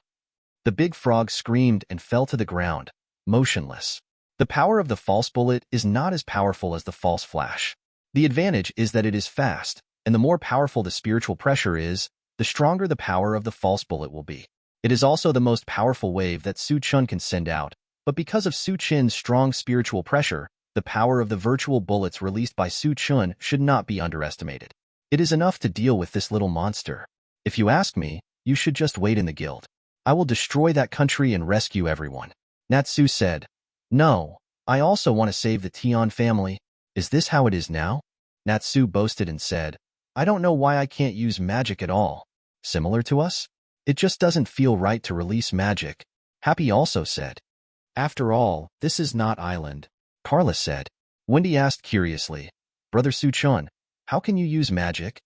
The big frog screamed and fell to the ground, motionless. The power of the false bullet is not as powerful as the false flash. The advantage is that it is fast, and the more powerful the spiritual pressure is, the stronger the power of the false bullet will be. It is also the most powerful wave that Su Chun can send out, but because of Su Chin's strong spiritual pressure, the power of the virtual bullets released by Su Chun should not be underestimated. It is enough to deal with this little monster. If you ask me, you should just wait in the guild. I will destroy that country and rescue everyone. Natsu said. No, I also want to save the Tion family. Is this how it is now? Natsu boasted and said, I don't know why I can't use magic at all. Similar to us? It just doesn't feel right to release magic. Happy also said. After all, this is not island. Carla said. Wendy asked curiously, Brother Su Chun, how can you use magic?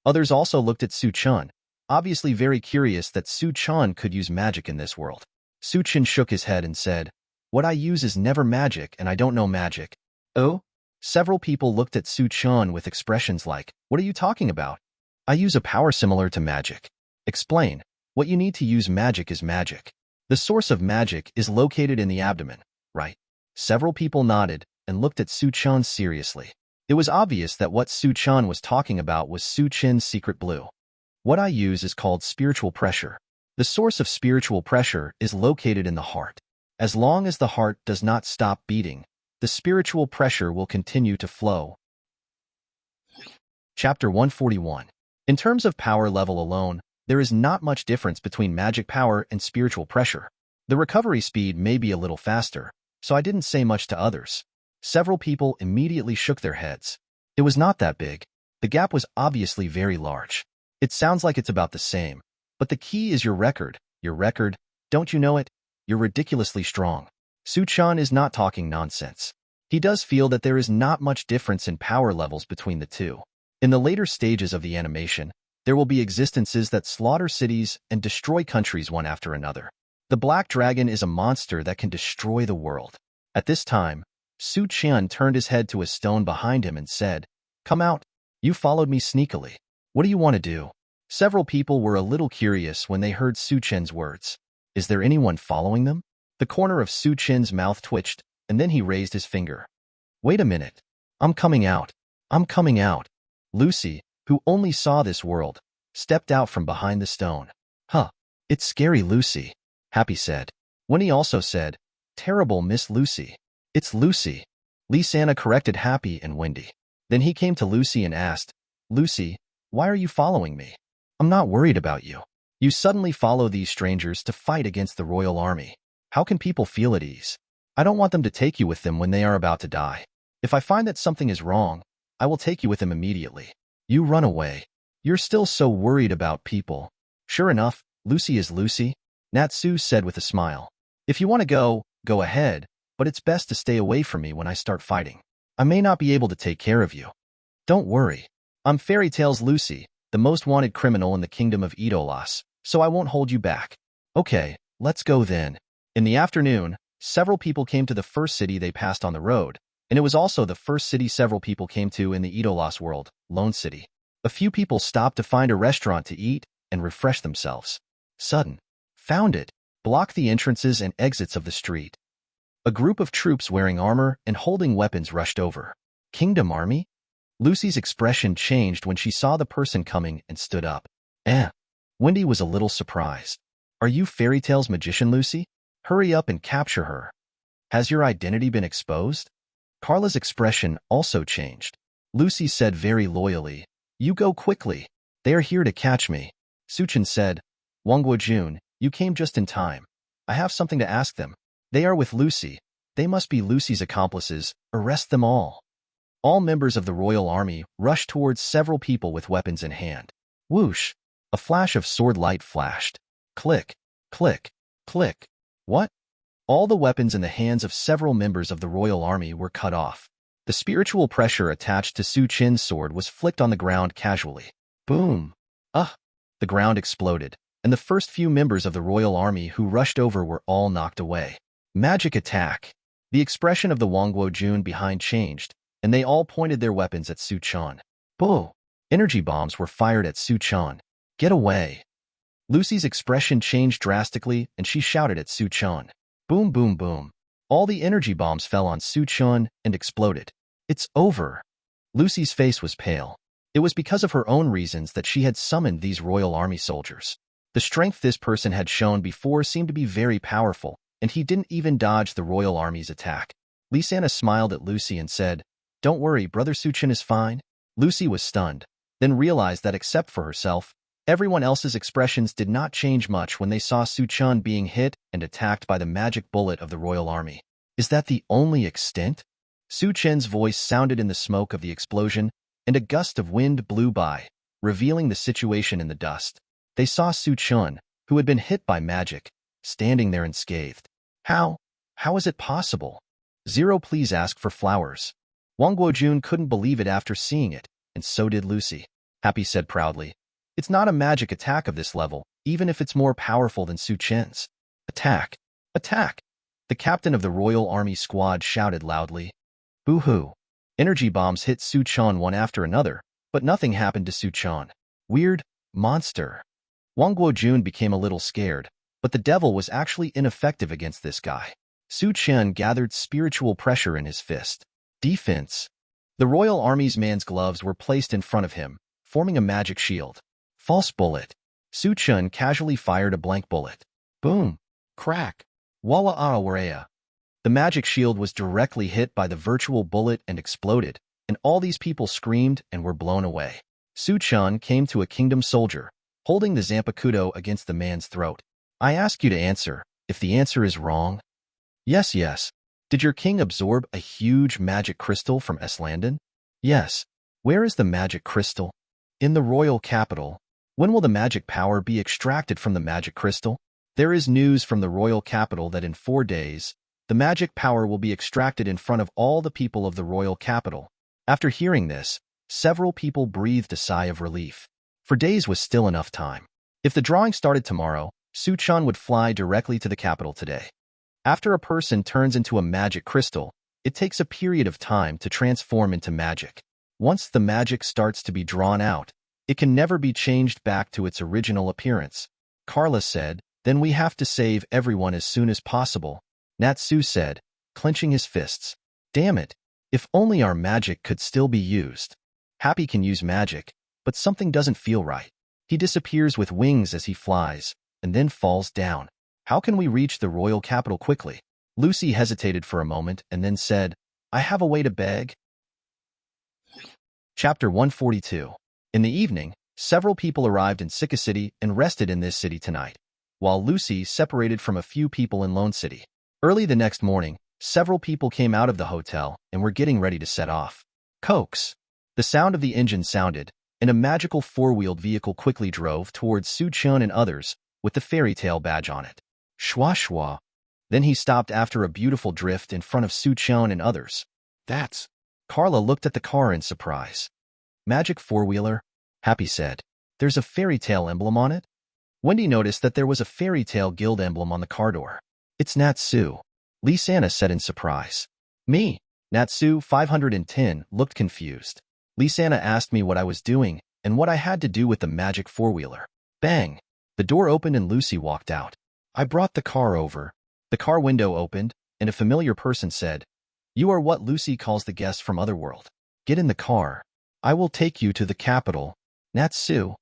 Others also looked at Su Chun, obviously very curious that Su Chun could use magic in this world. Su Chun shook his head and said, What I use is never magic and I don't know magic. Oh? Several people looked at Su Chun with expressions like, What are you talking about? I use a power similar to magic. Explain. What you need to use magic is magic. The source of magic is located in the abdomen, right? Several people nodded and looked at Su Chun seriously. It was obvious that what Su Chun was talking about was Su Chin's secret blue. What I use is called spiritual pressure. The source of spiritual pressure is located in the heart. As long as the heart does not stop beating, the spiritual pressure will continue to flow. Chapter 141. In terms of power level alone, there is not much difference between magic power and spiritual pressure. The recovery speed may be a little faster, so I didn't say much to others. Several people immediately shook their heads. It was not that big. The gap was obviously very large. It sounds like it's about the same, but the key is your record. Your record, don't you know it? You're ridiculously strong. Su Chun is not talking nonsense. He does feel that there is not much difference in power levels between the two. In the later stages of the animation, there will be existences that slaughter cities and destroy countries one after another. The Black Dragon is a monster that can destroy the world. At this time, Su Chun turned his head to a stone behind him and said, Come out. You followed me sneakily. What do you want to do? Several people were a little curious when they heard Su Chun's words. Is there anyone following them? The corner of Su Chun's mouth twitched, and then he raised his finger. Wait a minute. I'm coming out. I'm coming out. Lucy, who only saw this world, stepped out from behind the stone. Huh. It's scary, Lucy, Happy said. Winnie also said, Terrible Miss Lucy. It's Lucy. Lisa corrected Happy and Wendy. Then he came to Lucy and asked, Lucy, why are you following me? I'm not worried about you. You suddenly follow these strangers to fight against the royal army. How can people feel at ease? I don't want them to take you with them when they are about to die. If I find that something is wrong, I will take you with them immediately. You run away. You're still so worried about people. Sure enough, Lucy is Lucy, Natsu said with a smile. If you want to go, go ahead, but it's best to stay away from me when I start fighting. I may not be able to take care of you. Don't worry. I'm Fairy Tale's Lucy, the most wanted criminal in the kingdom of Idolas, so I won't hold you back. Okay, let's go then. In the afternoon, several people came to the first city they passed on the road, and it was also the first city several people came to in the Idolas world, Lone City. A few people stopped to find a restaurant to eat and refresh themselves. Sudden. Found it. Block the entrances and exits of the street. A group of troops wearing armor and holding weapons rushed over. Kingdom Army? Lucy's expression changed when she saw the person coming and stood up. Wendy was a little surprised. Are you Fairy Tale's magician, Lucy? Hurry up and capture her. Has your identity been exposed? Carla's expression also changed. Lucy said very loyally, You go quickly. They are here to catch me. Suchin said, Wangguojun, you came just in time. I have something to ask them. They are with Lucy. They must be Lucy's accomplices. Arrest them all. All members of the royal army rushed towards several people with weapons in hand. Whoosh! A flash of sword light flashed. Click, click, click. What? All the weapons in the hands of several members of the royal army were cut off. The spiritual pressure attached to Su Chin's sword was flicked on the ground casually. Boom! The ground exploded, and the first few members of the royal army who rushed over were all knocked away. Magic attack! The expression of the Wangguojun behind changed, and they all pointed their weapons at Su Chun. Boo! Energy bombs were fired at Su Chun. Get away! Lucy's expression changed drastically, and she shouted at Su Chun. Boom, boom, boom. All the energy bombs fell on Su Chun and exploded. It's over. Lucy's face was pale. It was because of her own reasons that she had summoned these royal army soldiers. The strength this person had shown before seemed to be very powerful, and he didn't even dodge the royal army's attack. Lysana smiled at Lucy and said, "Don't worry, Brother Suchin is fine." Lucy was stunned, then realized that except for herself, everyone else's expressions did not change much when they saw Suchun being hit and attacked by the magic bullet of the royal army. Is that the only extent? Suchin's voice sounded in the smoke of the explosion, and a gust of wind blew by, revealing the situation in the dust. They saw Suchun, who had been hit by magic, standing there unscathed. How is it possible? Zero, please ask for flowers. Wang Guojun couldn't believe it after seeing it, and so did Lucy. Happy said proudly, "It's not a magic attack of this level, even if it's more powerful than Suchin's." Attack! Attack! The captain of the Royal Army squad shouted loudly. Boo-hoo! Energy bombs hit Suchun one after another, but nothing happened to Suchun. Weird monster. Wang Guojun became a little scared, but the devil was actually ineffective against this guy. Suchun gathered spiritual pressure in his fist. Defense. The Royal Army's man's gloves were placed in front of him, forming a magic shield. False bullet. Suchun casually fired a blank bullet. Boom. Crack. Walla Awarea. The magic shield was directly hit by the virtual bullet and exploded, and all these people screamed and were blown away. Suchun came to a kingdom soldier, holding the Zanpakuto against the man's throat. I ask you to answer. If the answer is wrong. Yes, yes. Did your king absorb a huge magic crystal from Eslandon? Yes. Where is the magic crystal? In the royal capital. When will the magic power be extracted from the magic crystal? There is news from the royal capital that in 4 days, the magic power will be extracted in front of all the people of the royal capital. After hearing this, several people breathed a sigh of relief. 4 days was still enough time. If the drawing started tomorrow, Suchun would fly directly to the capital today. After a person turns into a magic crystal, it takes a period of time to transform into magic. Once the magic starts to be drawn out, it can never be changed back to its original appearance. Carla said, "Then we have to save everyone as soon as possible." Natsu said, clenching his fists. Damn it, if only our magic could still be used. Happy can use magic, but something doesn't feel right. He disappears with wings as he flies, and then falls down. How can we reach the royal capital quickly? Lucy hesitated for a moment and then said, I have a way to beg. Chapter 142. In the evening, several people arrived in Sika City and rested in this city tonight, while Lucy separated from a few people in Lone City. Early the next morning, several people came out of the hotel and were getting ready to set off. Cokes. The sound of the engine sounded, and a magical four-wheeled vehicle quickly drove towards Suchun and others with the fairy tale badge on it. Shwa shwa. Then he stopped after a beautiful drift in front of Suchun and others. That's... Carla looked at the car in surprise. Magic four-wheeler? Happy said. There's a fairy tale emblem on it? Wendy noticed that there was a fairy tale guild emblem on the car door. It's Natsu. Lysana said in surprise. Me? Natsu 510 looked confused. Lysana asked me what I was doing and what I had to do with the magic four-wheeler. Bang! The door opened and Lucy walked out. I brought the car over. The car window opened, and a familiar person said, You are what Lucy calls the guest from Otherworld. Get in the car. I will take you to the capital. Natsu.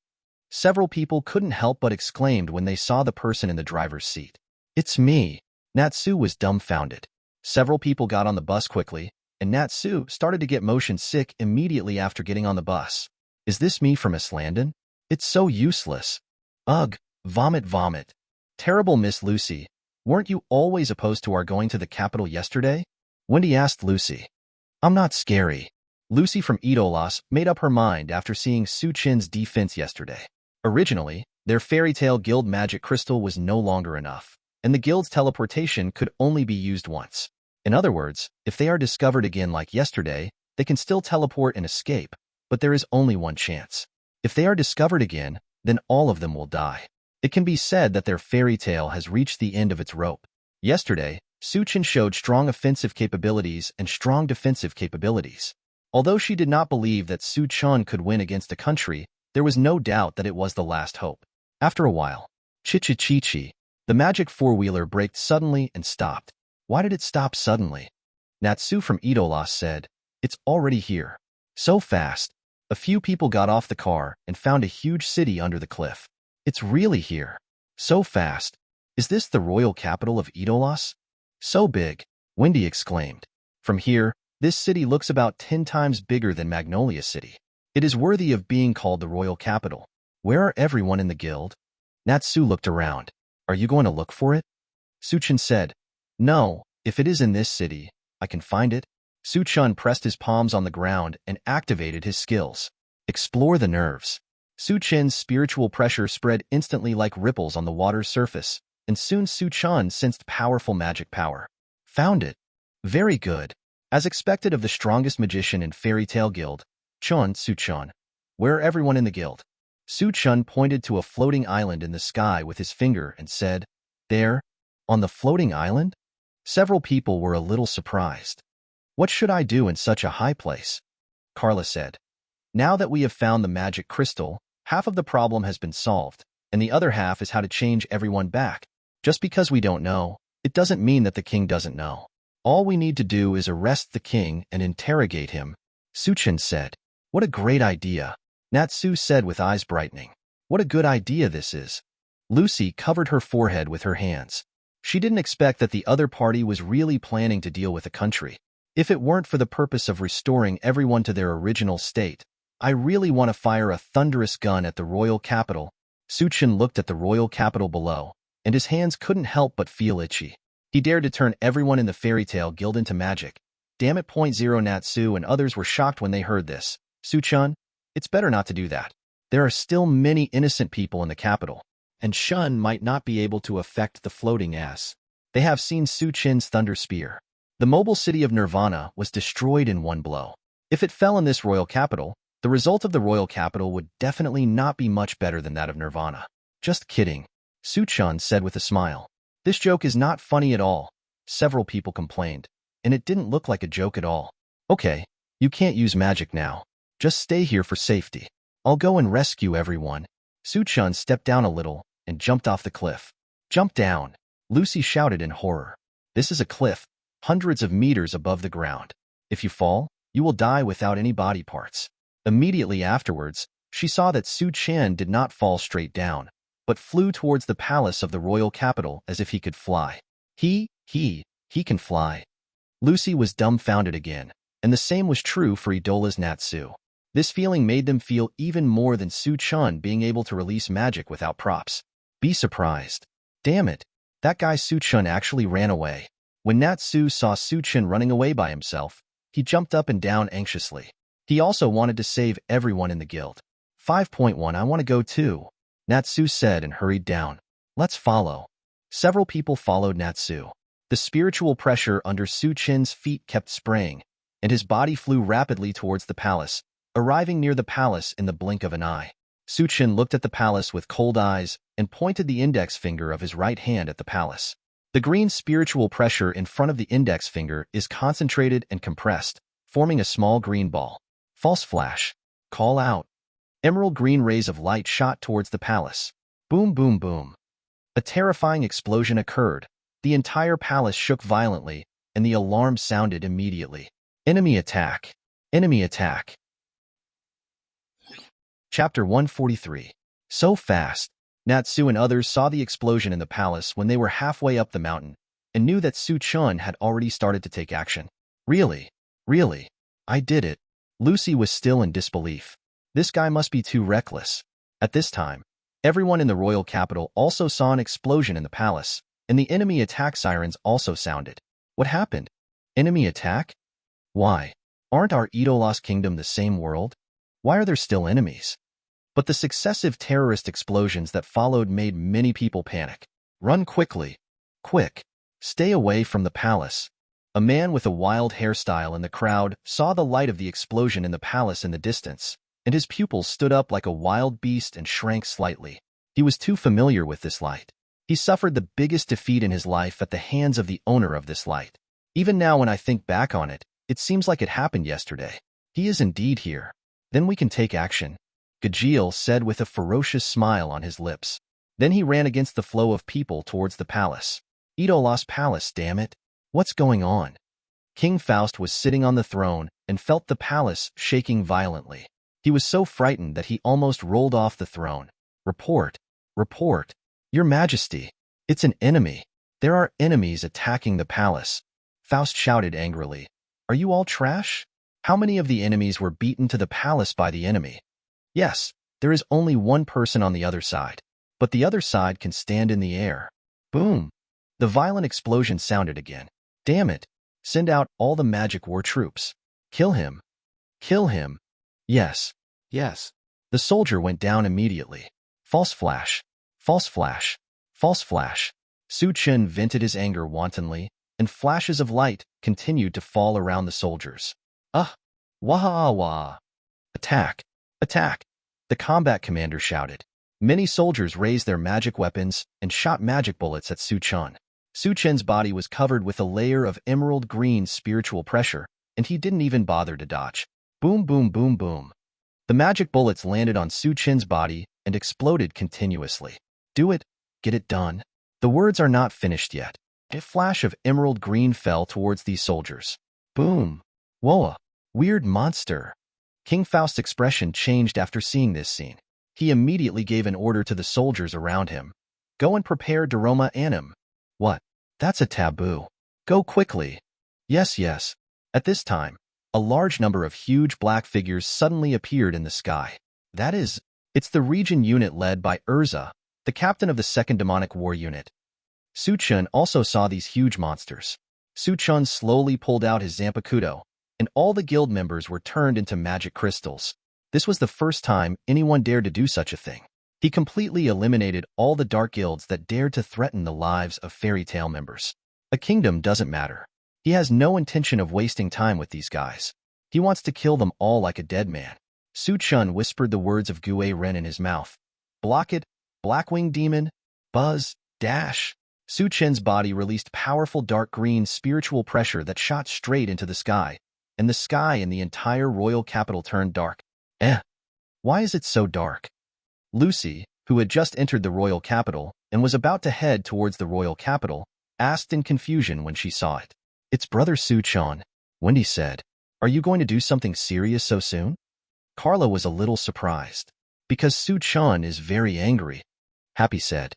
Several people couldn't help but exclaimed when they saw the person in the driver's seat. It's me. Natsu was dumbfounded. Several people got on the bus quickly, and Natsu started to get motion sick immediately after getting on the bus. Is this me from Eslandon? It's so useless. Ugh, vomit vomit. Terrible Miss Lucy. Weren't you always opposed to our going to the capital yesterday? Wendy asked Lucy. I'm not scary. Lucy from Idolas made up her mind after seeing Suchin's defense yesterday. Originally, their fairy tale guild magic crystal was no longer enough, and the guild's teleportation could only be used once. In other words, if they are discovered again like yesterday, they can still teleport and escape, but there is only one chance. If they are discovered again, then all of them will die. It can be said that their fairy tale has reached the end of its rope. Yesterday, Suchin showed strong offensive capabilities and strong defensive capabilities. Although she did not believe that Suchun could win against a country, there was no doubt that it was the last hope. After a while, Chi-chi-chi-chi, the magic four-wheeler braked suddenly and stopped. Why did it stop suddenly? Natsu from Idolas said, It's already here. So fast. A few people got off the car and found a huge city under the cliff. It's really here. So fast. Is this the royal capital of Idolos? So big, Wendy exclaimed. From here, this city looks about 10 times bigger than Magnolia City. It is worthy of being called the royal capital. Where are everyone in the guild? Natsu looked around. Are you going to look for it? Suchun said, No, if it is in this city, I can find it. Suchun pressed his palms on the ground and activated his skills. Explore the nerves. Suchun's spiritual pressure spread instantly like ripples on the water's surface, and soon Suchun sensed powerful magic power. Found it. Very good. As expected of the strongest magician in Fairy Tale Guild, Suchun. Where are everyone in the guild? Suchun pointed to a floating island in the sky with his finger and said, There, on the floating island? Several people were a little surprised. What should I do in such a high place? Carla said. Now that we have found the magic crystal, half of the problem has been solved, and the other half is how to change everyone back. Just because we don't know, it doesn't mean that the king doesn't know. All we need to do is arrest the king and interrogate him, Suchun said. What a great idea, Natsu said with eyes brightening. What a good idea this is. Lucy covered her forehead with her hands. She didn't expect that the other party was really planning to deal with the country. If it weren't for the purpose of restoring everyone to their original state, I really want to fire a thunderous gun at the royal capital. Suchun looked at the royal capital below, and his hands couldn't help but feel itchy. He dared to turn everyone in the Fairy Tale Guild into magic. Damn it, .0 Natsu and others were shocked when they heard this. Suchun, it's better not to do that. There are still many innocent people in the capital, and Shun might not be able to affect the floating ass. They have seen Suchun's thunder spear. The mobile city of Nirvana was destroyed in one blow. If it fell in this royal capital, the result of the royal capital would definitely not be much better than that of Nirvana. Just kidding, Suchun said with a smile. This joke is not funny at all. Several people complained, and it didn't look like a joke at all. Okay, you can't use magic now. Just stay here for safety. I'll go and rescue everyone. Suchun stepped down a little and jumped off the cliff. Jump down, Lucy shouted in horror. This is a cliff, hundreds of meters above the ground. If you fall, you will die without any body parts. Immediately afterwards, she saw that Suchun did not fall straight down, but flew towards the palace of the royal capital as if he could fly. He can fly. Lucy was dumbfounded again, and the same was true for Idola's Natsu. This feeling made them feel even more than Suchun being able to release magic without props. Be surprised. Damn it, that guy Suchun actually ran away. When Natsu saw Suchun running away by himself, he jumped up and down anxiously. He also wanted to save everyone in the guild. 5.1 I want to go too, Natsu said and hurried down. Let's follow. Several people followed Natsu. The spiritual pressure under Suchun's feet kept spraying, and his body flew rapidly towards the palace, arriving near the palace in the blink of an eye. Suchun looked at the palace with cold eyes and pointed the index finger of his right hand at the palace. The green spiritual pressure in front of the index finger is concentrated and compressed, forming a small green ball. False flash. Call out. Emerald green rays of light shot towards the palace. Boom, boom, boom. A terrifying explosion occurred. The entire palace shook violently, and the alarm sounded immediately. Enemy attack. Enemy attack. Chapter 143. So fast. Natsu and others saw the explosion in the palace when they were halfway up the mountain, and knew that Suchun had already started to take action. Really? Really? I did it. Lucy was still in disbelief. This guy must be too reckless. At this time, everyone in the royal capital also saw an explosion in the palace, and the enemy attack sirens also sounded. What happened? Enemy attack? Why? Aren't our Idolos kingdom the same world? Why are there still enemies? But the successive terrorist explosions that followed made many people panic. Run quickly. Quick. Stay away from the palace. A man with a wild hairstyle in the crowd saw the light of the explosion in the palace in the distance, and his pupils stood up like a wild beast and shrank slightly. He was too familiar with this light. He suffered the biggest defeat in his life at the hands of the owner of this light. Even now when I think back on it, it seems like it happened yesterday. He is indeed here. Then we can take action, Gajeel said with a ferocious smile on his lips. Then he ran against the flow of people towards the palace. Idolos Palace, damn it. What's going on? King Faust was sitting on the throne and felt the palace shaking violently. He was so frightened that he almost rolled off the throne. Report, report, Your Majesty. It's an enemy. There are enemies attacking the palace. Faust shouted angrily. Are you all trash? How many of the enemies were beaten to the palace by the enemy? Yes, there is only one person on the other side, but the other side can stand in the air. Boom! The violent explosion sounded again. Damn it! Send out all the magic war troops. Kill him. Kill him. Yes. Yes. The soldier went down immediately. False flash. False flash. False flash. Su Chen vented his anger wantonly, and flashes of light continued to fall around the soldiers. Wah-wah-wah. Attack! Attack! The combat commander shouted. Many soldiers raised their magic weapons and shot magic bullets at Su Chen. Su Chen's body was covered with a layer of emerald green spiritual pressure, and he didn't even bother to dodge. Boom, boom, boom, boom. The magic bullets landed on Su Chen's body and exploded continuously. Do it. Get it done. The words are not finished yet. A flash of emerald green fell towards these soldiers. Boom. Whoa. Weird monster. King Faust's expression changed after seeing this scene. He immediately gave an order to the soldiers around him. Go and prepare Daroma Anim. What? That's a taboo. Go quickly. Yes, yes. At this time, a large number of huge black figures suddenly appeared in the sky. It's the region unit led by Erza, the captain of the second demonic war unit. Su Chen also saw these huge monsters. Su Chen slowly pulled out his Zanpakuto, and all the guild members were turned into magic crystals. This was the first time anyone dared to do such a thing. He completely eliminated all the dark guilds that dared to threaten the lives of fairy tale members. A kingdom doesn't matter. He has no intention of wasting time with these guys. He wants to kill them all like a dead man. Su Chen whispered the words of Gue Ren in his mouth. Block it, Blackwing demon, buzz, dash. Su Chen's body released powerful dark green spiritual pressure that shot straight into the sky, and the sky in the entire royal capital turned dark. Why is it so dark? Lucy, who had just entered the royal capital and was about to head towards the royal capital, asked in confusion when she saw it. It's brother Su Chen, Wendy said. Are you going to do something serious so soon? Carla was a little surprised. Because Su Chen is very angry. Happy said.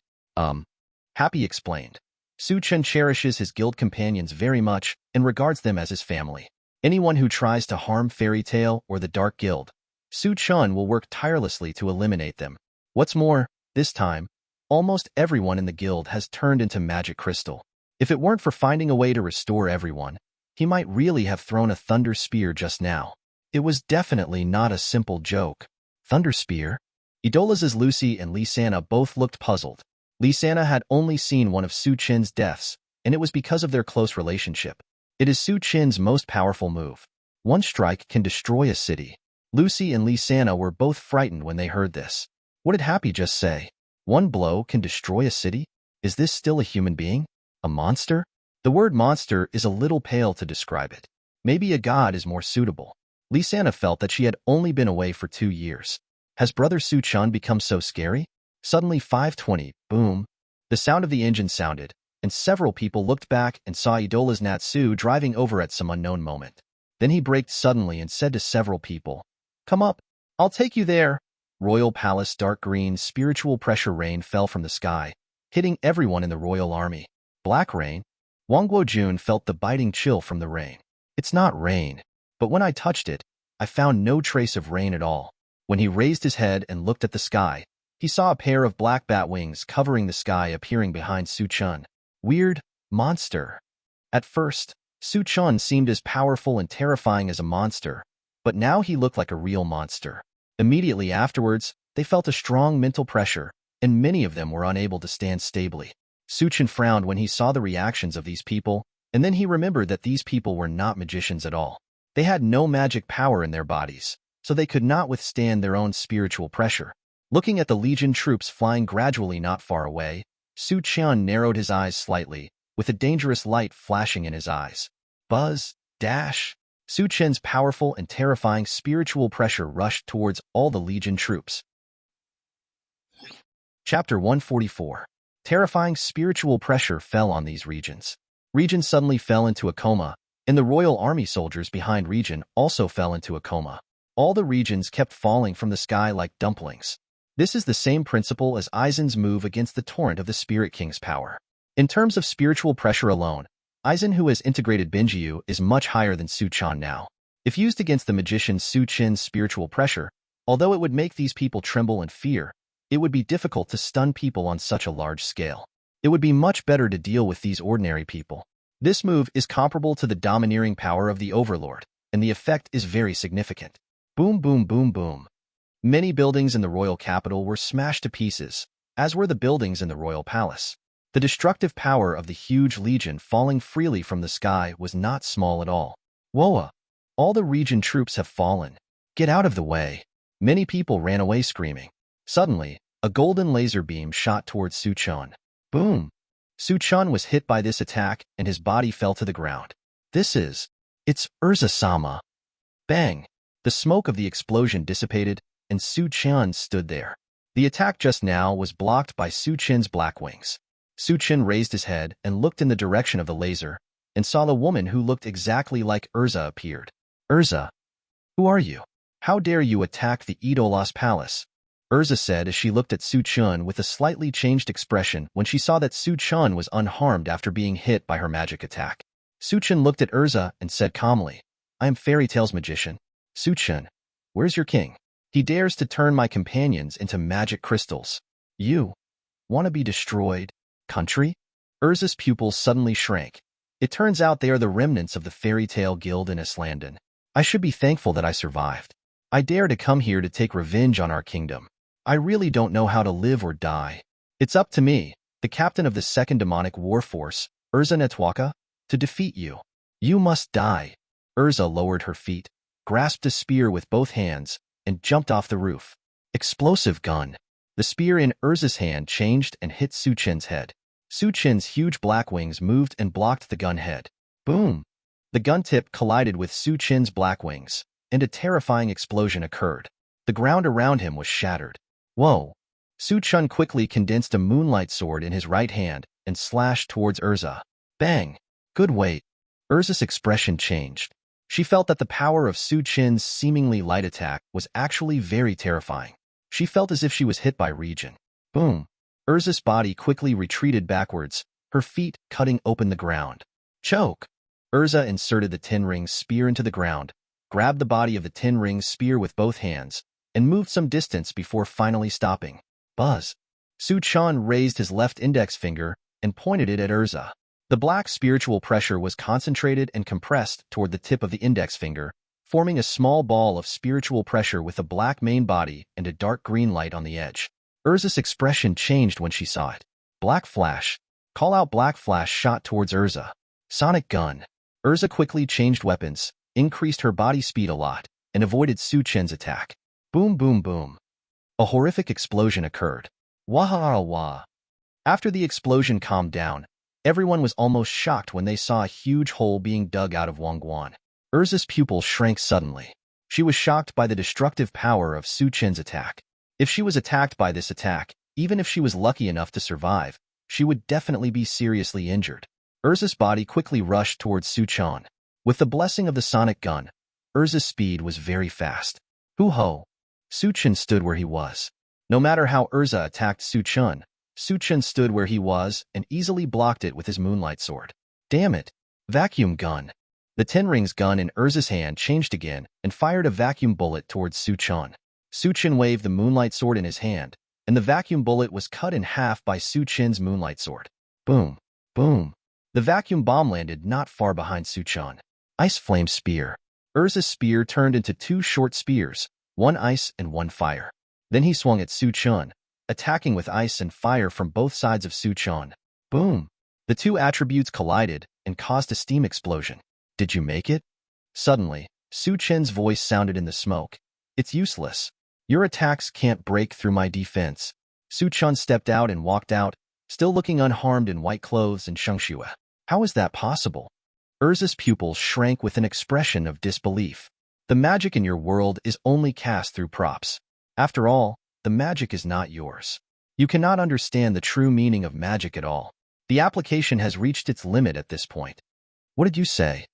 Happy explained. Su Chen cherishes his guild companions very much and regards them as his family. Anyone who tries to harm Fairy Tail or the Dark Guild, Su Chen will work tirelessly to eliminate them. What's more, this time, almost everyone in the guild has turned into magic crystal. If it weren't for finding a way to restore everyone, he might really have thrown a thunder spear just now. It was definitely not a simple joke. Thunder spear? Idola's Lucy and Lisana both looked puzzled. Lisana had only seen one of Su Chen's deaths, and it was because of their close relationship. It is Su Chen's most powerful move. One strike can destroy a city. Lucy and Lisana were both frightened when they heard this. What did Happy just say? One blow can destroy a city? Is this still a human being? A monster? The word monster is a little pale to describe it. Maybe a god is more suitable. Lisana felt that she had only been away for 2 years. Has brother Su Chen become so scary? Suddenly 520, boom. The sound of the engine sounded, and several people looked back and saw Idola's Natsu driving over at some unknown moment. Then he braked suddenly and said to several people, Come up, I'll take you there. Royal Palace dark green spiritual pressure rain fell from the sky, hitting everyone in the royal army. Black rain? Wang Guojun felt the biting chill from the rain. It's not rain, but when I touched it, I found no trace of rain at all. When he raised his head and looked at the sky, he saw a pair of black bat wings covering the sky appearing behind Su Chen. Weird monster. At first, Su Chen seemed as powerful and terrifying as a monster, but now he looked like a real monster. Immediately afterwards, they felt a strong mental pressure, and many of them were unable to stand stably. Su Chen frowned when he saw the reactions of these people, and then he remembered that these people were not magicians at all. They had no magic power in their bodies, so they could not withstand their own spiritual pressure. Looking at the Legion troops flying gradually not far away, Su Chen narrowed his eyes slightly, with a dangerous light flashing in his eyes. Buzz, dash. Su Chen's powerful and terrifying spiritual pressure rushed towards all the Legion troops. Chapter 144. Terrifying spiritual pressure fell on these regions. Region suddenly fell into a coma, and the royal army soldiers behind Region also fell into a coma. All the regions kept falling from the sky like dumplings. This is the same principle as Aizen's move against the torrent of the Spirit King's power. In terms of spiritual pressure alone, Aizen, who has integrated Binjiu, is much higher than Su Chan now. If used against the magician Su Chin's spiritual pressure, although it would make these people tremble and fear, it would be difficult to stun people on such a large scale. It would be much better to deal with these ordinary people. This move is comparable to the domineering power of the Overlord, and the effect is very significant. Boom, boom, boom, boom. Many buildings in the royal capital were smashed to pieces, as were the buildings in the royal palace. The destructive power of the huge legion falling freely from the sky was not small at all. Whoa! All the region troops have fallen. Get out of the way. Many people ran away screaming. Suddenly, a golden laser beam shot towards Su Chan. Boom! Su Chan was hit by this attack and his body fell to the ground. It's Erza-sama. Bang! The smoke of the explosion dissipated, and Su Chan stood there. The attack just now was blocked by Su Chin's Blackwings. Su Chin raised his head and looked in the direction of the laser, and saw the woman who looked exactly like Erza appeared. Erza, who are you? How dare you attack the Idola's palace? Erza said as she looked at Su Chan with a slightly changed expression when she saw that Su Chan was unharmed after being hit by her magic attack. Su Chan looked at Erza and said calmly, I am Fairy Tale's magician. Su Chan, where's your king? He dares to turn my companions into magic crystals. You want to be destroyed, country? Erza's pupils suddenly shrank. It turns out they are the remnants of the Fairy Tale Guild in Islanden. I should be thankful that I survived. I dare to come here to take revenge on our kingdom. I really don't know how to live or die. It's up to me, the captain of the second demonic war force, Erza Netwaka, to defeat you. You must die. Erza lowered her feet, grasped a spear with both hands, and jumped off the roof. Explosive gun. The spear in Erza's hand changed and hit Su Chin's head. Su Chin's huge black wings moved and blocked the gun head. Boom! The gun tip collided with Su Chin's black wings, and a terrifying explosion occurred. The ground around him was shattered. Whoa! Su Chin quickly condensed a moonlight sword in his right hand and slashed towards Erza. Bang! Good weight. Erza's expression changed. She felt that the power of Su Chin's seemingly light attack was actually very terrifying. She felt as if she was hit by Regen. Boom! Erza's body quickly retreated backwards, her feet cutting open the ground. Choke! Erza inserted the Ten Rings spear into the ground, grabbed the body of the Ten Rings spear with both hands, and moved some distance before finally stopping. Buzz! Su Chan raised his left index finger and pointed it at Erza. The black spiritual pressure was concentrated and compressed toward the tip of the index finger, forming a small ball of spiritual pressure with a black main body and a dark green light on the edge. Erza's expression changed when she saw it. Black Flash. Call out Black Flash shot towards Erza. Sonic Gun. Erza quickly changed weapons, increased her body speed a lot, and avoided Su Chin's attack. Boom, boom, boom. A horrific explosion occurred. Wah-ha-wah. After the explosion calmed down, everyone was almost shocked when they saw a huge hole being dug out of Wangguan. Erza's pupils shrank suddenly. She was shocked by the destructive power of Su Chin's attack. If she was attacked by this attack, even if she was lucky enough to survive, she would definitely be seriously injured. Erza's body quickly rushed towards Su Chan. With the blessing of the sonic gun, Erza's speed was very fast. Hoo-ho! Su Chan stood where he was. No matter how Erza attacked Su Chan stood where he was and easily blocked it with his moonlight sword. Damn it! Vacuum gun. The Ten Rings gun in Erza's hand changed again and fired a vacuum bullet towards Su Chan. Su Chan waved the moonlight sword in his hand, and the vacuum bullet was cut in half by Su Chin's moonlight sword. Boom! Boom! The vacuum bomb landed not far behind Su Chan. Ice Flame Spear. Erza's spear turned into two short spears, one ice and one fire. Then he swung at Su Chan, attacking with ice and fire from both sides of Su Chan. Boom! The two attributes collided and caused a steam explosion. Did you make it? Suddenly, Su Chen's voice sounded in the smoke. It's useless. Your attacks can't break through my defense. Su Chan stepped out and walked out, still looking unharmed in white clothes and shengshue. How is that possible? Erza's pupils shrank with an expression of disbelief. The magic in your world is only cast through props. After all, the magic is not yours. You cannot understand the true meaning of magic at all. The application has reached its limit at this point. What did you say?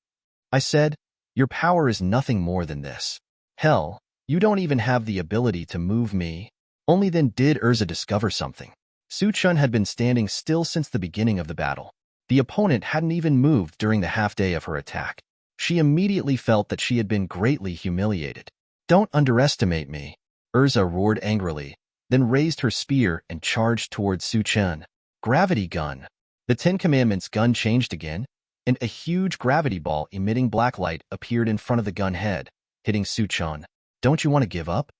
I said, your power is nothing more than this. Hell, You don't even have the ability to move me. Only then did Erza discover something. Su-chun had been standing still since the beginning of the battle. The opponent hadn't even moved during the half-day of her attack. She immediately felt that she had been greatly humiliated. Don't underestimate me, Erza roared angrily, then raised her spear and charged towards Su-chun. Gravity gun. The Ten Commandments gun changed again, and a huge gravity ball emitting black light appeared in front of the gun head, hitting Su-chun. Don't you want to give up?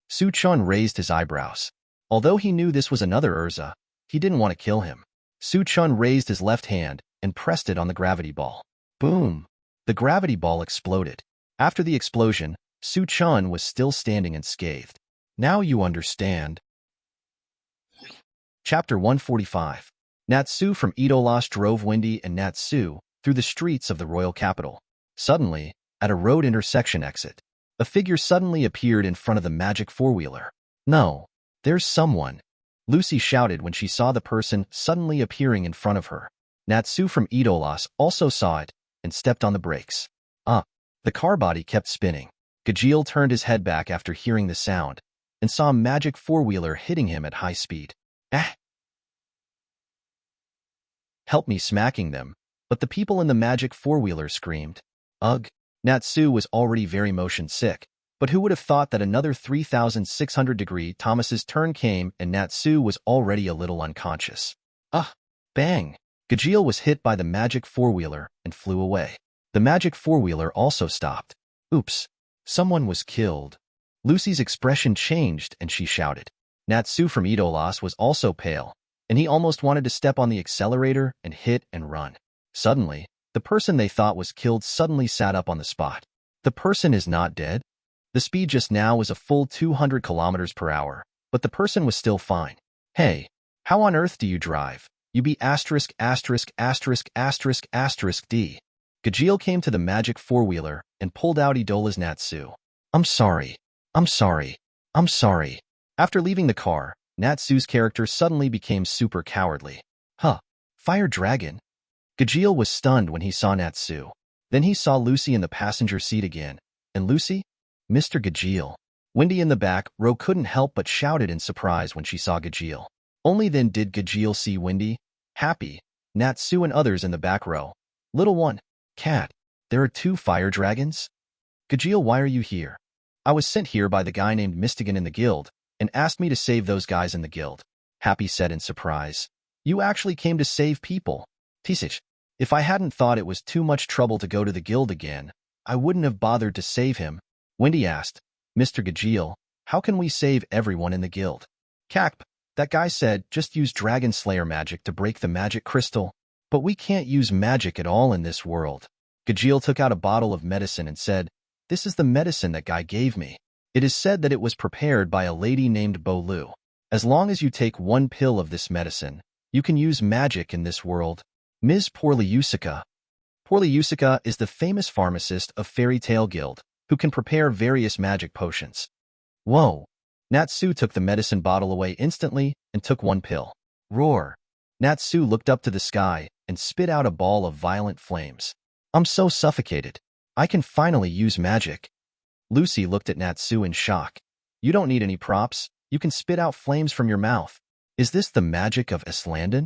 Su-chun raised his eyebrows. Although he knew this was another Erza, he didn't want to kill him. Su-chun raised his left hand and pressed it on the gravity ball. Boom! The gravity ball exploded. After the explosion, Su-chun was still standing unscathed. Now you understand. Chapter 145. Natsu from Idolas drove Wendy and Natsu through the streets of the royal capital. Suddenly, at a road intersection exit, a figure suddenly appeared in front of the magic four-wheeler. No, there's someone, Lucy shouted when she saw the person suddenly appearing in front of her. Natsu from Idolas also saw it and stepped on the brakes. The car body kept spinning. Gajeel turned his head back after hearing the sound and saw a magic four-wheeler hitting him at high speed. Help me smacking them, but the people in the magic four-wheeler screamed. Ugh! Natsu was already very motion sick, but who would have thought that another 3,600-degree Thomas's turn came and Natsu was already a little unconscious. Bang! Gajeel was hit by the magic four-wheeler and flew away. The magic four-wheeler also stopped. Oops! Someone was killed. Lucy's expression changed and she shouted. Natsu from Idolas was also pale, and he almost wanted to step on the accelerator and hit and run. Suddenly, the person they thought was killed suddenly sat up on the spot. The person is not dead? The speed just now was a full 200 kilometers per hour, but the person was still fine. Hey, how on earth do you drive? You be asterisk asterisk asterisk asterisk asterisk D. Gajeel came to the magic four-wheeler and pulled out Idola's Natsu. I'm sorry. I'm sorry. I'm sorry. After leaving the car, Natsu's character suddenly became super cowardly. Fire dragon? Gajeel was stunned when he saw Natsu. Then he saw Lucy in the passenger seat again. And Lucy? Mr. Gajeel. Wendy in the back row couldn't help but shouted in surprise when she saw Gajeel. Only then did Gajeel see Wendy, Happy, Natsu and others in the back row. Little one, Cat, there are 2 fire dragons? Gajeel, why are you here? I was sent here by the guy named Mystigan in the guild, and asked me to save those guys in the guild. Happy said in surprise. You actually came to save people. Tisich, if I hadn't thought it was too much trouble to go to the guild again, I wouldn't have bothered to save him. Wendy asked, Mr. Gajeel, how can we save everyone in the guild? Cacp, that guy said just use Dragon Slayer magic to break the magic crystal. But we can't use magic at all in this world. Gajeel took out a bottle of medicine and said, This is the medicine that guy gave me. It is said that it was prepared by a lady named Bolu. As long as you take 1 pill of this medicine, you can use magic in this world. Ms. Porliusica. Porliusica is the famous pharmacist of Fairy Tale Guild, who can prepare various magic potions. Whoa! Natsu took the medicine bottle away instantly and took 1 pill. Roar! Natsu looked up to the sky and spit out a ball of violent flames. I'm so suffocated. I can finally use magic. Lucy looked at Natsu in shock. You don't need any props. You can spit out flames from your mouth. Is this the magic of Islanden?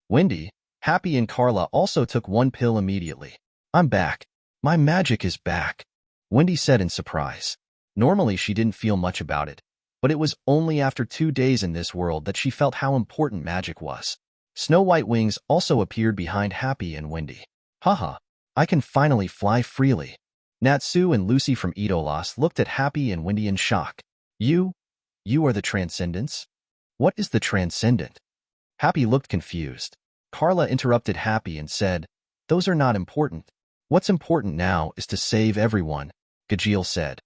Wendy, Happy and Carla also took 1 pill immediately. I'm back. My magic is back, Wendy said in surprise. Normally she didn't feel much about it, but it was only after 2 days in this world that she felt how important magic was. Snow White wings also appeared behind Happy and Wendy. Haha, I can finally fly freely. Natsu and Lucy from Idolas looked at Happy and Wendy in shock. You are the Transcendents? What is the Transcendent? Happy looked confused. Carla interrupted Happy and said, Those are not important. What's important now is to save everyone, Gajeel said.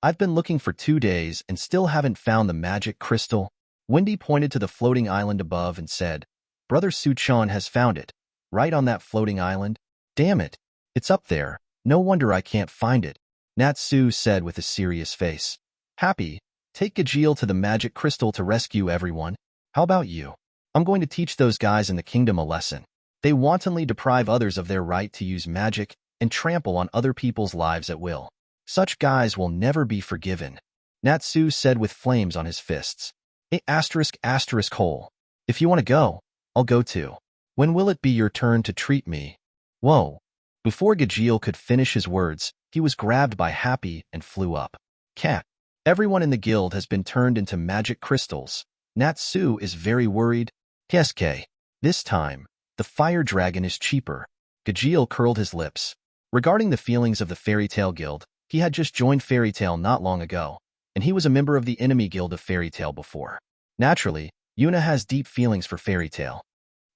I've been looking for 2 days and still haven't found the magic crystal. Wendy pointed to the floating island above and said, Brother Su-chan has found it, right on that floating island. Damn it, it's up there. No wonder I can't find it, Natsu said with a serious face. Happy, take Gajeel to the magic crystal to rescue everyone. How about you? I'm going to teach those guys in the kingdom a lesson. They wantonly deprive others of their right to use magic and trample on other people's lives at will. Such guys will never be forgiven. Natsu said with flames on his fists. Hole. If you want to go, I'll go too. When will it be your turn to treat me? Whoa. Before Gajeel could finish his words, he was grabbed by Happy and flew up. Cat. Everyone in the guild has been turned into magic crystals. Natsu is very worried. KSK. This time, the fire dragon is cheaper. Gajeel curled his lips. Regarding the feelings of the Fairy Tail Guild, he had just joined Fairy Tail not long ago, and he was a member of the enemy guild of Fairy Tail before. Naturally, Yuna has deep feelings for Fairy Tail.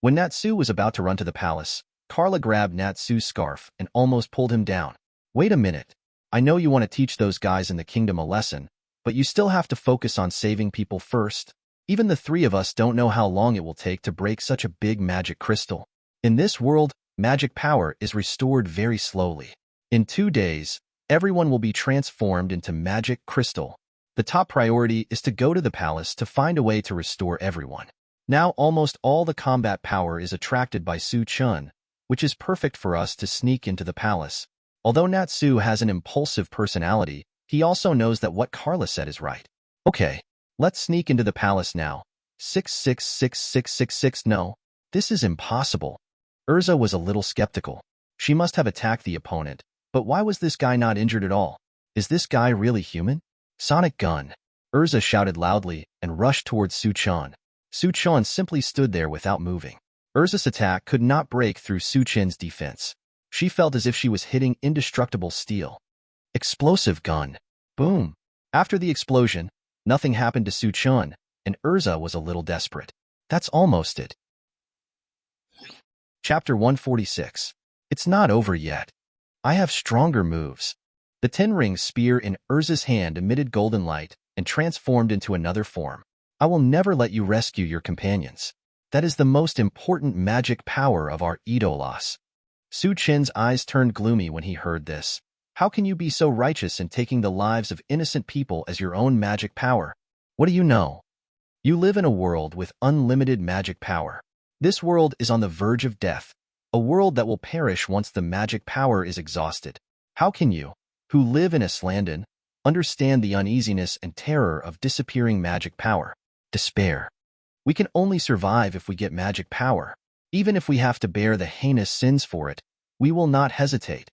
When Natsu was about to run to the palace, Carla grabbed Natsu's scarf and almost pulled him down. Wait a minute. I know you want to teach those guys in the kingdom a lesson, but you still have to focus on saving people first. Even the three of us don't know how long it will take to break such a big magic crystal. In this world, magic power is restored very slowly. In 2 days, everyone will be transformed into magic crystal. The top priority is to go to the palace to find a way to restore everyone. Now almost all the combat power is attracted by Su Chun, which is perfect for us to sneak into the palace. Although Natsu has an impulsive personality, he also knows that what Carla said is right. Okay, let's sneak into the palace now. 66666. No, this is impossible. Erza was a little skeptical. She must have attacked the opponent, but why was this guy not injured at all? Is this guy really human? Sonic gun. Erza shouted loudly and rushed towards Su Chun. Su Chun simply stood there without moving. Erza's attack could not break through Su Chin's defense. She felt as if she was hitting indestructible steel. Explosive gun. Boom. After the explosion, nothing happened to Su Chun, and Erza was a little desperate. That's almost it. Chapter 146. It's not over yet. I have stronger moves. The 10-ring spear in Erza's hand emitted golden light and transformed into another form. I will never let you rescue your companions. That is the most important magic power of our idolas. Su Chin's eyes turned gloomy when he heard this. How can you be so righteous in taking the lives of innocent people as your own magic power? What do you know? You live in a world with unlimited magic power. This world is on the verge of death, a world that will perish once the magic power is exhausted. How can you, who live in Islandon, understand the uneasiness and terror of disappearing magic power? Despair. We can only survive if we get magic power. Even if we have to bear the heinous sins for it, we will not hesitate.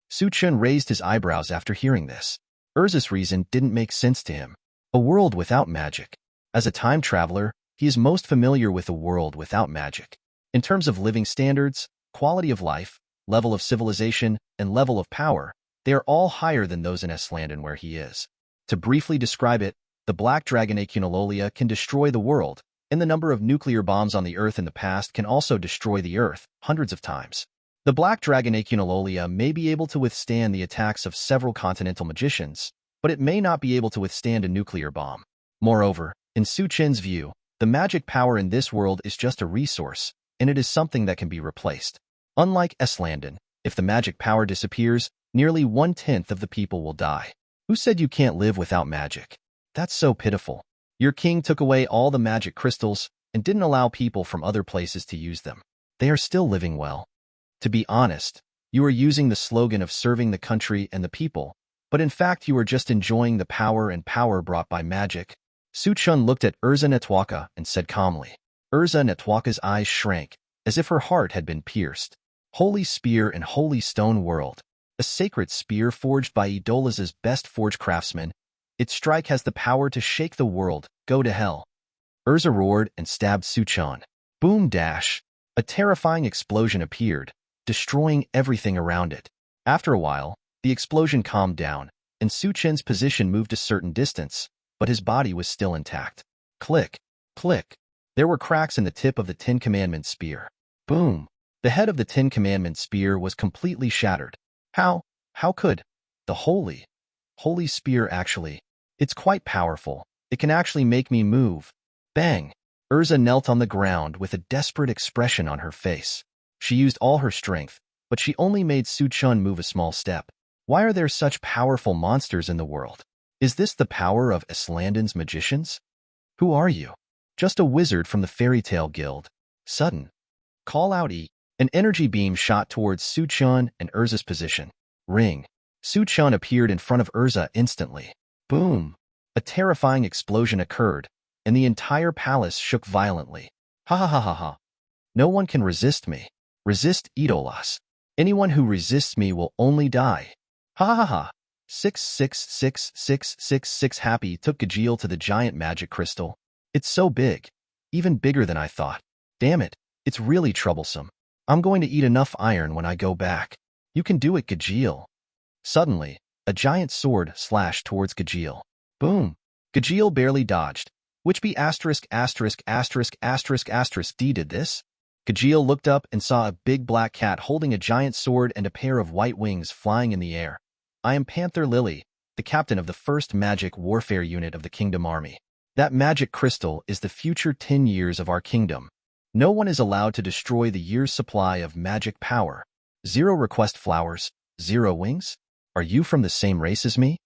Su Chun raised his eyebrows after hearing this. Erza's reason didn't make sense to him. A world without magic. As a time traveler, he is most familiar with a world without magic. In terms of living standards, quality of life, level of civilization, and level of power, they are all higher than those in Islandon where he is. To briefly describe it, the black dragon Acunololia can destroy the world, and the number of nuclear bombs on the Earth in the past can also destroy the Earth hundreds of times. The black dragon Acunololia may be able to withstand the attacks of several continental magicians, but it may not be able to withstand a nuclear bomb. Moreover, in Su Chin's view, the magic power in this world is just a resource, and it is something that can be replaced. Unlike Islandon, if the magic power disappears, nearly 1/10 of the people will die. Who said you can't live without magic? That's so pitiful. Your king took away all the magic crystals and didn't allow people from other places to use them. They are still living well. To be honest, you are using the slogan of serving the country and the people, but in fact you are just enjoying the power and power brought by magic. Su Chun looked at Erza Netwaka and said calmly. Erza Netwaka's eyes shrank, as if her heart had been pierced. Holy Spear and Holy Stone World. A sacred spear forged by Idola's best forge craftsman. Its strike has the power to shake the world. Go to hell. Erza roared and stabbed Su Chun. Boom dash. A terrifying explosion appeared, destroying everything around it. After a while, the explosion calmed down, and Su Chin's position moved a certain distance, but his body was still intact. Click, click. There were cracks in the tip of the Ten Commandments spear. Boom. The head of the Ten Commandments spear was completely shattered. How could? The holy spear actually. It's quite powerful. It can actually make me move. Bang. Erza knelt on the ground with a desperate expression on her face. She used all her strength, but she only made Su Chun move a small step. Why are there such powerful monsters in the world? Is this the power of Islandon's magicians? Who are you? Just a wizard from the Fairy Tail Guild. Sudden. Call out E. An energy beam shot towards Su Chun and Erza's position. Ring. Su Chun appeared in front of Erza instantly. Boom. A terrifying explosion occurred, and the entire palace shook violently. Ha ha ha ha ha. No one can resist me. Resist Idolas. Anyone who resists me will only die. Ha ha ha ha. 6666666 Happy took Gajeel to the giant magic crystal. It's so big. Even bigger than I thought. Damn it, it's really troublesome. I'm going to eat enough iron when I go back. You can do it, Gajeel. Suddenly, a giant sword slashed towards Gajeel. Boom. Gajeel barely dodged. Which be asterisk asterisk asterisk asterisk asterisk D did this? Gajeel looked up and saw a big black cat holding a giant sword and a pair of white wings flying in the air. I am Panther Lily, the captain of the 1st Magic Warfare Unit of the Kingdom Army. That magic crystal is the future 10 years of our kingdom. No one is allowed to destroy the year's supply of magic power. 0 request flowers, 0 wings? Are you from the same race as me?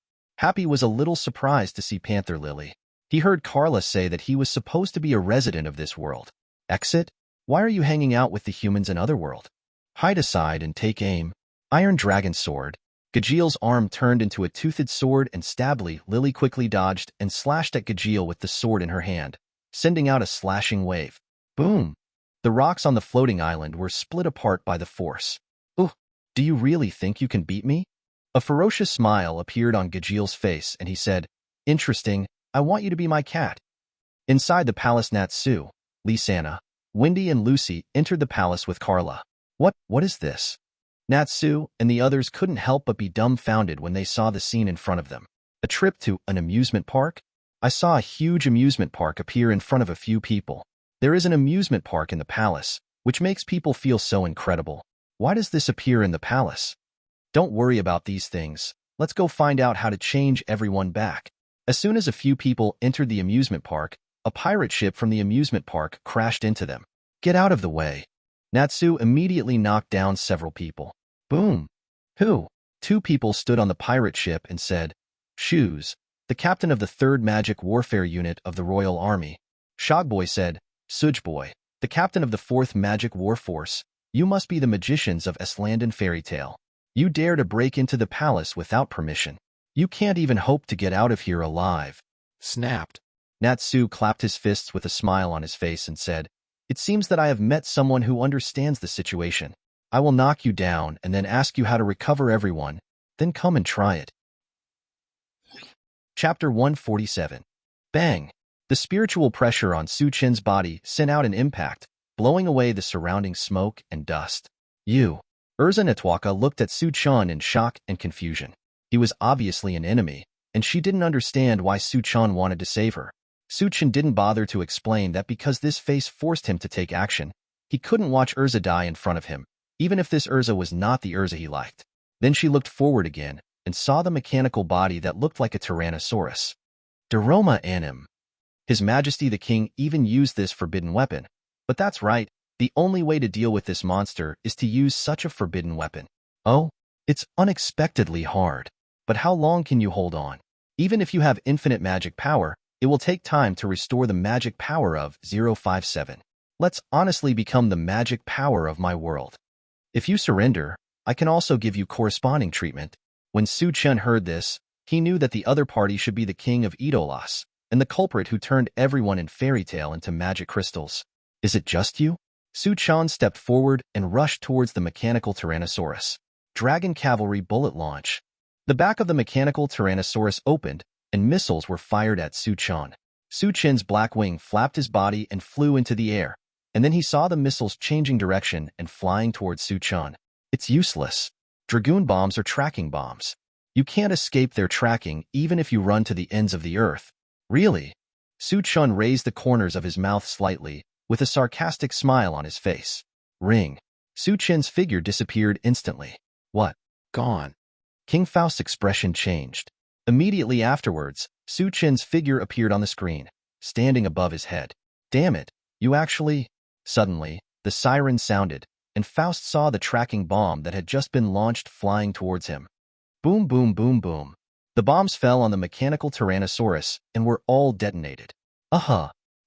Happy was a little surprised to see Panther Lily. He heard Carla say that he was supposed to be a resident of this world. Exit? Why are you hanging out with the humans in Otherworld? Hide aside and take aim. Iron Dragon Sword. Gajeel's arm turned into a toothed sword and stabbed Lily quickly dodged and slashed at Gajeel with the sword in her hand, sending out a slashing wave. Boom! The rocks on the floating island were split apart by the force. Ooh, do you really think you can beat me? A ferocious smile appeared on Gajeel's face and he said, Interesting, I want you to be my cat. Inside the palace, Natsu, Lisana, Wendy and Lucy entered the palace with Carla. What is this? Natsu and the others couldn't help but be dumbfounded when they saw the scene in front of them. A trip to an amusement park? I saw a huge amusement park appear in front of a few people. There is an amusement park in the palace, which makes people feel so incredible. Why does this appear in the palace? Don't worry about these things. Let's go find out how to change everyone back. As soon as a few people entered the amusement park, a pirate ship from the amusement park crashed into them. Get out of the way. Natsu immediately knocked down several people. Boom. Who? 2 people stood on the pirate ship and said, Shoes, the captain of the 3rd Magic Warfare Unit of the Royal Army. Shogboy said, Sujboy, the captain of the 4th Magic War Force. You must be the magicians of Eslandan Fairy Tale. You dare to break into the palace without permission. You can't even hope to get out of here alive. Snapped. Natsu clapped his fists with a smile on his face and said, It seems that I have met someone who understands the situation. I will knock you down and then ask you how to recover everyone, then come and try it. Chapter 147. Bang! The spiritual pressure on Suchin's body sent out an impact, blowing away the surrounding smoke and dust. Erza Netwaka looked at Suchin in shock and confusion. He was obviously an enemy, and she didn't understand why Suchin wanted to save her. Suchin didn't bother to explain that because this face forced him to take action. He couldn't watch Erza die in front of him, even if this Erza was not the Erza he liked. Then she looked forward again and saw the mechanical body that looked like a Tyrannosaurus. Daroma Anim. His Majesty the King even used this forbidden weapon. But that's right, the only way to deal with this monster is to use such a forbidden weapon. Oh, it's unexpectedly hard. But how long can you hold on? Even if you have infinite magic power, it will take time to restore the magic power of 057. Let's honestly become the magic power of my world. If you surrender, I can also give you corresponding treatment. When Suchin heard this, he knew that the other party should be the king of Idolas, and the culprit who turned everyone in Fairy Tale into magic crystals. Is it just you? Suchin stepped forward and rushed towards the mechanical Tyrannosaurus. Dragon Cavalry Bullet Launch. The back of the mechanical Tyrannosaurus opened, and missiles were fired at Suchin. Suchin's Blackwing flapped his body and flew into the air, and then he saw the missiles changing direction and flying towards Suchin. It's useless. Dragoon bombs are tracking bombs. You can't escape their tracking even if you run to the ends of the earth. Really? Suchin raised the corners of his mouth slightly, with a sarcastic smile on his face. Ring. Suchin's figure disappeared instantly. What? Gone. King Faust's expression changed. Immediately afterwards, Suchin's figure appeared on the screen, standing above his head. Damn it, you actually... Suddenly, the siren sounded, and Faust saw the tracking bomb that had just been launched flying towards him. Boom, boom, boom, boom. The bombs fell on the mechanical Tyrannosaurus and were all detonated.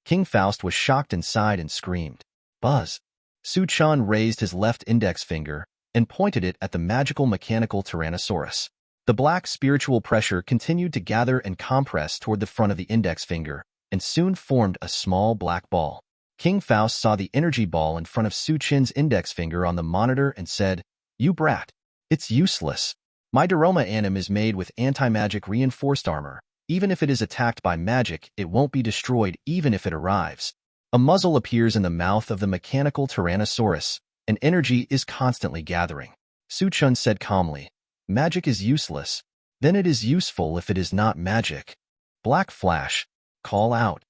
King Faust was shocked and sighed and screamed. Buzz. Suchin raised his left index finger and pointed it at the magical mechanical Tyrannosaurus. The black spiritual pressure continued to gather and compress toward the front of the index finger, and soon formed a small black ball. King Faust saw the energy ball in front of Su Chin's index finger on the monitor and said, "You brat. It's useless. My Daroma anim is made with anti-magic reinforced armor. Even if it is attacked by magic, it won't be destroyed even if it arrives." A muzzle appears in the mouth of the mechanical Tyrannosaurus, and energy is constantly gathering. Su Chin said calmly, "Magic is useless. Then it is useful if it is not magic." Black flash. Call out.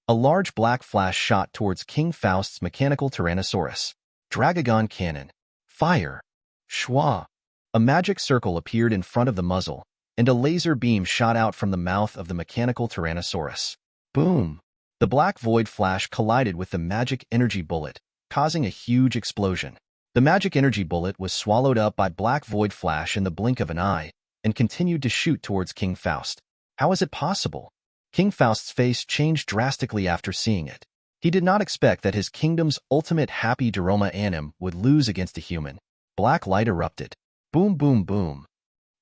A large black flash shot towards King Faust's mechanical Tyrannosaurus. Dragon cannon. Fire. Schwa. A magic circle appeared in front of the muzzle, and a laser beam shot out from the mouth of the mechanical Tyrannosaurus. Boom! The black void flash collided with the magic energy bullet, causing a huge explosion. The magic energy bullet was swallowed up by black void flash in the blink of an eye, and continued to shoot towards King Faust. How is it possible? King Faust's face changed drastically after seeing it. He did not expect that his kingdom's ultimate happy Daroma anim would lose against a human. Black light erupted. Boom boom boom.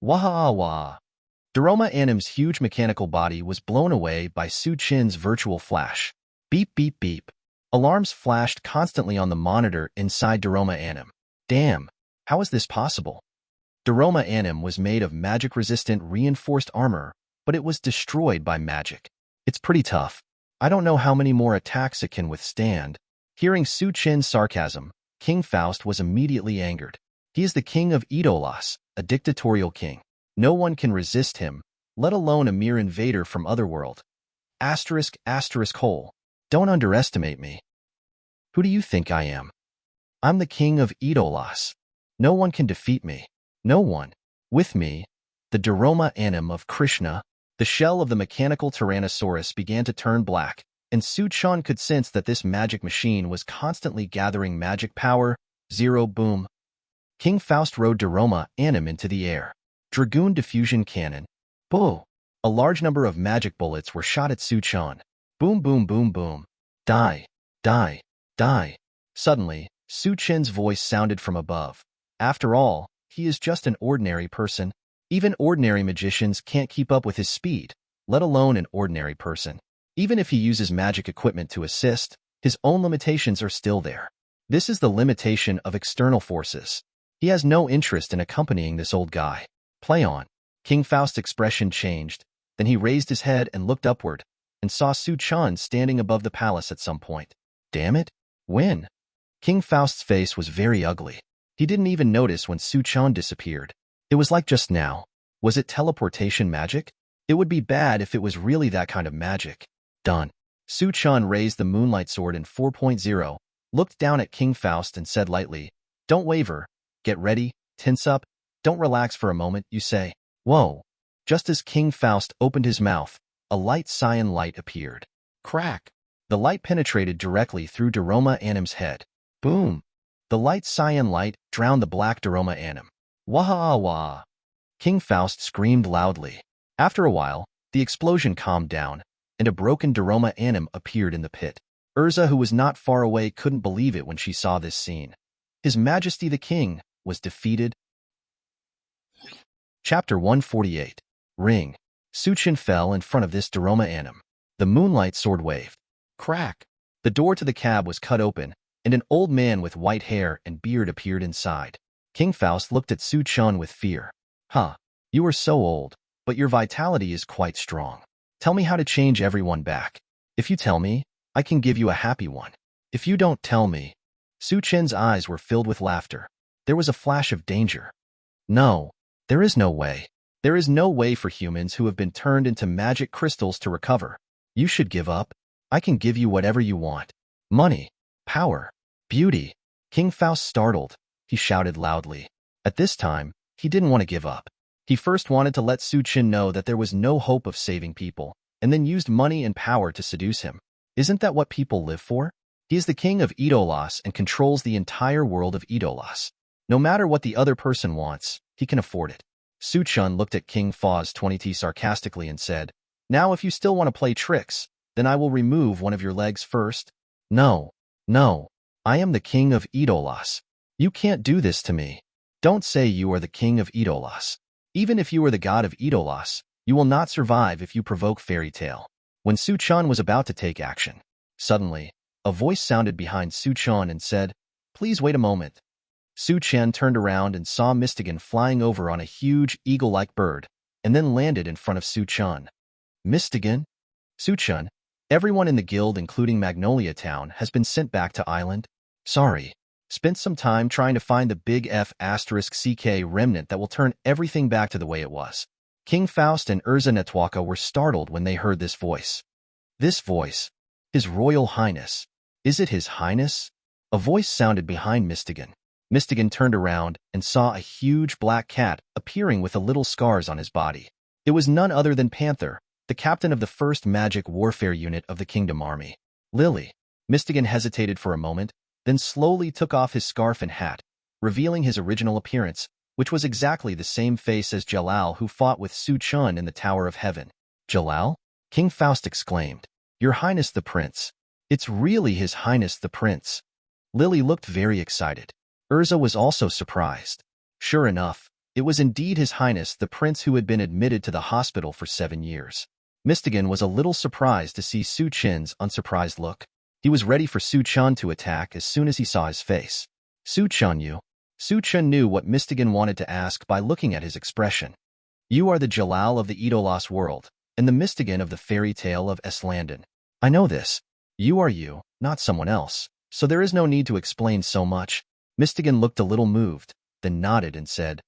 Wah wah. Daroma anim's huge mechanical body was blown away by Su Chin's virtual flash. Beep beep beep. Alarms flashed constantly on the monitor inside Daroma anim. Damn, how is this possible? Daroma anim was made of magic-resistant reinforced armor, but it was destroyed by magic. It's pretty tough. I don't know how many more attacks it can withstand. Hearing Su Chin's sarcasm, King Faust was immediately angered. He is the king of Idolas, a dictatorial king. No one can resist him, let alone a mere invader from Otherworld. Asterisk asterisk hole. Don't underestimate me. Who do you think I am? I'm the king of Idolas. No one can defeat me. No one. With me, the Daroma anim of Krishna. The shell of the mechanical Tyrannosaurus began to turn black, and Su Chin could sense that this magic machine was constantly gathering magic power. Zero boom. King Faust rode Daroma anim into the air. Dragoon diffusion cannon. Boo! A large number of magic bullets were shot at Su Chin. Boom boom boom boom. Die. Die. Die. Suddenly, Su Chin's voice sounded from above. After all, he is just an ordinary person. Even ordinary magicians can't keep up with his speed, let alone an ordinary person. Even if he uses magic equipment to assist, his own limitations are still there. This is the limitation of external forces. He has no interest in accompanying this old guy. Play on. King Faust's expression changed. Then he raised his head and looked upward, and saw Su Chin standing above the palace at some point. Damn it. When? King Faust's face was very ugly. He didn't even notice when Su Chin disappeared. It was like just now. Was it teleportation magic? It would be bad if it was really that kind of magic. Done. Su Chin raised the Moonlight Sword in 4.0, looked down at King Faust and said lightly, "Don't waver. Get ready, tense up. Don't relax for a moment, you say." Whoa. Just as King Faust opened his mouth, a light cyan light appeared. Crack. The light penetrated directly through Daroma anim's head. Boom. The light cyan light drowned the black Daroma anim. Wah wah. King Faust screamed loudly. After a while, the explosion calmed down, and a broken Daroma anim appeared in the pit. Erza, who was not far away, couldn't believe it when she saw this scene. His Majesty the King was defeated. Chapter 148. Ring. Su Chin fell in front of this Daroma anim. The Moonlight Sword waved. Crack. The door to the cab was cut open, and an old man with white hair and beard appeared inside. King Faust looked at Su Chin with fear. Huh, you are so old, but your vitality is quite strong. Tell me how to change everyone back. If you tell me, I can give you a happy one. If you don't tell me. Su Chin's eyes were filled with laughter. There was a flash of danger. No, there is no way. There is no way for humans who have been turned into magic crystals to recover. You should give up. I can give you whatever you want. Money, power, beauty. King Faust startled. He shouted loudly. At this time, he didn't want to give up. He first wanted to let Su Chin know that there was no hope of saving people, and then used money and power to seduce him. Isn't that what people live for? He is the king of Idolas and controls the entire world of Idolas. No matter what the other person wants, he can afford it. Su Chin looked at King Faust 20T sarcastically and said, "Now if you still want to play tricks, then I will remove one of your legs first." No, no, I am the king of Idolas. You can't do this to me. Don't say you are the king of Idolas. Even if you are the god of Idolos, you will not survive if you provoke fairy tale. When Su-chan was about to take action, suddenly, a voice sounded behind Su-chan and said, "Please wait a moment." Su-chan turned around and saw Mystigan flying over on a huge eagle-like bird, and then landed in front of Su-chan. "Mystigan? Su-chan, everyone in the guild including Magnolia Town has been sent back to island. Sorry. Spent some time trying to find the big F***CK remnant that will turn everything back to the way it was." King Faust and Erza Netwaka were startled when they heard this voice. This voice. His Royal Highness. Is it His Highness? A voice sounded behind Mystigan. Mystigan turned around and saw a huge black cat appearing with little scars on his body. It was none other than Panther, the captain of the 1st Magic Warfare Unit of the Kingdom Army. Lily. Mystigan hesitated for a moment, then slowly took off his scarf and hat, revealing his original appearance, which was exactly the same face as Jalal who fought with Su-chan in the Tower of Heaven. "Jalal?" King Faust exclaimed. "Your Highness the Prince. It's really His Highness the Prince." Lily looked very excited. Erza was also surprised. Sure enough, it was indeed His Highness the Prince who had been admitted to the hospital for 7 years. Mystigan was a little surprised to see Su-chan's unsurprised look. He was ready for Su-chan to attack as soon as he saw his face. "Su-chan, you?" Su-chan knew what Mystigan wanted to ask by looking at his expression. "You are the Jalal of the Idolos world, and the Mystigan of the fairy tale of Eslandon. I know this. You are you, not someone else, so there is no need to explain so much." Mystigan looked a little moved, then nodded and said,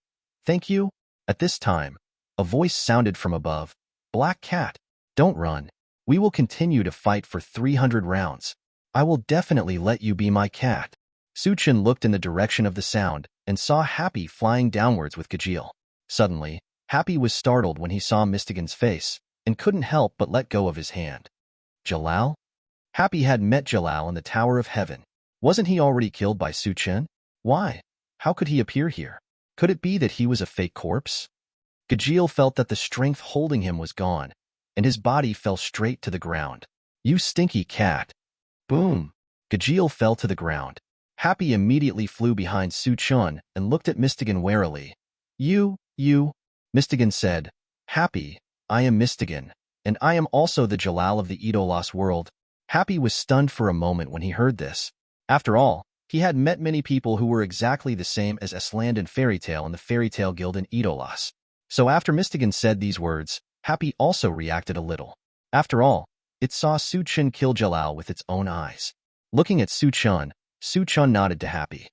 "Thank you." At this time, a voice sounded from above. "Black Cat, don't run. We will continue to fight for 300 rounds. I will definitely let you be my cat." Su-chan looked in the direction of the sound and saw Happy flying downwards with Gajeel. Suddenly, Happy was startled when he saw Mystigan's face and couldn't help but let go of his hand. Jalal? Happy had met Jalal in the Tower of Heaven. Wasn't he already killed by Su-chan? Why? How could he appear here? Could it be that he was a fake corpse? Gajeel felt that the strength holding him was gone, and his body fell straight to the ground. "You stinky cat." Boom! Gajeel fell to the ground. Happy immediately flew behind Su-chan and looked at Mystigan warily. You, Mystigan said. "Happy, I am Mystigan, and I am also the Jalal of the Idolos world." Happy was stunned for a moment when he heard this. After all, he had met many people who were exactly the same as Eslandon Fairy Tale and the Fairy Tale Guild in Idolos. So after Mystigan said these words, Happy also reacted a little. After all, it saw Su-chan kill Jalal with its own eyes. Looking at Su-chan nodded to Happy.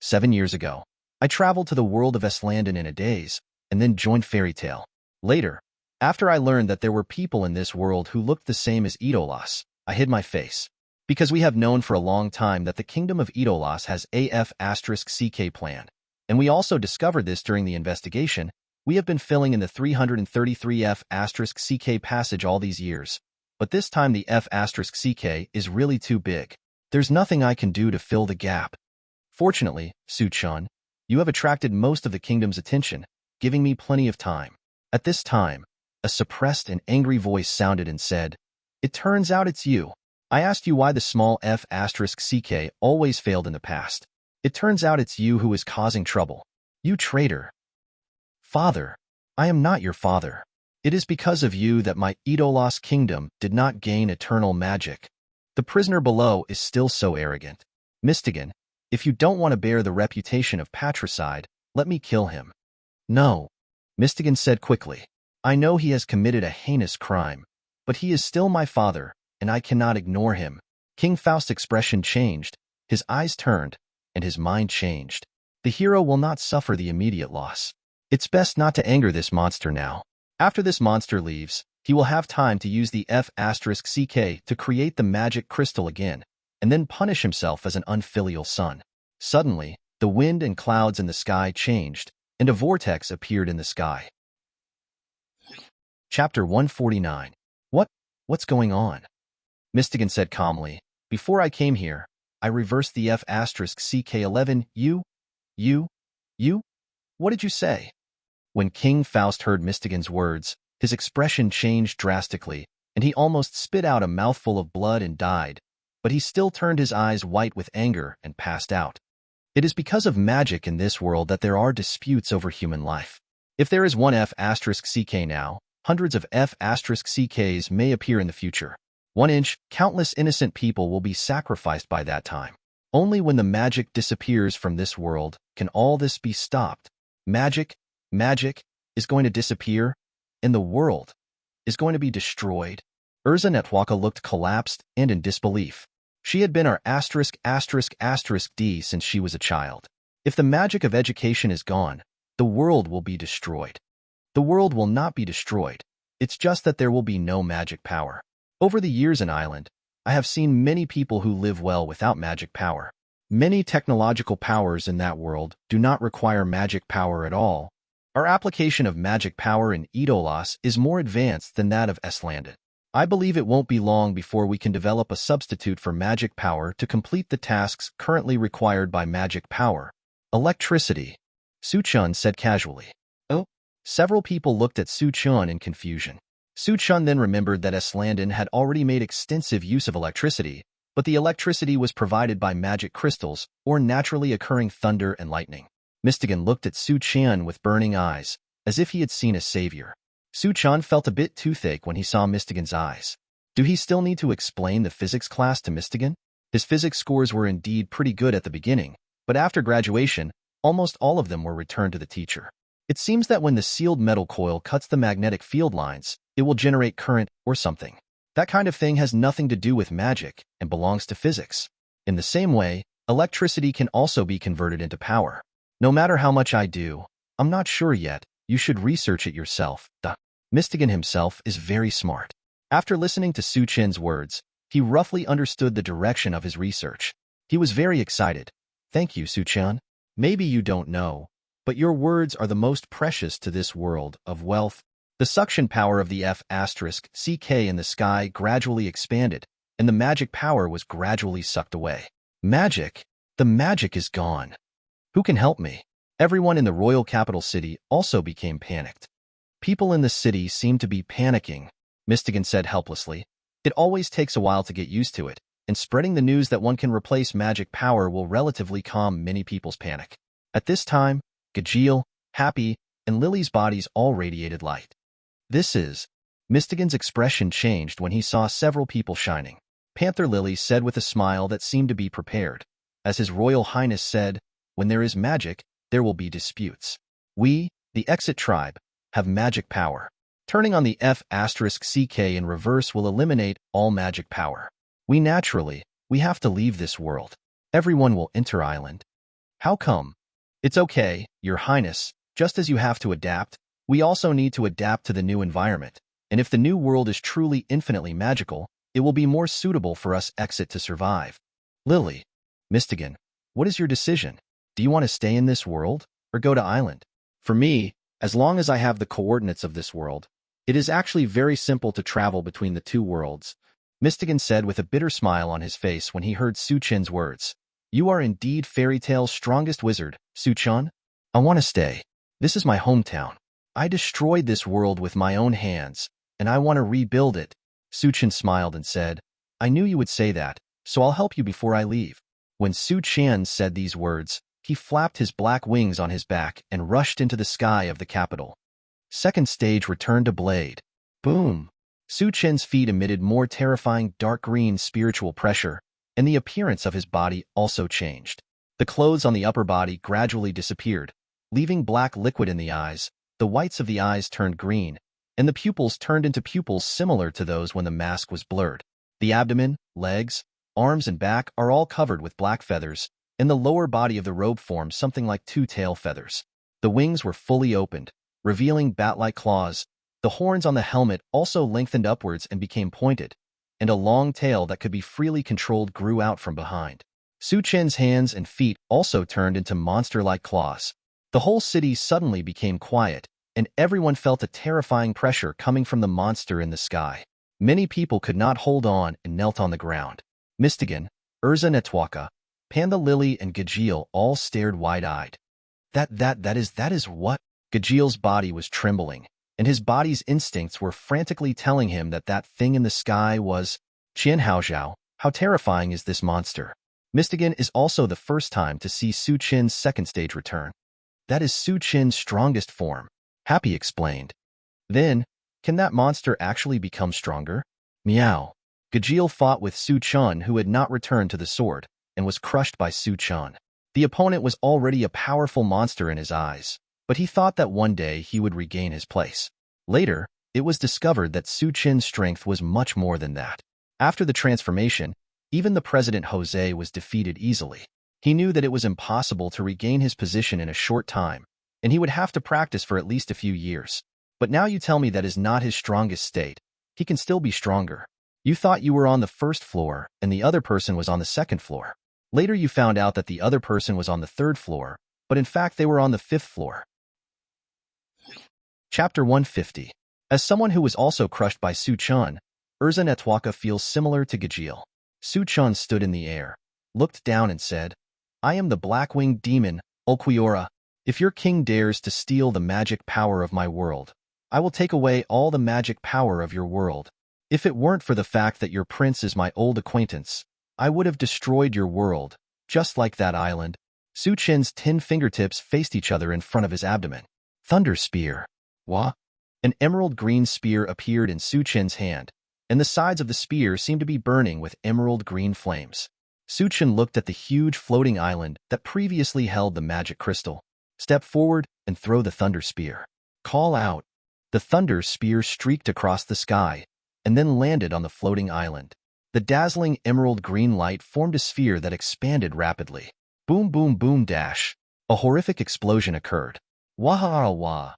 7 years ago, I traveled to the world of Eslandon in a daze, and then joined Fairy Tale. Later, after I learned that there were people in this world who looked the same as Idolos, I hid my face. Because we have known for a long time that the Kingdom of Idolos has AF***CK plan, and we also discovered this during the investigation. We have been filling in the 333 F***CK passage all these years, but this time the F***CK is really too big. There's nothing I can do to fill the gap. Fortunately, Su-chan, you have attracted most of the kingdom's attention, giving me plenty of time. At this time, a suppressed and angry voice sounded and said, "It turns out it's you. I asked you why the small F***CK always failed in the past. It turns out it's you who is causing trouble. You traitor." "Father, I am not your father. It is because of you that my Idolos kingdom did not gain eternal magic. The prisoner below is still so arrogant. Mystigan, if you don't want to bear the reputation of patricide, let me kill him." "No," Mystigan said quickly. "I know he has committed a heinous crime, but he is still my father, and I cannot ignore him." King Faust's expression changed, his eyes turned, and his mind changed. The hero will not suffer the immediate loss. It's best not to anger this monster now. After this monster leaves, he will have time to use the F***CK to create the magic crystal again, and then punish himself as an unfilial son. Suddenly, the wind and clouds in the sky changed, and a vortex appeared in the sky. Chapter 149. What's going on? Mystigan said calmly. "Before I came here, I reversed the F***CK11. You? What did you say?" When King Faust heard Mystigan's words, his expression changed drastically, and he almost spit out a mouthful of blood and died, but he still turned his eyes white with anger and passed out. It is because of magic in this world that there are disputes over human life. If there is one F***CK now, hundreds of F***CKs may appear in the future. 1 inch, countless innocent people will be sacrificed by that time. Only when the magic disappears from this world can all this be stopped. Magic is going to disappear, and the world is going to be destroyed. Erza Netwaka looked collapsed and in disbelief. She had been our **D since she was a child. If the magic of education is gone, the world will be destroyed. The world will not be destroyed. It's just that there will be no magic power. Over the years in Island, I have seen many people who live well without magic power. Many technological powers in that world do not require magic power at all. Our application of magic power in Idolas is more advanced than that of Eslanded. I believe it won't be long before we can develop a substitute for magic power to complete the tasks currently required by magic power. Electricity, Su-chun said casually. Oh? Several people looked at Su-chun in confusion. Su-chun then remembered that Eslandon had already made extensive use of electricity, but the electricity was provided by magic crystals or naturally occurring thunder and lightning. Mystigan looked at Su-chan with burning eyes, as if he had seen a savior. Su-chan felt a bit toothache when he saw Mystigan's eyes. Do he still need to explain the physics class to Mystigan? His physics scores were indeed pretty good at the beginning, but after graduation, almost all of them were returned to the teacher. It seems that when the sealed metal coil cuts the magnetic field lines, it will generate current or something. That kind of thing has nothing to do with magic and belongs to physics. In the same way, electricity can also be converted into power. No matter how much I do, I'm not sure yet. You should research it yourself. Mystigan himself is very smart. After listening to Su-chin's words, he roughly understood the direction of his research. He was very excited. Thank you, Su-chan. Maybe you don't know, but your words are the most precious to this world of wealth. The suction power of the F***CK in the sky gradually expanded, and the magic power was gradually sucked away. Magic? The magic is gone. Who can help me? Everyone in the royal capital city also became panicked. People in the city seemed to be panicking, Mystigan said helplessly. It always takes a while to get used to it, and spreading the news that one can replace magic power will relatively calm many people's panic. At this time, Gajeel, Happy, and Lily's bodies all radiated light. Mystigan's expression changed when he saw several people shining. Panther Lily said with a smile that seemed to be prepared. As His Royal Highness said, when there is magic, there will be disputes. We, the Exit Tribe, have magic power. Turning on the F***CK in reverse will eliminate all magic power. We have to leave this world. Everyone will enter Island. How come? It's okay, Your Highness. Just as you have to adapt, we also need to adapt to the new environment. And if the new world is truly infinitely magical, it will be more suitable for us Exit to survive. Lily. Mystigan, what is your decision? Do you want to stay in this world, or go to Island? For me, as long as I have the coordinates of this world, it is actually very simple to travel between the two worlds, Mystigan said with a bitter smile on his face when he heard Su-chin's words. You are indeed Fairy Tail's strongest wizard, Su-chan. I want to stay. This is my hometown. I destroyed this world with my own hands, and I want to rebuild it. Su-chan smiled and said, I knew you would say that, so I'll help you before I leave. When Su-chan said these words, he flapped his black wings on his back and rushed into the sky of the capital. Second stage returned to Blade. Boom! Su-chin's feet emitted more terrifying dark green spiritual pressure, and the appearance of his body also changed. The clothes on the upper body gradually disappeared, leaving black liquid in the eyes. The whites of the eyes turned green, and the pupils turned into pupils similar to those when the mask was blurred. The abdomen, legs, arms, and back are all covered with black feathers, and the lower body of the robe formed something like 2 tail feathers. The wings were fully opened, revealing bat-like claws. The horns on the helmet also lengthened upwards and became pointed, and a long tail that could be freely controlled grew out from behind. Su-chin's hands and feet also turned into monster-like claws. The whole city suddenly became quiet, and everyone felt a terrifying pressure coming from the monster in the sky. Many people could not hold on and knelt on the ground. Mystigan, Erza Netwaka, Panda Lily, and Gajeel all stared wide-eyed. That is what? Gajeel's body was trembling, and his body's instincts were frantically telling him that that thing in the sky was Qian Haozhao. How terrifying is this monster? Mystigan is also the first time to see Su-chin's second stage return. That is Su-chin's strongest form. Happy explained. Then, can that monster actually become stronger? Meow. Gajeel fought with Su Chun, who had not returned to the sword, and was crushed by Su Chun. The opponent was already a powerful monster in his eyes, but he thought that one day he would regain his place. Later, it was discovered that Su Chin's strength was much more than that. After the transformation, even the President Jose was defeated easily. He knew that it was impossible to regain his position in a short time, and he would have to practice for at least a few years. But now you tell me that is not his strongest state. He can still be stronger. You thought you were on the first floor, and the other person was on the second floor. Later you found out that the other person was on the third floor, but in fact they were on the fifth floor. Chapter 150. As someone who was also crushed by Su Chun, Erza Netwaka feels similar to Gajeel. Su Chun stood in the air, looked down and said, I am the Blackwing demon, Ulquiorra. If your king dares to steal the magic power of my world, I will take away all the magic power of your world. If it weren't for the fact that your prince is my old acquaintance, I would have destroyed your world, just like that island. Su Chin's 10 fingertips faced each other in front of his abdomen. Thunder Spear. Wah? An emerald green spear appeared in Su Chin's hand, and the sides of the spear seemed to be burning with emerald green flames. Su Chin looked at the huge floating island that previously held the magic crystal. Step forward and throw the thunder spear. Call out. The thunder spear streaked across the sky, and then landed on the floating island. The dazzling emerald green light formed a sphere that expanded rapidly. Boom, boom, boom, dash. A horrific explosion occurred. Wah-ha-wah.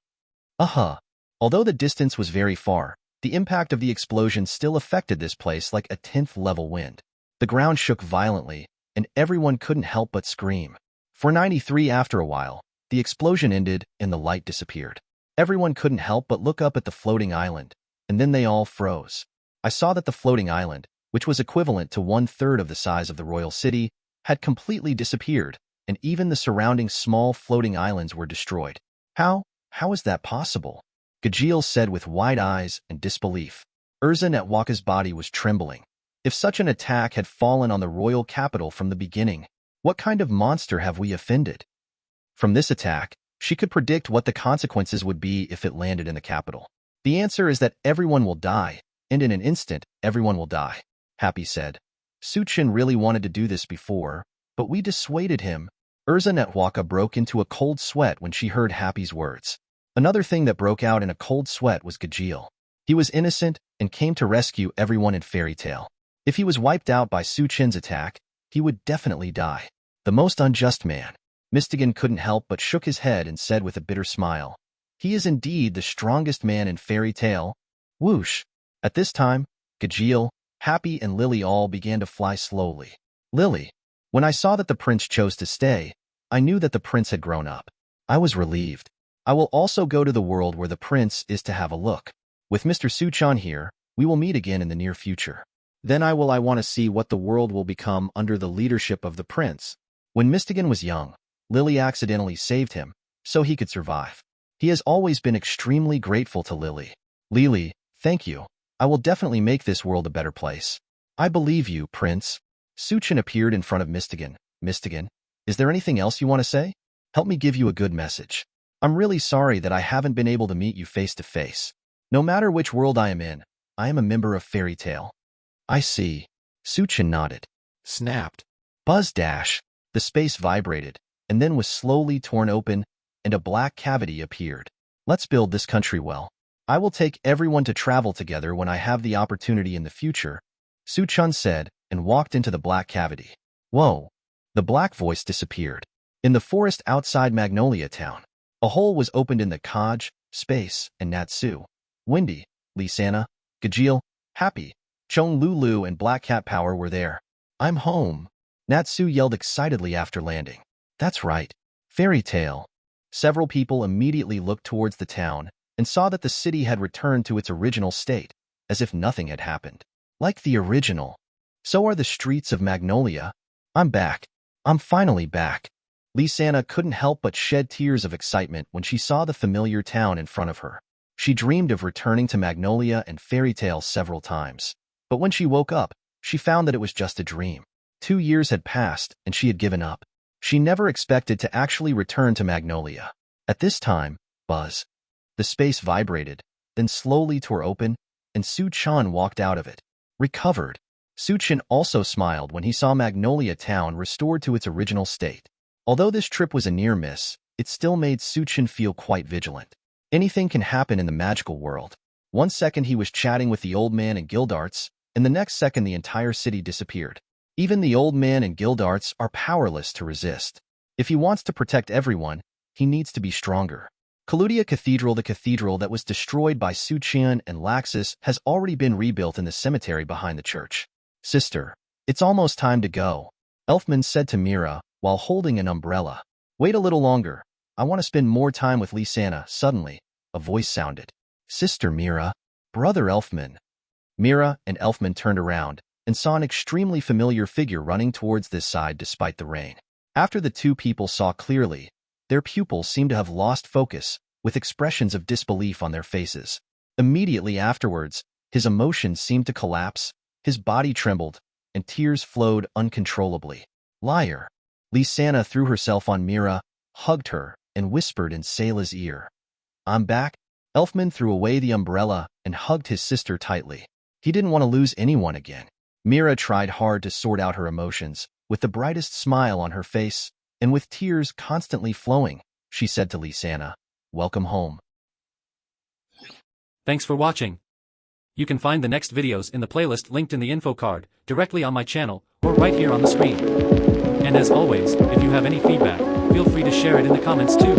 Although the distance was very far, the impact of the explosion still affected this place like a 10th level wind. The ground shook violently, and everyone couldn't help but scream. For 93 after a while, the explosion ended and the light disappeared. Everyone couldn't help but look up at the floating island, and then they all froze. I saw that the floating island, which was equivalent to 1/3 of the size of the royal city, had completely disappeared, and even the surrounding small floating islands were destroyed. How is that possible? Gajeel said with wide eyes and disbelief. Erza Netwaka's body was trembling. If such an attack had fallen on the royal capital from the beginning, what kind of monster have we offended? From this attack, she could predict what the consequences would be if it landed in the capital. The answer is that everyone will die, and in an instant, everyone will die, Happy said. Su Chin really wanted to do this before, but we dissuaded him. Erza Netwaka broke into a cold sweat when she heard Happy's words. Another thing that broke out in a cold sweat was Gajeel. He was innocent and came to rescue everyone in Fairy Tail. If he was wiped out by Su Chin's attack, he would definitely die. The most unjust man. Mistigan couldn't help but shook his head and said with a bitter smile, he is indeed the strongest man in Fairy Tail. Whoosh! At this time, Gajeel, Happy, and Lily all began to fly slowly. Lily. When I saw that the prince chose to stay, I knew that the prince had grown up. I was relieved. I will also go to the world where the prince is to have a look. With Mr. Su Chan here, we will meet again in the near future. Then I want to see what the world will become under the leadership of the prince. When Mistigan was young, Lily accidentally saved him, so he could survive. He has always been extremely grateful to Lily. Lily, thank you. I will definitely make this world a better place. I believe you, Prince. Su Chan appeared in front of Mistigan. Mistigan, is there anything else you want to say? Help me give you a good message. I'm really sorry that I haven't been able to meet you face to face. No matter which world I am in, I am a member of Fairy Tail. I see. Su Chan nodded. Snapped. Buzz dash. The space vibrated, and then was slowly torn open, and a black cavity appeared. Let's build this country well. I will take everyone to travel together when I have the opportunity in the future, Su Chan said, and walked into the black cavity. Whoa. The black voice disappeared. In the forest outside Magnolia Town, a hole was opened in the Kaj, Space, and Natsu. Windy, Lisana, Gajeel, Happy, Chong Lulu, and Black Cat Power were there. I'm home. Natsu yelled excitedly after landing. That's right. Fairy Tail. Several people immediately looked towards the town and saw that the city had returned to its original state, as if nothing had happened. Like the original. So are the streets of Magnolia. I'm back. I'm finally back. Lisana couldn't help but shed tears of excitement when she saw the familiar town in front of her. She dreamed of returning to Magnolia and Fairy Tail several times. But when she woke up, she found that it was just a dream. 2 years had passed, and she had given up. She never expected to actually return to Magnolia. At this time, Buzz. The space vibrated, then slowly tore open, and Su-chan walked out of it. Recovered. Su-chan also smiled when he saw Magnolia Town restored to its original state. Although this trip was a near miss, it still made Su-chan feel quite vigilant. Anything can happen in the magical world. One second he was chatting with the old man and Gildarts, and the next second the entire city disappeared. Even the old man and Gildarts are powerless to resist. If he wants to protect everyone, he needs to be stronger. Kaludia Cathedral, the cathedral that was destroyed by Su-chan and Laxus, has already been rebuilt in the cemetery behind the church. Sister, it's almost time to go, Elfman said to Mira while holding an umbrella. Wait a little longer. I want to spend more time with Lysana. Suddenly, a voice sounded. Sister Mira, Brother Elfman. Mira and Elfman turned around and saw an extremely familiar figure running towards this side despite the rain. After the two people saw clearly, their pupils seemed to have lost focus, with expressions of disbelief on their faces. Immediately afterwards, his emotions seemed to collapse, his body trembled, and tears flowed uncontrollably. Liar. Lysana threw herself on Mira, hugged her, and whispered in Sayla's ear. I'm back. Elfman threw away the umbrella and hugged his sister tightly. He didn't want to lose anyone again. Mira tried hard to sort out her emotions, with the brightest smile on her face, and with tears constantly flowing, she said to Lysana, Welcome home. Thanks for watching. You can find the next videos in the playlist linked in the info card, directly on my channel, or right here on the screen. And as always, if you have any feedback, feel free to share it in the comments too.